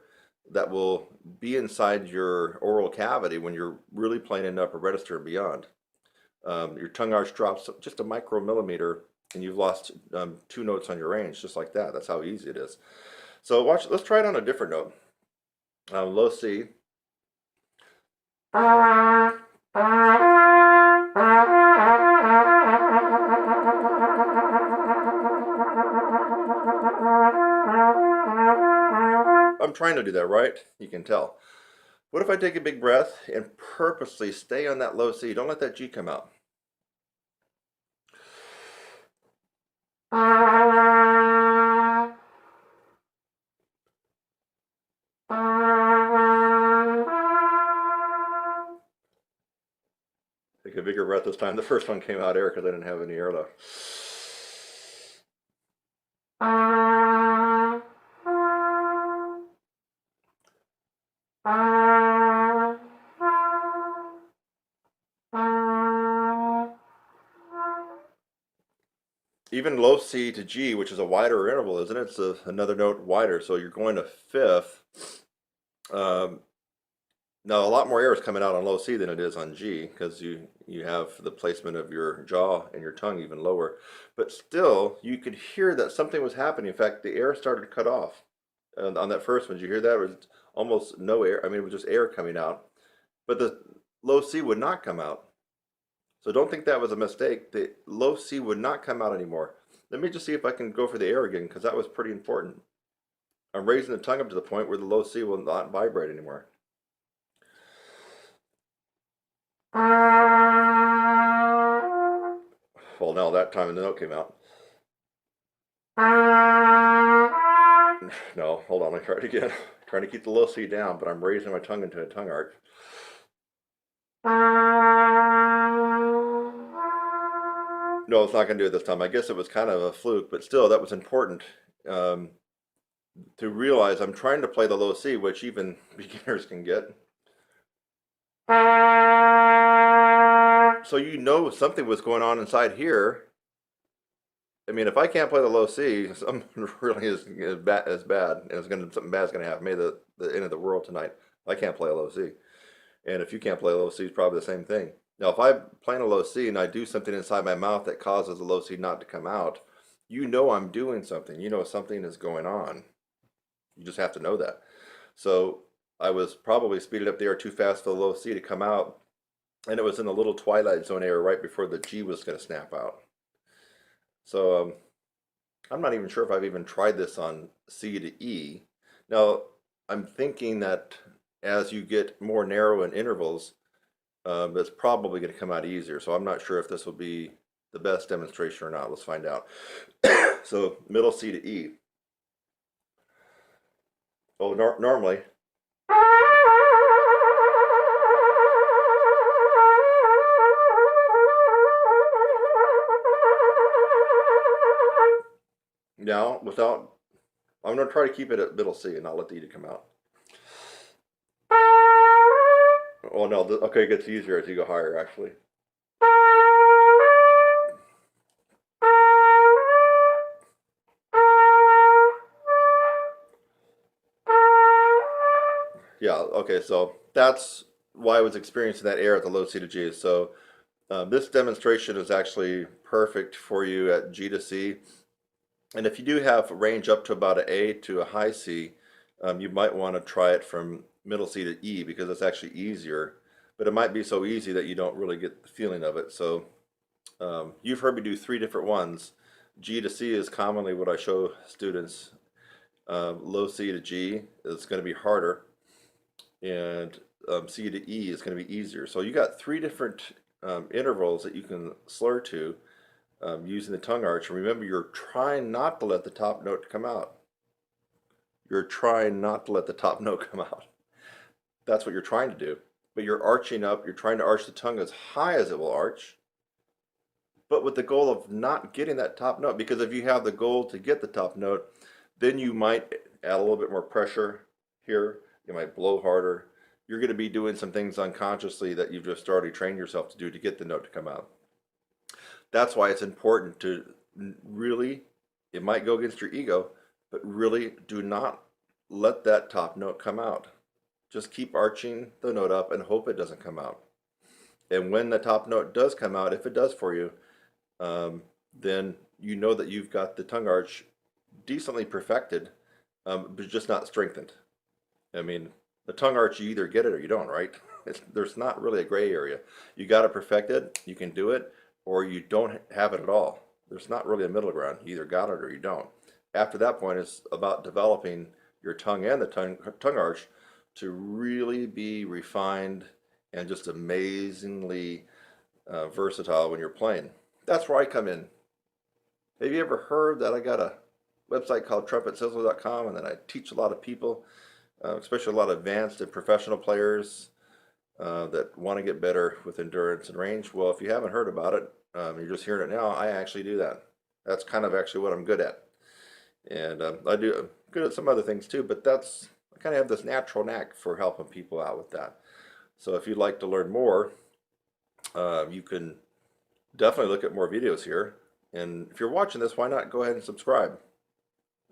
that will be inside your oral cavity when you're really playing in the upper register and beyond. Your tongue arch drops just a micromillimeter and you've lost 2 notes on your range, just like that. That's how easy it is. So let's try it on a different note. Low C. I'm trying to do that, right? You can tell. What if I take a big breath and purposely stay on that low C? Don't let that G come out. Take a bigger breath this time. The first one came out air because I didn't have any air left. Even low C to G, which is a wider interval, isn't it? It's another note wider. So you're going to fifth. Now, a lot more air is coming out on low C than it is on G because you have the placement of your jaw and your tongue even lower. But still, you could hear that something was happening. In fact, the air started to cut off. And on that first one, did you hear that? It was almost no air. I mean, it was just air coming out. But the low C would not come out. So don't think that was a mistake. The low C would not come out anymore. Let me just see if I can go for the air again because that was pretty important. I'm raising the tongue up to the point where the low C will not vibrate anymore. Well, now that time the note came out. No, hold on, let me try it again. Trying to keep the low C down, but I'm raising my tongue into a tongue arch. No, it's not going to do it this time. I guess it was kind of a fluke, but still, that was important to realize I'm trying to play the low C, which even beginners can get. So you know something was going on inside here. I mean, if I can't play the low C, something really is bad, and something bad's going to happen. Maybe the end of the world tonight. I can't play a low C, and if you can't play a low C, it's probably the same thing. Now, if I'm playing a low C and I do something inside my mouth that causes the low C not to come out, you know I'm doing something. You know something is going on. You just have to know that. So I was probably speeding up the air too fast for the low C to come out, and it was in the little twilight zone area right before the G was going to snap out. So I'm not even sure if I've even tried this on C to E. Now, I'm thinking that as you get more narrow in intervals, it's probably going to come out easier. So I'm not sure if this will be the best demonstration or not. Let's find out. So middle C to E. Oh, normally. Now, I'm going to try to keep it at middle C and not let the E come out. Oh no, okay, it gets easier as you go higher, actually. Yeah, okay, so that's why I was experiencing that air at the low C to G. So this demonstration is actually perfect for you at G to C. And if you do have range up to about an A to a high C, you might want to try it from middle C to E because it's actually easier. But it might be so easy that you don't really get the feeling of it. So you've heard me do 3 different ones. G to C is commonly what I show students. Low C to G is going to be harder, and C to E is going to be easier. So you got 3 different intervals that you can slur to using the tongue arch. And remember, you're trying not to let the top note come out. You're trying not to let the top note come out. That's what you're trying to do. But you're arching up, you're trying to arch the tongue as high as it will arch, but with the goal of not getting that top note. Because if you have the goal to get the top note, then you might add a little bit more pressure here. You might blow harder. You're going to be doing some things unconsciously that you've just already trained yourself to do to get the note to come out. That's why it's important to really, it might go against your ego, but really do not let that top note come out. Just keep arching the note up and hope it doesn't come out. And when the top note does come out, if it does for you, then you know that you've got the tongue arch decently perfected, but just not strengthened. I mean, the tongue arch, you either get it or you don't, right? There's not really a gray area. You got it perfected, you can do it, or you don't have it at all. There's not really a middle ground. You either got it or you don't. After that point, it's about developing your tongue and the tongue arch to really be refined and just amazingly versatile when you're playing. That's where I come in. Have you ever heard that I got a website called TrumpetSizzler.com, and then I teach a lot of people, especially a lot of advanced and professional players that want to get better with endurance and range? Well, if you haven't heard about it, you're just hearing it now, I actually do that. That's kind of actually what I'm good at. And I do I'm good at some other things too, but I kind of have this natural knack for helping people out with that. So if you'd like to learn more, you can definitely look at more videos here. And if you're watching this, why not go ahead and subscribe?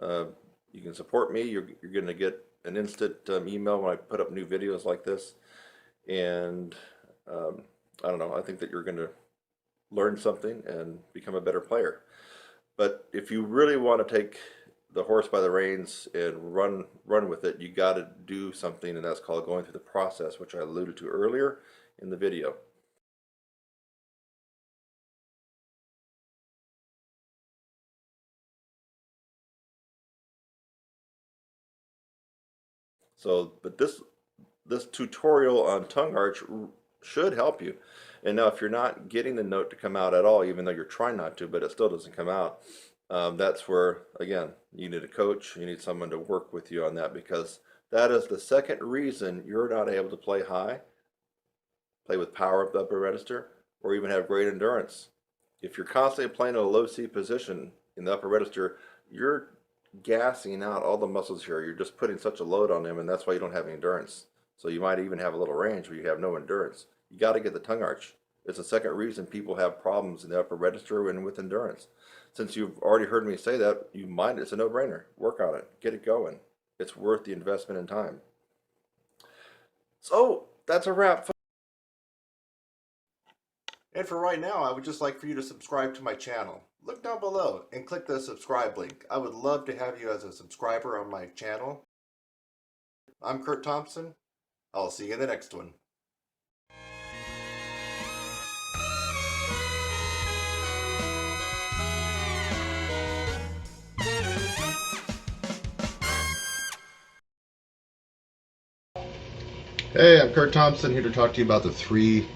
You can support me. You're going to get an instant email when I put up new videos like this. And I don't know, I think that you're going to learn something and become a better player. But if you really want to take the horse by the reins and run with it, you got to do something, and that's called going through the process, which I alluded to earlier in the video. So, but this tutorial on tongue arch should help you. And now if you're not getting the note to come out at all, even though you're trying not to, but it still doesn't come out, that's where, again, you need a coach, you need someone to work with you on that, because that is the second reason you're not able to play high, play with power up the upper register, or even have great endurance. If you're constantly playing a low C position in the upper register, you're gassing out all the muscles here. You're just putting such a load on them, and that's why you don't have any endurance. So you might even have a little range where you have no endurance. You got to get the tongue arch. It's the second reason people have problems in the upper register and with endurance. Since you've already heard me say that, it's a no-brainer. Work on it. Get it going. It's worth the investment in time. So that's a wrap. And for right now, I would just like for you to subscribe to my channel. Look down below and click the subscribe link. I would love to have you as a subscriber on my channel. I'm Kurt Thompson. I'll see you in the next one. Hey, I'm Kurt Thompson, here to talk to you about the 3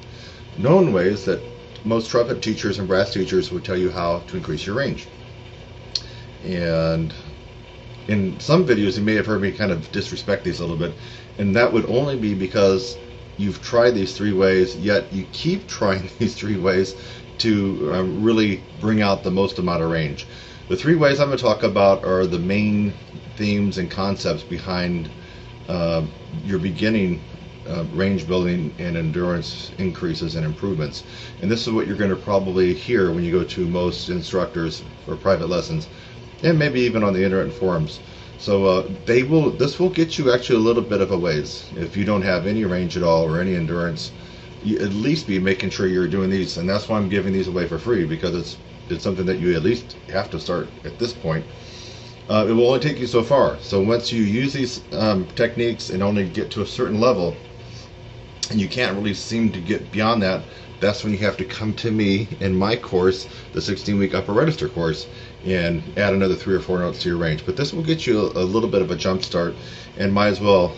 known ways that most trumpet teachers and brass teachers would tell you how to increase your range. And in some videos you may have heard me kind of disrespect these a little bit, and that would only be because you've tried these 3 ways, yet you keep trying these 3 ways to really bring out the most amount of range. The 3 ways I'm going to talk about are the main themes and concepts behind your beginning range building and endurance increases and improvements. And this is what you're going to probably hear when you go to most instructors for private lessons, and maybe even on the internet forums. So this will get you actually a little bit of a ways. If you don't have any range at all or any endurance, you at least be making sure you're doing these. And that's why I'm giving these away for free, because it's something that you at least have to start at this point. It will only take you so far. So once you use these techniques and only get to a certain level, and you can't really seem to get beyond that, that's when you have to come to me in my course, the 16-week upper register course, and add another 3 or 4 notes to your range. But this will get you a little bit of a jump start, and might as well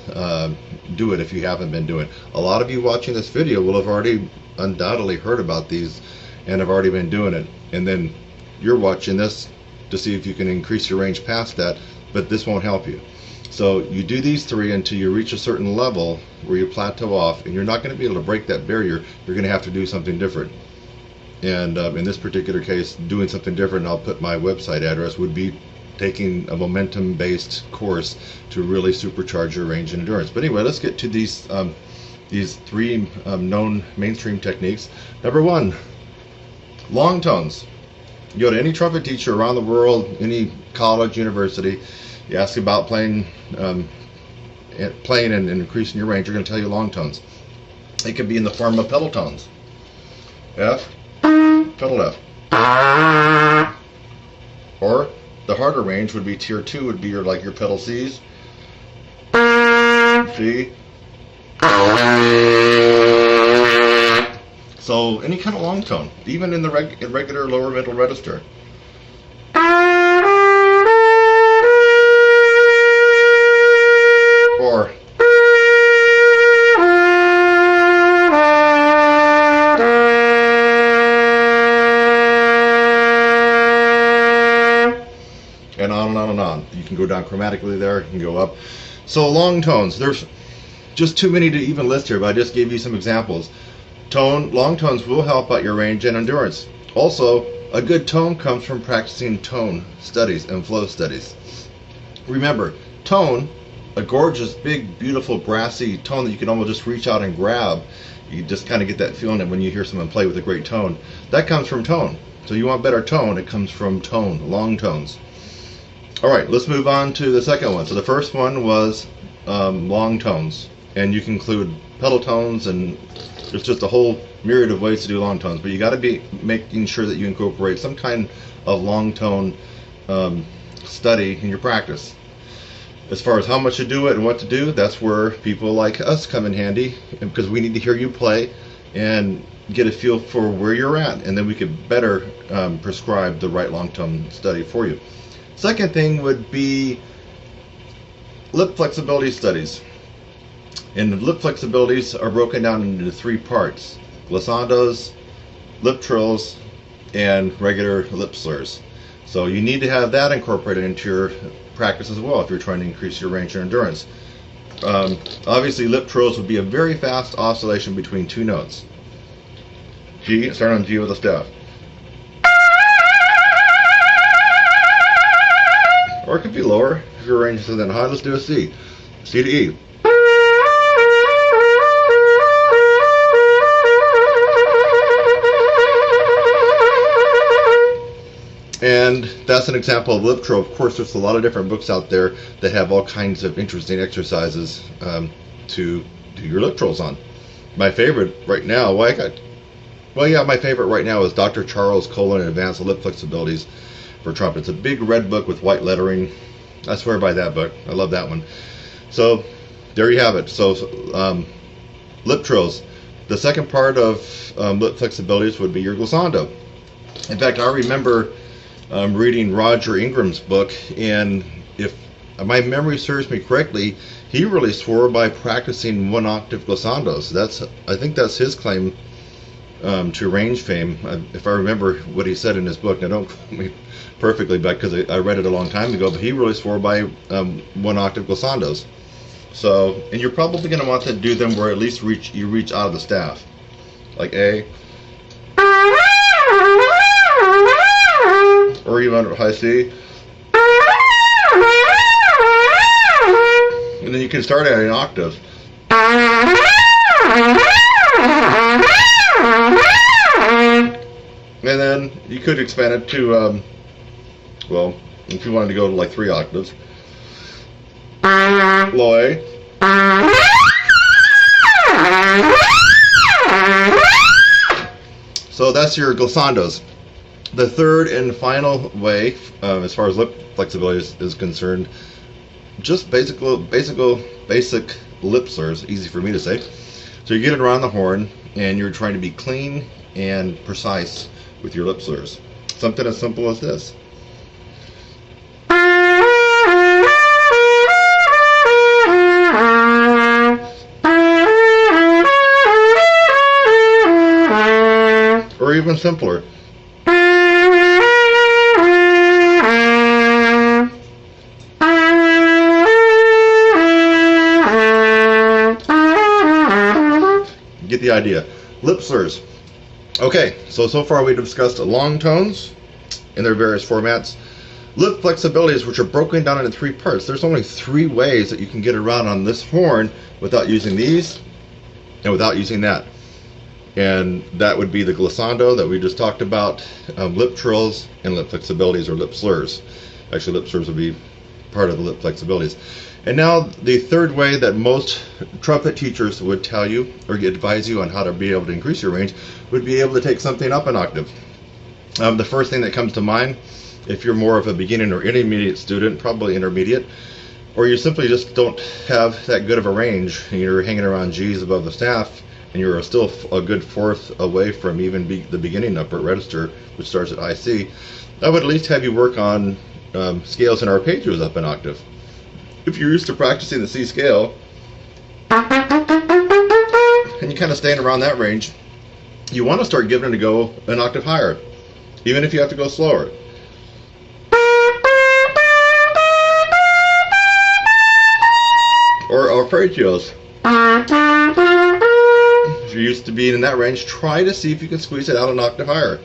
do it if you haven't been doing it. A lot of you watching this video will have already undoubtedly heard about these and have already been doing it, and then you're watching this to see if you can increase your range past that, but this won't help you. So you do these 3 until you reach a certain level where you plateau off, and you're not going to be able to break that barrier. You're going to have to do something different. And in this particular case, doing something different, I'll put my website address, would be taking a momentum-based course to really supercharge your range and endurance. But anyway, let's get to these 3 known mainstream techniques. Number 1, long tones. You go to any trumpet teacher around the world, any college, university, you ask about playing and increasing your range, they're going to tell you long tones. It could be in the form of pedal tones. F, pedal F. Or the harder range would be tier 2, would be your pedal Cs. C. So any kind of long tone, even in the regular lower middle register. Or and on and on and on. You can go down chromatically there, you can go up. So long tones, there's just too many to even list here, but I just gave you some examples. Long tones will help out your range and endurance. Also, a good tone comes from practicing tone studies and flow studies. Remember, tone, a gorgeous, big, beautiful, brassy tone that you can almost just reach out and grab. You just kind of get that feeling that when you hear someone play with a great tone, that comes from tone. So you want better tone, it comes from tone, long tones. All right, let's move on to the second one. So the first one was long tones. and you can include pedal tones, and there's just a whole myriad of ways to do long tones, but you got to be making sure that you incorporate some kind of long tone study in your practice. As far as how much to do it and what to do, that's where people like us come in handy, because we need to hear you play and get a feel for where you're at, and then we could better prescribe the right long tone study for you. Second thing would be lip flexibility studies. And the lip flexibilities are broken down into 3 parts: glissandos, lip trills, and regular lip slurs. So you need to have that incorporated into your practice as well if you're trying to increase your range and endurance. Obviously, lip trills would be a very fast oscillation between 2 notes. G, start on G with a staff. Or it could be lower if your range is that high. Let's do a C. C to E. And that's an example of lip trill. Of course, there's a lot of different books out there that have all kinds of interesting exercises to do your lip trills on. My favorite right now, my favorite right now is Dr. Charles Colin Advanced Lip Flexibilities for Trumpet. It's a big red book with white lettering. I swear by that book. I love that one. So there you have it. So lip trills. The second part of lip flexibilities would be your glissando. In fact, I remember reading Roger Ingram's book, and if my memory serves me correctly, he really swore by practicing 1-octave glissandos. I think that's his claim to range fame, if I remember what he said in his book. Now, don't quote me perfectly, because I read it a long time ago, but he really swore by 1-octave glissandos. So, and you're probably going to want to do them where at least you reach out of the staff, like A, or even high C. And then you can start at an octave. And then you could expand it to, well, if you wanted to go to like 3 octaves. Low A. So that's your glissandos. The third and final way, as far as lip flexibility is concerned, just basic lip slurs, easy for me to say. So you get it around the horn, and you're trying to be clean and precise with your lip slurs. Something as simple as this. Or even simpler. Get the idea. Lip slurs. Okay, so far we discussed long tones in their various formats. Lip flexibilities, which are broken down into 3 parts. There's only 3 ways that you can get around on this horn without using these and without using that. And that would be the glissando that we just talked about, lip trills, and lip flexibilities or lip slurs. Actually, lip slurs would be part of the lip flexibilities. And now the third way that most trumpet teachers would tell you or advise you on how to be able to increase your range would be able to take something up an octave. The first thing that comes to mind, if you're more of a beginning or intermediate student, probably intermediate, or you simply just don't have that good of a range, and you're hanging around G's above the staff, and you're still a good 4th away from even the beginning upper register, which starts at high C, I would at least have you work on scales and arpeggios up an octave. If you're used to practicing the C scale, and you kind of staying around that range, you want to start giving it a go an octave higher, even if you have to go slower. Or arpeggios. If you're used to being in that range, try to see if you can squeeze it out an octave higher.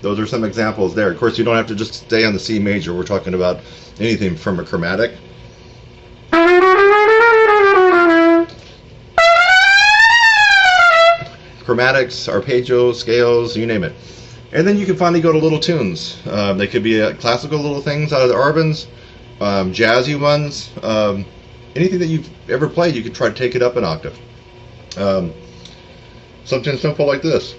Those are some examples there. Of course, you don't have to just stay on the C major. We're talking about anything from a chromatic, chromatics, arpeggios, scales, you name it. And then you can finally go to little tunes. They could be classical little things out of the Arbans, jazzy ones, anything that you've ever played. You could try to take it up an octave. Something simple like this.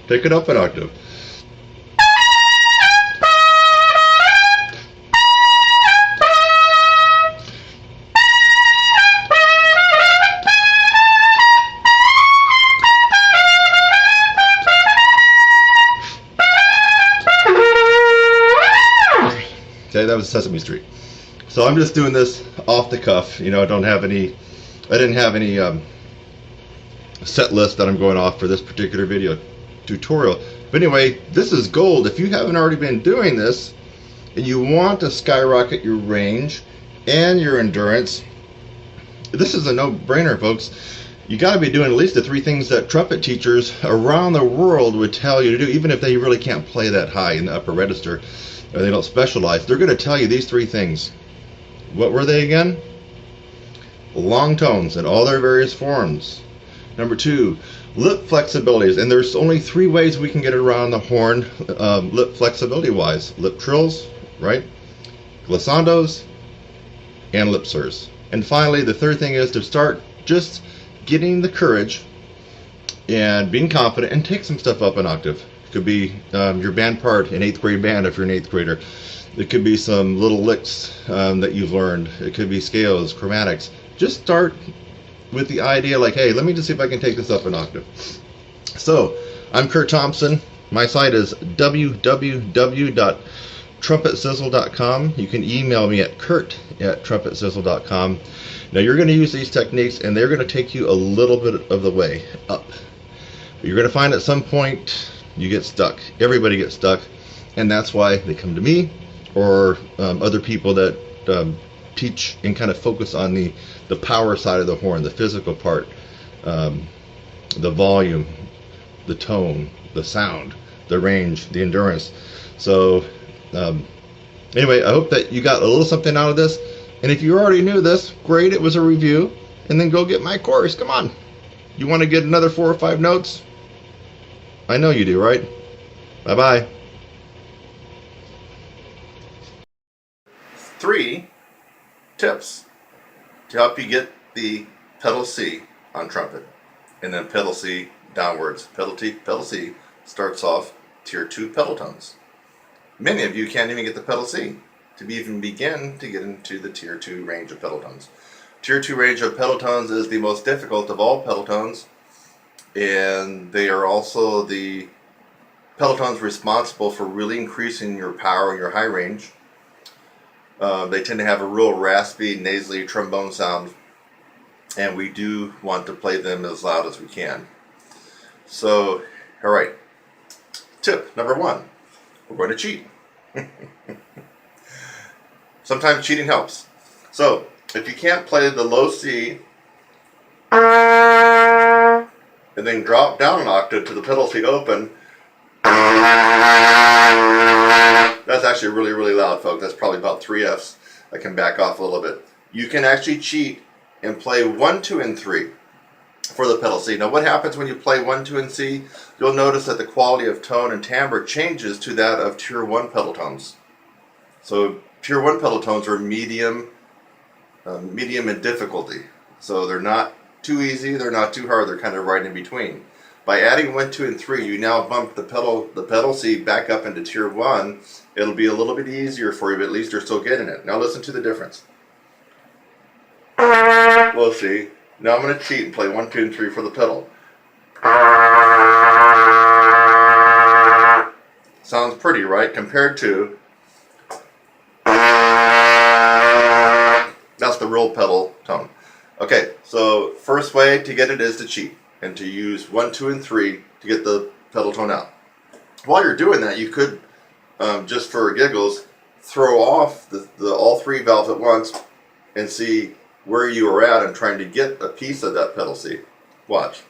Take it up an octave. Okay, that was Sesame Street. So I'm just doing this off the cuff. You know, I didn't have any set list that I'm going off for this particular video tutorial. But anyway, this is gold. If you haven't already been doing this and you want to skyrocket your range and your endurance, this is a no-brainer, folks. You got to be doing at least the 3 things that trumpet teachers around the world would tell you to do, even if they really can't play that high in the upper register or they don't specialize. They're going to tell you these 3 things. What were they again? Long tones in all their various forms. Number 2, lip flexibilities. And there's only 3 ways we can get around the horn lip flexibility wise. Lip trills, right? Glissandos, and lip surs. And finally, the 3rd thing is to start just getting the courage and being confident and take some stuff up an octave. It could be your band part in 8th grade band if you're an 8th grader. It could be some little licks that you've learned. It could be scales, chromatics. Just start with the idea like, hey, let me just see if I can take this up an octave. So, I'm Kurt Thompson. My site is www.trumpetsizzle.com. You can email me at kurt@trumpetsizzle.com. Now, you're going to use these techniques, and they're going to take you a little bit of the way up. But you're going to find at some point you get stuck. Everybody gets stuck, and that's why they come to me or other people that teach and kind of focus on the power side of the horn, the physical part, the volume, the tone, the sound, the range, the endurance. So anyway, I hope that you got a little something out of this. And if you already knew this, great, it was a review. And then go get my course. Come on. You want to get another 4 or 5 notes? I know you do, right? Bye-bye. 3 tips to help you get the pedal C on trumpet, and then pedal C downwards. Pedal C starts off tier 2 pedal tones. Many of you can't even get the pedal C to even begin to get into the tier 2 range of pedal tones. Tier 2 range of pedal tones is the most difficult of all pedal tones, and they are also the pedal tones responsible for really increasing your power and your high range. They tend to have a real raspy, nasally trombone sound, and we do want to play them as loud as we can. So, alright, tip number 1, we're going to cheat. Sometimes cheating helps. So, if you can't play the low C and then drop down an octave to the pedal C open, that's actually really, really loud, folks. That's probably about 3 Fs. I can back off a little bit. You can actually cheat and play 1, 2, and 3 for the pedal C. Now, what happens when you play 1, 2, and C? You'll notice that the quality of tone and timbre changes to that of tier 1 pedal tones. So, tier 1 pedal tones are medium in difficulty. So, they're not too easy, they're not too hard, they're kind of right in between. By adding 1, 2, and 3, you now bump the pedal C back up into tier 1. It'll be a little bit easier for you, but at least you're still getting it. Now listen to the difference. Low C. Now I'm going to cheat and play 1, 2, and 3 for the pedal. Sounds pretty, right? Compared to... That's the real pedal tone. Okay, so first way to get it is to cheat and to use 1, 2, and 3 to get the pedal tone out. While you're doing that, you could, just for giggles, throw off the all 3 valves at once and see where you are at and trying to get a piece of that pedal C. Watch.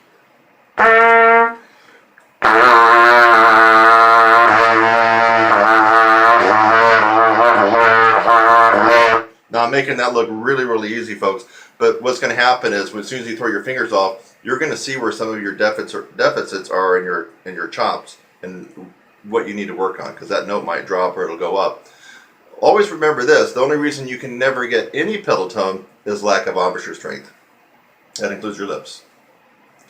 Now I'm making that look really, really easy, folks, but what's going to happen is as soon as you throw your fingers off, you're going to see where some of your deficits are in your chops and what you need to work on, because that note might drop or it'll go up. Always remember this: the only reason you can never get any pedal tone is lack of embouchure strength. That includes your lips.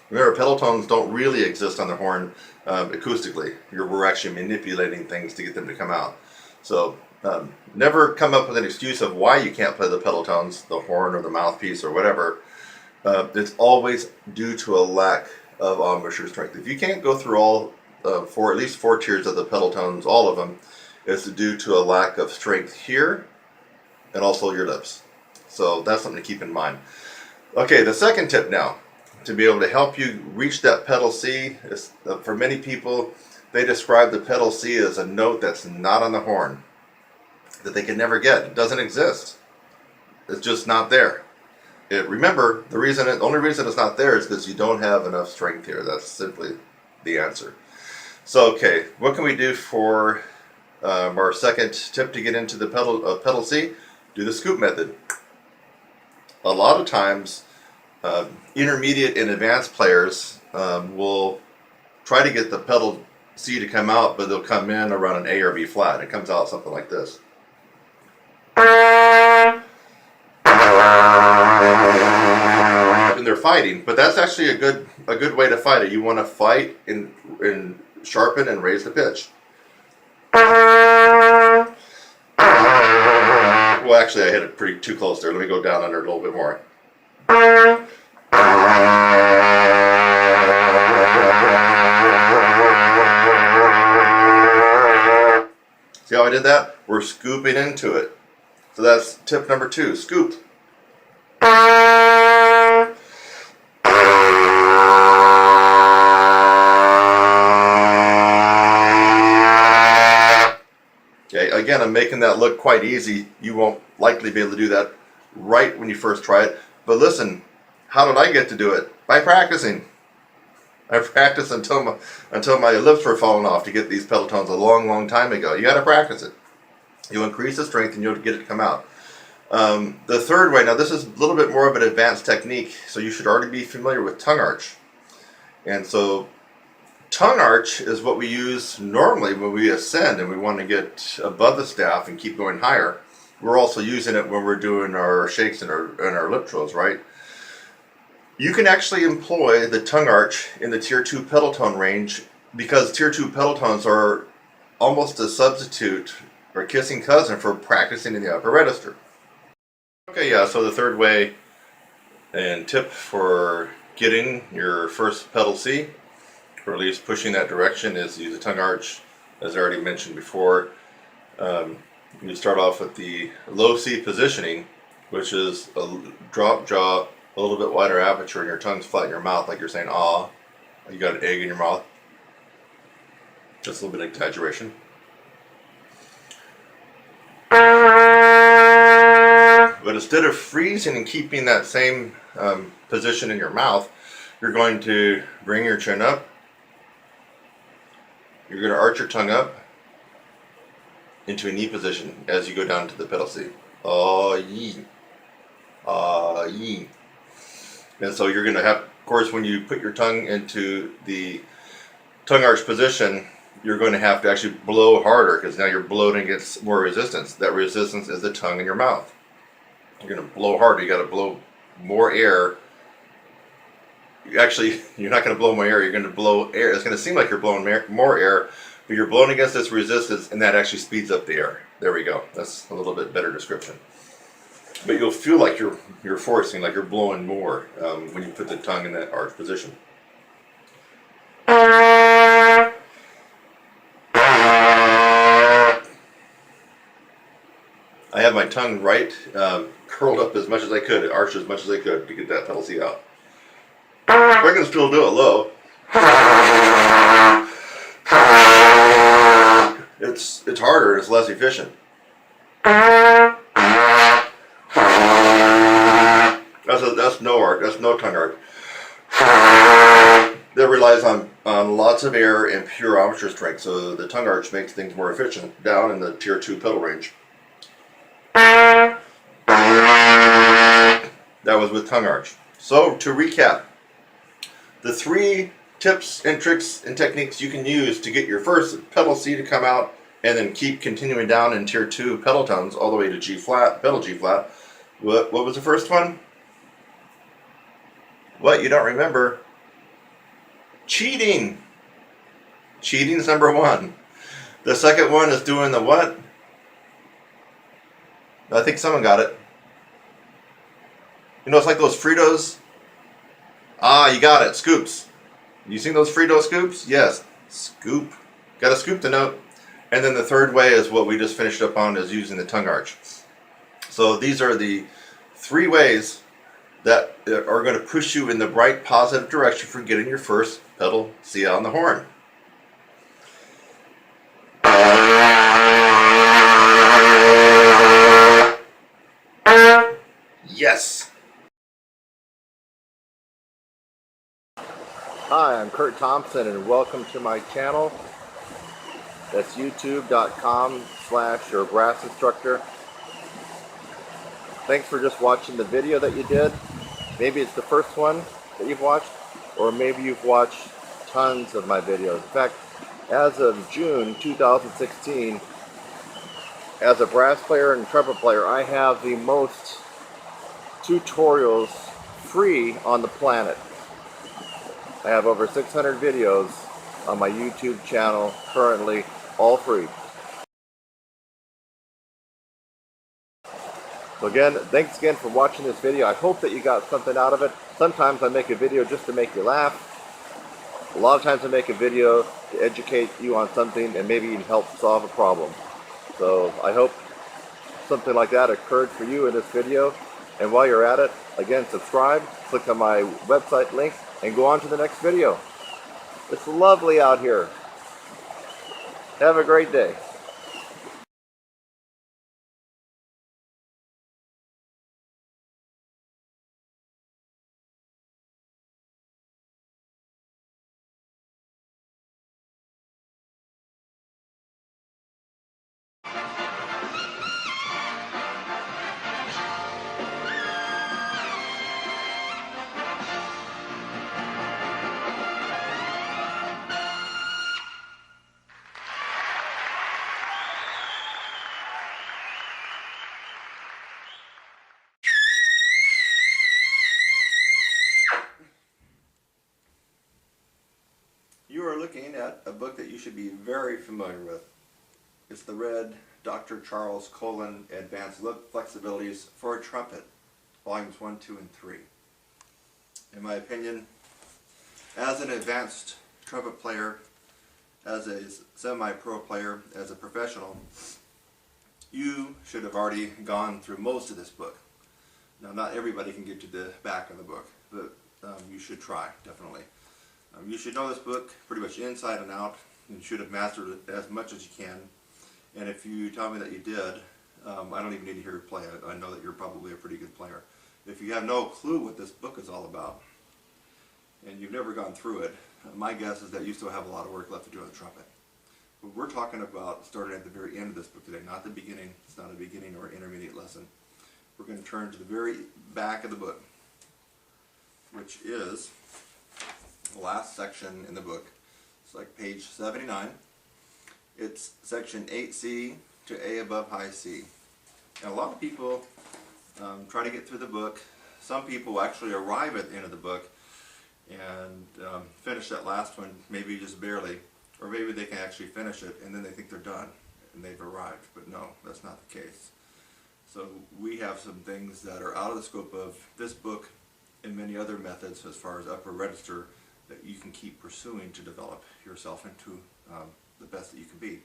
Remember, pedal tones don't really exist on the horn acoustically. We're actually manipulating things to get them to come out. So never come up with an excuse of why you can't play the pedal tones, the horn or the mouthpiece or whatever. It's always due to a lack of embouchure strength. If you can't go through all at least 4 tiers of the pedal tones, all of them, it's due to a lack of strength here and also your lips. So that's something to keep in mind. Okay, the second tip now, to be able to help you reach that pedal C, is, for many people, they describe the pedal C as a note that's not on the horn, that they can never get. It doesn't exist. It's just not there. Remember, the only reason it's not there is because you don't have enough strength here. That's simply the answer. So, okay, what can we do for our second tip to get into the pedal C? Do the scoop method. A lot of times, intermediate and advanced players will try to get the pedal C to come out, but they'll come in around an A or B flat. It comes out something like this. And they're fighting, but that's actually a good way to fight it. You want to fight and sharpen and raise the pitch. Well, actually, I hit it too close there. Let me go down under it a little bit more. See how I did that? We're scooping into it. So that's tip number 2, scoop. Okay, again, I'm making that look quite easy. You won't likely be able to do that right when you first try it. But listen, how did I get to do it? By practicing. I practiced until my lips were falling off to get these pedal tones a long, long time ago. You got to practice it. You'll increase the strength and you'll get it to come out. The third way, now this is a little bit more of an advanced technique, so you should already be familiar with tongue arch. And so tongue arch is what we use normally when we ascend and we want to get above the staff and keep going higher. We're also using it when we're doing our shakes and our lip trills, right? You can actually employ the tongue arch in the tier 2 pedal tone range, because tier 2 pedal tones are almost a substitute or kissing cousin for practicing in the upper register. Okay, yeah, so the third way and tip for getting your first pedal C, or at least pushing that direction, is use a tongue arch. As I already mentioned before, you start off with the low C positioning, which is a drop jaw, a little bit wider aperture, and your tongue's flat in your mouth like you're saying ah. You got an egg in your mouth. Just a little bit of exaggeration. But instead of freezing and keeping that same position in your mouth, you're going to bring your chin up. You're going to arch your tongue up into a knee position as you go down to the pedal C. Ah yee. Ah yee. And so you're going to have, of course, when you put your tongue into the tongue arch position, you're going to have to actually blow harder, because now you're bloating against more resistance. That resistance is the tongue in your mouth. You're going to blow harder. You got to blow more air. Actually, you're not going to blow more air. You're going to blow air. It's going to seem like you're blowing more air, but you're blowing against this resistance, and that actually speeds up the air. There we go. That's a little bit better description. But you'll feel like you're forcing, like you're blowing more when you put the tongue in that arch position. I have my tongue right curled up as much as I could, arched as much as I could to get that pedal C out. I can still do it low. It's harder, it's less efficient. That's no tongue arch. That relies on lots of air and pure embouchure strength, so the tongue arch makes things more efficient down in the tier 2 pedal range. That was with tongue arch. So to recap, the 3 tips and tricks and techniques you can use to get your first pedal C to come out and then keep continuing down in tier 2 pedal tones all the way to G flat, pedal G flat. What was the first one? What, you don't remember? Cheating. Cheating's number 1. The second one is doing the what? I think someone got it. You know, it's like those Fritos. Ah, you got it. Scoops. You seen those Frito scoops? Yes. Scoop. Got to scoop the note. And then the third way is what we just finished up on, is using the tongue arch. So these are the 3 ways that are going to push you in the right positive direction for getting your first pedal C out on the horn. Yes. Hi, I'm Kurt Thompson and welcome to my channel. That's youtube.com/your brass instructor. Thanks for just watching the video that you did. Maybe it's the first one that you've watched, or maybe you've watched tons of my videos. In fact, as of June 2016, as a brass player and trumpet player, I have the most tutorials free on the planet. I have over 600 videos on my YouTube channel currently, all free. So again, thanks again for watching this video. I hope that you got something out of it. Sometimes I make a video just to make you laugh. A lot of times I make a video to educate you on something and maybe even help solve a problem. So I hope something like that occurred for you in this video. And while you're at it, again, subscribe, click on my website link, and go on to the next video. It's lovely out here. Have a great day. You are looking at a book that you should be very familiar with. It's the red Dr. Charles Colin Advanced Lip Flexibilities for a Trumpet, volumes 1, 2, and 3. In my opinion, as an advanced trumpet player, as a semi-pro player, as a professional, you should have already gone through most of this book. Now, not everybody can get to the back of the book, but you should try, definitely. You should know this book pretty much inside and out. You should have mastered it as much as you can. And if you tell me that you did, I don't even need to hear you play. I know that you're probably a pretty good player. If you have no clue what this book is all about, and you've never gone through it, my guess is that you still have a lot of work left to do on the trumpet. But we're talking about starting at the very end of this book today, not the beginning. It's not a beginning or intermediate lesson. We're going to turn to the very back of the book, which is the last section in the book. It's like page 79. It's section 8C to A above high C. And a lot of people try to get through the book. Some people actually arrive at the end of the book and finish that last one, maybe just barely, or maybe they can actually finish it and then they think they're done and they've arrived. But no, that's not the case. So we have some things that are out of the scope of this book and many other methods as far as upper register that you can keep pursuing to develop yourself into the best that you can be.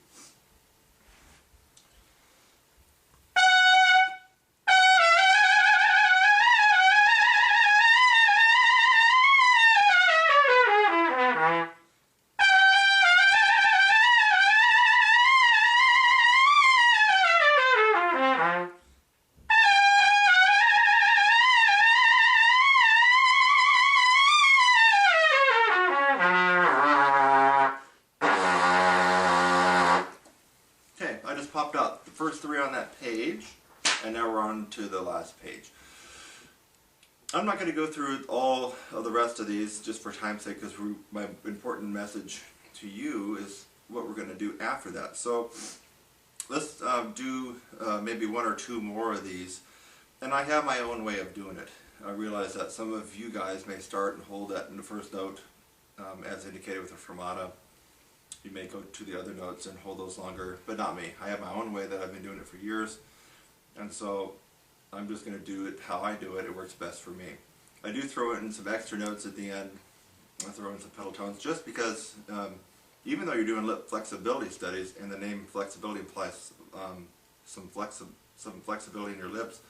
Popped out the first 3 on that page, and now we're on to the last page. I'm not going to go through all of the rest of these just for time's sake, because my important message to you is what we're going to do after that. So let's do maybe one or two more of these. And I have my own way of doing it. I realize that some of you guys may start and hold that in the first note as indicated with a fermata. You may go to the other notes and hold those longer, but not me. I have my own way that I've been doing it for years. And so I'm just going to do it how I do it. It works best for me. I do throw in some extra notes at the end. I throw in some pedal tones just because even though you're doing lip flexibility studies and the name flexibility implies some flexibility in your lips,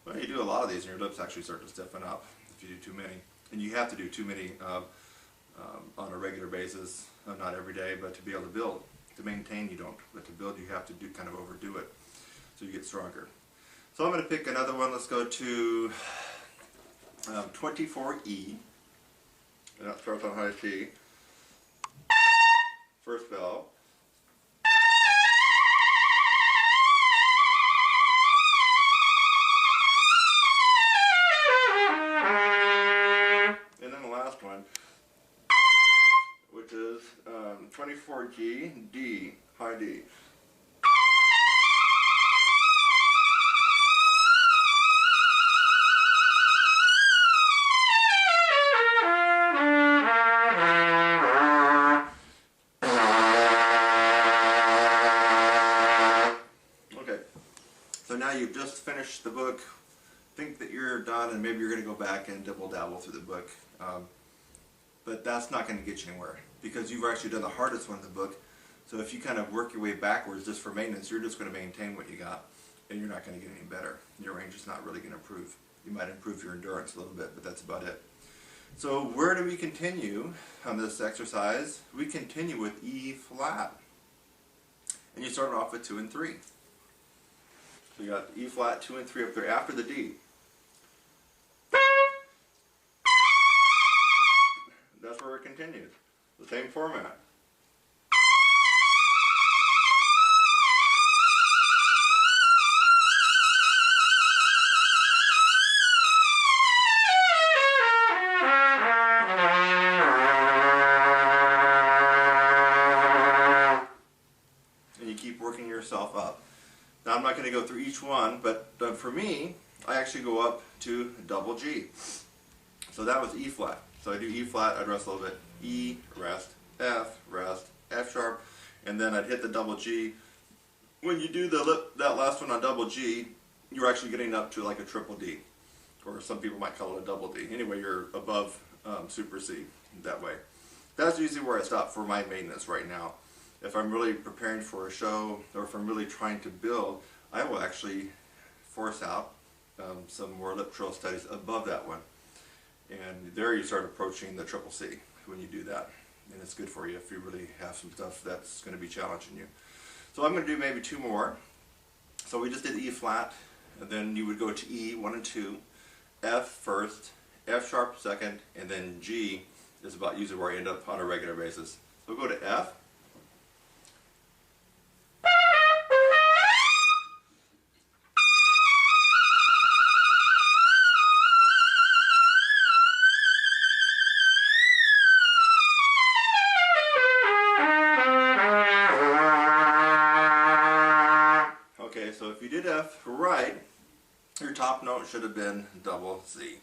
well, you do a lot of these and your lips actually start to stiffen up if you do too many. And you have to do too many on a regular basis, not every day, but to be able to build. To maintain you don't, but to build you have to do kind of overdo it so you get stronger. So I'm going to pick another one. Let's go to 24E. And that starts on high C. First valve. And then the last one, which is 24G, D, high D. So now you've just finished the book, think that you're done, and maybe you're going to go back and dibble dabble through the book. But that's not going to get you anywhere because you've actually done the hardest one in the book. So if you kind of work your way backwards just for maintenance, you're just going to maintain what you got and you're not going to get any better. Your range is not really going to improve. You might improve your endurance a little bit, but that's about it. So where do we continue on this exercise? We continue with E flat. And you start off with 2 and 3. So you got E flat, 2 and 3 up there after the D. That's where it continues. The same format. And you keep working yourself up. Now I'm not going to go through each one, but for me, I actually go up to double G. So that was E flat. So I do E flat, I'd rest a little bit. E, rest, F sharp, and then I'd hit the double G. When you do that last one on double G, you're actually getting up to like a triple D, or some people might call it a double D. Anyway, you're above super C that way. That's usually where I stop for my maintenance right now. If I'm really preparing for a show, or if I'm really trying to build, I will actually force out some more lip trill studies above that one. And there you start approaching the triple C when you do that. And it's good for you if you really have some stuff that's going to be challenging you. So I'm going to do maybe 2 more. So we just did E flat, and then you would go to E, 1 and 2, F first, F sharp second, and then G is about usually where I end up on a regular basis. So we'll go to F. So if you did F right, your top note should have been double Z.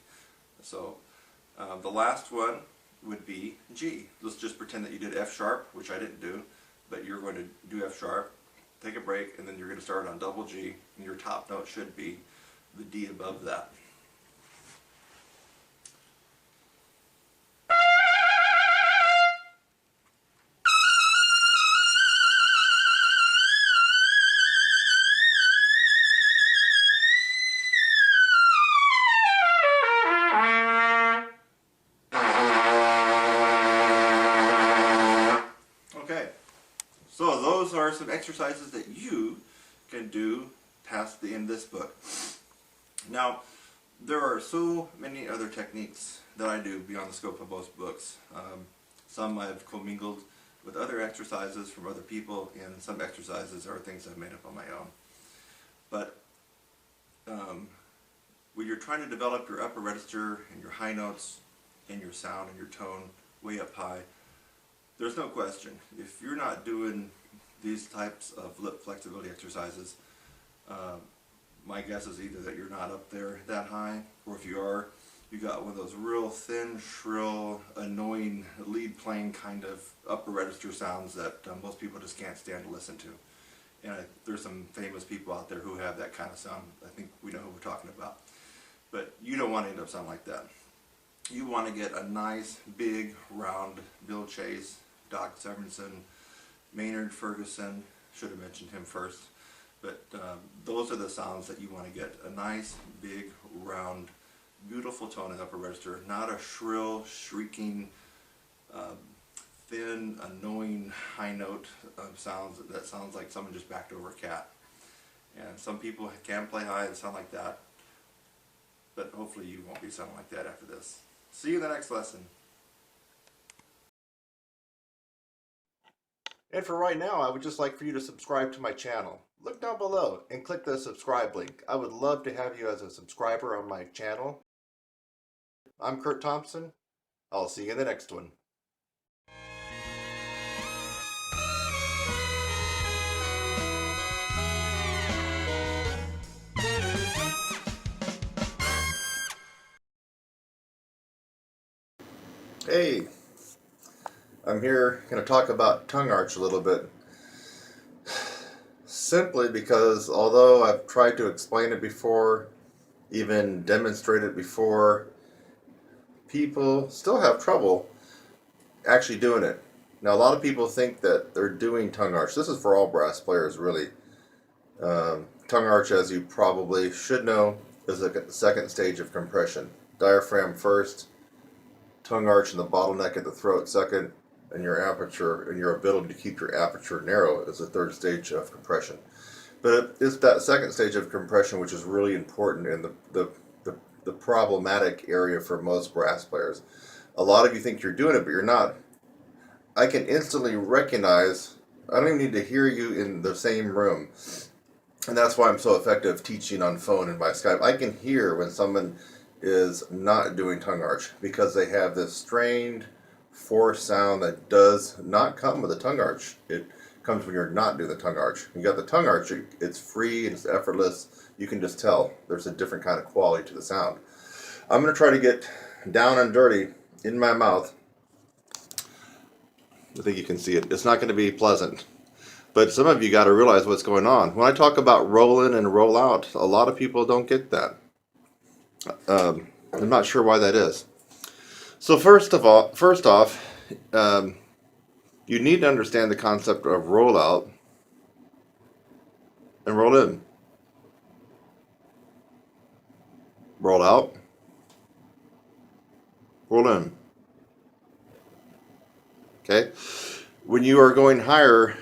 So the last one would be G. Let's just pretend that you did F sharp, which I didn't do, but you're going to do F sharp, take a break, and then you're going to start on double G, and your top note should be the D above that. So those are some exercises that you can do past the end of this book. Now, there are so many other techniques that I do beyond the scope of most books. Some I've commingled with other exercises from other people, and some exercises are things I've made up on my own. But when you're trying to develop your upper register and your high notes and your sound and your tone way up high, there's no question, if you're not doing these types of lip flexibility exercises, my guess is either that you're not up there that high, or if you are, you got one of those real thin, shrill, annoying lead playing kind of upper register sounds that most people just can't stand to listen to. And there's some famous people out there who have that kind of sound. I think we know who we're talking about. But you don't want to end up sounding like that. You want to get a nice, big, round Bill Chase, Doc Severinsen, Maynard Ferguson. Should have mentioned him first. But those are the sounds that you want to get. A nice, big, round, beautiful tone in the upper register. Not a shrill, shrieking, thin, annoying high note sounds that sounds like someone just backed over a cat. And some people can play high and sound like that. But hopefully you won't be sounding like that after this. See you in the next lesson. And for right now, I would just like for you to subscribe to my channel. Look down below and click the subscribe link. I would love to have you as a subscriber on my channel. I'm Kurt Thompson. I'll see you in the next one. Hey, I'm here going to talk about tongue arch a little bit. Simply because although I've tried to explain it before, even demonstrate it before, people still have trouble actually doing it. Now a lot of people think that they're doing tongue arch. This is for all brass players really. Tongue arch, as you probably should know, is the second stage of compression. Diaphragm first, tongue arch and the bottleneck at the throat second, and your aperture and your ability to keep your aperture narrow is the third stage of compression. But it's that second stage of compression which is really important in the problematic area for most brass players. A lot of you think you're doing it, but you're not. I can instantly recognize, I don't even need to hear you in the same room. And that's why I'm so effective teaching on phone and by Skype. I can hear when someone is not doing tongue arch because they have this strained, forced sound that does not come with a tongue arch. It comes when you're not doing the tongue arch. You got the tongue arch, it's free and it's effortless. You can just tell there's a different kind of quality to the sound. I'm going to try to get down and dirty in my mouth. I think you can see it. It's not going to be pleasant. But some of you got to realize what's going on. When I talk about roll in and roll out, a lot of people don't get that. I'm not sure why that is. So first off, you need to understand the concept of roll out and roll in. Roll out, roll in. Okay? When you are going higher,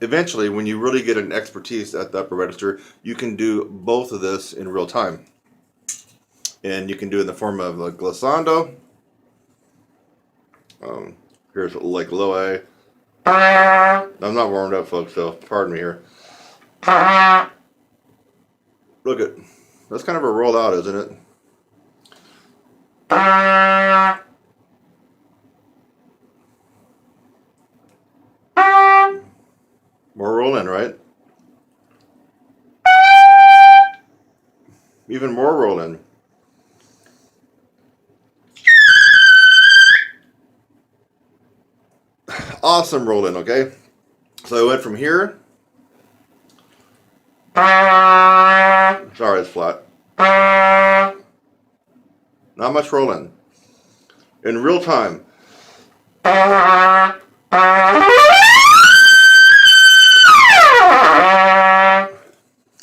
eventually, when you really get an expertise at the upper register, you can do both of this in real time. And you can do it in the form of a glissando. Here's like low A. I'm not warmed up, folks, so pardon me here. Look at, that's kind of a roll out, isn't it? More roll in, right? Even more roll in. Awesome roll in, okay? So I went from here. Sorry, it's flat. Not much roll in. In real time. A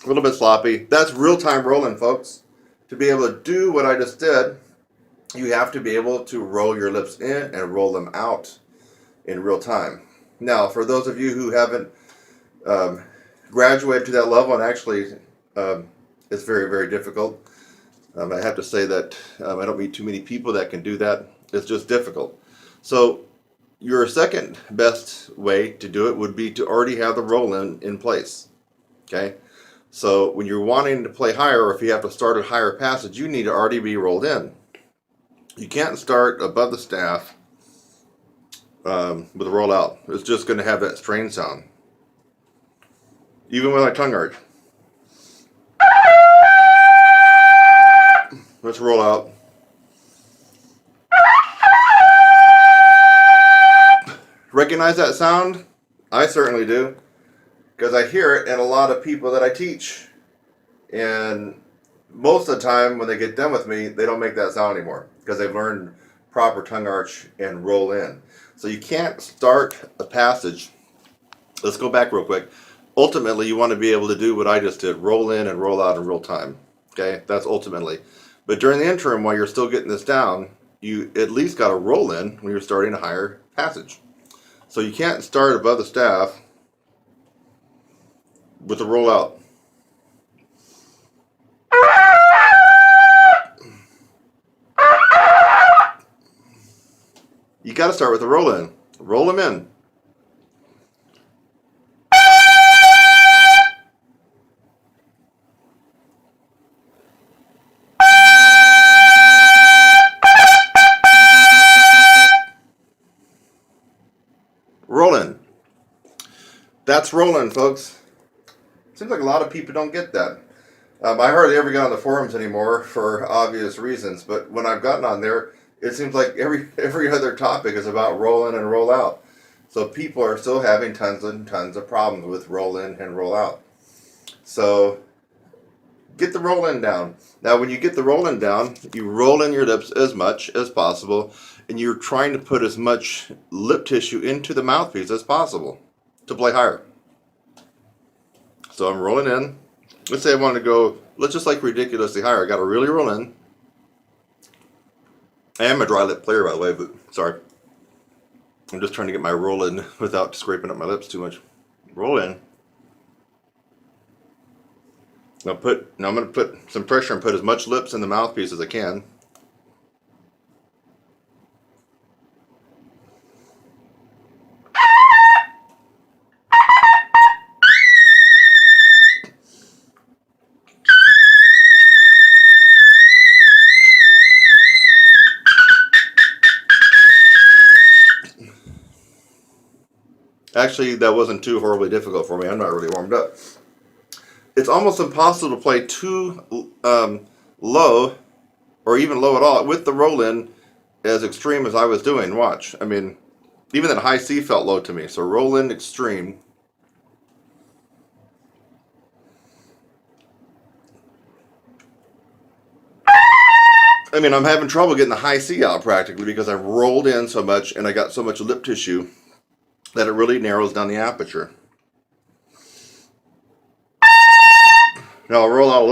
little bit sloppy. That's real time rolling, folks. To be able to do what I just did, you have to be able to roll your lips in and roll them out in real time. Now, for those of you who haven't graduated to that level, and actually it's very, very difficult. I have to say that I don't meet too many people that can do that. It's just difficult. So your second best way to do it would be to already have the roll in place. Okay? So when you're wanting to play higher, or if you have to start a higher passage, you need to already be rolled in. You can't start above the staff with a roll out. It's just going to have that strain sound. Even with my tongue arch. Let's roll out. Recognize that sound? I certainly do, because I hear it in a lot of people that I teach. And most of the time when they get done with me, they don't make that sound anymore because they've learned proper tongue arch and roll in. So you can't start a passage. Let's go back real quick. Ultimately, you want to be able to do what I just did, roll in and roll out in real time. Okay, that's ultimately. But during the interim, while you're still getting this down, you at least got to roll in when you're starting a higher passage. So you can't start above the staff with a roll out. You got to start with a roll in. Roll them in. Rolling. That's rolling, folks. Seems like a lot of people don't get that. I hardly ever get on the forums anymore for obvious reasons, but when I've gotten on there, it seems like every other topic is about roll in and roll out. So people are still having tons and tons of problems with roll in and roll out. So get the roll in down. Now when you get the roll in down, you roll in your lips as much as possible, and you're trying to put as much lip tissue into the mouthpiece as possible to play higher. So I'm rolling in. Let's say I want to go, let's just like ridiculously higher. I got to really roll in. I am a dry lip player, by the way, but sorry. I'm just trying to get my roll in without scraping up my lips too much. Roll in. Now I'm going to put some pressure and put as much lips in the mouthpiece as I can. Actually, that wasn't too horribly difficult for me. I'm not really warmed up. It's almost impossible to play too low, or even low at all, with the roll-in as extreme as I was doing. Watch. I mean, even that high C felt low to me. So roll-in extreme. I mean, I'm having trouble getting the high C out practically because I've rolled in so much and I got so much lip tissue that it really narrows down the aperture. Now I'll roll out a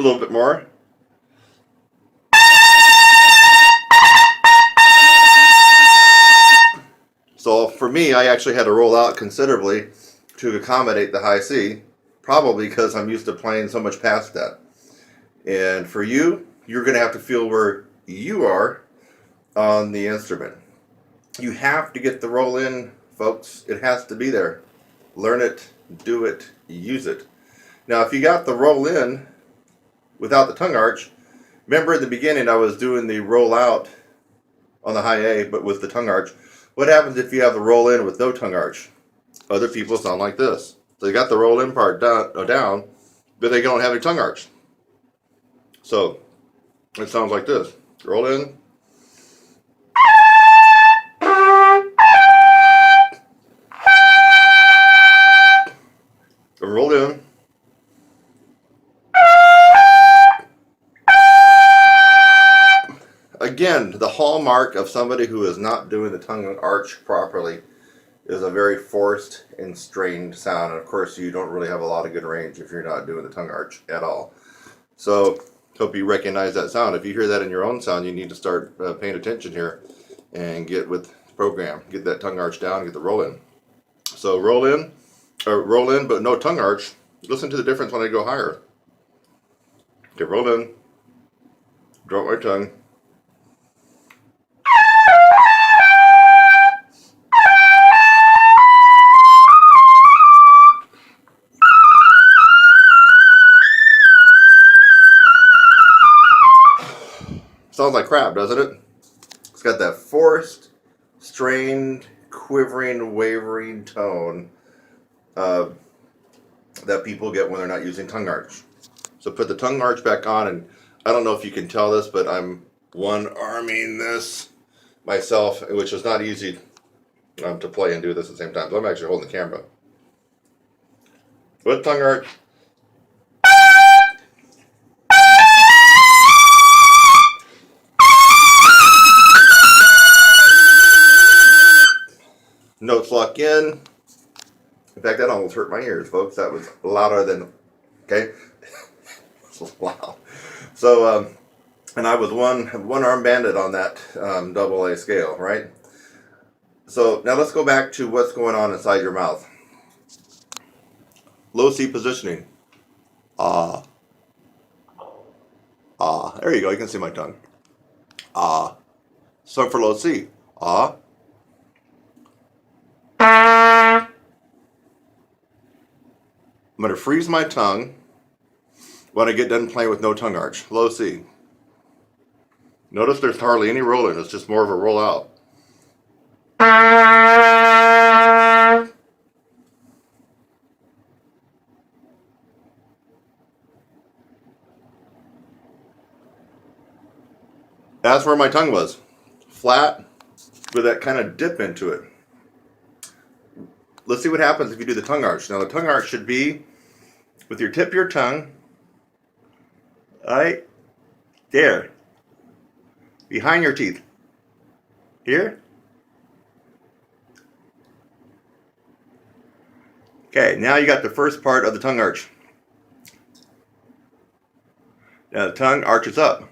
little bit more. So for me, I actually had to roll out considerably to accommodate the high C, probably because I'm used to playing so much past that. And for you, you're going to have to feel where you are on the instrument. You have to get the roll in, folks. It has to be there. Learn it, do it, use it. Now, if you got the roll in without the tongue arch, remember at the beginning I was doing the roll out on the high A, but with the tongue arch. What happens if you have the roll in with no tongue arch? Other people sound like this. So you got the roll in part down, but they don't have any tongue arch. So it sounds like this. Roll in. Roll in. Again, the hallmark of somebody who is not doing the tongue arch properly is a very forced and strained sound. And of course, you don't really have a lot of good range if you're not doing the tongue arch at all. So, hope you recognize that sound. If you hear that in your own sound, you need to start paying attention here and get with the program. Get that tongue arch down and get the roll in. So, roll in, but no tongue arch. Listen to the difference when I go higher. Okay, roll in. Drop my tongue. sounds like crap, doesn't it? It's got that forced, strained, quivering, wavering tone that people get when they're not using tongue arch. So put the tongue arch back on, and I don't know if you can tell this, but I'm one-arming this myself, which is not easy to play and do this at the same time. So I'm actually holding the camera. With tongue arch. Notes lock in. In fact, that almost hurt my ears, folks. That was louder than, okay? Wow. So, and I was one arm banded on that double A scale, right? So now let's go back to what's going on inside your mouth. Low C positioning. Ah. Ah. There you go. You can see my tongue. Ah. So for low C. Ah. I'm going to freeze my tongue when I get done playing with no tongue arch. Low C. Notice there's hardly any rolling. It's just more of a roll out. That's where my tongue was. Flat with that kind of dip into it. Let's see what happens if you do the tongue arch. Now the tongue arch should be with your tip of your tongue right there. Behind your teeth. Here. Okay, now you got the first part of the tongue arch. Now the tongue arches up.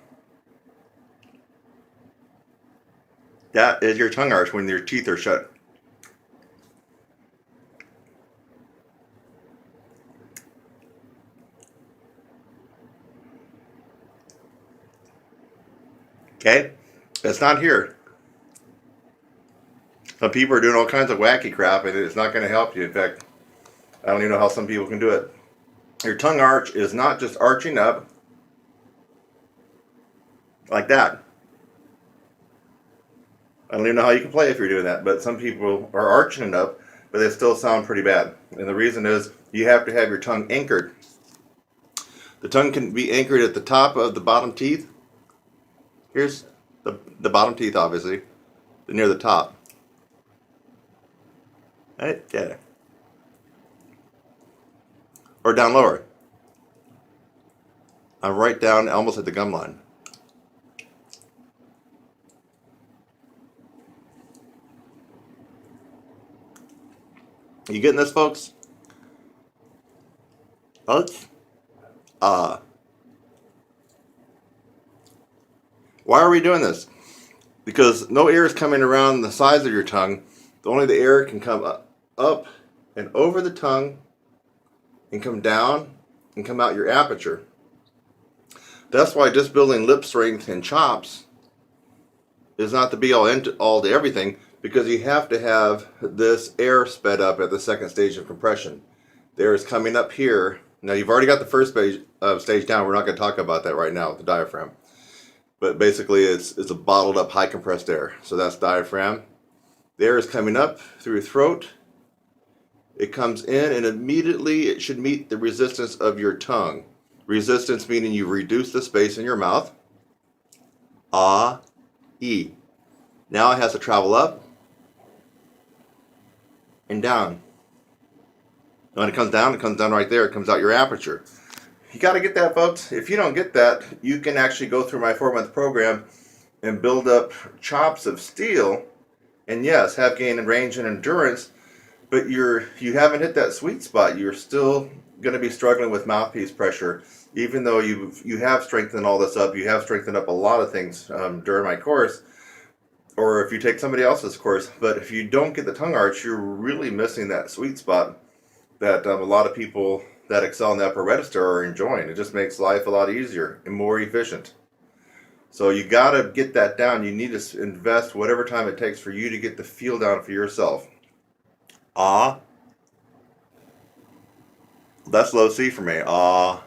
That is your tongue arch when your teeth are shut. Okay? It's not here. Some people are doing all kinds of wacky crap and it's not going to help you. In fact, I don't even know how some people can do it. Your tongue arch is not just arching up like that. I don't even know how you can play if you're doing that, but some people are arching it up, but they still sound pretty bad. And the reason is you have to have your tongue anchored. The tongue can be anchored at the top of the bottom teeth. Here's the bottom teeth, obviously, near the top. Right there. Or down lower. I'm right down almost at the gum line. You getting this, folks? Why are we doing this? Because no air is coming around the sides of your tongue. Only the air can come up and over the tongue and come down and come out your aperture. That's why just building lip strength and chops is not the be all end all to everything, because you have to have this air sped up at the second stage of compression. The air is coming up here. Now you've already got the first stage down. We're not going to talk about that right now with the diaphragm. But basically it's a bottled up high compressed air. So that's diaphragm. The air is coming up through your throat. It comes in and immediately it should meet the resistance of your tongue. Resistance meaning you reduce the space in your mouth. Ah, E. Now it has to travel up and down. When it comes down right there. It comes out your aperture. You got to get that, folks. If you don't get that, you can actually go through my 4-month program and build up chops of steel. And yes, have gain in range and endurance, but you haven't hit that sweet spot. You're still going to be struggling with mouthpiece pressure, even though you have strengthened all this up. You have strengthened up a lot of things during my course, or if you take somebody else's course. But if you don't get the tongue arch, you're really missing that sweet spot that a lot of people that excel in the upper register are enjoying. It just makes life a lot easier and more efficient. So you got to get that down. You need to invest whatever time it takes for you to get the feel down for yourself. Ah. That's low C for me. Ah.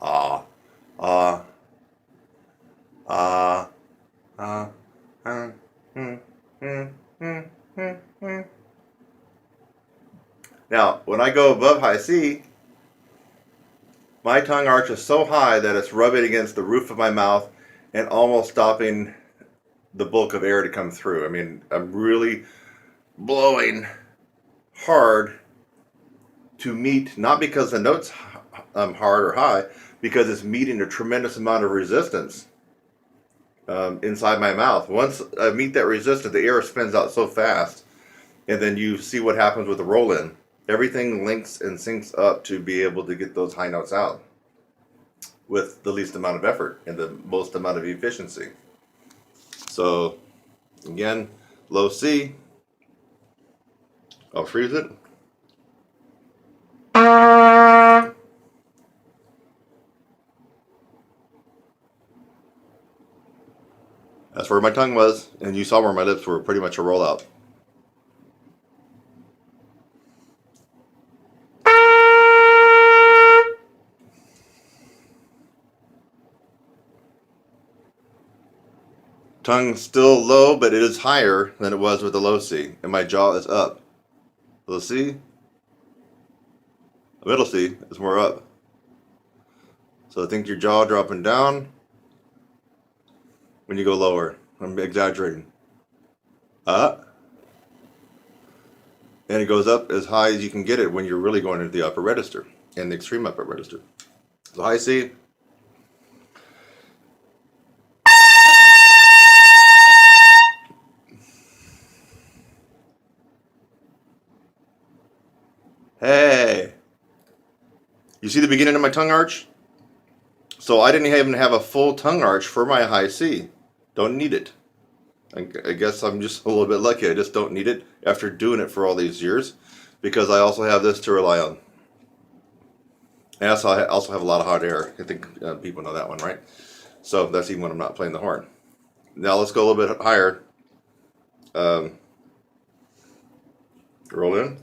Ah. Ah. Ah. uh, uh, mm, mm, mm, mm, mm. Now, when I go above high C, my tongue arch is so high that it's rubbing against the roof of my mouth and almost stopping the bulk of air to come through. I mean, I'm really blowing hard to meet, not because the note's hard or high, because it's meeting a tremendous amount of resistance inside my mouth. Once I meet that resistance, the air spins out so fast, and then you see what happens with the roll-in. Everything links and syncs up to be able to get those high notes out with the least amount of effort and the most amount of efficiency. So, again, low C, I'll freeze it. That's where my tongue was, and you saw where my lips were pretty much a rollout. Tongue still low, but it is higher than it was with the low C, and my jaw is up. Low C, the middle C is more up. So I think your jaw dropping down when you go lower. I'm exaggerating. Up. And it goes up as high as you can get it when you're really going into the upper register and the extreme upper register. So high C. Hey. You see the beginning of my tongue arch? So I didn't even have a full tongue arch for my high C. Don't need it. I guess I'm just a little bit lucky. I just don't need it after doing it for all these years, because I also have this to rely on. And I also have a lot of hot air. I think people know that one, right? So that's even when I'm not playing the horn. Now let's go a little bit higher. Roll in.